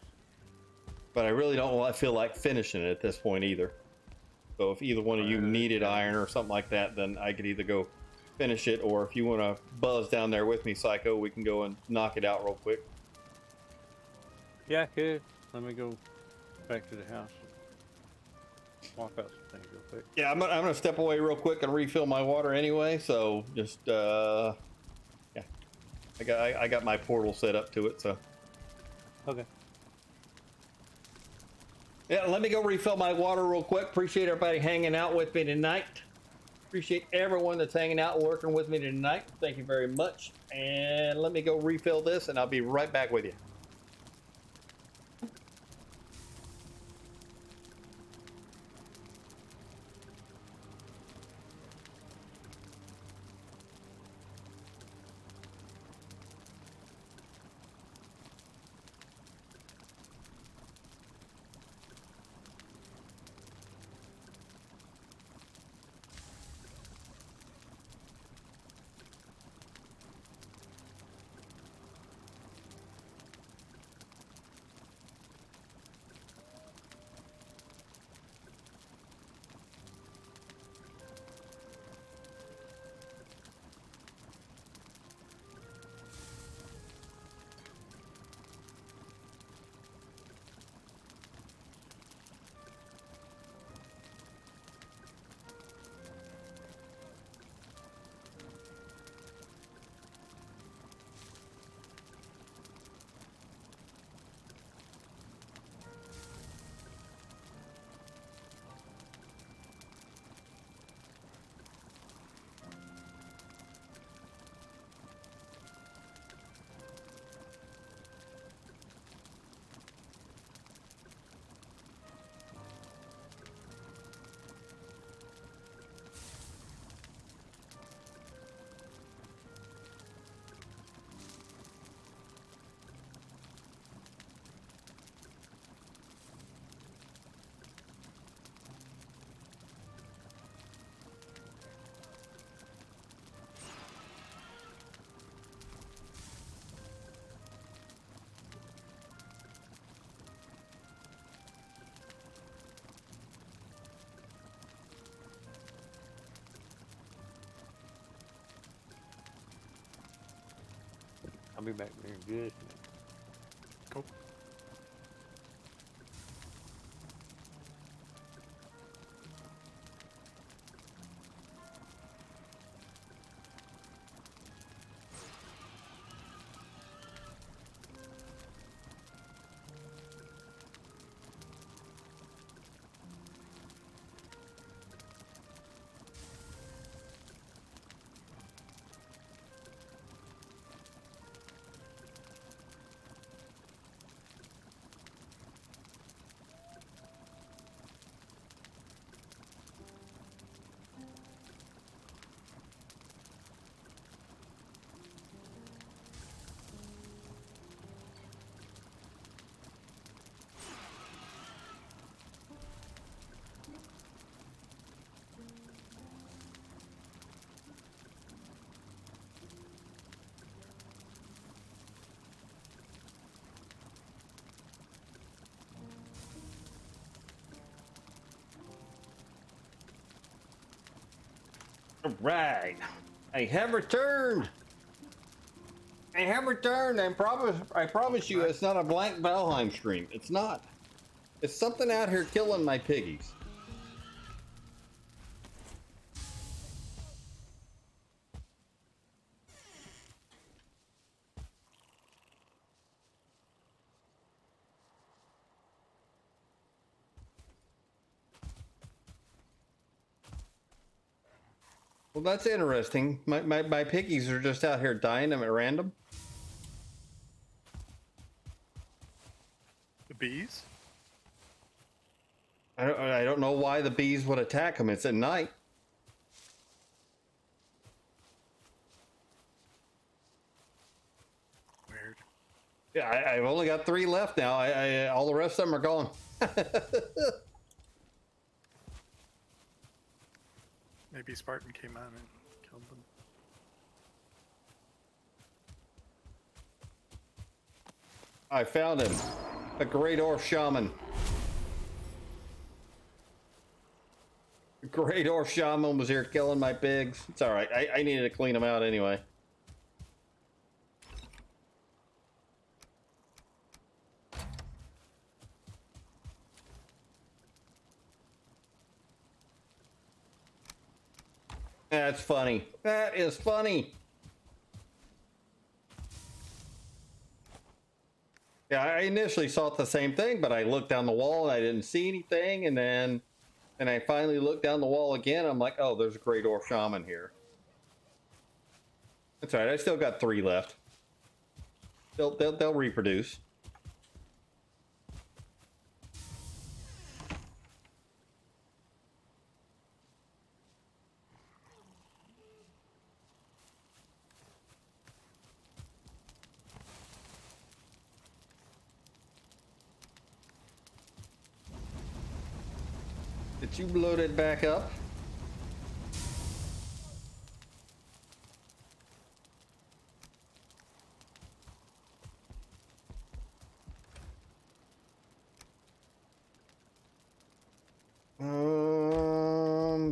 But I really don't feel like finishing it at this point either. So if either one of you needed iron or something like that, then I could either go finish it, or if you want to buzz down there with me, Psycho, we can go and knock it out real quick. Yeah, I could. Let me go back to the house and walk out some things real quick. Yeah, I'm gonna step away real quick and refill my water anyway. So just yeah, I got my portal set up to it. So Okay. yeah, let me go refill my water real quick. Appreciate everybody hanging out with me tonight. Appreciate everyone that's hanging out and working with me tonight. Thank you very much. And let me go refill this, and I'll be right back with you. I'll be back there in just a minute. Cool. All right, I have returned. I have returned. I promise you, it's not a blank Valheim stream. It's not. It's something out here killing my piggies. Well, that's interesting. My piggies are just out here dying them at random. The bees? I don't know why the bees would attack them. It's at night. Weird. Yeah, I've only got 3 left now. All the rest of them are gone. Maybe Spartan came out and killed them. I found him. A great Orc shaman. The great Orc shaman was here killing my pigs. It's all right. I needed to clean them out anyway. That's funny. That is funny. Yeah, I initially thought the same thing, but I looked down the wall and I didn't see anything, and then I finally looked down the wall again. I'm like, oh, there's a great Orc shaman here. That's all right. I still got 3 left. They'll reproduce. Did you load it back up?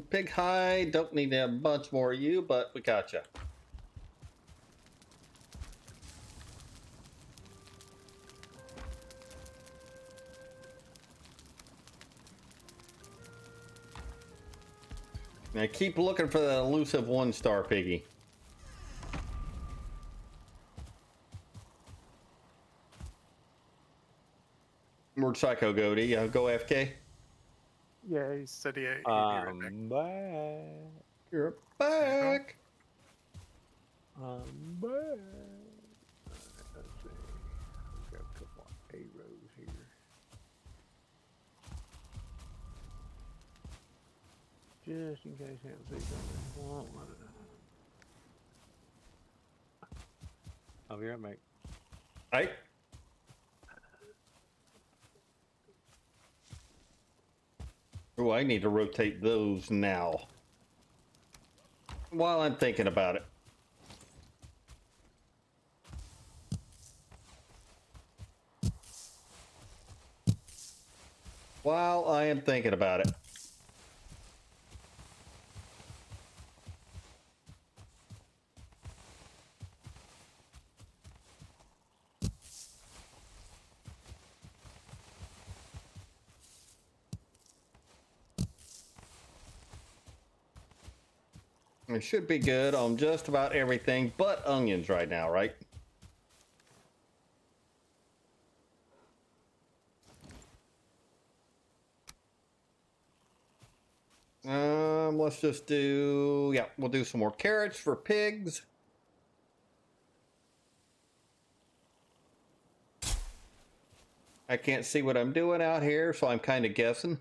Pig hide. Don't need a bunch more of you, but we got you. Now keep looking for that elusive 1-star piggy. Where'd Psycho go? Did you go AFK? Yeah, he said he'd be right back. I'm back. You're back. I'm back. Let's see. I've got a couple of arrows here. Just in case I haven't seen something. I'll be right back. Right. Oh, I need to rotate those now. While I'm thinking about it. While I am thinking about it. It should be good on just about everything but onions right now, right? Let's just do, yeah, we'll do some more carrots for pigs. I can't see what I'm doing out here, so I'm kind of guessing.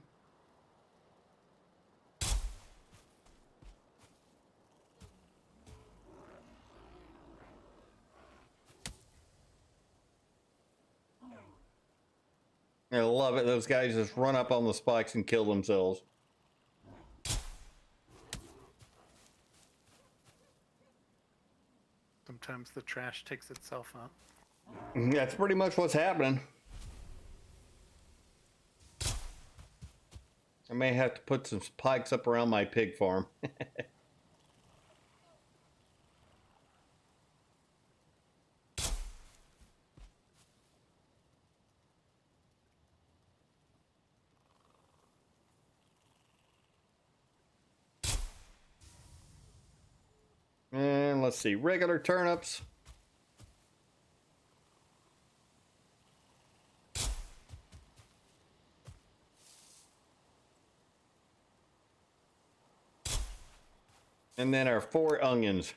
I love it. Those guys just run up on the spikes and kill themselves. Sometimes the trash takes itself out. That's pretty much what's happening. I may have to put some spikes up around my pig farm. And let's see, regular turnips. And then our 4 onions.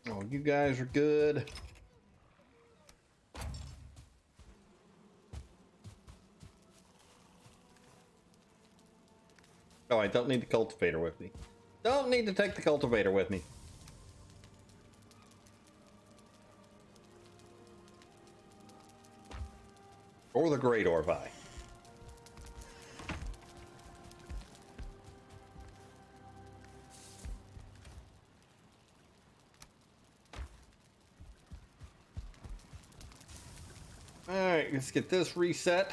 Oh, you guys are good. Oh, I don't need the cultivator with me. Don't need to take the cultivator with me. Or the great Orvi. Alright, let's get this reset.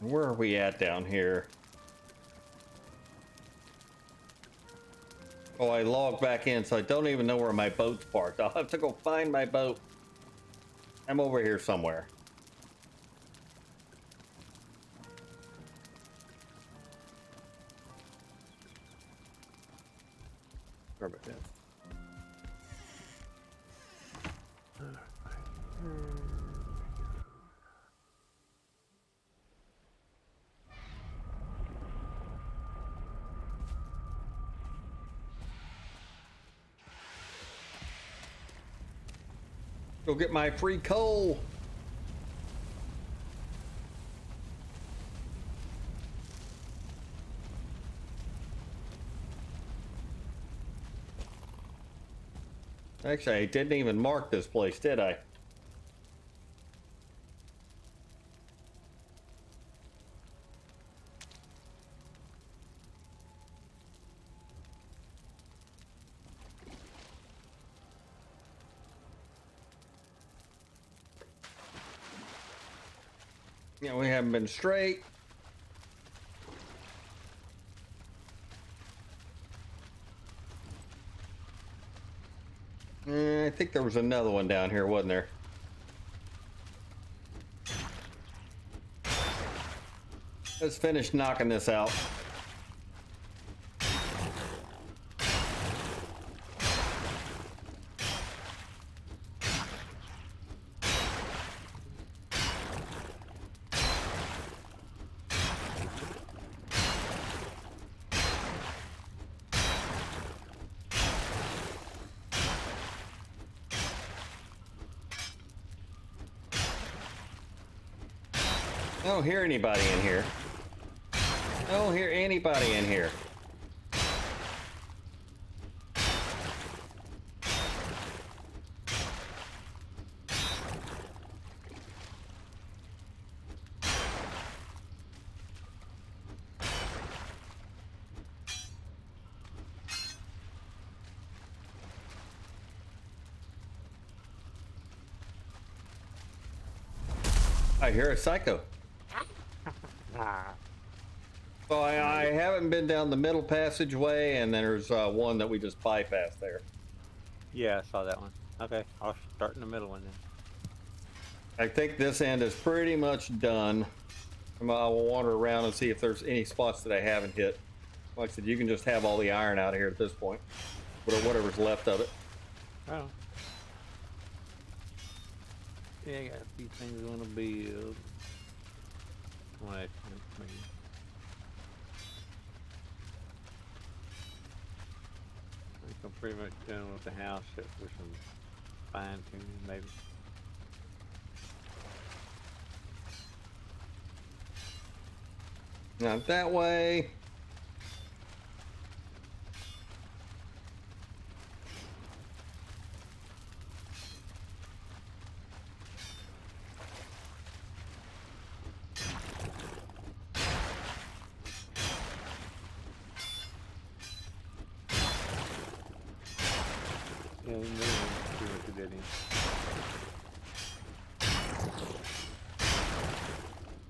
Where are we at down here? Oh, I logged back in, so I don't even know where my boat's parked. I'll have to go find my boat. I'm over here somewhere. Sorry about that. Go get my free coal. Actually, I didn't even mark this place, did I? Yeah, we haven't been straight. I think there was another one down here, wasn't there? Let's finish knocking this out. I don't hear anybody in here. I don't hear anybody in here. I hear a psycho. Well, I haven't been down the middle passageway, and then there's one that we just bypassed there. Yeah, I saw that one. Okay, I'll start in the middle one then. I think this end is pretty much done. I will wander around and see if there's any spots that I haven't hit. Like I said, you can just have all the iron out of here at this point, whatever's left of it. Oh. Yeah, I got a few things I want to build. Well, that's me. I think I'm pretty much done with the house, except for some fine tuning, maybe. Not that way. Yeah, and then see what you did in.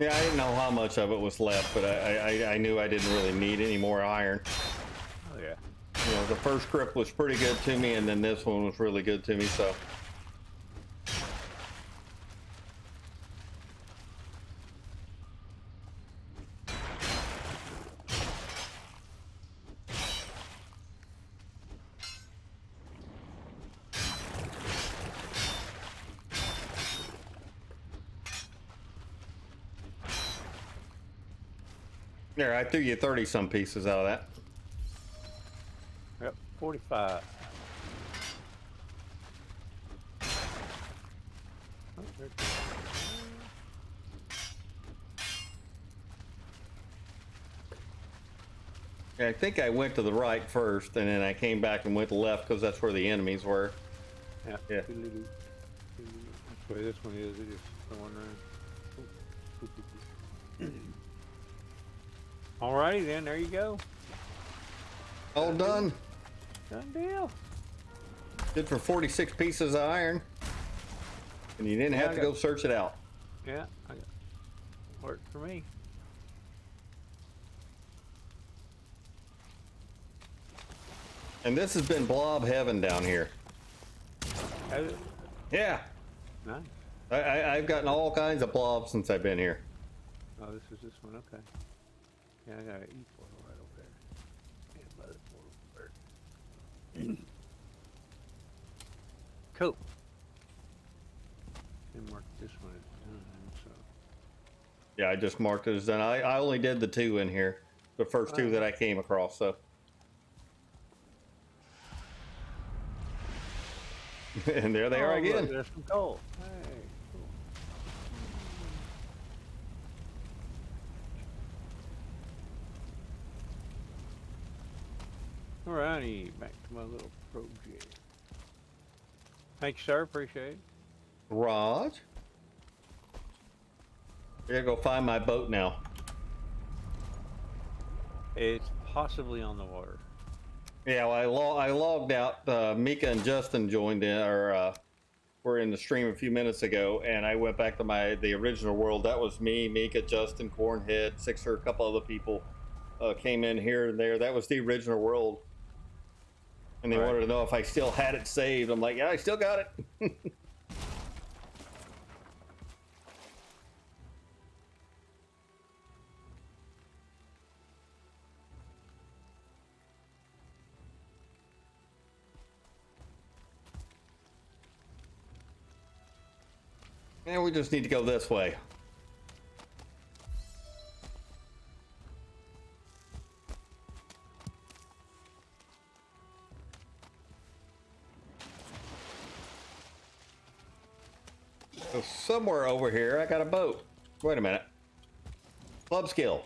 Yeah, I didn't know how much of it was left, but I knew I didn't really need any more iron. Oh yeah. You know, the first grip was pretty good to me, and then this one was really good to me, so. There, I threw you 30 some pieces out of that. Yep, 45. Oh, there it is. Yeah, I think I went to the right first, and then I came back and went to left because that's where the enemies were. Yeah. Yeah. That's the way this one is. It just going around. Alrighty then, there you go. All done. Done deal. Good for 46 pieces of iron. And you didn't Yeah, have I to got- go search it out. Yeah, I got worked for me. And this has been blob heaven down here. Has it? Yeah. Nice. I've gotten all kinds of blobs since I've been here. Oh, this is this one. Okay. Yeah, I got an E portal right over there. And another portal over there. Cool. And mark this one as done, so. Yeah, I just marked it as done. I only did the two in here. The first two that I came across, so. And there they are Oh, look, again. there's some coal. Hey, cool. Alrighty, back to my little project. Thank you, sir. Appreciate it. Raj? I gotta go find my boat now. It's possibly on the water. Yeah, well, I logged out. Mika and Justin joined in, or were in the stream a few minutes ago, and I went back to the original world. That was me, Mika, Justin, Cornhead, Sixer, a couple other people came in here and there. That was the original world. And they wanted to know if I still had it saved. I'm like, yeah, I still got it. And we just need to go this way. So somewhere over here, I got a boat. Wait a minute. Club skill.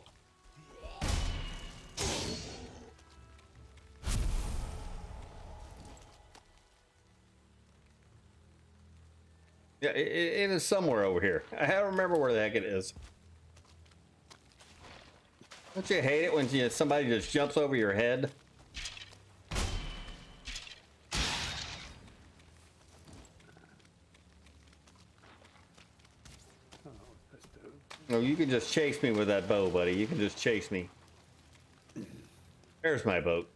Yeah, it is somewhere over here. I don't remember where the heck it is. Don't you hate it when somebody just jumps over your head? No, you can just chase me with that bow, buddy. You can just chase me. There's my boat.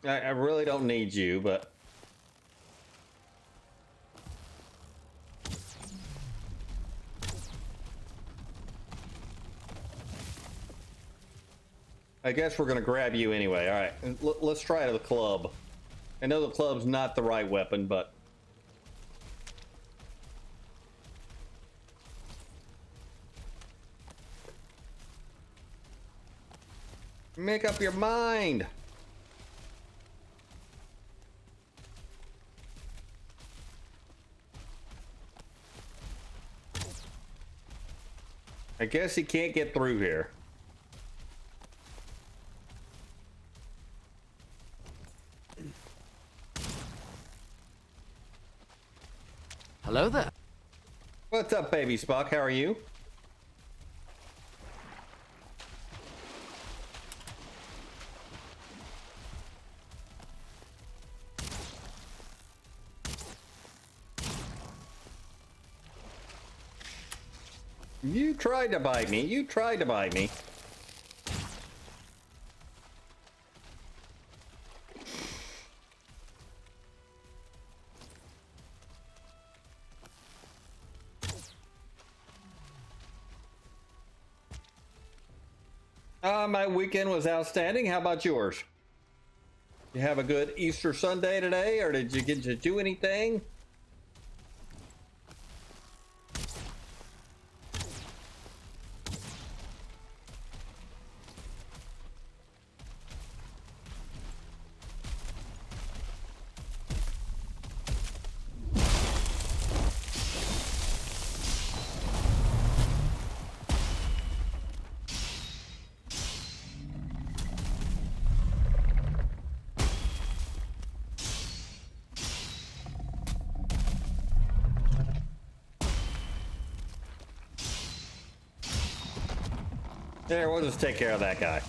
I really don't need you, but I guess we're gonna grab you anyway. All right, let's try the club. I know the club's not the right weapon, but make up your mind. I guess he can't get through here. Hello there. What's up, baby Spock? How are you? You tried to bite me. You tried to bite me. My weekend was outstanding. How about yours? You have a good Easter Sunday today, or did you get to do anything? There, we'll just take care of that guy.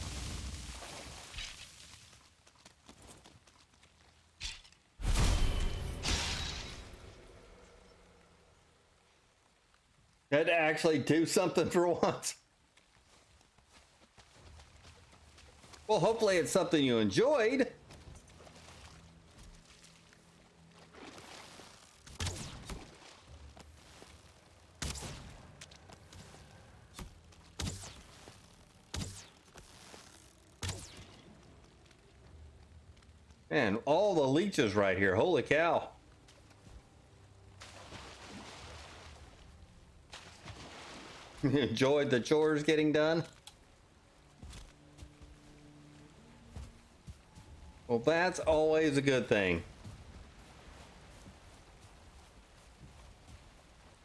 Had to actually do something for once. Well, hopefully it's something you enjoyed. Man, all the leeches right here. Holy cow. Enjoyed the chores getting done? Well, that's always a good thing.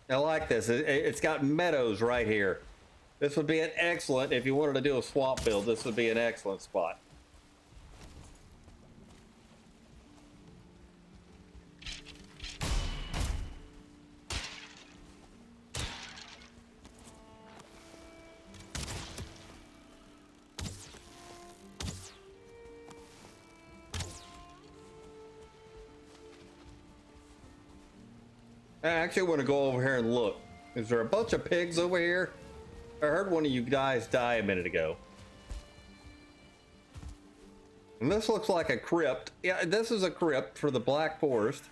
I like this. It's got meadows right here. This would be an excellent, if you wanted to do a swamp build, this would be an excellent spot. I actually want to go over here and look. Is there a bunch of pigs over here? I heard one of you guys die a minute ago. And this looks like a crypt. Yeah, this is a crypt for the Black Forest.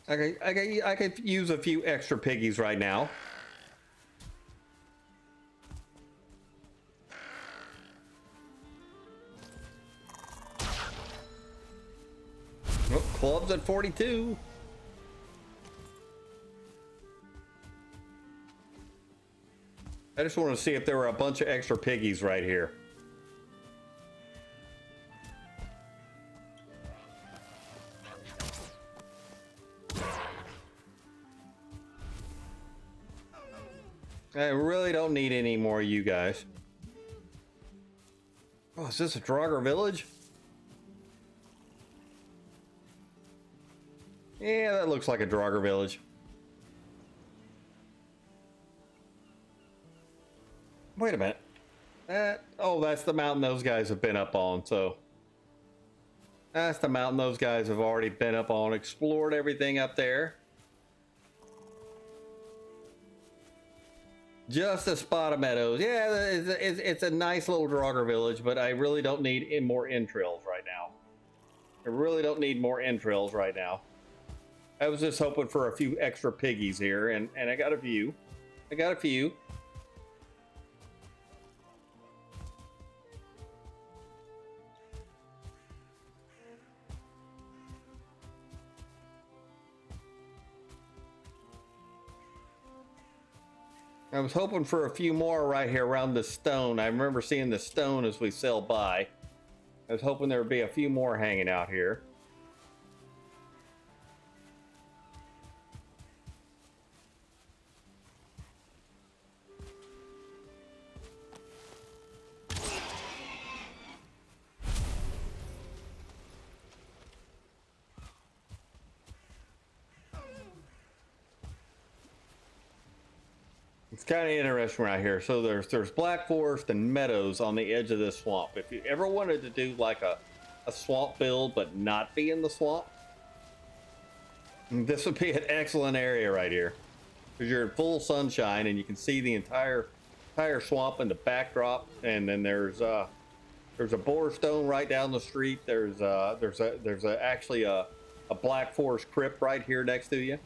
I could use a few extra piggies right now. Oh, club's at 42. I just want to see if there were a bunch of extra piggies right here. I really don't need any more of you guys. Oh, is this a Draugr village? Yeah, that looks like a Draugr village. Wait a minute. Oh, that's the mountain those guys have been up on. So that's the mountain those guys have already been up on. Explored everything up there. Just a spot of meadows. Yeah, it's a nice little Draugr village, but I really don't need more entrails right now. I really don't need more entrails right now. I was just hoping for a few extra piggies here, and I got a few. I got a few. I was hoping for a few more right here around the stone. I remember seeing the stone as we sailed by. I was hoping there would be a few more hanging out here. It's kind of interesting right here. So there's black forest and meadows on the edge of this swamp. If you ever wanted to do like a swamp build but not be in the swamp, this would be an excellent area right here, because you're in full sunshine and you can see the entire swamp in the backdrop. And then there's a boar stone right down the street. There's actually a black forest crypt right here next to you.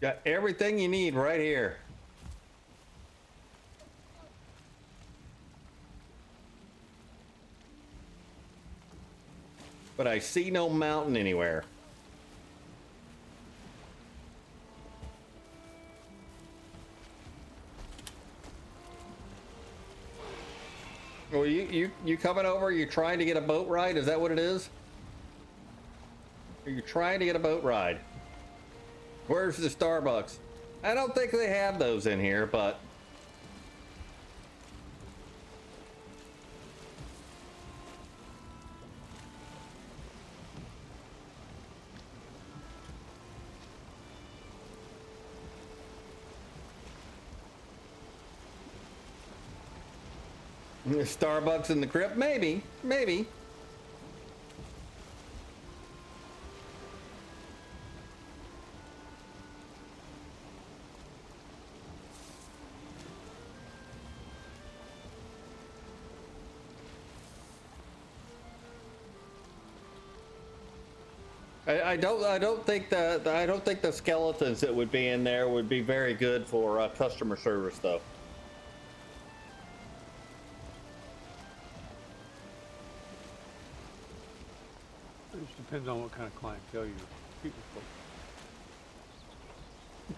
Got everything you need right here. But I see no mountain anywhere. Well, you coming over? You trying to get a boat ride? Is that what it is? Are you trying to get a boat ride? Where's the Starbucks? I don't think they have those in here, but Starbucks in the crypt? Maybe. I don't think the skeletons that would be in there would be very good for customer service, though. It just depends on what kind of clientele you're shooting for.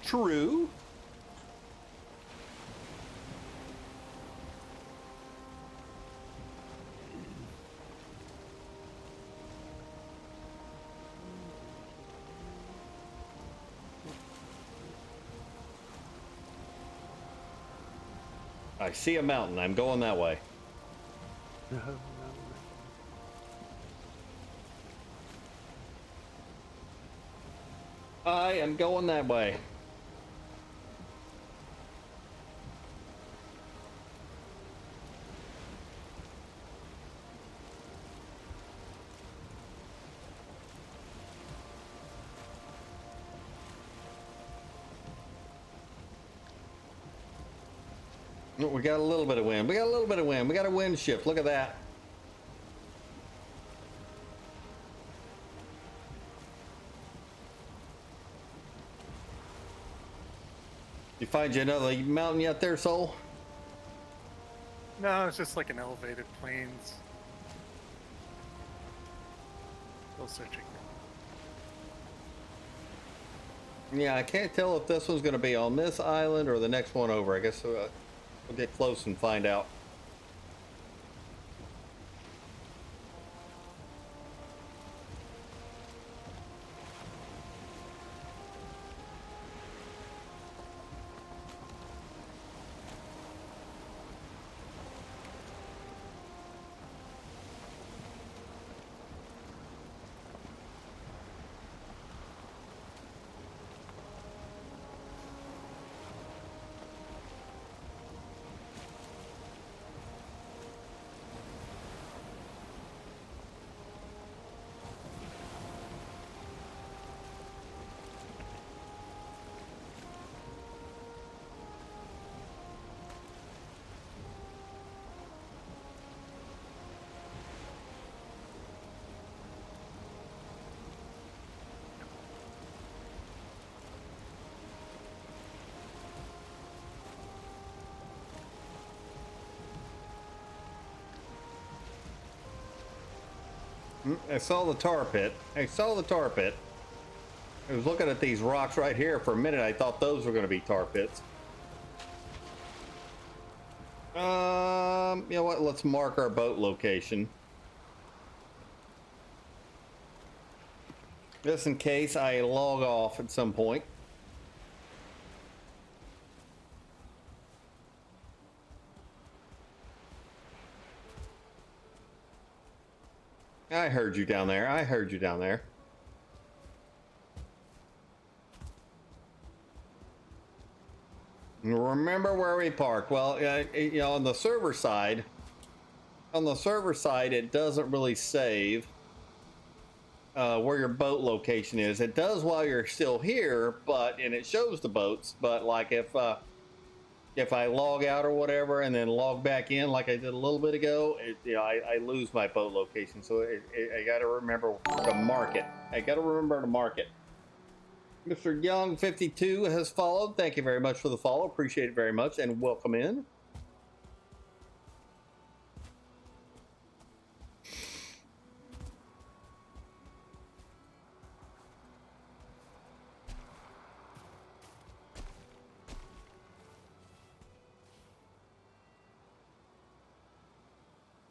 True. I see a mountain. I'm going that way. I am going that way. Oh, we got a little bit of wind. We got a wind shift. Look at that. You find you another mountain yet there, Soul? No, it's just like an elevated plains. Still searching. Yeah, I can't tell if this one's going to be on this island or the next one over. I guess we'll get close and find out. I saw the tar pit. I saw the tar pit. I was looking at these rocks right here for a minute. I thought those were going to be tar pits. You know what? Let's mark our boat location. Just in case I log off at some point. I heard you down there. I heard you down there. Remember where we park. Well, you know, on the server side, it doesn't really save where your boat location is. It does while you're still here, and it shows the boats. But like if I log out or whatever and then log back in, like I did a little bit ago, you know, I lose my boat location. So I got to remember to mark it. I got to remember to mark it. Mr. Young 52 has followed. Thank you very much for the follow. Appreciate it very much and welcome in.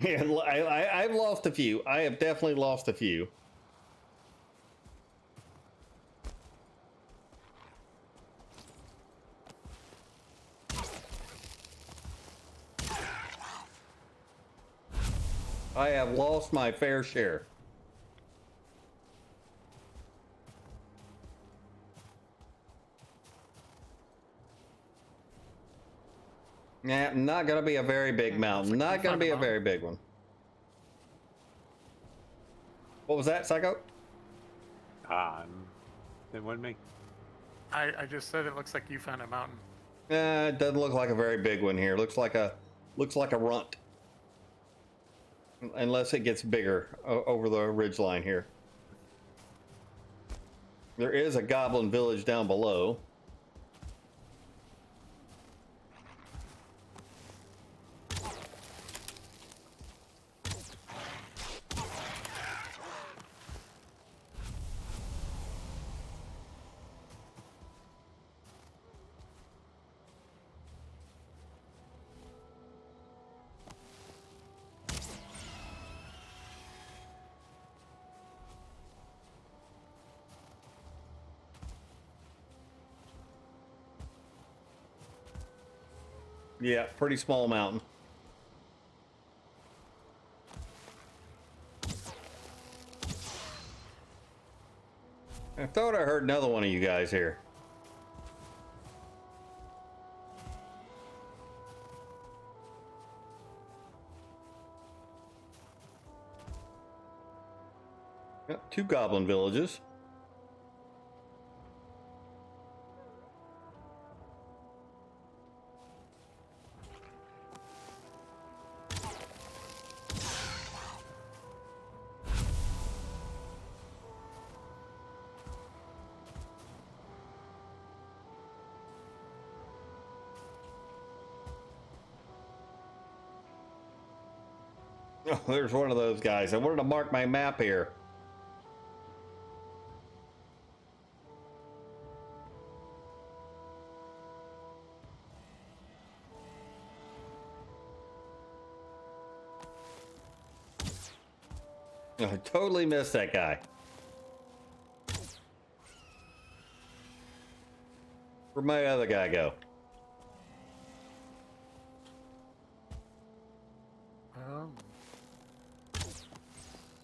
Yeah, I've lost a few. I have definitely lost a few. I have lost my fair share. Nah, not gonna be a very big mountain. Not gonna be a very big one. What was that, Psycho? It wasn't me. I just said it looks like you found a mountain. It doesn't look like a very big one here. Looks like a runt. Unless it gets bigger over the ridge line here. There is a goblin village down below. Yeah, pretty small mountain. I thought I heard another one of you guys here. Yep, 2 goblin villages. Oh, there's one of those guys. I wanted to mark my map here. I totally missed that guy. Where'd my other guy go?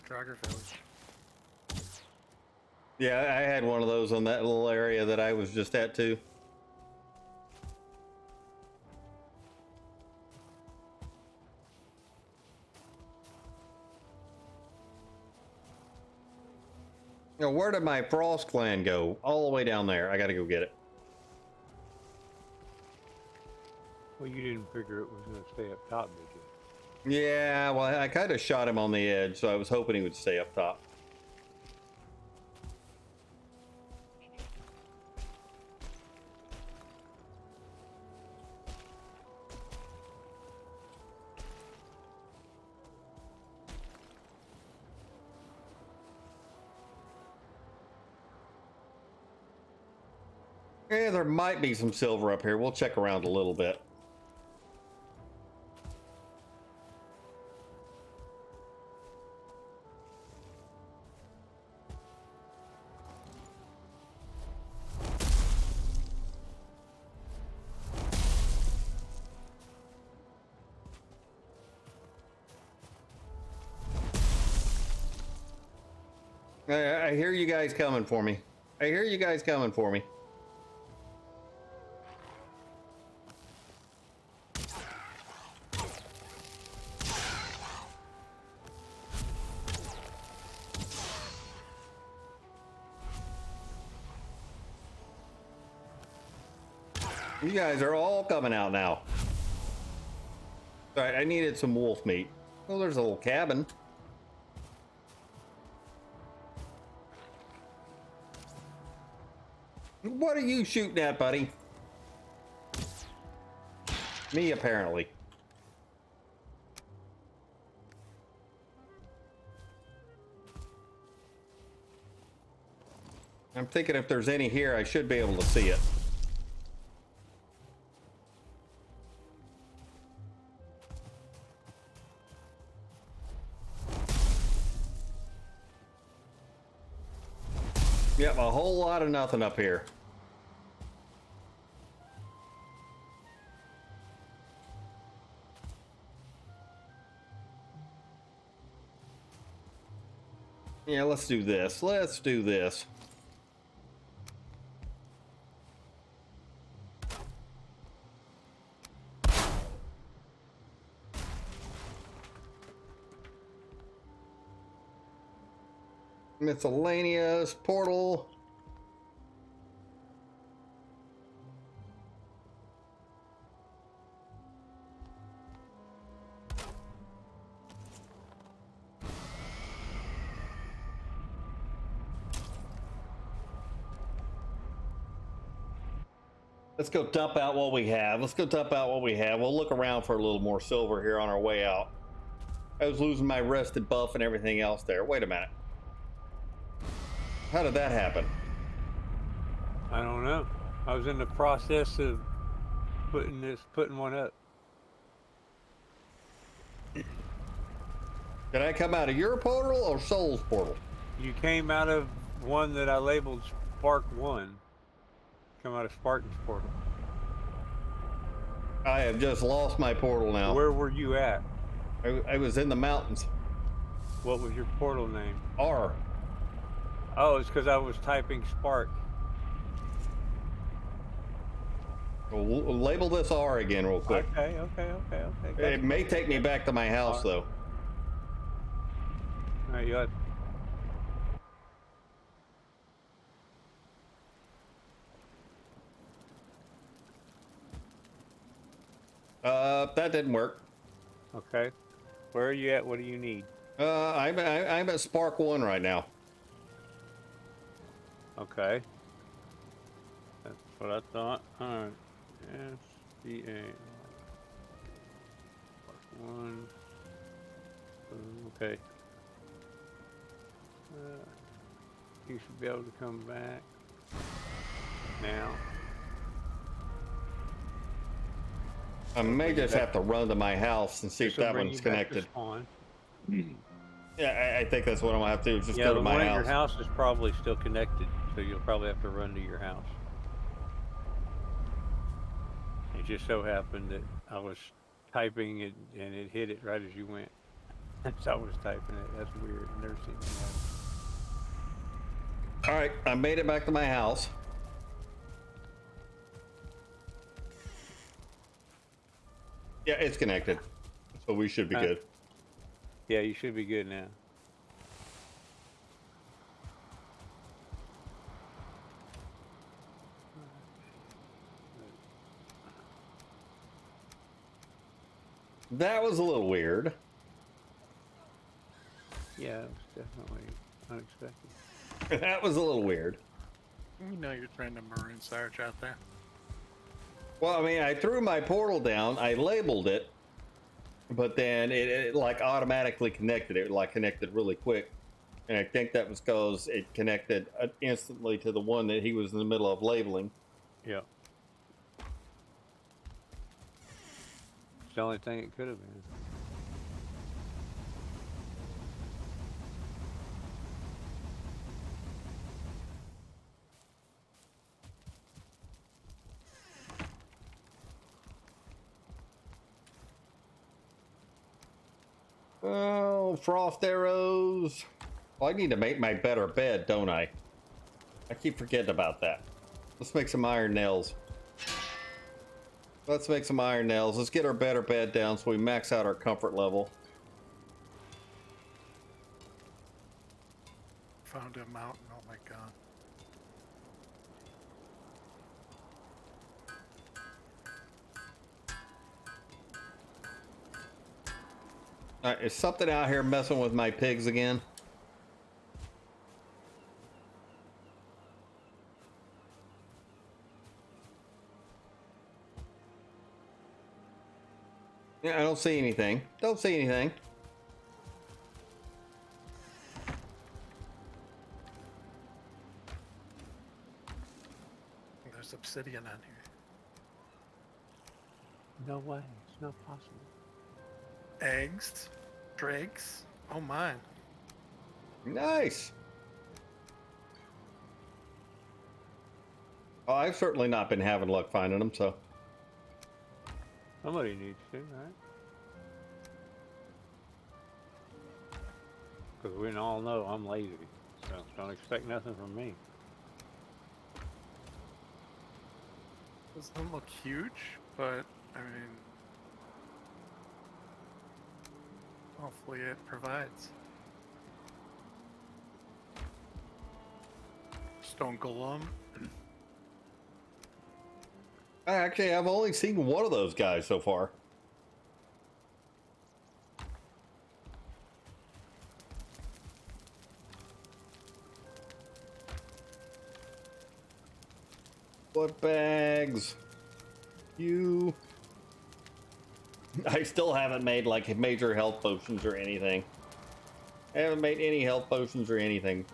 Dragger Village. Yeah, I had one of those on that little area that I was just at too. Now, where did my Frost clan go? All the way down there. I gotta go get it. Well, you didn't figure it was going to stay up top, did you? Yeah, well, I kind of shot him on the edge, so I was hoping he would stay up top. Yeah, there might be some silver up here. We'll check around a little bit. I hear you guys coming for me. I hear you guys coming for me. You guys are all coming out now. All right, I needed some wolf meat. Oh, there's a little cabin. What are you shooting at, buddy? Me, apparently. I'm thinking if there's any here, I should be able to see it. Yep, a whole lot of nothing up here. Yeah, let's do this. Let's do this. Miscellaneous portal. Let's go dump out what we have. Let's go dump out what we have. We'll look around for a little more silver here on our way out. I was losing my rested buff and everything else there. Wait a minute. How did that happen? I don't know. I was in the process of putting one up. Did I come out of your portal or Soul's portal? You came out of one that I labeled Spark 1. Come out of Spartan's portal. I have just lost my portal now. Where were you at? I was in the mountains. What was your portal name? R. Oh, it's because I was typing Spark. We'll label this R again real quick. Okay. It may take me back to my house, though. All right, you got... That didn't work. Okay. Where are you at? What do you need? I'm at Spark 1 right now. Okay. That's what I thought. Alright. SBA. Spark 1. Okay. You should be able to come back now. I may just have to run to my house and see if This'll that bring one's you back to connected. spawn. Yeah, I think that's what I'm gonna have to do. Is just go the to my one at house. your house is probably still connected, so you'll probably have to run to your house. It just so happened that I was typing it and it hit it right as you went. So I was typing it. That's weird. I've never seen that. All right, I made it back to my house. Yeah, it's connected, so we should be good. Yeah, you should be good now. That was a little weird. Yeah, it was definitely unexpected. That was a little weird. You know you're trying to Marine Sarge out there. Well, I mean, I threw my portal down, I labeled it, but then it like automatically connected. It like connected really quick. And I think that was because it connected instantly to the one that he was in the middle of labeling. Yeah. It's the only thing it could have been. Oh, frost arrows. Well, I need to make my better bed, don't I? I keep forgetting about that. Let's make some iron nails. Let's make some iron nails. Let's get our better bed down so we max out our comfort level. Found a mountain. Oh my god. All right, is something out here messing with my pigs again? Yeah, I don't see anything. Don't see anything. There's obsidian on here. No way. It's not possible. Eggs, drakes. Oh my. Nice. Oh, I've certainly not been having luck finding them, so. Somebody needs to, right? Because we all know I'm lazy, so don't expect nothing from me. Doesn't look huge, but I mean, hopefully it provides. Stone golem. Actually, I've only seen one of those guys so far. What bags? You. I still haven't made like major health potions or anything. I haven't made any health potions or anything.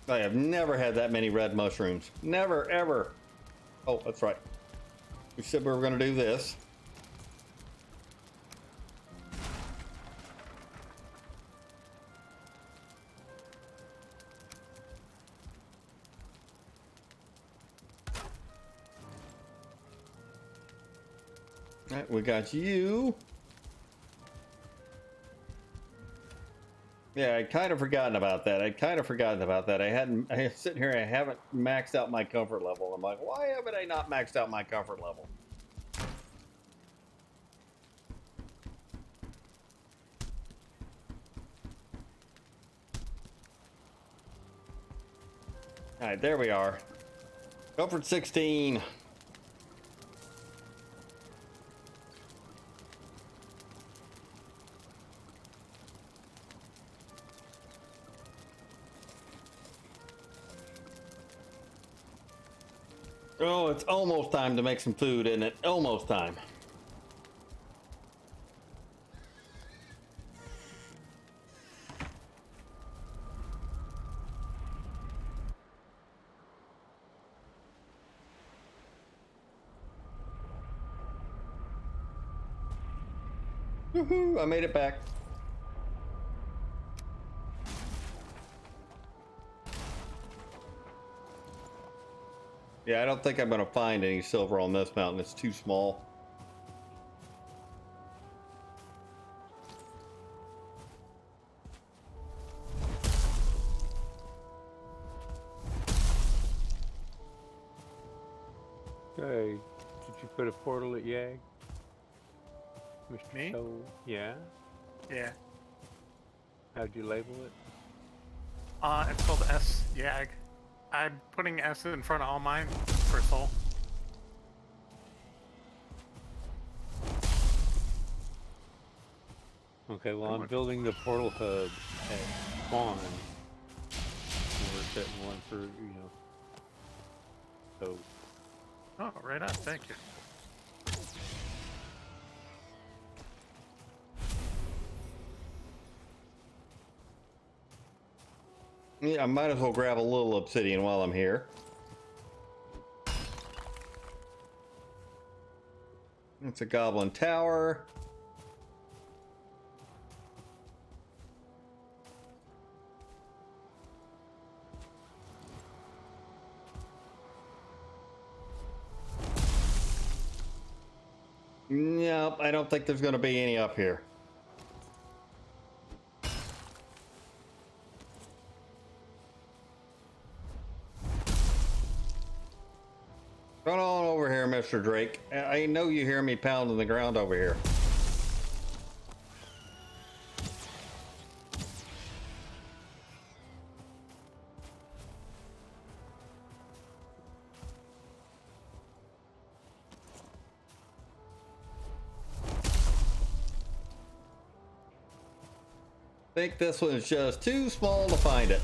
I have never had that many red mushrooms. Never, ever. Oh, that's right. We said we were going to do this. All right, we got you. Yeah, I'd kind of forgotten about that. I was sitting here, I haven't maxed out my comfort level. I'm like, why haven't I not maxed out my comfort level? All right, there we are. Comfort 16. Oh, it's almost time to make some food, isn't it? Almost time. Woohoo, I made it back. Yeah, I don't think I'm going to find any silver on this mountain. It's too small. Okay, did you put a portal at Yag? Mr. Me? Soul? Yeah? Yeah. How'd you label it? It's called S Yag. I'm putting S in front of all mine for soul. Okay, well, I'm building the portal hub at spawn. And we're setting one for, so. Oh, right on. Thank you. Yeah, I might as well grab a little obsidian while I'm here. It's a goblin tower. Nope, I don't think there's going to be any up here. Run on over here, Mr. Drake. I know you hear me pounding the ground over here. Think this one's just too small to find it.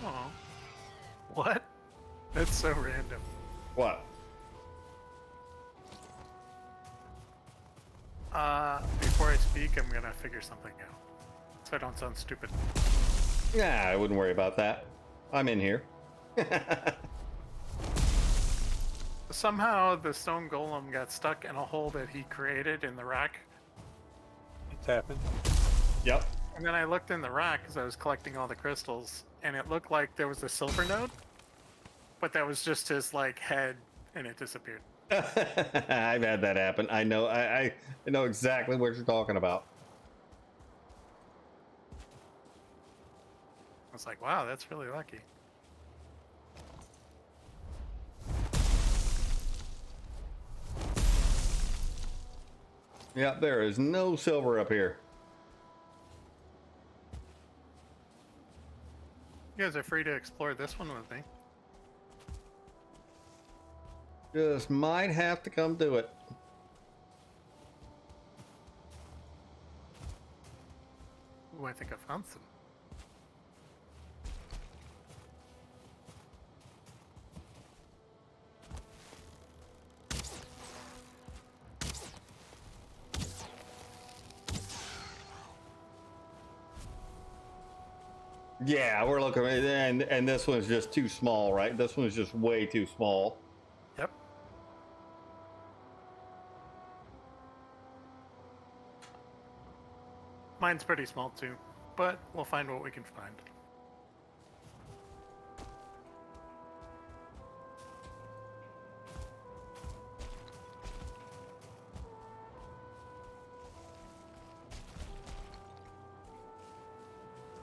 Oh. What? That's so random. What? Before I speak, I'm gonna figure something out. So I don't sound stupid. Nah, I wouldn't worry about that. I'm in here. Somehow the stone golem got stuck in a hole that he created in the rack. It's happened. Yep. And then I looked in the rack as I was collecting all the crystals, and it looked like there was a silver node, but that was just his like head, and it disappeared. I've had that happen. I know. I know exactly what you're talking about. I was like, wow, that's really lucky. Yep, there is no silver up here. You guys are free to explore this one with me. Just might have to come do it. Ooh, I think I found some. Yeah, we're looking at and this one's just too small, right? This one's just way too small. Yep. Mine's pretty small too, but we'll find what we can find.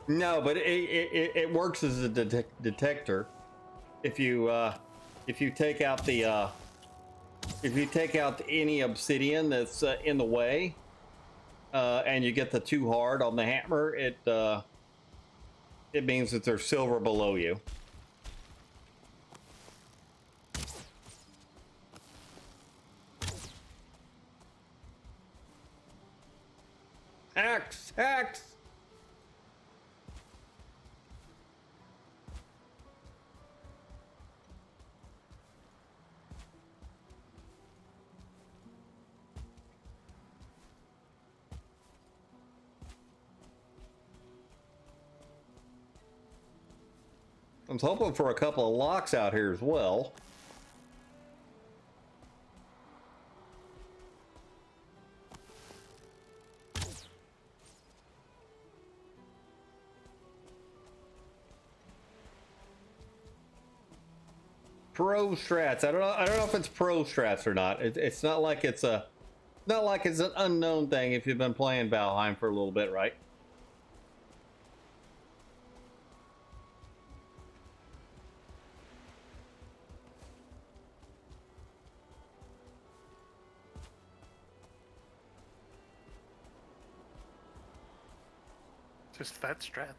No, but it works as a detector. If you take out the if you take out any obsidian that's in the way, and you get the too hard on the hammer, it means that there's silver below you. Axe, axe. I was hoping for a couple of locks out here as well. Pro strats. I don't know if it's pro strats or not. It's not like it's an unknown thing if you've been playing Valheim for a little bit, right? Just fat strats.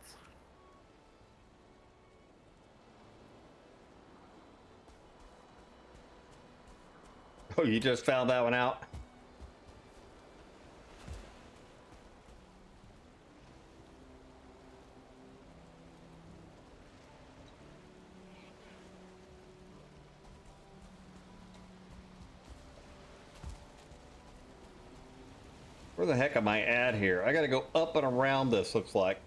Oh, you just found that one out? Where the heck am I at here? I gotta go up and around this, looks like.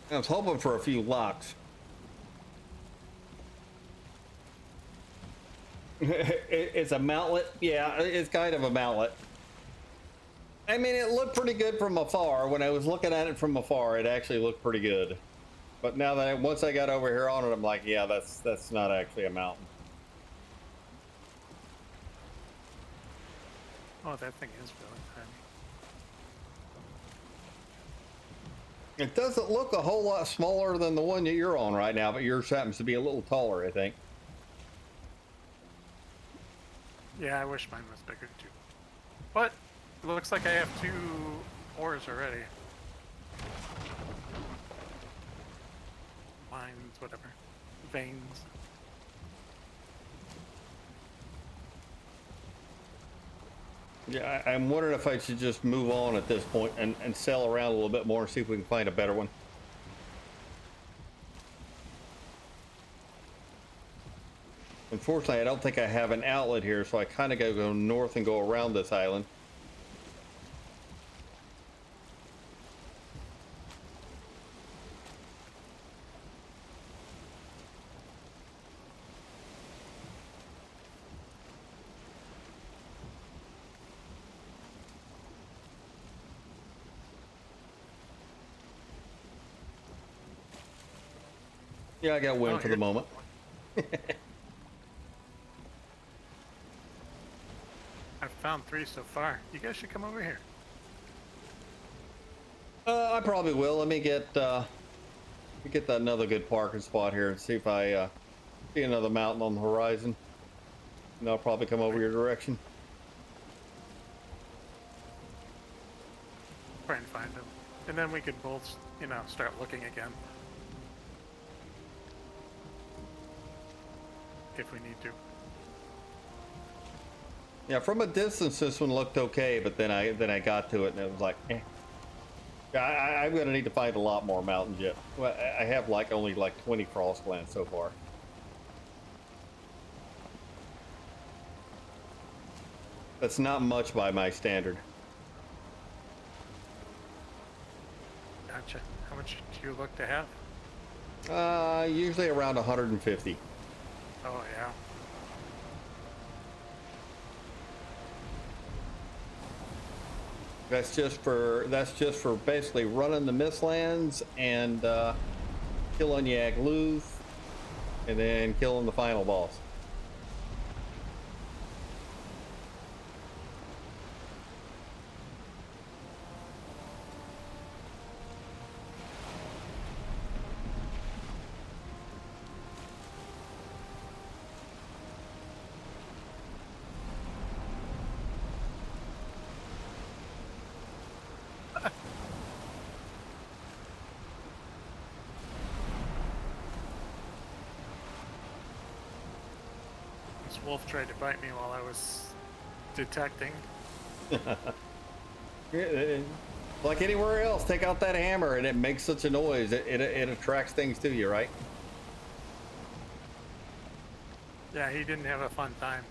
I was hoping for a few locks. It's a mountlet. Yeah, it's kind of a mountlet. I mean, it looked pretty good from afar. When I was looking at it from afar, it actually looked pretty good. But now that once I got over here on it, I'm like, yeah, that's not actually a mountain. Oh, that thing is really tiny. It doesn't look a whole lot smaller than the one that you're on right now, but yours happens to be a little taller, I think. Yeah, I wish mine was bigger too. But it looks like I have 2 ores already. Mines, whatever. Veins. Yeah, I'm wondering if I should just move on at this point and sell around a little bit more and see if we can find a better one. Unfortunately, I don't think I have an outlet here, so I kind of gotta go north and go around this island. Yeah, I got wind for the moment. I've found 3 so far. You guys should come over here. I probably will. Let me get another good parking spot here and see if I see another mountain on the horizon. And I'll probably come over your direction. Try and find them. And then we could both, you know, start looking again. If we need to. Yeah, from a distance, this one looked okay, but then I got to it and it was like, eh. I'm gonna need to find a lot more mountains yet. Well, I have only 20 frostlands so far. That's not much by my standard. Gotcha. How much do you look to have? Usually around 150. Oh yeah. That's just for basically running the Mistlands and killing Yag Luth, and then killing the final boss. This wolf tried to bite me while I was detecting. Like anywhere else, take out that hammer and it makes such a noise. It attracts things to you, right? Yeah, he didn't have a fun time.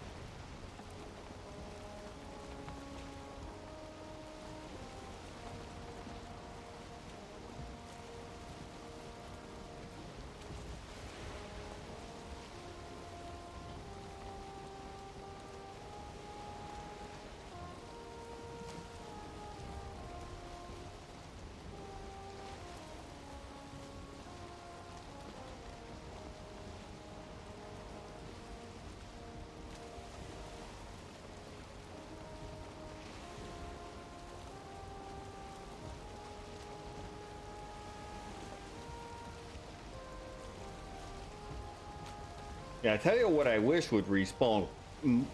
Yeah, I tell you what I wish would respawn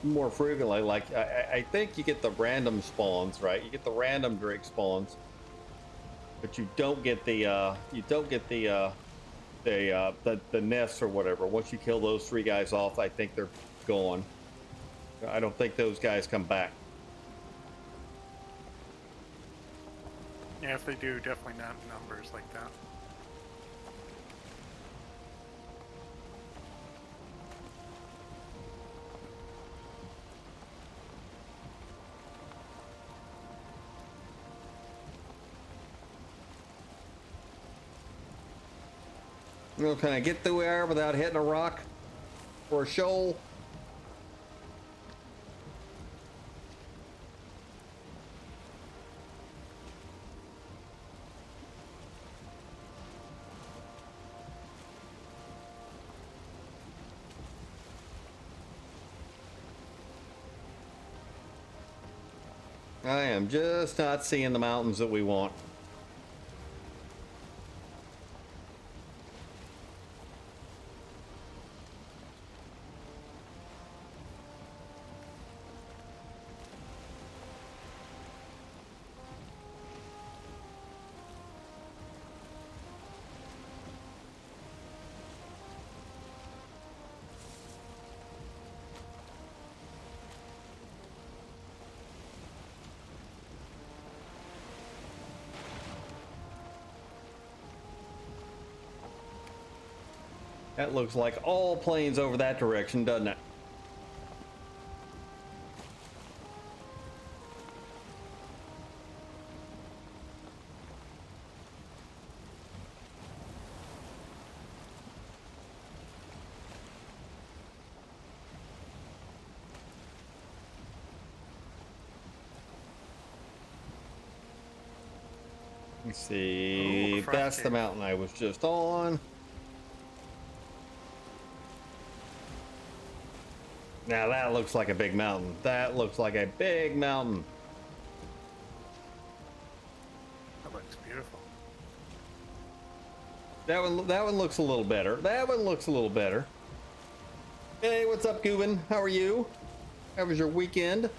more frequently. Like I think you get the random spawns, right? You get the random Drake spawns, but you don't get the the nests or whatever. Once you kill those 3 guys off, I think they're gone. I don't think those guys come back. Yeah, if they do, definitely not in numbers like that. You know, can I get through there without hitting a rock or a shoal? I am just not seeing the mountains that we want. That looks like all plains over that direction, doesn't it? Let's see. Ooh, fresh That's the cave. mountain I was just on. Now that looks like a big mountain. That looks like a big mountain. That looks beautiful. That one looks a little better. That one looks a little better. Hey, what's up, Gubin? How are you? How was your weekend?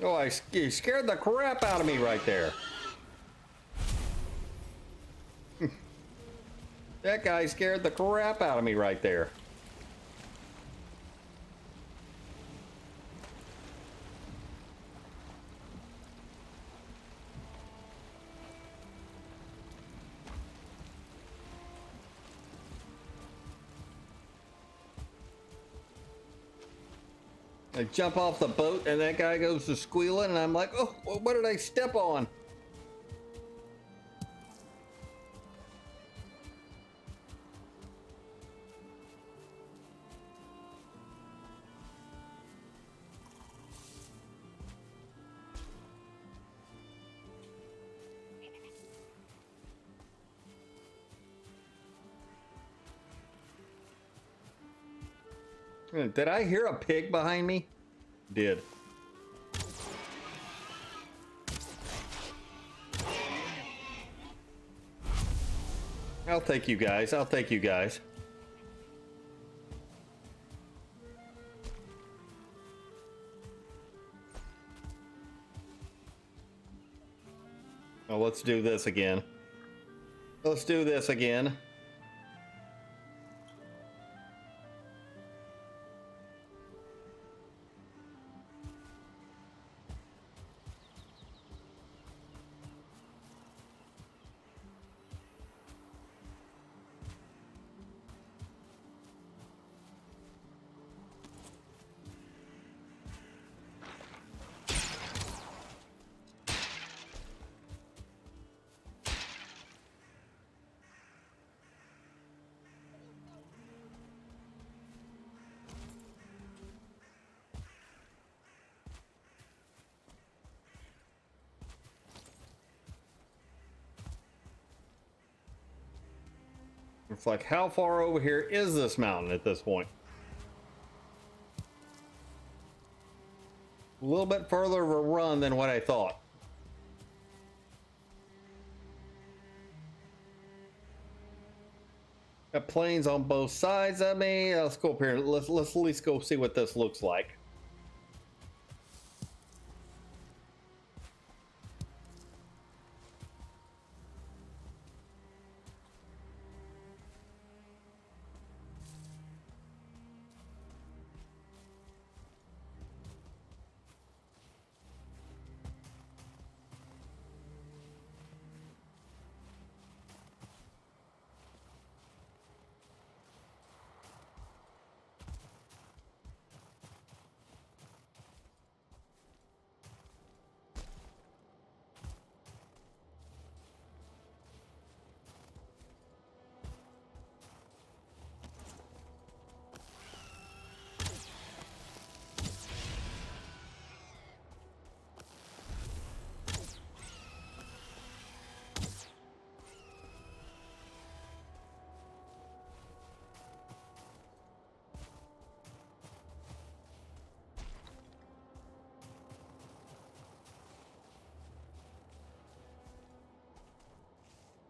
Oh, you scared the crap out of me right there. That guy scared the crap out of me right there. I jump off the boat and that guy goes to squealing and I'm like, oh, what did I step on? Did I hear a pig behind me? Did. I'll take you guys. I'll take you guys. Oh, let's do this again. Let's do this again. It's like, how far over here is this mountain at this point? A little bit further of a run than what I thought. Got planes on both sides of me. Let's go up here. Let's at least go see what this looks like.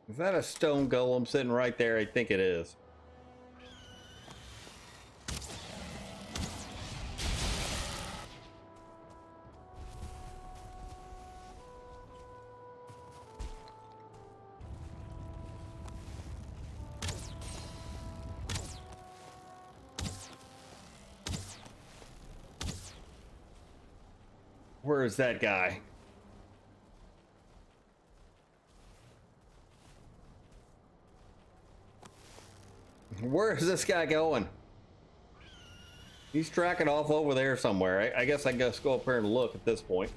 Is that a stone golem sitting right there? I think it is. Where is that guy? Where is this guy going? He's tracking off over there somewhere. I guess I guess go up here and look at this point.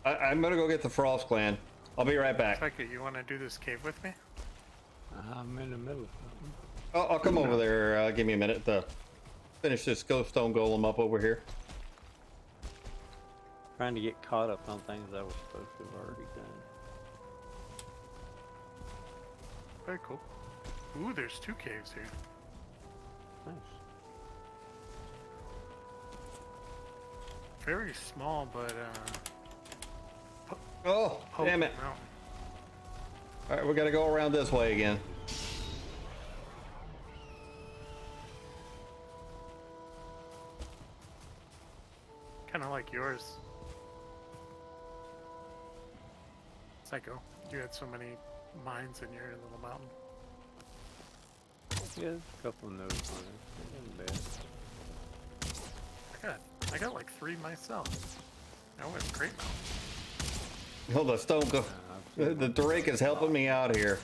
I'm gonna go get the Frost Clan. I'll be right back. Psycho, you want to do this cave with me? I'm in the middle of something. I'll come over there. Give me a minute to finish this ghost stone golem up over here. Trying to get caught up on things I was supposed to have already done. Very cool. Ooh, there's 2 caves here. Nice. Very small, but Oh, damn it. mountain. All right, we gotta go around this way again. Kind of like yours. Psycho, you had so many mines in your little mountain. Yeah, there's a couple of notes on it. It isn't bad. I got like 3 myself. That was a great mountain. Oh, the stone go. The Drake is helping me out here.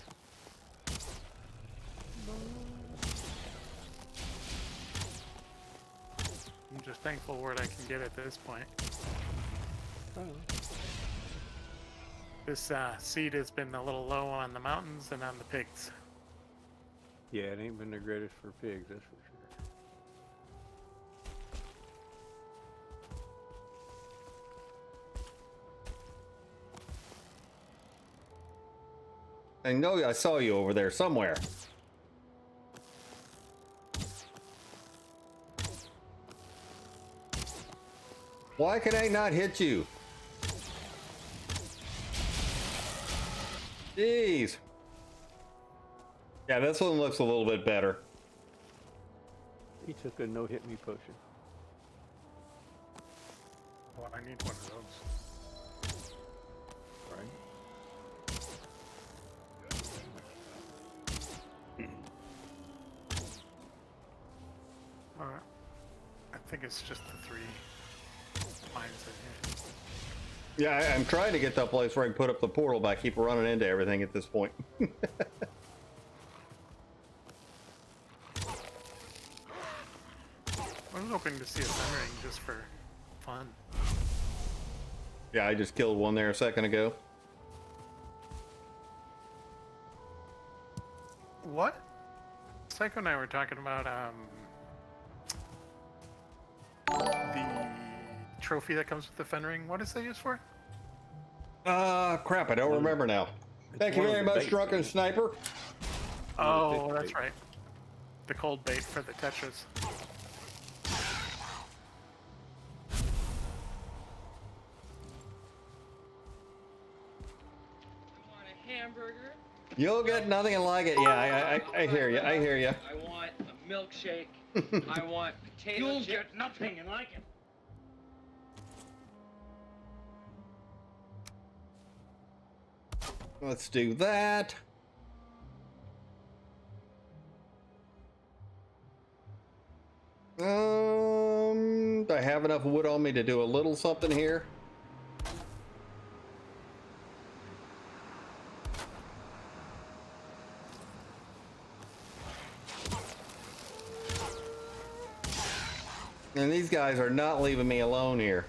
I'm just thankful what I can get at this point. Oh. This seed has been a little low on the mountains and on the pigs. Yeah, it ain't been the greatest for pigs, that's for sure. I know I saw you over there somewhere. Why can I not hit you? Jeez. Yeah, this one looks a little bit better. He took a no-hit me potion. Well, I need one of those. Right? Alright. I think it's just the 3 mines in here. Yeah, I'm trying to get to a place where I can put up the portal, but I keep running into everything at this point. I was hoping to see a sun ring just for fun. Yeah, I just killed one there a second ago. What? Psycho and I were talking about the trophy that comes with the fen ring. What is that used for? Crap, I don't remember now. Thank you one of very the much, baits, Drunken isn't it? Sniper. Oh, fish that's bait. right. The cold bait for the tetras. I want a hamburger. You'll get nothing like it. Yeah, I hear you. I hear you. I want a milkshake. I want potato You'll chips. get nothing like it. Let's do that. Do I have enough wood on me to do a little something here? And these guys are not leaving me alone here.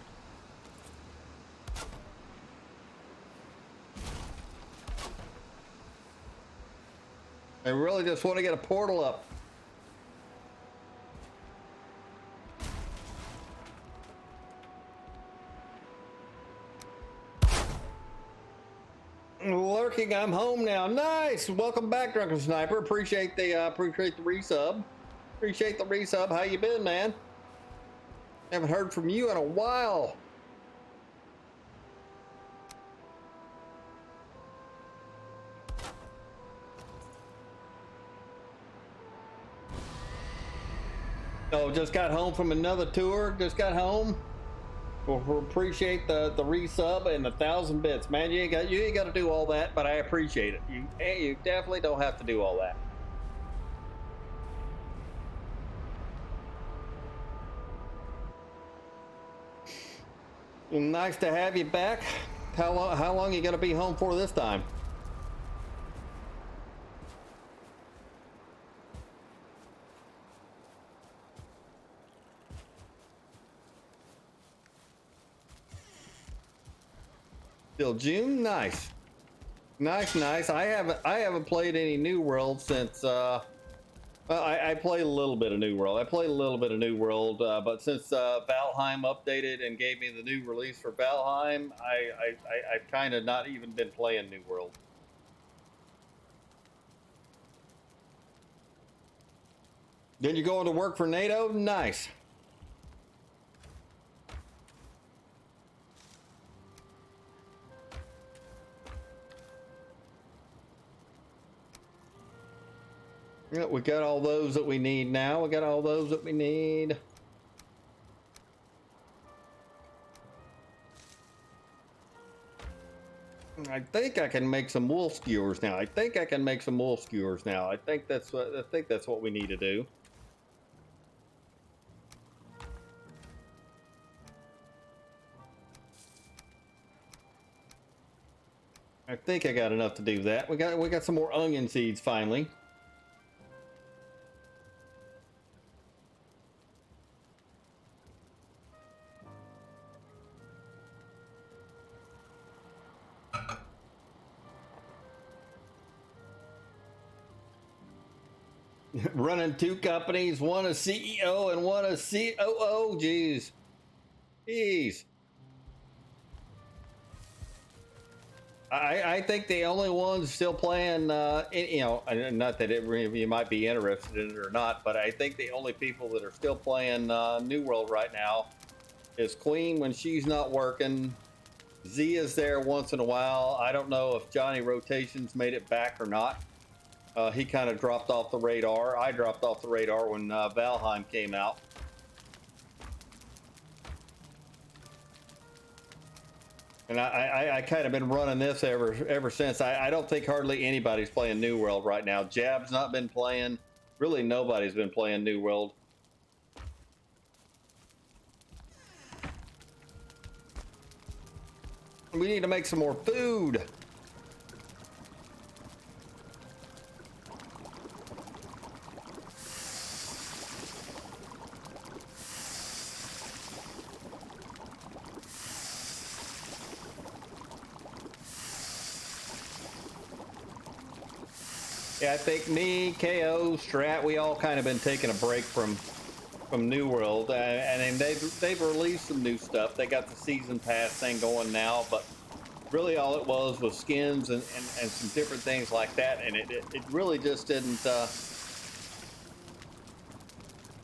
I really just want to get a portal up. Lurking, I'm home now. Nice. Welcome back, Drunken Sniper. Appreciate the resub. Appreciate the resub. How you been, man? Haven't heard from you in a while. Oh, just got home from another tour. Just got home. Well, appreciate the resub and the 1,000 bits, man. You ain't got to do all that, but I appreciate it. You definitely don't have to do all that. Nice to have you back. How long you gonna be home for this time? Till June. Nice. Nice. I haven't played any New World since I played a little bit of New World. But since Valheim updated and gave me the new release for Valheim, I've kind of not even been playing New World. Then you going to work for NATO? Nice. Yeah, we got all those that we need now. We got all those that we need. I think I can make some wolf skewers now. I think that's what we need to do. I think I got enough to do that. We got some more onion seeds finally. Running two companies, one a CEO and one a COO. Jeez. I think the only ones still playing, not that you might be interested in it or not, but I think the only people that are still playing New World right now is Queen when she's not working. Z is there once in a while. I don't know if Johnny Rotations made it back or not. He kind of dropped off the radar. I dropped off the radar when Valheim came out. And I kind of been running this ever since. I don't think hardly anybody's playing New World right now. Jab's not been playing. Really, nobody's been playing New World. We need to make some more food. Yeah, I think me, KO, Strat, we all kind of been taking a break from New World, and then they've released some new stuff. They got the season pass thing going now, but Really, all it was skins and some different things like that, and it really just didn't.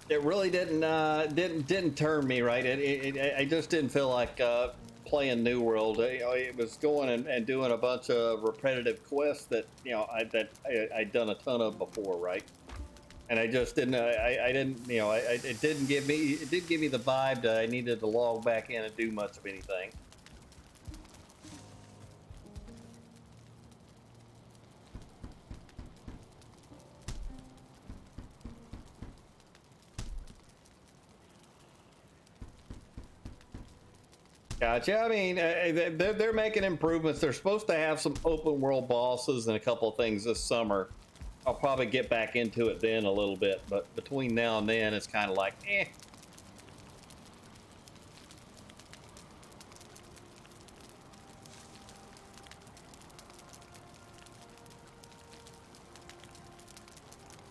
It really didn't turn me right. I just didn't feel like playing New World. It was going and doing a bunch of repetitive quests that I'd done a ton of before, right? And I just didn't. I didn't. It didn't give me. It didn't give me the vibe that I needed to log back in and do much of anything. Gotcha. I mean, they're making improvements. They're supposed to have some open world bosses and a couple of things this summer. I'll probably get back into it then a little bit, but between now and then, it's kind of like, eh.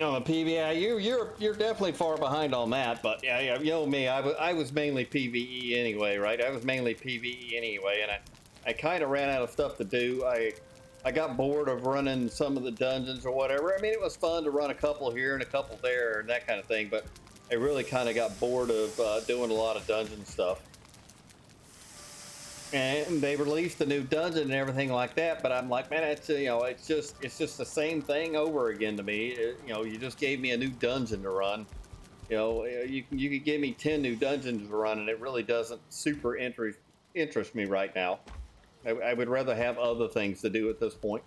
On the PvE, you're definitely far behind on that, but yeah, you know me, I was mainly PvE anyway, right? I was mainly PvE anyway, and I kind of ran out of stuff to do. I got bored of running some of the dungeons or whatever. I mean, it was fun to run a couple here and a couple there and that kind of thing, but I really kind of got bored of doing a lot of dungeon stuff. And they released a new dungeon and everything like that, but I'm like, man, it's it's just the same thing over again to me. You just gave me a new dungeon to run. You could give me 10 new dungeons to run, and it really doesn't super interest me right now. I would rather have other things to do at this point.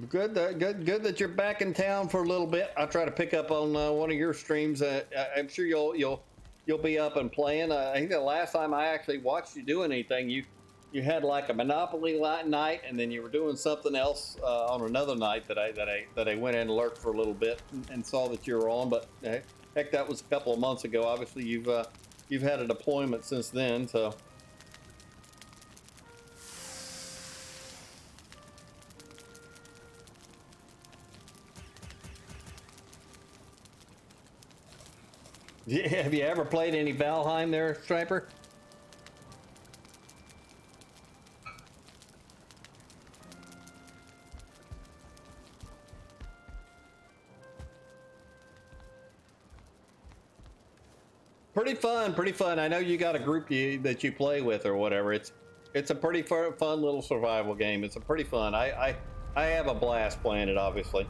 Good that you're back in town for a little bit. I'll try to pick up on one of your streams. I'm sure you'll be up and playing. I think the last time I actually watched you do anything, you had like a Monopoly night, and then you were doing something else on another night that I went in and lurked for a little bit and saw that you were on. But heck, that was a couple of months ago. Obviously, you've had a deployment since then, so. Have you ever played any Valheim there, Striper? Pretty fun, pretty fun. I know you got a group that you play with or whatever. It's a pretty fun little survival game. It's a pretty fun. I have a blast playing it, obviously.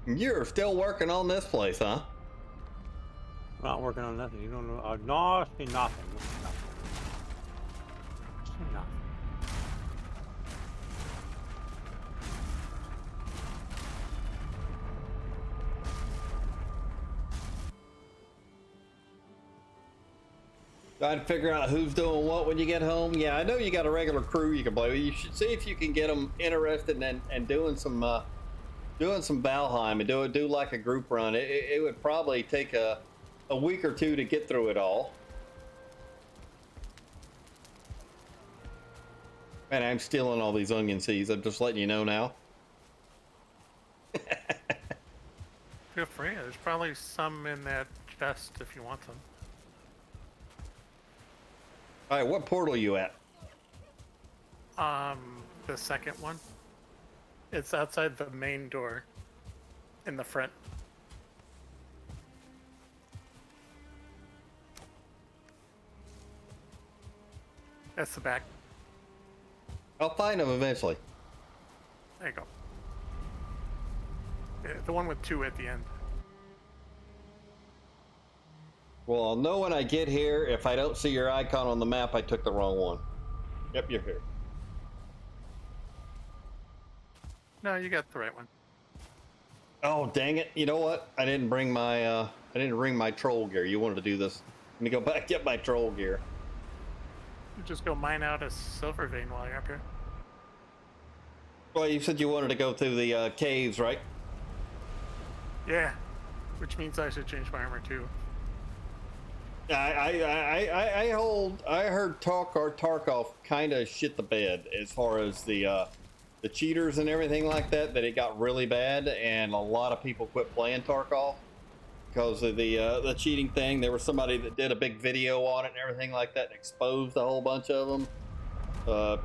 You're still working on this place, huh? I'm not working on nothing. You don't know. No, see nothing. See nothing. Trying to figure out who's doing what when you get home. Yeah, I know you got a regular crew you can play with. You should see if you can get them interested in doing some Valheim and do like a group run. It would probably take a week or two to get through it all. Man, I'm stealing all these onion seeds. I'm just letting you know now. Feel free. There's probably some in that chest if you want them. All right, what portal are you at? The second one. It's outside the main door in the front. That's the back. I'll find them eventually. There you go. Yeah, the one with 2 at the end. Well, I'll know when I get here. If I don't see your icon on the map, I took the wrong one. Yep, you're here. No, you got the right one. Oh, dang it. You know what? I didn't bring my troll gear. You wanted to do this Let me go back get my troll gear. You just go mine out a silver vein while you're up here. Well, you said you wanted to go through the caves, right? Yeah, which means I should change my armor too. I heard Tarkov kind of shit the bed as far as the cheaters and everything like that. That it got really bad, and a lot of people quit playing Tarkov because of the cheating thing. There was somebody that did a big video on it and everything like that, and exposed a whole bunch of them.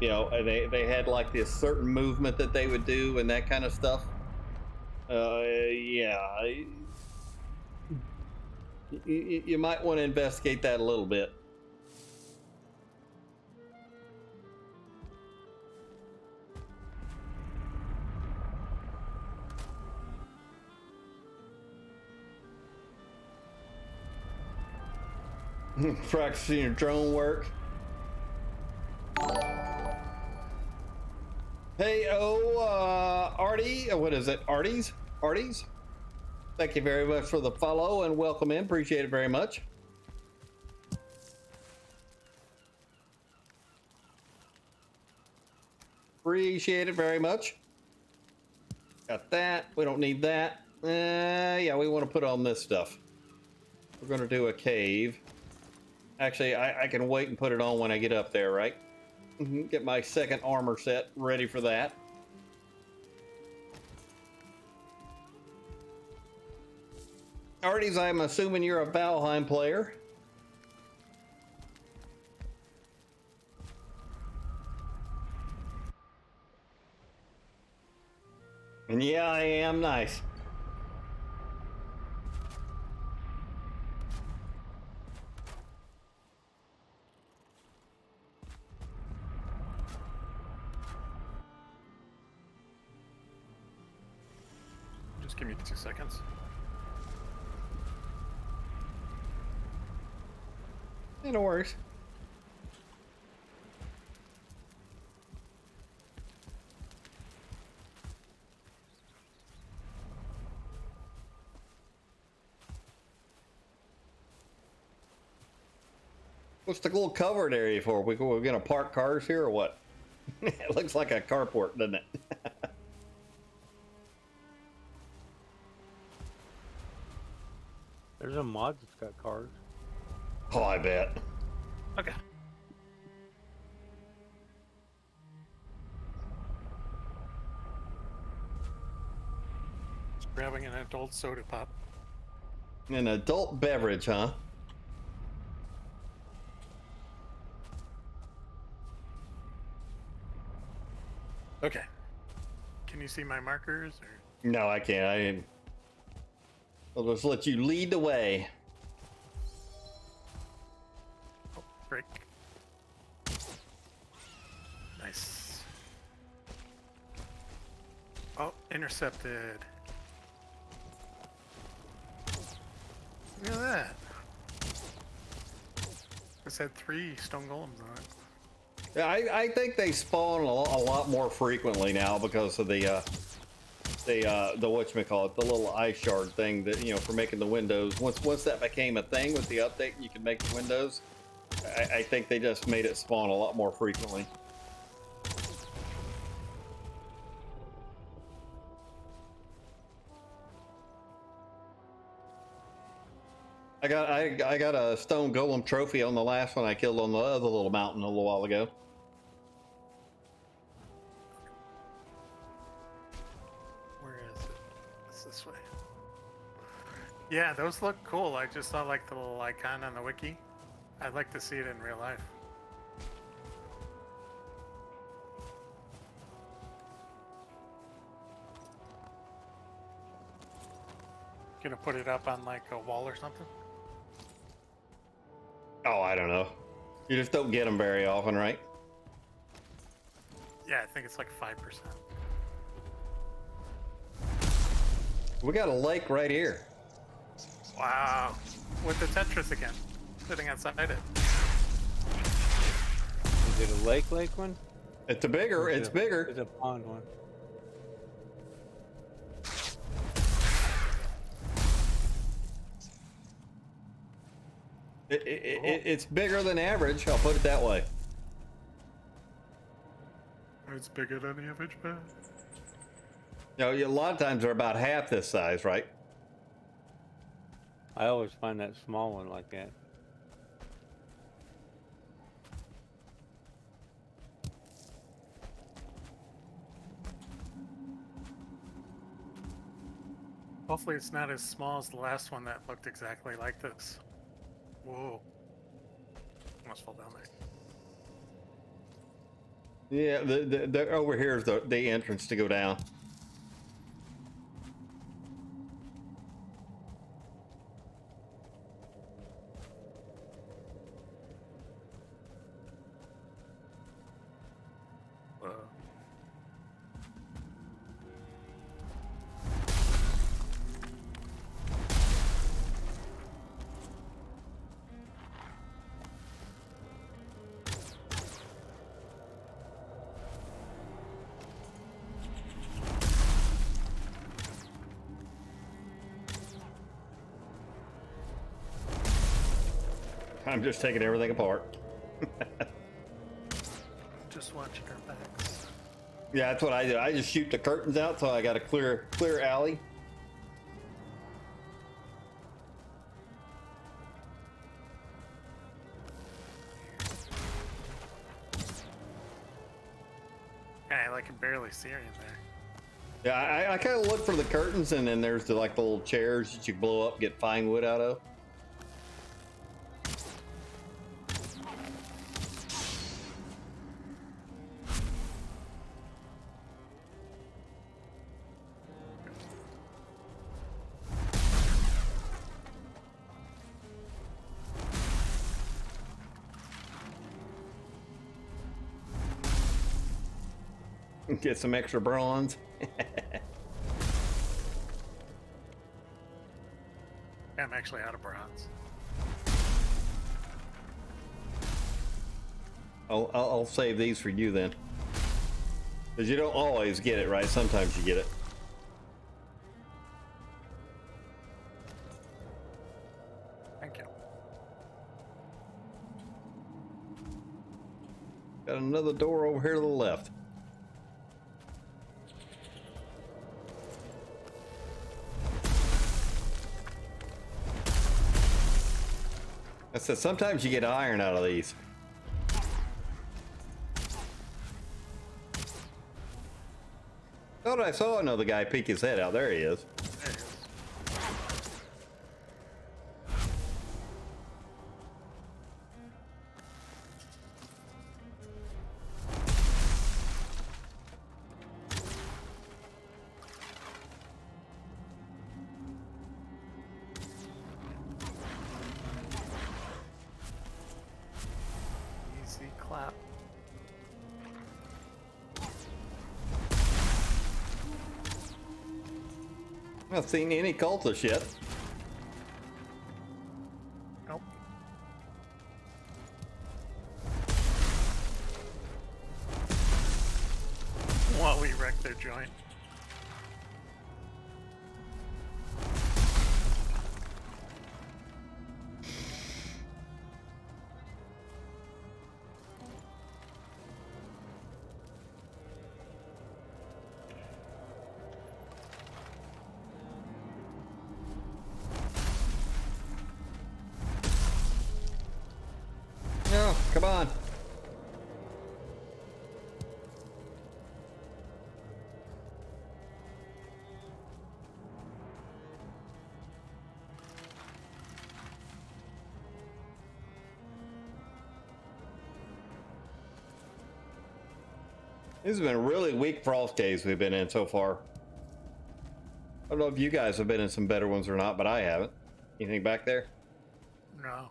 You know, they had like this certain movement that they would do and that kind of stuff. Yeah. You might want to investigate that a little bit. Practicing your drone work. Hey, Artie, what is it? Artie's? Thank you very much for the follow and welcome in. Appreciate it very much. Appreciate it very much. Got that. We don't need that. Yeah, we want to put on this stuff. We're going to do a cave. Actually, I can wait and put it on when I get up there, right? Get my second armor set ready for that. Arties, I'm assuming you're a Valheim player. And yeah, I am. Nice. Just give me 2 seconds. Yeah, no worries. What's the little covered area for? We're gonna park cars here or what? It looks like a carport, doesn't it? There's a mod that's got cars. Oh, I bet. Okay. Just grabbing an adult soda pop. An adult beverage, huh? Okay. Can you see my markers? Or? No, I can't. I didn't. I'll just let you lead the way. Oh, break. Nice. Oh, intercepted. Look at that. This had 3 stone golems on it. Yeah, I think they spawn a lot more frequently now because of the whatchamacallit, the little ice shard thing that, you know, for making the windows. Once that became a thing with the update, you can make the windows. I think they just made it spawn a lot more frequently. I got a stone golem trophy on the last one I killed on the other little mountain a little while ago. Where is it? It's this way. Yeah, those look cool. I just saw like the little icon on the wiki. I'd like to see it in real life. Gonna put it up on like a wall or something? Oh, I don't know. You just don't get them very often, right? Yeah, I think it's like 5%. We got a lake right here. Wow. With the Tetris again. Sitting outside it. Is it a lake one? It's a bigger. It's bigger. It's a pond one. It's bigger than average. I'll put it that way. It's bigger than the average bear. You know, a lot of times they're about half this size, right? I always find that small one like that. Hopefully it's not as small as the last one that looked exactly like this. Whoa. Almost fell down there. Yeah, the over here is the entrance to go down. Whoa. I'm just taking everything apart. Just watching our backs. Yeah, that's what I do. I just shoot the curtains out, so I got a clear alley. Yeah, I can barely see her in there. Yeah, I kind of look for the curtains, and then there's the little chairs that you blow up, get fine wood out of. Get some extra bronze. I'm actually out of bronze. I'll save these for you then, because you don't always get it right. Sometimes you get it. Thank you. Got another door over here to the left. I said sometimes you get iron out of these. Thought I saw another guy peek his head out. There he is. There it is. Easy clap. I haven't seen any cultists yet. Nope. While we wreck their joint. No, come on. This has been a really weak frost caves we've been in so far. I don't know if you guys have been in some better ones or not, but I haven't. Anything back there? No.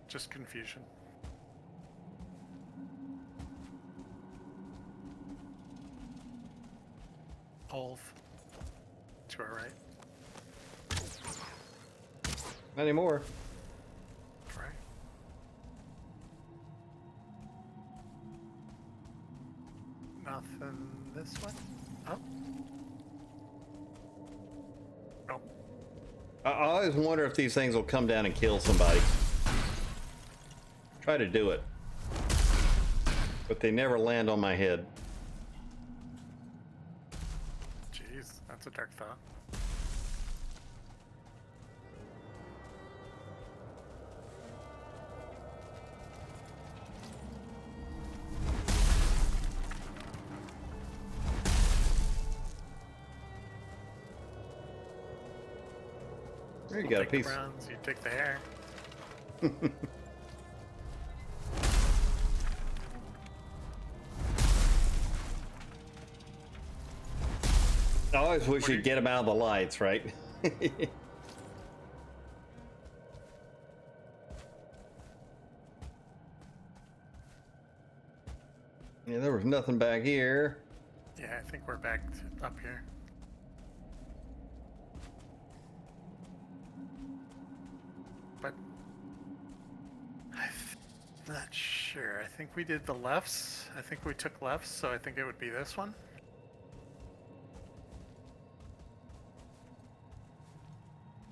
Just confusion. Olf. To our right. Not anymore. Right. Nothing this one? Oh. Oh. I always wonder if these things will come down and kill somebody. Try to do it. But they never land on my head. Jeez, that's a dark thought. There you got a Take the piece. bronze, you take the hair. I always wish you'd get them out of the lights, right? Yeah, there was nothing back here. Yeah, I think we're back up here. But I'm not sure. I think we did the lefts. I think we took lefts, so I think it would be this one.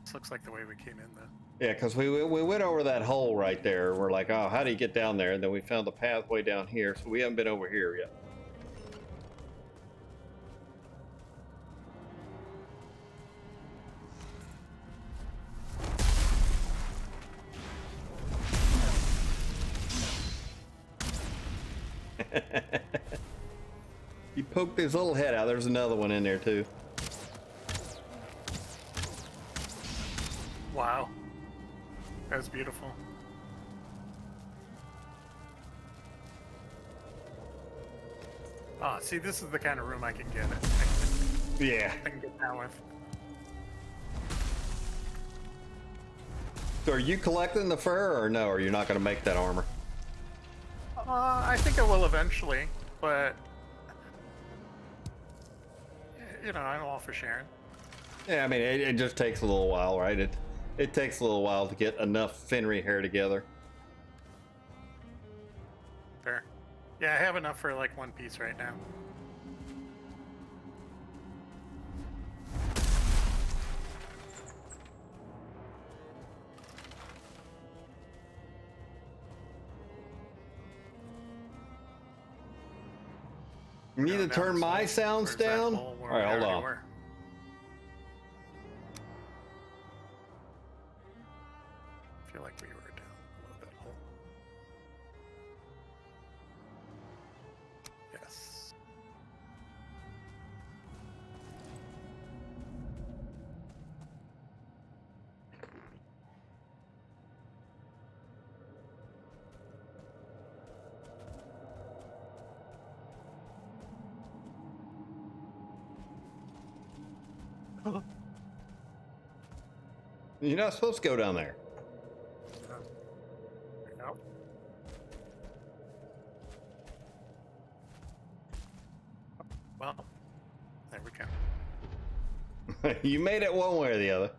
This looks like the way we came in, though. Yeah, because we went over that hole right there. We're like, oh, how do you get down there? And then we found the pathway down here, so we haven't been over here yet. He poked his little head out. There's another one in there too. Wow. That was beautiful. Ah, see, this is the kind of room I can get it. Yeah. I can get down with. So are you collecting the fur or no? Or you're not going to make that armor? I think I will eventually, but you know, I'm all for sharing. Yeah, I mean, it just takes a little while, right? It takes a little while to get enough Fenry hair together. Fair. Yeah, I have enough for like one piece right now. You need to turn my sounds down? All right, hold on. I feel like we were down a little bit hole. Yes. You're not supposed to go down there. Nope. Well, there we go. You made it one way or the other.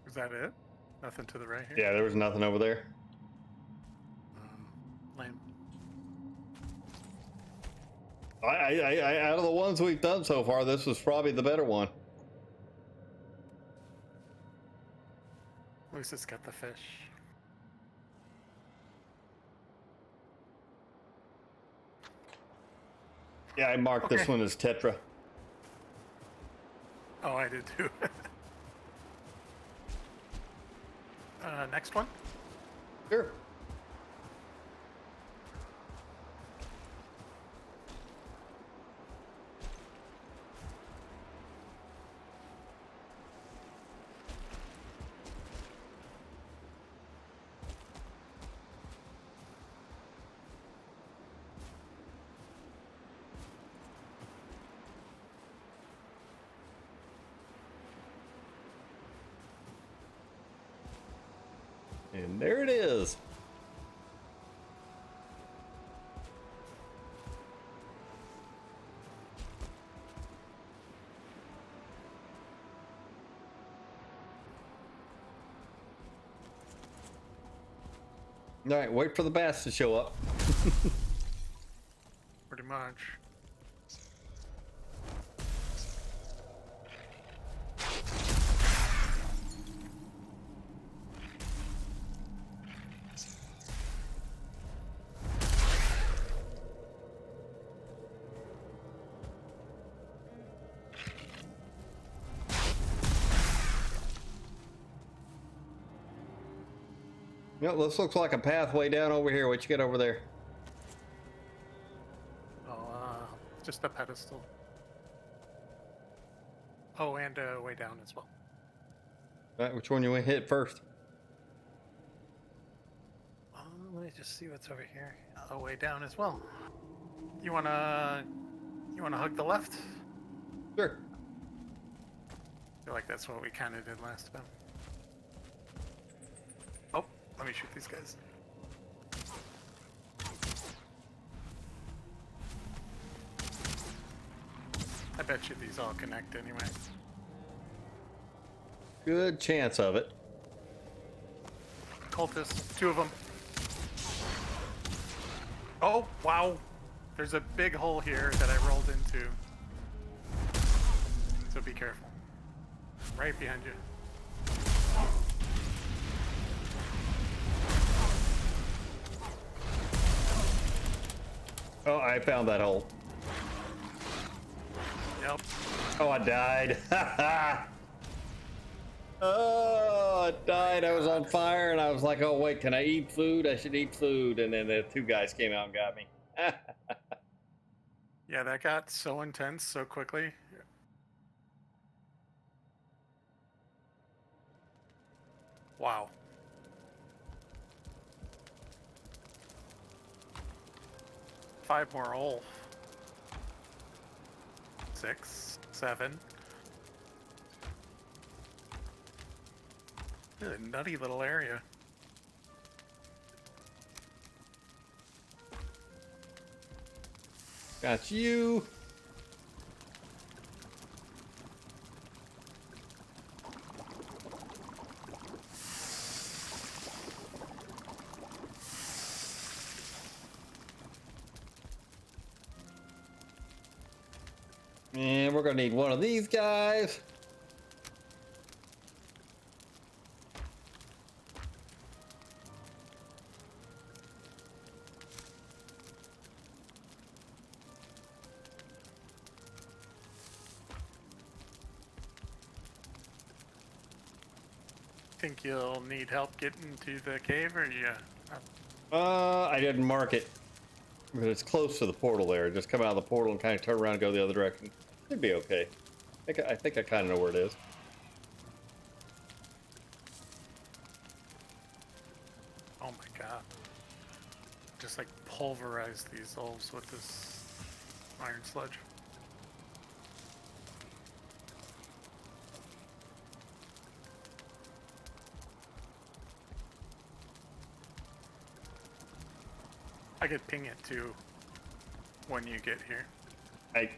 Is that it? Nothing to the right here? Yeah, there was nothing over there. Lame. Out of the ones we've done so far, this was probably the better one. At least it's got the fish. Yeah, I marked this Okay. one as Tetra. Oh, I did too. Next one? Sure. And there it is. All right, wait for the bass to show up. Pretty much. Yep, this looks like a pathway down over here. What you got over there? Oh, just a pedestal. Oh, and way down as well. All right, which one you want to hit first? Let me just see what's over here. Oh, way down as well. You wanna hook the left? Sure. I feel like that's what we kind of did last time. Oh, let me shoot these guys. I bet you these all connect anyway. Good chance of it. Cultists, 2 of them. Oh, wow. There's a big hole here that I rolled into. So be careful. Right behind you. Oh, I found that hole. Yep. Oh, I died. Oh, I died. I was on fire, and I was like, oh, wait, can I eat food? I should eat food. And then the 2 guys came out and got me. Yeah, that got so intense so quickly. Wow. Five more hole. 6, 7. A nutty little area. Got you. And we're gonna need one of these guys. Think you'll need help getting to the cave, or yeah? I didn't mark it, but it's close to the portal there. Just come out of the portal and kind of turn around and go the other direction. It'd be okay. I think I kind of know where it is. Oh my god. Just like pulverize these elves with this iron sludge. I could ping it too when you get here. I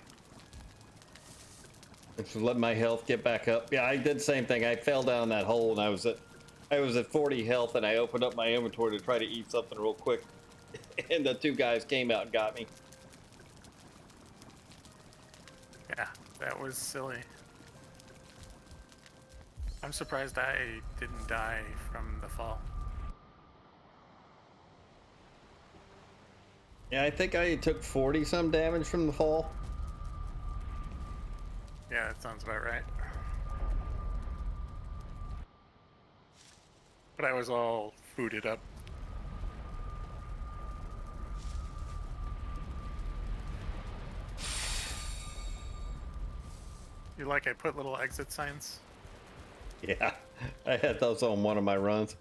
just let my health get back up. Yeah, I did the same thing. I fell down that hole and I was at 40 health, and I opened up my inventory to try to eat something real quick, and the 2 guys came out and got me. Yeah, that was silly. I'm surprised I didn't die from the fall. Yeah, I think I took 40 some damage from the fall. Yeah, that sounds about right. But I was all fooded up. You like I put little exit signs? Yeah, I had those on one of my runs.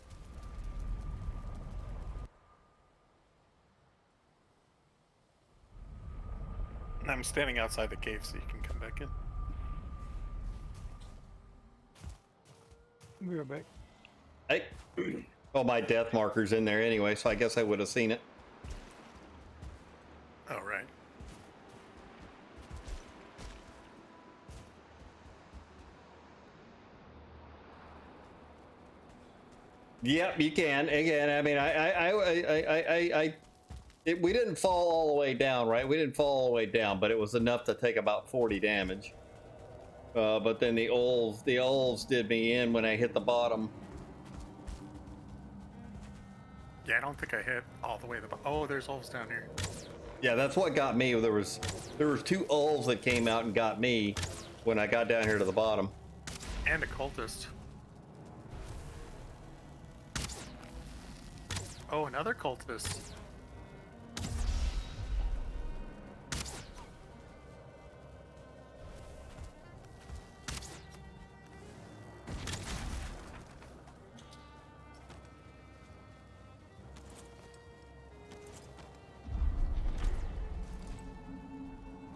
I'm standing outside the cave so you can come back in. We'll be right back. Hey, Well, my death marker's in there anyway, so I guess I would have seen it. Oh, right. Yep, you can. Again, I mean, we didn't fall all the way down, right? We didn't fall all the way down, but it was enough to take about 40 damage. But then the olves did me in when I hit the bottom. Yeah, I don't think I hit all the way to the. Oh, there's wolves down here. Yeah, that's what got me. There was 2 olves that came out and got me when I got down here to the bottom. And a cultist. Oh, another cultist.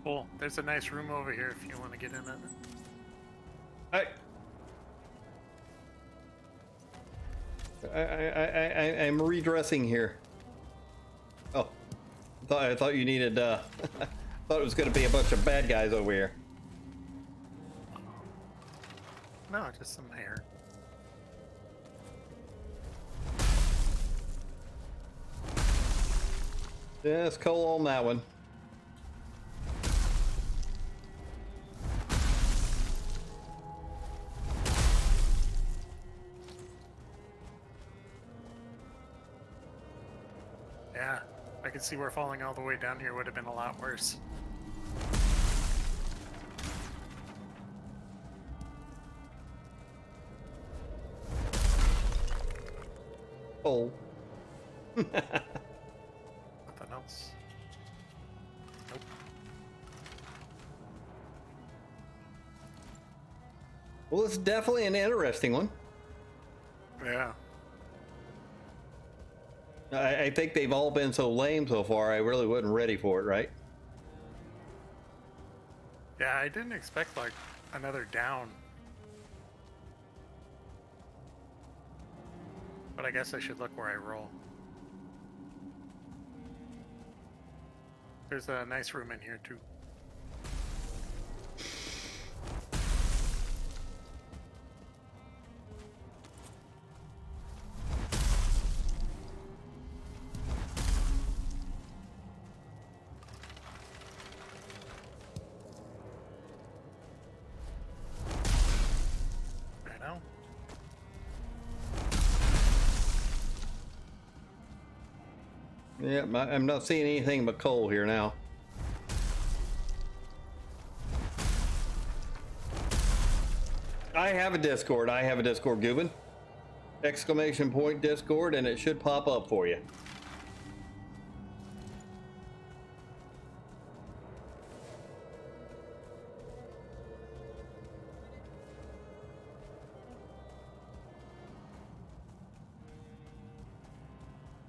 Cool. There's a nice room over here if you want to get in it. I'm redressing here. Oh, I thought you needed. Thought it was going to be a bunch of bad guys over here. No, just some hair. Yeah, it's coal on that one. Yeah, I could see where falling all the way down here would have been a lot worse. Oh. Nothing else. Nope. Well, it's definitely an interesting one. Yeah. I think they've all been so lame so far, I really wasn't ready for it, right? Yeah, I didn't expect, like, another down. But I guess I should look where I roll. There's a nice room in here, too. I know. Yeah, I'm not seeing anything but coal here now. I have a Discord, Goobin. Exclamation point Discord, and it should pop up for you.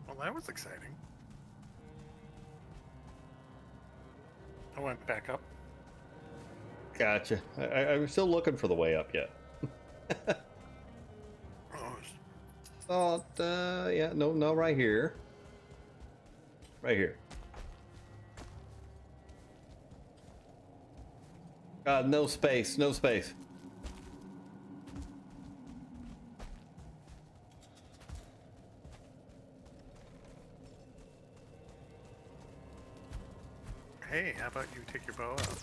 Well, that was exciting. I went back up. Gotcha. I'm still looking for the way up yet. Oh, Thought, yeah, no, right here. Right here. No space, no space. hey, how about you take your bow out?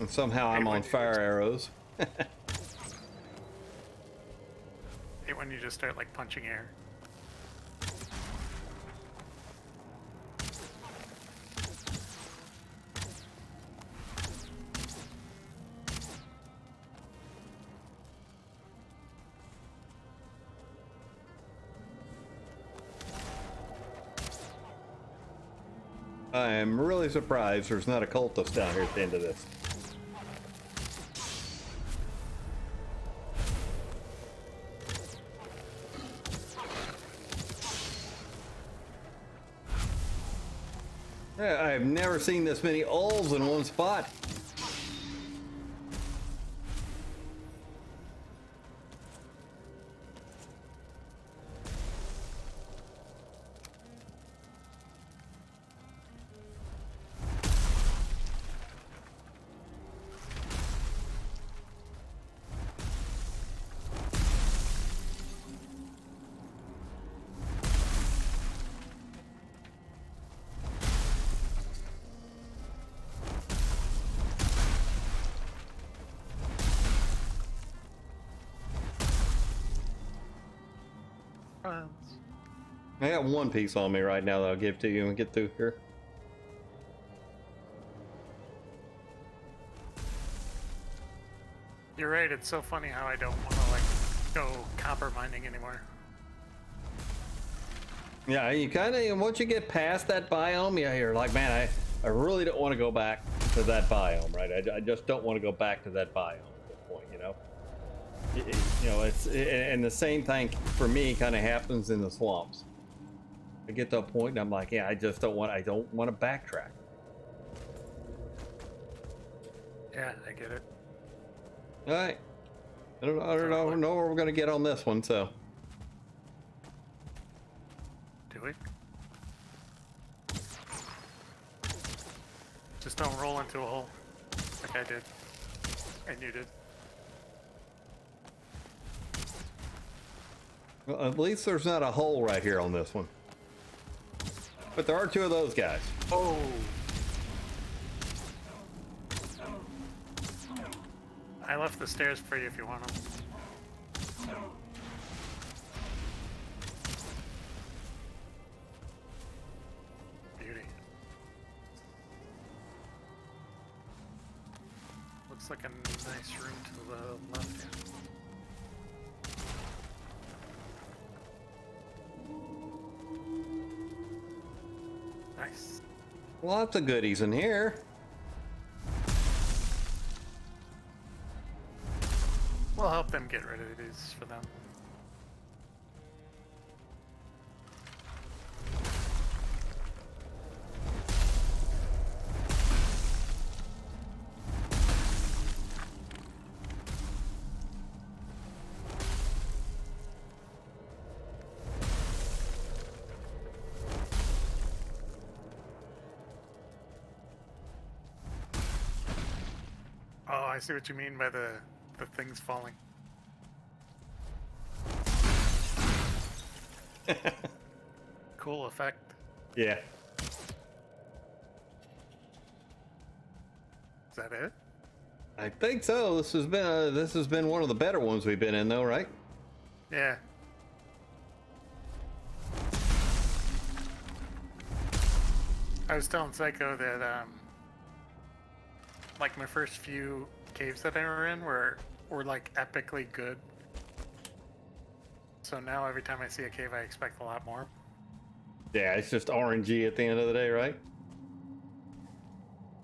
And somehow I'm on fire arrows. Hate when you just start, like, punching air. I am really surprised there's not a cultist down here at the end of this. Yeah, I've never seen this many olves in one spot. Friends. I got one piece on me right now that I'll give to you and get through here. You're right, it's so funny how I don't want to, like, go copper mining anymore. Yeah, you kind of, once you get past that biome, yeah, you're like, man, I really don't want to go back to that biome, right? I just don't want to go back to that biome at this point, you know? You know, and the same thing for me kind of happens in the swamps. I get to a point and I'm like, yeah, I don't want to backtrack. Yeah, I get it. All right. I don't know where we're going to get on this one, so. Do we? Just don't roll into a hole like I did. And you did. Well, at least there's not a hole right here on this one. But there are two of those guys. Oh! I left the stairs for you if you want them. Beauty. Looks like a nice room to the left here. Nice. Lots of goodies in here. We'll help them get rid of these for them. Oh, I see what you mean by the things falling. Cool effect. Yeah. Is that it? I think so. This has been one of the better ones we've been in, though, right? Yeah. I was telling Psycho that like my first few caves that I were in were like epically good. So now every time I see a cave, I expect a lot more. Yeah, it's just RNG at the end of the day, right?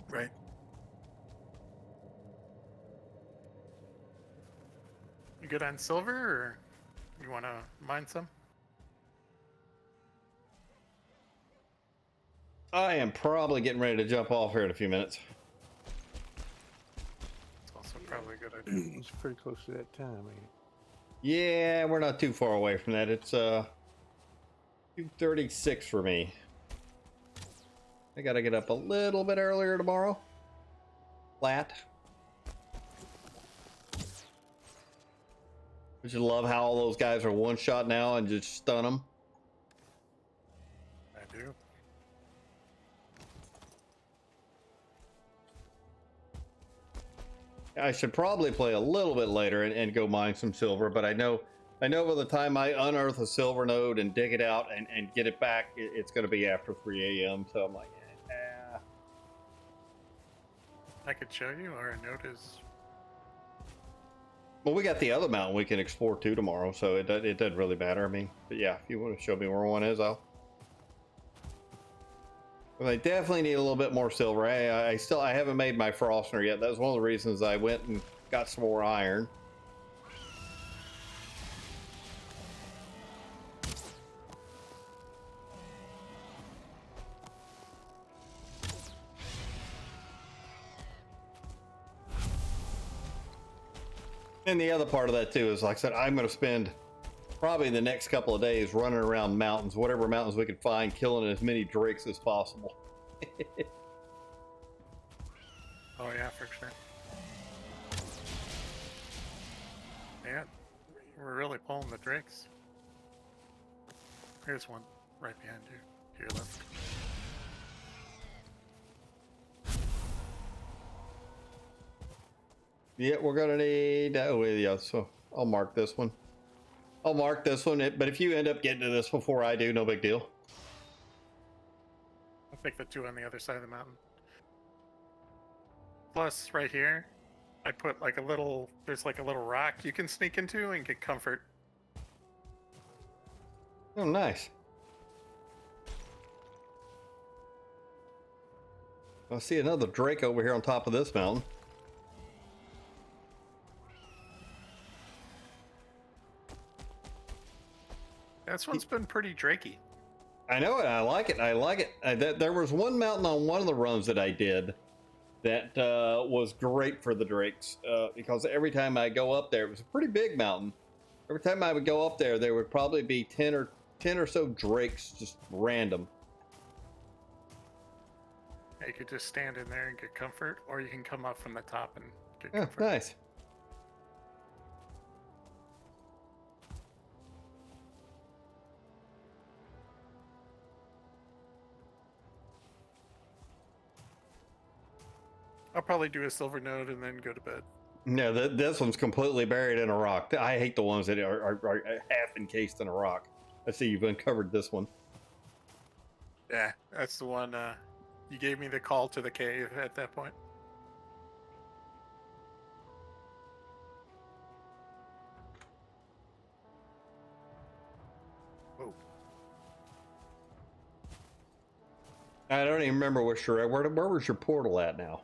Right. You good on silver, or you want to mine some? I am probably getting ready to jump off here in a few minutes. It's also probably a good idea. It's pretty close to that time, ain't it? Yeah, we're not too far away from that. It's 2:36 for me. I gotta get up a little bit earlier tomorrow. Flat. Would you love how all those guys are one shot now and just stun them? I do. I should probably play a little bit later and go mine some silver, but I know by the time I unearth a silver node and dig it out and get it back, it's going to be after 3 a.m. So I'm like, I could show you, or a note is. Well, we got the other mountain we can explore too tomorrow, so it doesn't really matter. I mean, but yeah, if you want to show me where one is, I'll. But I definitely need a little bit more silver. I haven't made my Frostner yet. That was one of the reasons I went and got some more iron. And the other part of that too is, like I said, I'm going to spend probably the next couple of days running around mountains, whatever mountains we can find, killing as many drakes as possible. Oh yeah, for sure. Yeah, we're really pulling the drakes. Here's one right behind you, to your left. Yeah, we're gonna need. Oh yeah, so I'll mark this one. I'll mark this one, but if you end up getting to this before I do, no big deal. I'll pick the two on the other side of the mountain. Plus, right here, I put like a little, there's like a little rock you can sneak into and get comfort. Oh, nice. I see another drake over here on top of this mountain. This one's been pretty drakey. I know it. I like it. I like it. There was one mountain on one of the runs that I did that was great for the drakes because every time I go up there, it was a pretty big mountain. Every time I would go up there, there would probably be 10 or so drakes, just random. You could just stand in there and get comfort, or you can come up from the top and get Yeah, comfort. nice. I'll probably do a silver node and then go to bed. No, this one's completely buried in a rock. I hate the ones that are half encased in a rock. I see you've uncovered this one. Yeah, that's the one. You gave me the call to the cave at that point. Whoa. I don't even remember where was your portal at now?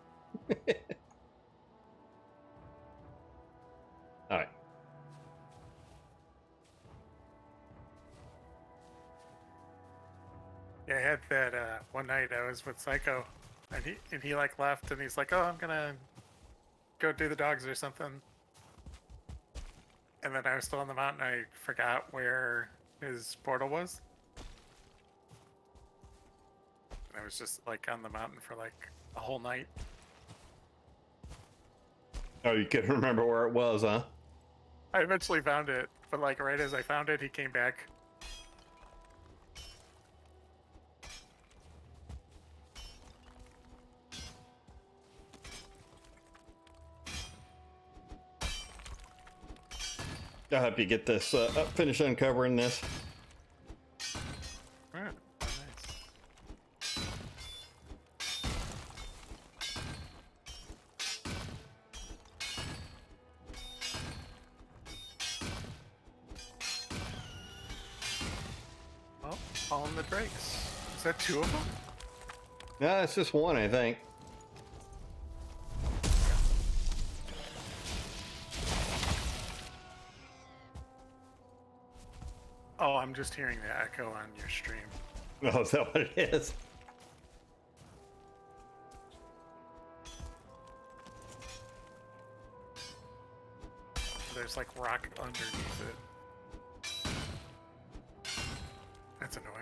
All right. Yeah, I had that one night I was with Psycho, and he like left, and he's like, "Oh, I'm gonna go do the dogs or something." And then I was still on the mountain. I forgot where his portal was. And I was just like on the mountain for like a whole night. Oh, you couldn't remember where it was, huh? I eventually found it, but like right as I found it, he came back. I'll help you get this, finish uncovering this. Alright, nice. Well, calling the drakes. Is that two of them? No, it's just one, I think. Oh, I'm just hearing the echo on your stream. Oh, is that what it is? There's like rock underneath it. That's annoying.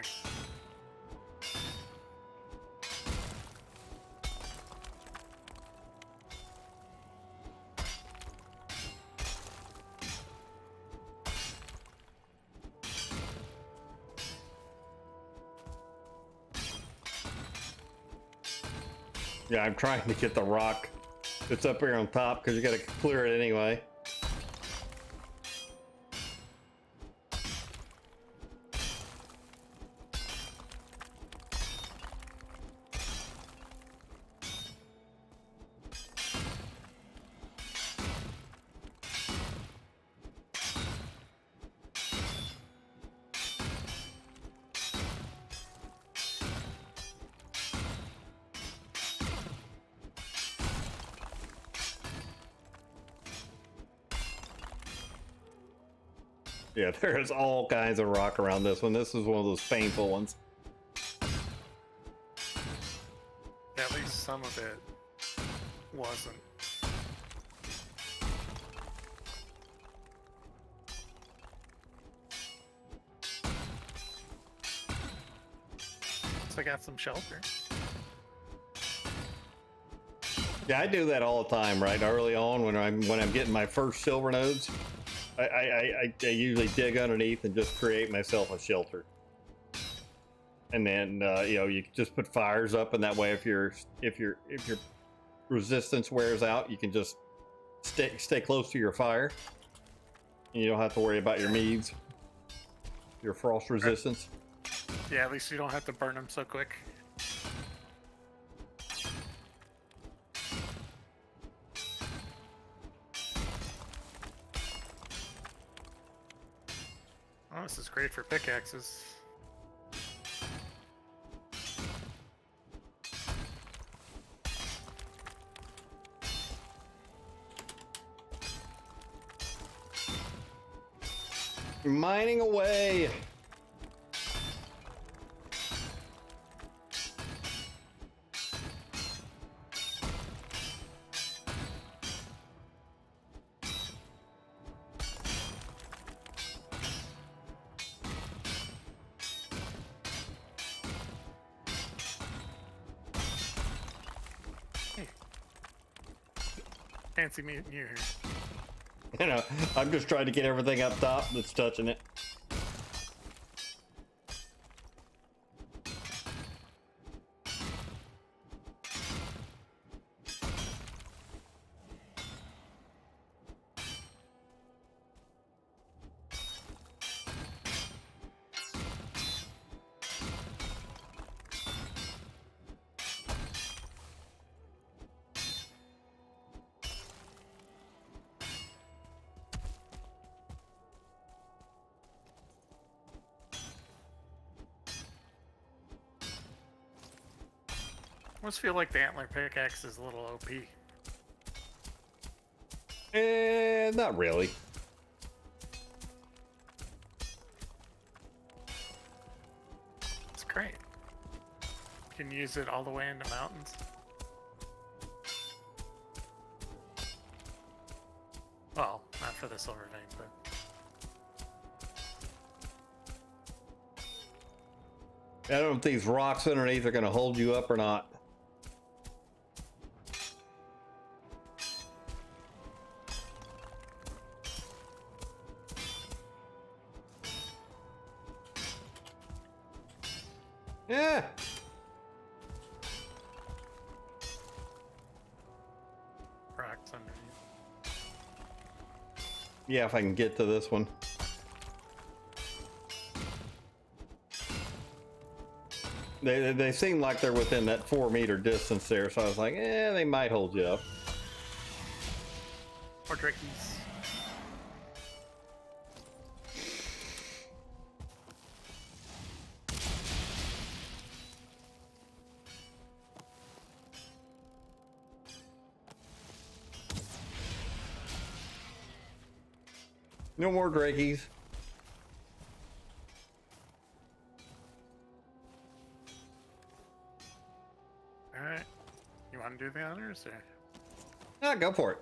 Yeah, I'm trying to get the rock that's up here on top because you got to clear it anyway. Yeah, there's all kinds of rock around this one. This is one of those painful ones. Yeah, at least some of it wasn't. So I got some shelter. Yeah, I do that all the time, right? Early on, when I'm getting my first silver nodes, I usually dig underneath and just create myself a shelter. And then you know, you just put fires up, and that way, if your resistance wears out, you can just stay close to your fire, and you don't have to worry about your meads. Your frost resistance. Yeah, at least you don't have to burn them so quick. Oh, this is great for pickaxes. Mining away. Fancy meeting you here. You know, I'm just trying to get everything up top that's touching it. I almost feel like the antler pickaxe is a little OP. Not really. It's great. You can use it all the way into mountains. Well, not for the silver vein, but I don't know if these rocks underneath are going to hold you up or not. Yeah. rocks underneath. Yeah, if I can get to this one. They seem like they're within that 4-meter distance there, so I was like, they might hold you up. Or drickies. No more drakies. Alright. You want to do the honors, or? Ah, go for it.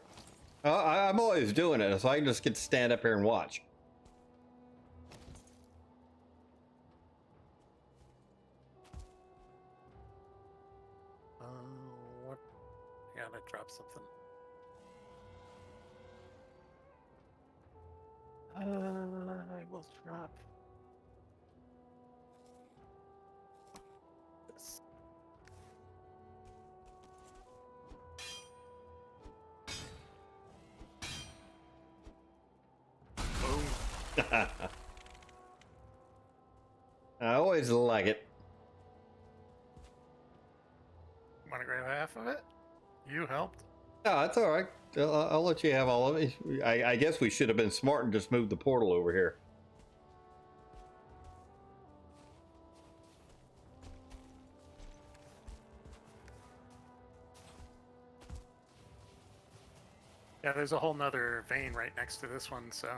I'm always doing it, so I can just get to stand up here and watch. What? Yeah, that dropped something. I will drop this. Boom. I always like it. Want to grab half of it? You helped. No, that's all right. I'll let you have all of it. I guess we should have been smart and just moved the portal over here. Yeah, there's a whole nother vein right next to this one, so.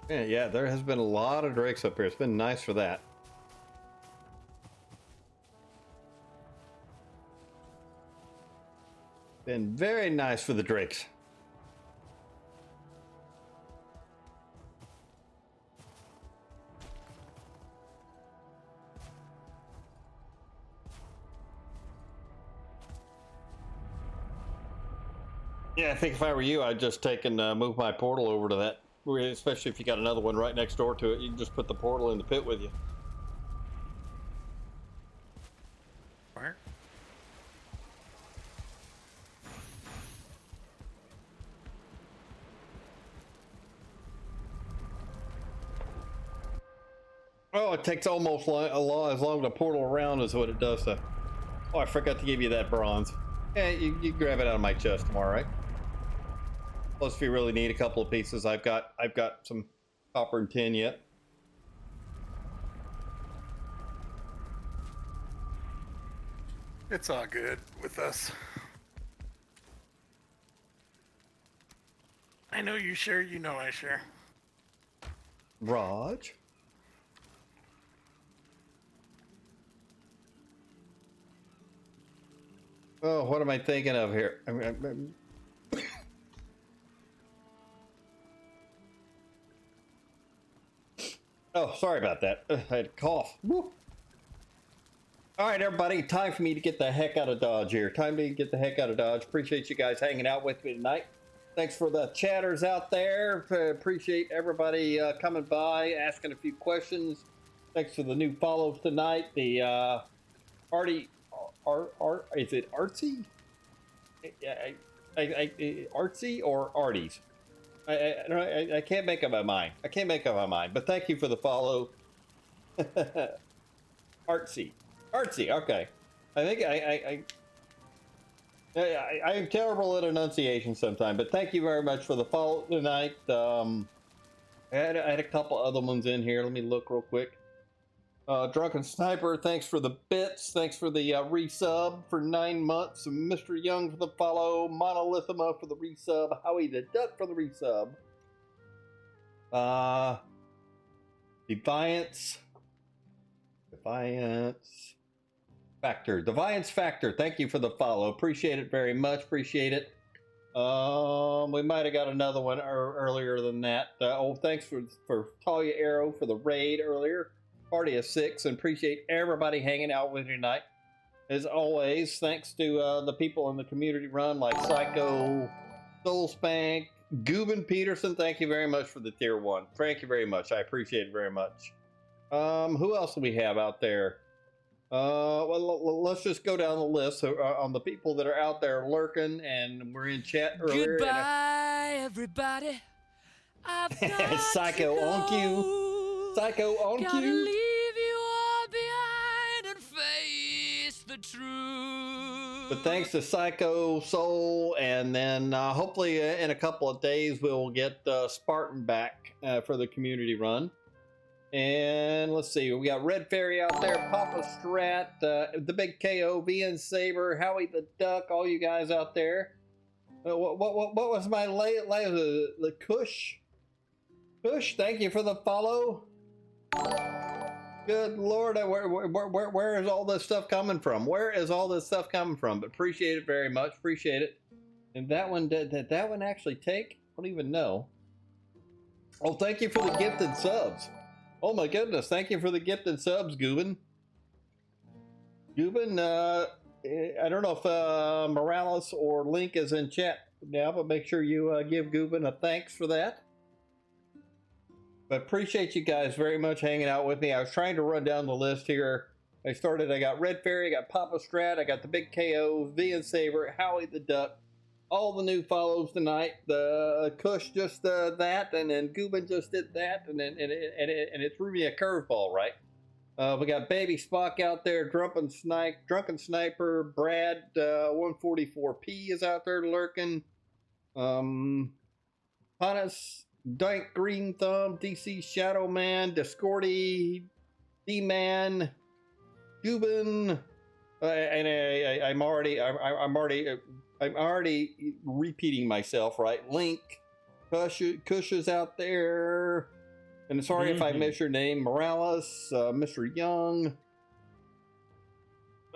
Yeah, there has been a lot of drakes up here. It's been nice for that. Been very nice for the drakes. Yeah, I think if I were you, I'd just take and move my portal over to that. Especially if you got another one right next door to it, you can just put the portal in the pit with you. Oh, it takes almost as long to portal around as what it does to... Oh, I forgot to give you that bronze. Yeah, you grab it out of my chest tomorrow, right? Plus, if you really need a couple of pieces, I've got some copper and tin yet. It's all good with us. I know you share, you know I share. Raj? Oh, what am I thinking of here? Oh, sorry about that. I had a cough. Woo. All right, everybody, time for me to get the heck out of Dodge here. Time to get the heck out of Dodge. Appreciate you guys hanging out with me tonight. Thanks for the chatters out there. Appreciate everybody coming by, asking a few questions. Thanks for the new follows tonight. The Artie, is it Artsy? Artsy or Arties? I can't make up my mind. I can't make up my mind. But thank you for the follow. Artsy, okay. I think I am terrible at enunciation sometimes, but thank you very much for the follow tonight. I had a couple other ones in here. Let me look real quick. Drunken Sniper, thanks for the bits. Thanks for the resub for 9 months. Mr. Young for the follow. Monolithima for the resub. Howie the Duck for the resub. Defiance Factor. Defiance Factor, thank you for the follow. Appreciate it very much. Appreciate it. We might have got another one earlier than that. Thanks for Talia Arrow for the raid earlier. Party of 6, and appreciate everybody hanging out with you tonight. As always, thanks to the people in the community run like Psycho, Soul Spank, Goobin Peterson. Thank you very much for the tier 1. Thank you very much. I appreciate it very much. Who else do we have out there? Well, let's just go down the list on the people that are out there lurking, and we're in chat earlier. Goodbye, everybody. I've got Psycho to on cue. go. Psycho on Gotta cue. leave you all behind and face the truth. But thanks to Psycho Soul, and then hopefully in a couple of days we'll get Spartan back for the community run. And let's see, we got Red Fairy out there, Papa Strat, the Big KO, VN Saber, Howie the Duck, all you guys out there. What was my the Kush? Kush, thank you for the follow. Good Lord, where is all this stuff coming from? Where is all this stuff coming from? But appreciate it very much, appreciate it. And that one, did that one actually take? I don't even know. Oh, thank you for the gifted subs. Oh my goodness, thank you for the gifted subs, Goobin. Goobin, I don't know if Morales or Link is in chat now, but make sure you give Goobin a thanks for that. But appreciate you guys very much hanging out with me. I was trying to run down the list here. I got Red Fairy, I got Papa Strat, I got the Big KO, VN Saber, Howie the Duck, all the new follows tonight. The Kush just that, and then Goobin just did that, and then it threw me a curveball, right? We got Baby Spock out there, Drunken Sniper, Brad 144P is out there lurking. Hannes, Dank Green Thumb, DC Shadow Man, Discordy, D-Man, Goobin, and I'm already repeating myself, right? Link, Kush is out there, and sorry if I miss your name. Morales, Mr. Young.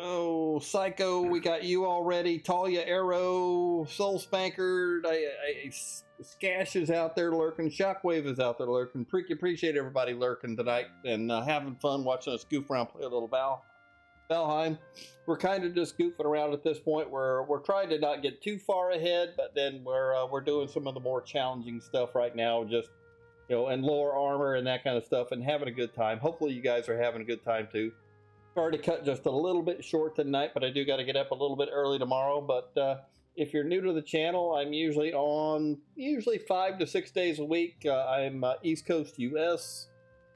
Oh, Psycho, we got you already. Talia Arrow, Soul Spanker, Skash is out there lurking. Shockwave is out there lurking. Appreciate everybody lurking tonight and having fun watching us goof around, play a little Valheim. We're kind of just goofing around at this point. We're trying to not get too far ahead, but then we're doing some of the more challenging stuff right now, just and lower armor and that kind of stuff, and having a good time. Hopefully you guys are having a good time too. Sorry to cut just a little bit short tonight, but I do got to get up a little bit early tomorrow. But if you're new to the channel, I'm usually on 5 to 6 days a week. I'm East Coast US,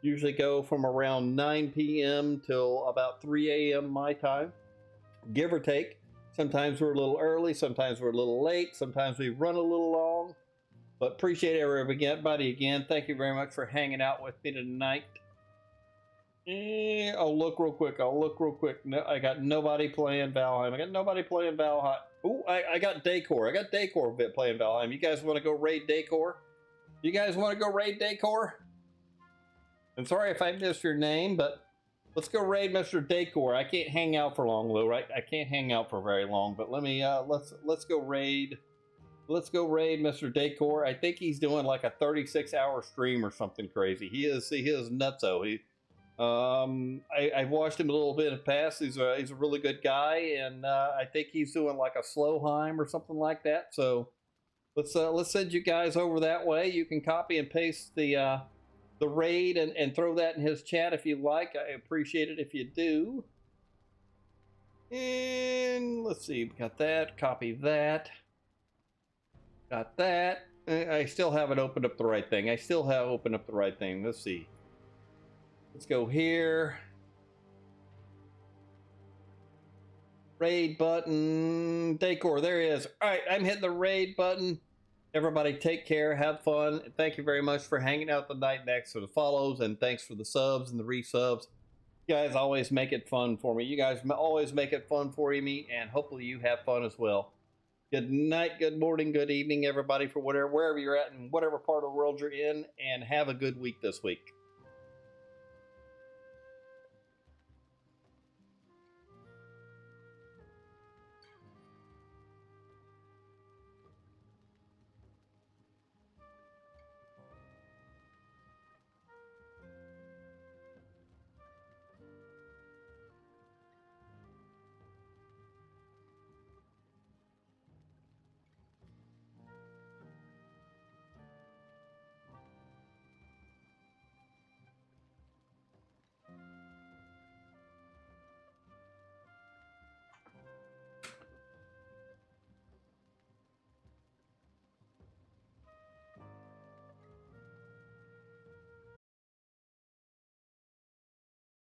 Usually go from around 9 p.m. till about 3 a.m. my time, give or take. Sometimes we're a little early, sometimes we're a little late, sometimes we run a little long. But appreciate everybody again. Thank you very much for hanging out with me tonight. I'll look real quick. No, I got nobody playing Valheim. Oh, I got Decor. I got Decor bit playing Valheim. You guys want to go raid Decor? I'm sorry if I missed your name, but let's go raid Mr. Decor. I can't hang out for long, though, right? I can't hang out for very long. But let me let's go raid. Let's go raid Mr. Decor. I think he's doing like a 36-hour stream or something crazy. He is nutso. I've watched him a little bit in the past. He's a really good guy, and I think he's doing like a Slowheim or something like that. So let's send you guys over that way. You can copy and paste the raid and throw that in his chat if you like. I appreciate it if you do. And let's see, we got that. Copy that. Got that. I still haven't opened up the right thing. Let's see. Let's go here. Raid button. Decor, there he is. All right, I'm hitting the raid button. Everybody take care. Have fun. Thank you very much for hanging out tonight. Thanks for the follows, and thanks for the subs and the resubs. You guys always make it fun for me. You guys always make it fun for me, and hopefully you have fun as well. Good night, good morning, good evening, everybody, for wherever you're at and whatever part of the world you're in, and have a good week this week.